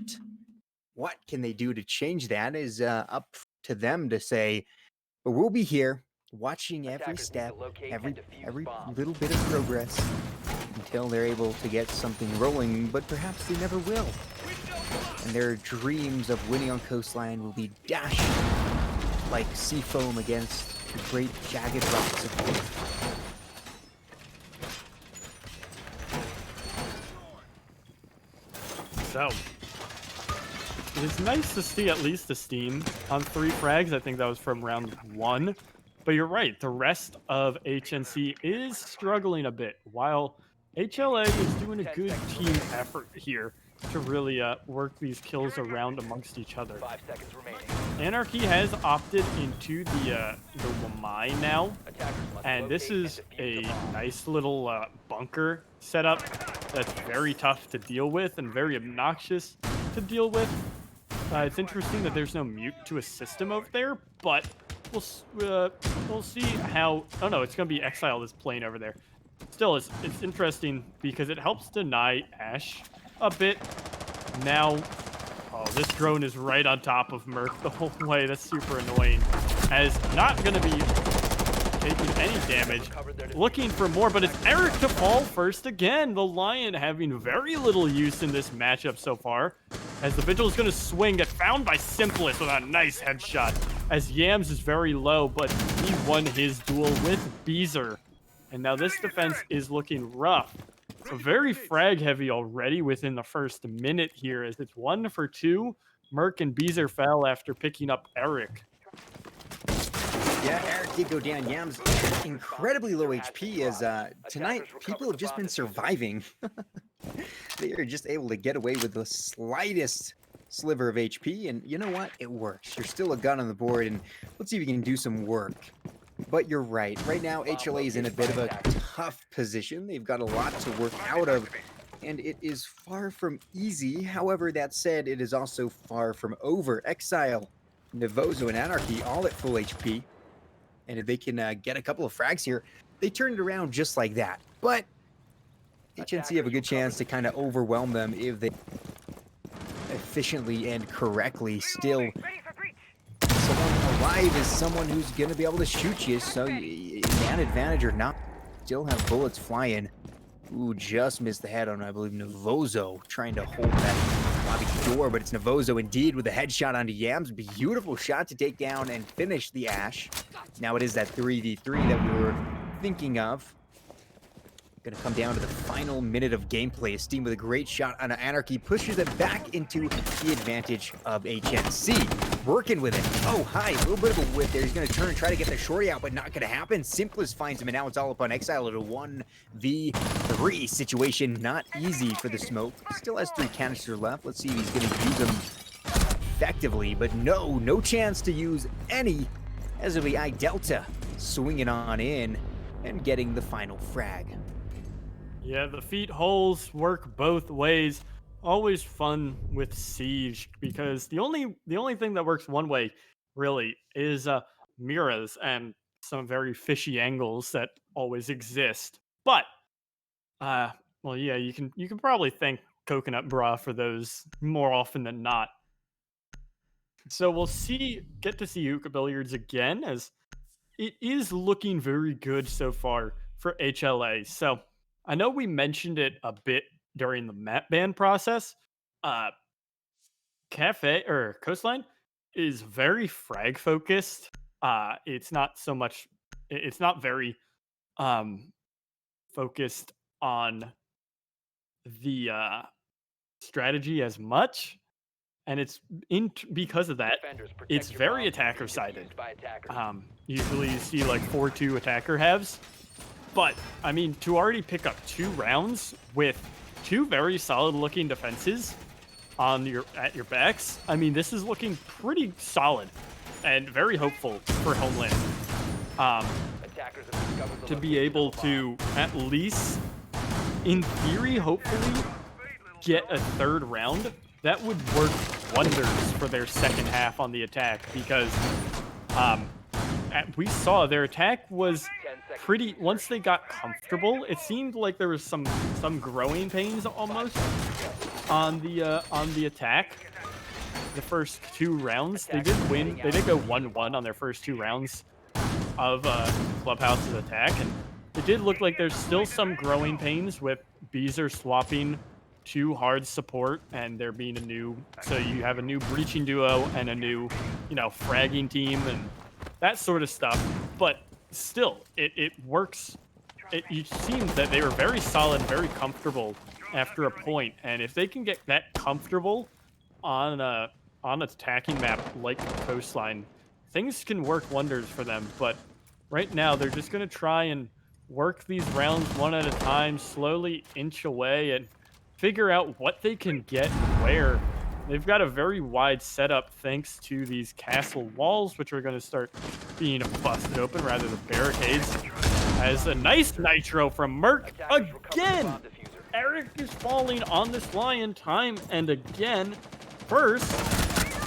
What can they do to change that is up to them to say, but we'll be here watching every step, every little bit of progress until they're able to get something rolling, but perhaps they never will. And their dreams of winning on Coastline will be dashed like sea foam against the great jagged rocks of life. So, it is nice to see at least the Steam on 3 frags. I think that was from round 1. But you're right, the rest of HNC is struggling a bit, while HLA is doing a good team effort here to really work these kills around amongst each other. 5 seconds remaining. Anarchy has opted into the Wamai now, and this is a nice little bunker setup that's very tough to deal with and very obnoxious to deal with. It's interesting that there's no mute to assist him over there, but we'll see how. Oh no, it's gonna be Exile that's playing over there. Still, it's interesting because it helps deny Ash a bit. Now, oh, this drone is right on top of Merc the whole way. That's super annoying. As not going to be taking any damage. Looking for more, but it's Eric to fall first again. The Lion having very little use in this matchup so far. As the Vigil is going to swing, get found by Simplest with a nice headshot. As Yams is very low, but he won his duel with Beezer. And now this defense is looking rough. So very frag heavy already within the first minute here, as it's 1 for 2. Merc and Beezer fell after picking up Eric. Yeah, Eric did go down. Yams incredibly low HP, as tonight people have just been surviving. They are just able to get away with the slightest sliver of HP, and you know what? It works. You're still a gun on the board, and let's see if you can do some work. But you're right. Right now, HLA is in a bit of a tough position. They've got a lot to work out of, and it is far from easy. However, that said, it is also far from over. Exile, Novozo, and Anarchy all at full HP. And if they can get a couple of frags here, they turn it around just like that. But HNC have a good chance to kind of overwhelm them if they efficiently and correctly. Still, someone alive is someone who's going to be able to shoot you, so man advantage or not, still have bullets flying. Ooh, just missed the head on, I believe, Novozo, trying to hold that lobby door, but it's Novozo indeed with a headshot onto Yams. Beautiful shot to take down and finish the Ash. Now it is that 3v3 that we were thinking of. Gonna come down to the final minute of gameplay. Steam with a great shot on Anarchy pushes it back into the advantage of HNC. Working with it. Oh, hi. A little bit of a whip there. He's gonna turn and try to get the shorty out, but not gonna happen. Simplest finds him, and now it's all up on Exile at a 1v3 situation. Not easy for the smoke. Still has 3 canisters left. Let's see if he's gonna use them effectively, but no chance to use any, as it'll be iDelta swinging on in and getting the final frag. Yeah, the feet holes work both ways. Always fun with Siege because the only thing that works one way really is mirrors and some very fishy angles that always exist. But uh well yeah, you can probably thank Coconut Bra for those more often than not. So we'll get to see Hookah Billiards again as it is looking very good so far for HLA. So I know we mentioned it a bit during the map ban process. Uh, Cafe or Coastline is very frag focused. It's not so much. It's not very um focused on the strategy as much, and it's because of that. Defenders, It's protect your very bombs attacker from being sided. defused by attackers. Usually you see like 4-2 attacker halves. But, I mean, to already pick up 2 rounds with 2 very solid looking defenses at your backs, I mean, this is looking pretty solid and very hopeful for Homeland. Attackers have discovered the To be location able of the to at least, in theory, hopefully get a 3rd round, that would work wonders for their second half on the attack because we saw their attack was pretty once they got comfortable. It seemed like there was some growing pains almost on the attack. The first 2 rounds they did win. They did go 1-1 on their first 2 rounds of Clubhouse's attack, and it did look like there's still some growing pains with Beezer swapping to hard support and there being so you have a new breaching duo and a new fragging team and that sort of stuff. But still, it works. It seems that they were very solid, very comfortable after a point, and if they can get that comfortable on an attacking map like Coastline, things can work wonders for them. But right now, they're just going to try and work these rounds one at a time, slowly inch away, and figure out what they can get and where. They've got a very wide setup thanks to these castle walls, which are going to start being busted open rather than barricades. As a nice nitro from Merc again. Eric is falling on this lion time and again. First,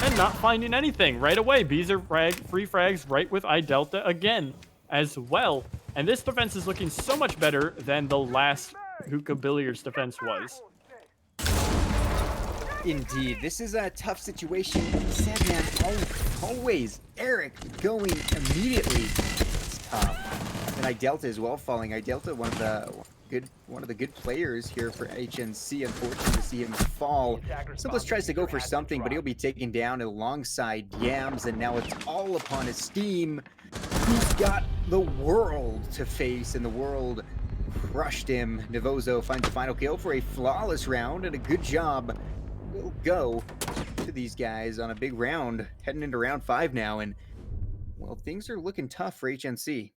and not finding anything right away. Beezer free frags right with iDelta again as well. And this defense is looking so much better than the last Hookah Billiards defense was. Indeed, this is a tough situation. Said man, always Eric going immediately. It's tough. And iDelta as well falling. iDelta, one of the good players here for HNC. Unfortunate to see him fall. Simplest tries to go for something, but he'll be taken down alongside Yams, and now it's all upon his team. Who's got the world to face, and the world crushed him. Navozo finds the final kill for a flawless round, and a good job will go to these guys on a big round, heading into round 5 now, and well, things are looking tough for HNC.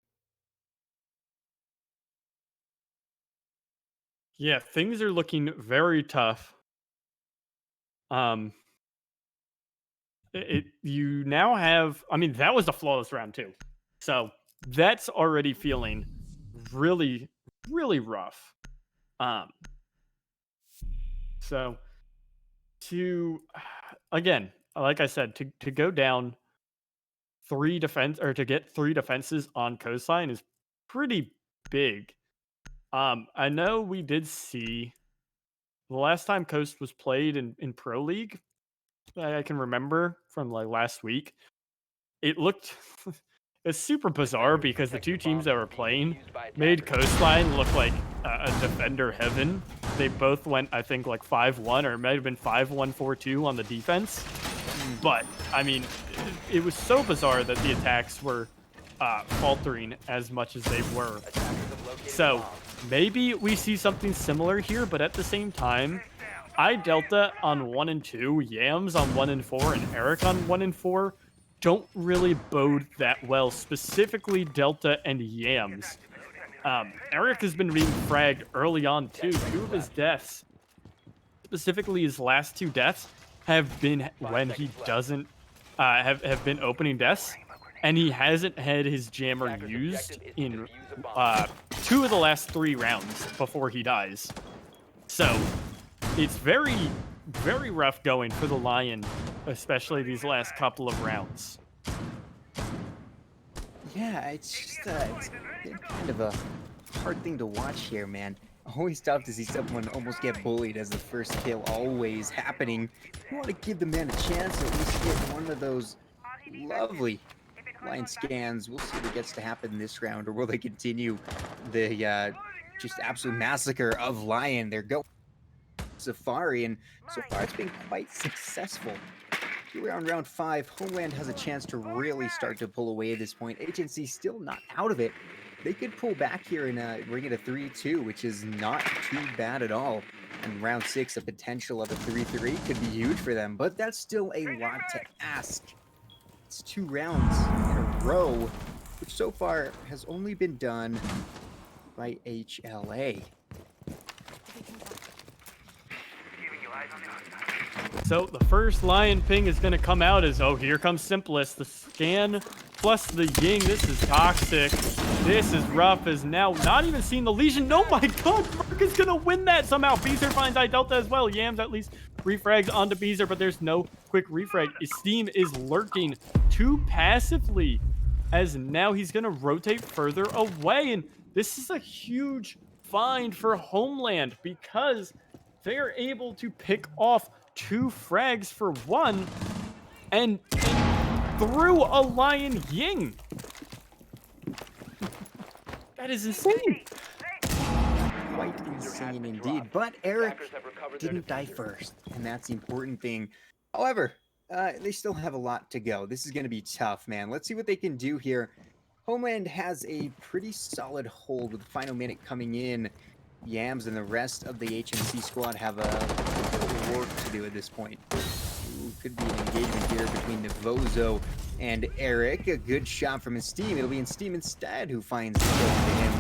Yeah, things are looking very tough. You now have, I mean, that was a flawless round too. So that's already feeling really, really rough. So again, like I said, to go down 3 defense or to get 3 defenses on Coastline is pretty big. I know we did see the last time Coast was played in Pro League, I can remember from like last week. It looked it's super bizarre because the 2 teams that were playing made Coastline look like a defender heaven. They both went, I think, like 5-1, or it might have been 5-1, 4-2 on the defense. But I mean, it was so bizarre that the attacks were faltering as much as they were. So maybe we see something similar here, but at the same time, iDelta on 1 and 2, Yams on 1 and 4, and Eric on 1 and 4 don't really bode that well, specifically Delta and Yams. Eric has been being fragged early on too. 2 of his deaths, specifically his last 2 deaths, have been when he doesn't have been opening deaths, and he hasn't had his jammer used in 2 of the last 3 rounds before he dies. So it's very, very rough going for the Lion, especially these last couple of rounds. Yeah, it's just it's been kind of a hard thing to watch here, man. Always tough to see someone almost get bullied as the first kill always happening. You want to give the man a chance to at least get one of those lovely line scans. We'll see what gets to happen this round, or will they continue the just absolute massacre of Lion? They're going Safari, and so far it's been quite successful. Here around round 5, Homeland has a chance to really start to pull away at this point. HNC still not out of it. They could pull back here and bring it a 3-2, which is not too bad at all. And round 6, a potential of a 3-3 could be huge for them, but that's still a lot to ask. It's 2 rounds in a row, which so far has only been done by HLA. So the first Lion ping is going to come out as, oh, here comes Simplest. The scan plus the Ying. This is toxic. This is rough as now not even seeing the Legion. Oh my god, Mark is going to win that somehow. Beezer finds iDelta as well. Yams at least refrags onto Beezer, but there's no quick refrag. Steam is lurking too passively as now he's going to rotate further away. And this is a huge find for Homeland because they are able to pick off 2 frags for 1 and through a Lion Ying. That is insane. Quite insane indeed. But Eric didn't die first, and that's the important thing. However, they still have a lot to go. This is going to be tough, man. Let's see what they can do here. Homeland has a pretty solid hold with the final minute coming in. Yams and the rest of the HNC squad have a bit of work to do at this point. Ooh, could be an engagement here between Navozo and Eric. A good shot from Steam. It'll be in Steam instead who finds the kill to him.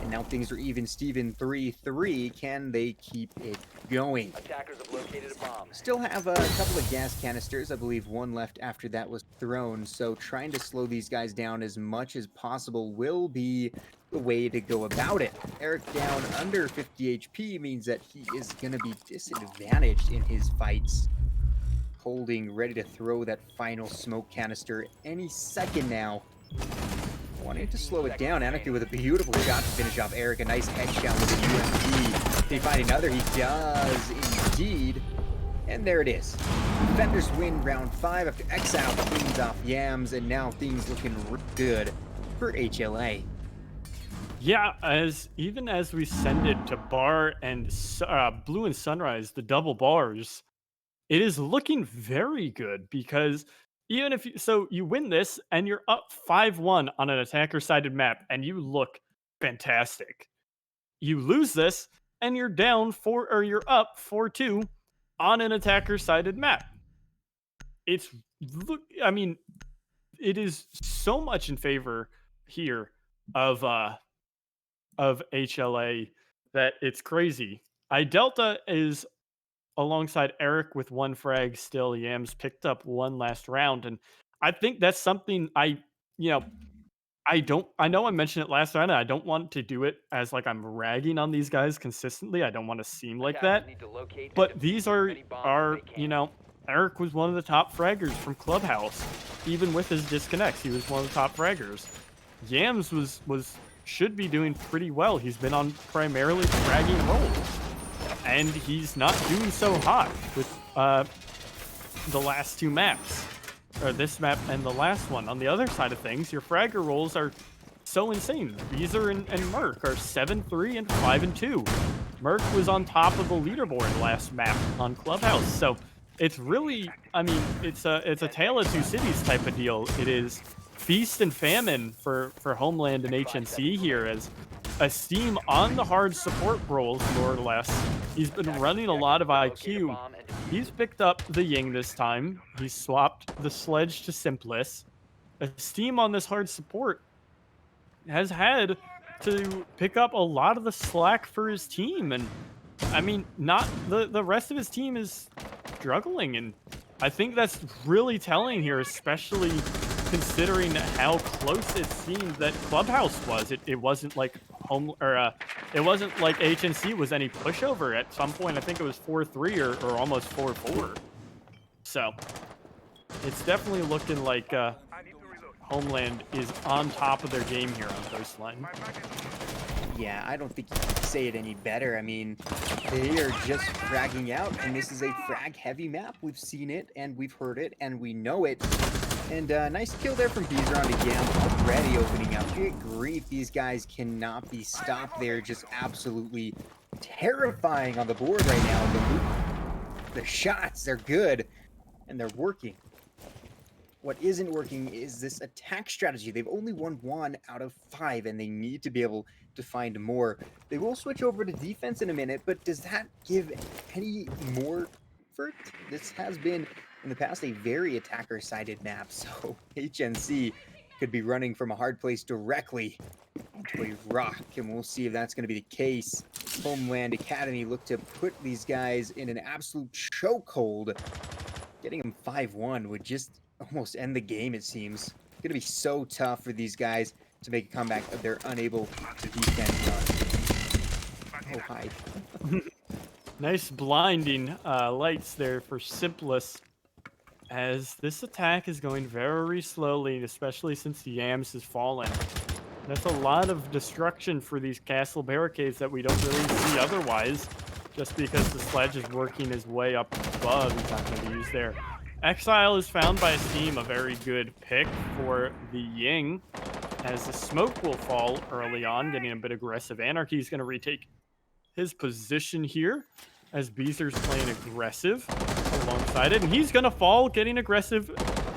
And now things are even Steven 3-3. Can they keep it going? Attackers have located a bomb. Still have a couple of gas canisters. I believe 1 left after that was thrown. So trying to slow these guys down as much as possible will be the way to go about it. Eric down under 50 HP means that he is going to be disadvantaged in his fights. Holding, ready to throw that final smoke canister any second now. Wanting to slow it down. Anarchy with a beautiful shot to finish off Eric. A nice headshot with a UMP. They find another. He does indeed. And there it is. Defenders win round 5 after Exile cleans off Yams. And now things looking good for HLA. Yeah, even as we send it to Bar and Blue and Sunrise, the double bars, it is looking very good because even if you win this and you're up 5-1 on an attacker-sided map and you look fantastic. You lose this and you're down you're up 4-2 on an attacker-sided map. It is so much in favor here of HLA that it's crazy. iDelta is alongside Eric with 1 frag still. Yams picked up 1 last round, and I think that's something I know I mentioned it last round, and I don't want to do it as like I'm ragging on these guys consistently. I don't want to seem like that. But these are Eric was one of the top fraggers from Clubhouse. Even with his disconnects, he was one of the top fraggers. Yams should be doing pretty well. He's been on primarily fragging roles, and he's not doing so hot with the last 2 maps, or this map and the last one. On the other side of things, your fragger roles are so insane. Beezer and Merc are 7-3 and 5-2. Merc was on top of the leaderboard last map on Clubhouse, so it's really, it's a tale of 2 cities type of deal. It is feast and famine for Homeland and HNC here, as a Steam on the hard support roles, more or less. He's been running a lot of IQ. He's picked up the Ying this time. He's swapped the Sledge to Simplest. A Steam on this hard support has had to pick up a lot of the slack for his team, and not the rest of his team is struggling, and I think that's really telling here, especially considering how close it seemed that Clubhouse was. It wasn't like it wasn't like HNC was any pushover. At some point, I think it was 4-3 or almost 4-4. So it's definitely looking like Homeland is on top of their game here on Coastline. Yeah, I don't think you can say it any better. I mean, they are just fragging out, and this is a frag-heavy map. We've seen it, and we've heard it, and we know it. And nice kill there from Beezer on the Gam, already opening up. Good grief, these guys cannot be stopped. They're just absolutely terrifying on the board right now. The shots, they're good, and they're working. What isn't working is this attack strategy. They've only won 1 out of 5, and they need to be able to find more. They will switch over to defense in a minute, but does that give any more effort? This has been, in the past, a very attacker-sided map, so HNC could be running from a hard place directly into a rock, and we'll see if that's going to be the case. Homeland Academy look to put these guys in an absolute chokehold. Getting them 5-1 would just almost end the game, it seems. It's going to be so tough for these guys to make a comeback if they're unable to defend. Oh, hi. Nice blinding lights there for Simplest, as this attack is going very slowly, especially since the Yams has fallen. That's a lot of destruction for these castle barricades that we don't really see otherwise, just because the sledge is working his way up above. He's not going to be used there. Exile is found by Steam, a very good pick for the Ying, as the smoke will fall early on, getting a bit aggressive. Anarchy is going to retake his position here, as Beezer's playing aggressive alongside it, and he's going to fall, getting aggressive.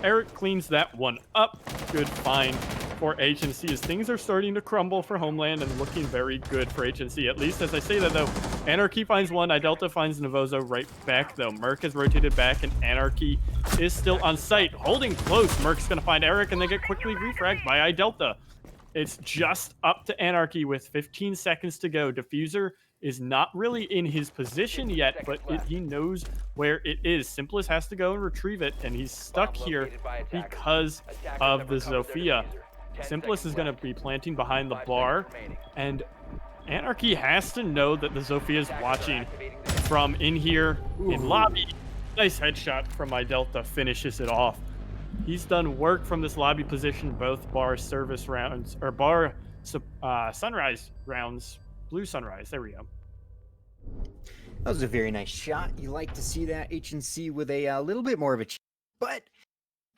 Eric cleans that one up. Good find for HNC, as things are starting to crumble for Homeland and looking very good for HNC. At least as I say that, though, Anarchy finds one, Idelta finds Navozo right back, though. Merc has rotated back, and Anarchy is still on site, holding close. Merc's going to find Eric, and they get quickly refragged by Idelta. It's just up to Anarchy with 15 seconds to go. Diffuser is not really in his position yet, but he knows where it is. Simplest has to go and retrieve it, and he's stuck here because of the Zofia. Simplest is going to be planting behind the bar, and Anarchy has to know that the Zofia is watching from in here in lobby. Nice headshot from Idelta, finishes it off. He's done work from this lobby position, both bar service rounds, or bar sunrise rounds. Blue sunrise, there we go. That was a very nice shot. You like to see that. HNC with a little bit more of a chance, but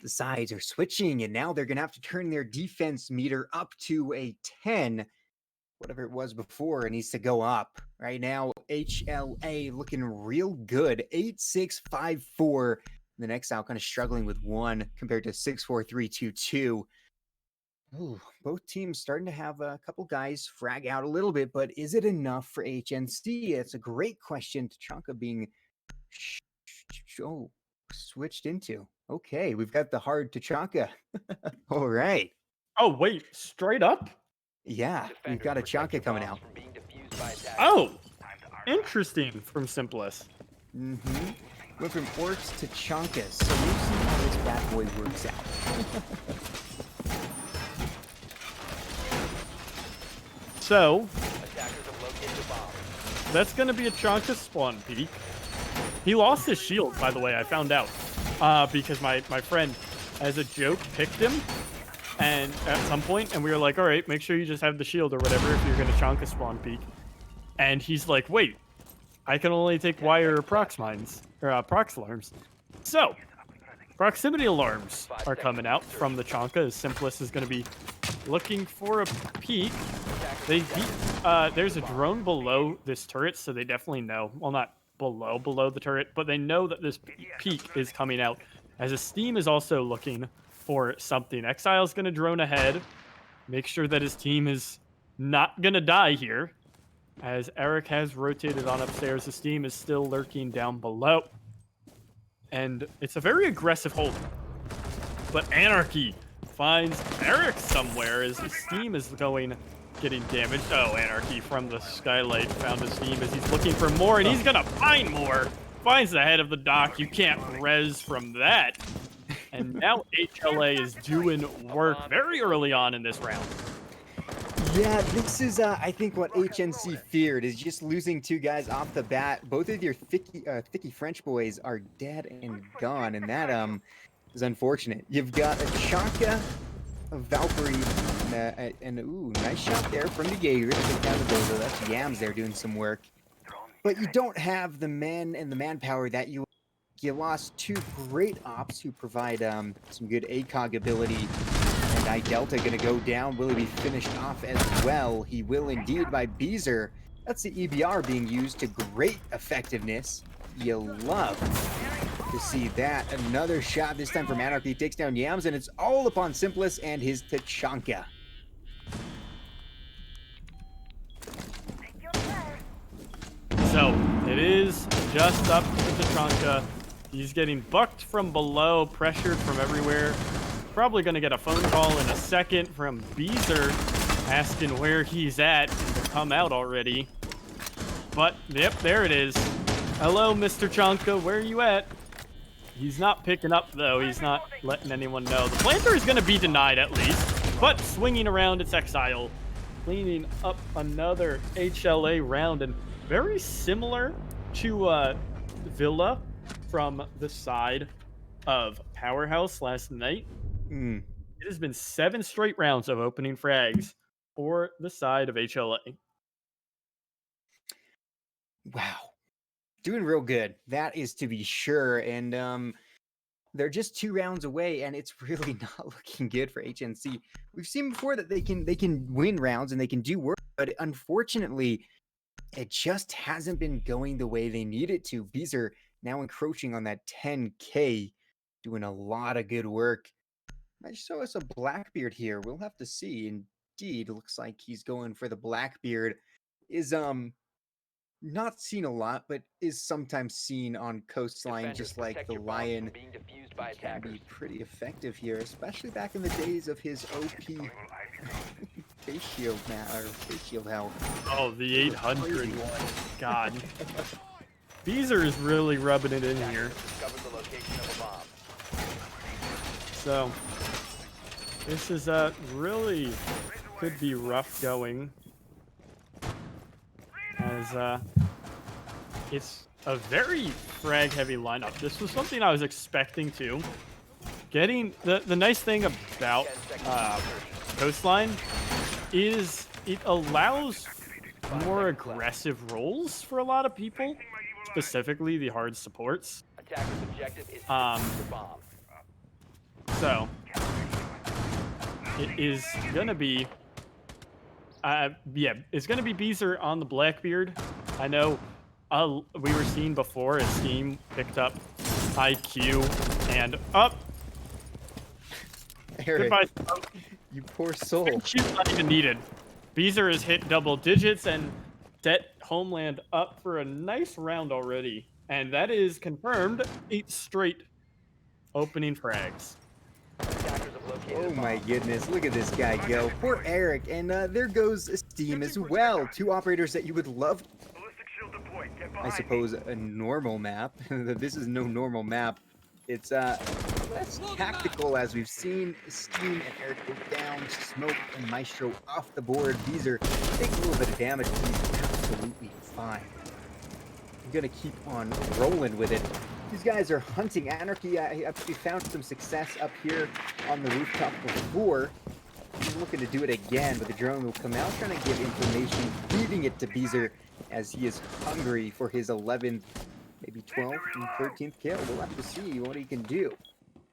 the sides are switching, and now they're going to have to turn their defense meter up to a 10. Whatever it was before, it needs to go up. Right now, HLA looking real good. 8-6-5-4. The next out kind of struggling with 1 compared to 6-4-3-2-2. Ooh, both teams starting to have a couple guys frag out a little bit, but is it enough for HNC? It's a great question. Tachanka being switched into. Okay, we've got the hard Tachanka. All right. Oh, wait, straight up? Yeah, we've got a Tachanka coming out. Oh, interesting from Simplest. Mm-hmm. Went from orcs to Chankas, so we'll see how this bad boy works out. So, that's going to be a Chanka spawn peak. He lost his shield, by the way, I found out. Because my friend, as a joke, picked him and at some point, and we were like, all right, make sure you just have the shield or whatever if you're going to Chanka spawn peak. And he's like, wait, I can only take wire prox mines, or prox alarms. So, proximity alarms are coming out from the Chanka, as Simplest is going to be looking for a peek. There's a drone below this turret, so they definitely know. Well, not below the turret, but they know that this peak is coming out. As a Steam is also looking for something. Exile's going to drone ahead, make sure that his team is not going to die here. As Eric has rotated on upstairs, the Steam is still lurking down below. And it's a very aggressive hold. But Anarchy finds Eric somewhere as the Steam is getting damaged. Oh, Anarchy from the skylight found his Steam as he's looking for more, and he's gonna find more. Finds the head of the dock. You can't res from that. And now HLA is doing work very early on in this round. Yeah, this is, I think, what HNC feared, is just losing 2 guys off the bat. Both of your thicky French boys are dead and gone, and that, is unfortunate. You've got a Chaka, a Valkyrie, and ooh, nice shot there from the Jaeger. Take down the Bozo. That's Yams there doing some work. But you don't have the men and the manpower that you lost 2 great ops who provide some good ACOG ability. And I-Delta gonna go down. Will he be finished off as well? He will indeed by Beezer. That's the EBR being used to great effectiveness. You love to see that. Another shot, this time from Anarchy, takes down Yams, and it's all upon Simplest and his Tachanka. So it is just up to Tachanka. He's getting bucked from below, pressured from everywhere. Probably going to get a phone call in a second from Beezer asking where he's at and to come out already. But, yep, there it is. Hello, Mr. Chanka, where are you at? He's not picking up, though. He's not letting anyone know. The planter is going to be denied, at least. But swinging around, it's Exile. Cleaning up another HLA round. And very similar to Villa from the side of Powerhaus last night. It has been 7 straight rounds of opening frags for the side of HLA. Wow. Doing real good. That is to be sure. And they're just 2 rounds away, and it's really not looking good for HNC. We've seen before that they can win rounds and they can do work, but unfortunately, it just hasn't been going the way they need it to. Beezer now encroaching on that 10K, doing a lot of good work. Might show us a Blackbeard here. We'll have to see. Indeed, looks like he's going for the Blackbeard. Is not seen a lot, but is sometimes seen on coastline, Defenders, just like protect the your bombs Lion. from being defused by Can attackers. be pretty effective here, especially back in the days of his OP face shield or face shield health. Oh, the 800 one. God. Beezer is really rubbing it in here. Discovered the location of a bomb. So, this is really could be rough going. As it's a very frag heavy lineup. This was something I was expecting to. Getting the nice thing about coastline is it allows more aggressive roles for a lot of people, specifically the hard supports. Attacker's objective is to defuse the bomb. So it is gonna be it's gonna be Beezer on the Blackbeard. I know we were seeing before as Steam picked up IQ and up. Eric, Goodbye. you poor soul. She's not even needed. Beezer has hit double digits and set Homeland up for a nice round already. And that is confirmed 8 straight opening frags. Attackers have located Oh a bomb. my goodness, look at this guy go. Poor Eric, and there goes Steam as well. 2 operators that you would love, I suppose, a normal map. This is no normal map. It's less tactical, as we've seen. Steam and Eric go down, Smoke and Maestro off the board. These are taking a little bit of damage, but he's absolutely fine. I'm gonna keep on rolling with it. These guys are hunting Anarchy. I actually found some success up here on the rooftop before. He's looking to do it again, but the drone will come out, trying to give information, feeding it to Beezer as he is hungry for his 11th, maybe 12th and 13th kill. We'll have to see what he can do.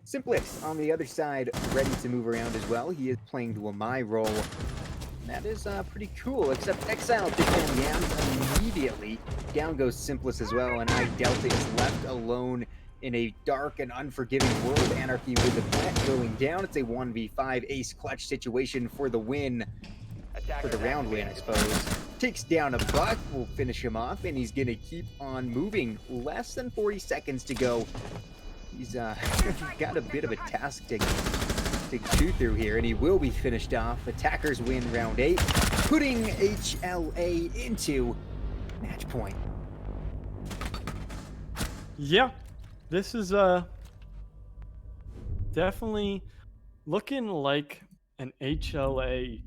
Simplest on the other side, ready to move around as well. He is playing the Wamai role. That is pretty cool, except Exile takes down Yams immediately. Down goes Simplest as well, and I-Delta is left alone in a dark and unforgiving world. Anarchy with the plant going down. It's a 1v5 ace clutch situation for the win. For the round win, I suppose. Takes down a Buck, will finish him off, and he's gonna keep on moving. Less than 40 seconds to go. He's got a bit of a task to chew through here, and he will be finished off. Attackers win round 8, putting HLA into match point. Yeah, this is definitely looking like an HLA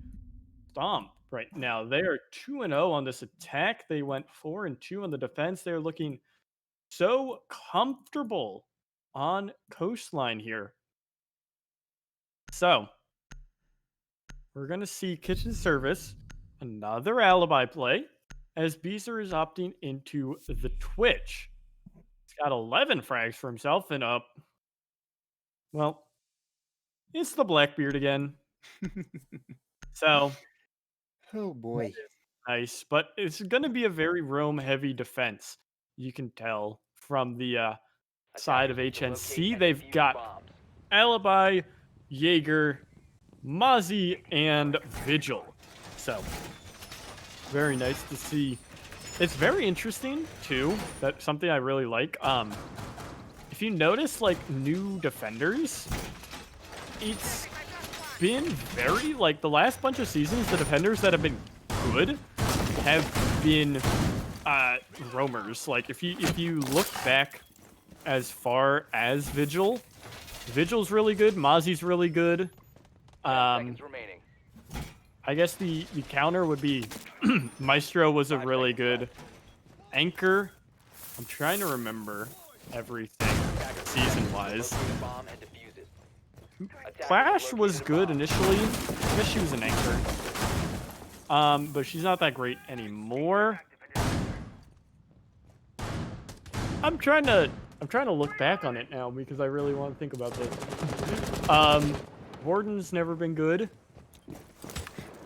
stomp right now. They are 2-0 on this attack. They went 4-2 on the defense. They're looking so comfortable on coastline here. So we're going to see kitchen service, another alibi play, as Beezer is opting into the Twitch. He's got 11 frags for himself and well, it's the Blackbeard again. So Oh boy. nice, but it's going to be a very roam-heavy defense. You can tell from the side of HNC. They've got Alibi, Jaeger, Mozzie, and Vigil. So, very nice to see. It's very interesting, too. That's something I really like. If you notice, like, new defenders, it's been very, like, the last bunch of seasons, the defenders that have been good have been roamers. Like, if you look back as far as Vigil's really good, Mozzie's really good. Seconds remaining. I guess the counter would be Maestro was a really good anchor. I'm trying to remember everything season-wise. Locate a bomb and defuse it. Attackers Clash was located a good bomb. initially. I guess she was an anchor. But she's not that great anymore. I'm trying to look back on it now because I really want to think about this. Warden's never been good.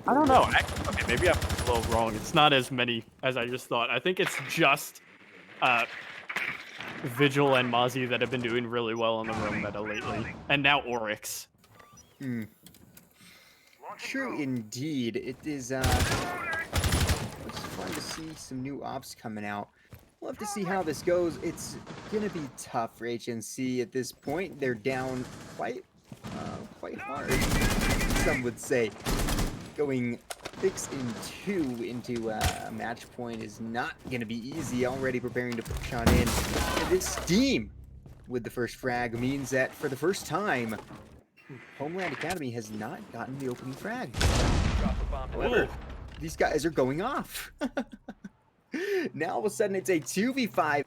I don't know. Okay, maybe I'm a little wrong. It's not as many as I just thought. I think it's just Vigil and Mozzie that have been doing really well on the roam meta lately. And now Oryx. True indeed. It is it's fun to see some new ops coming out. We'll have to see how this goes. It's gonna be tough for HNC at this point. They're down quite hard, some would say. Going 6-2 into a match point is not gonna be easy. Already preparing to push on in. And this steam with the first frag means that for the first time, Homeland Academy has not gotten the opening frag. Drop the bomb to However, these guys are going off. Now all of a sudden it's a 2v5.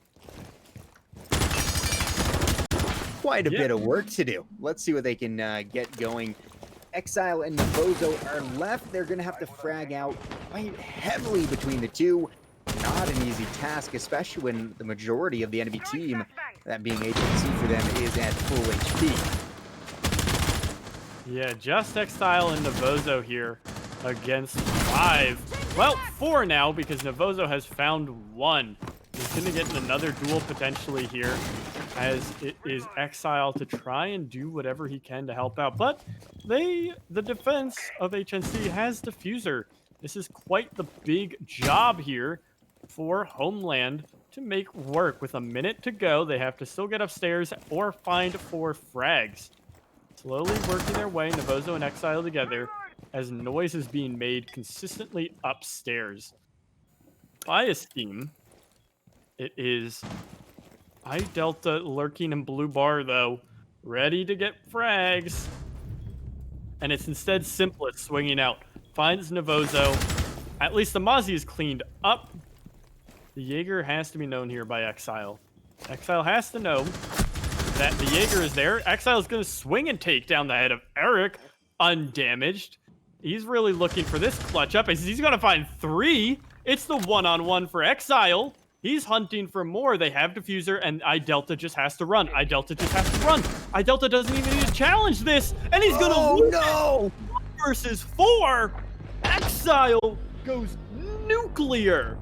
Quite a bit of work to do. Let's see what they can get going. Exile and Navozo are left. They're going to have to frag out quite heavily between the two. Not an easy task, especially when the majority of the enemy team, that being HNC for them, is at full HP. Yeah, just Exile and Navozo here against 5. Well, 4 now because Navozo has found 1. He's going to get in another duel potentially here as it is Exile to try and do whatever he can to help out. But the defense of HNC has Diffuser. This is quite the big job here for Homeland to make work. With a minute to go, they have to still get upstairs or find 4 frags. Slowly working their way, Navozo and Exile together, as noise is being made consistently upstairs. By a scheme, it is iDelta lurking in blue bar, though, ready to get frags. And it's instead Simplest swinging out. Finds Navozo. At least the Mozzie is cleaned up. The Jaeger has to be known here by Exile. Exile has to know that the Jaeger is there. Exile is going to swing and take down the head of Eric, undamaged. He's really looking for this clutch up. He's going to find 3. It's the one-on-one for Exile. He's hunting for more. They have Diffuser, and iDelta just has to run. iDelta just has to run. iDelta doesn't even need to challenge this, and he's going to lose. No! Versus 4. Exile goes nuclear.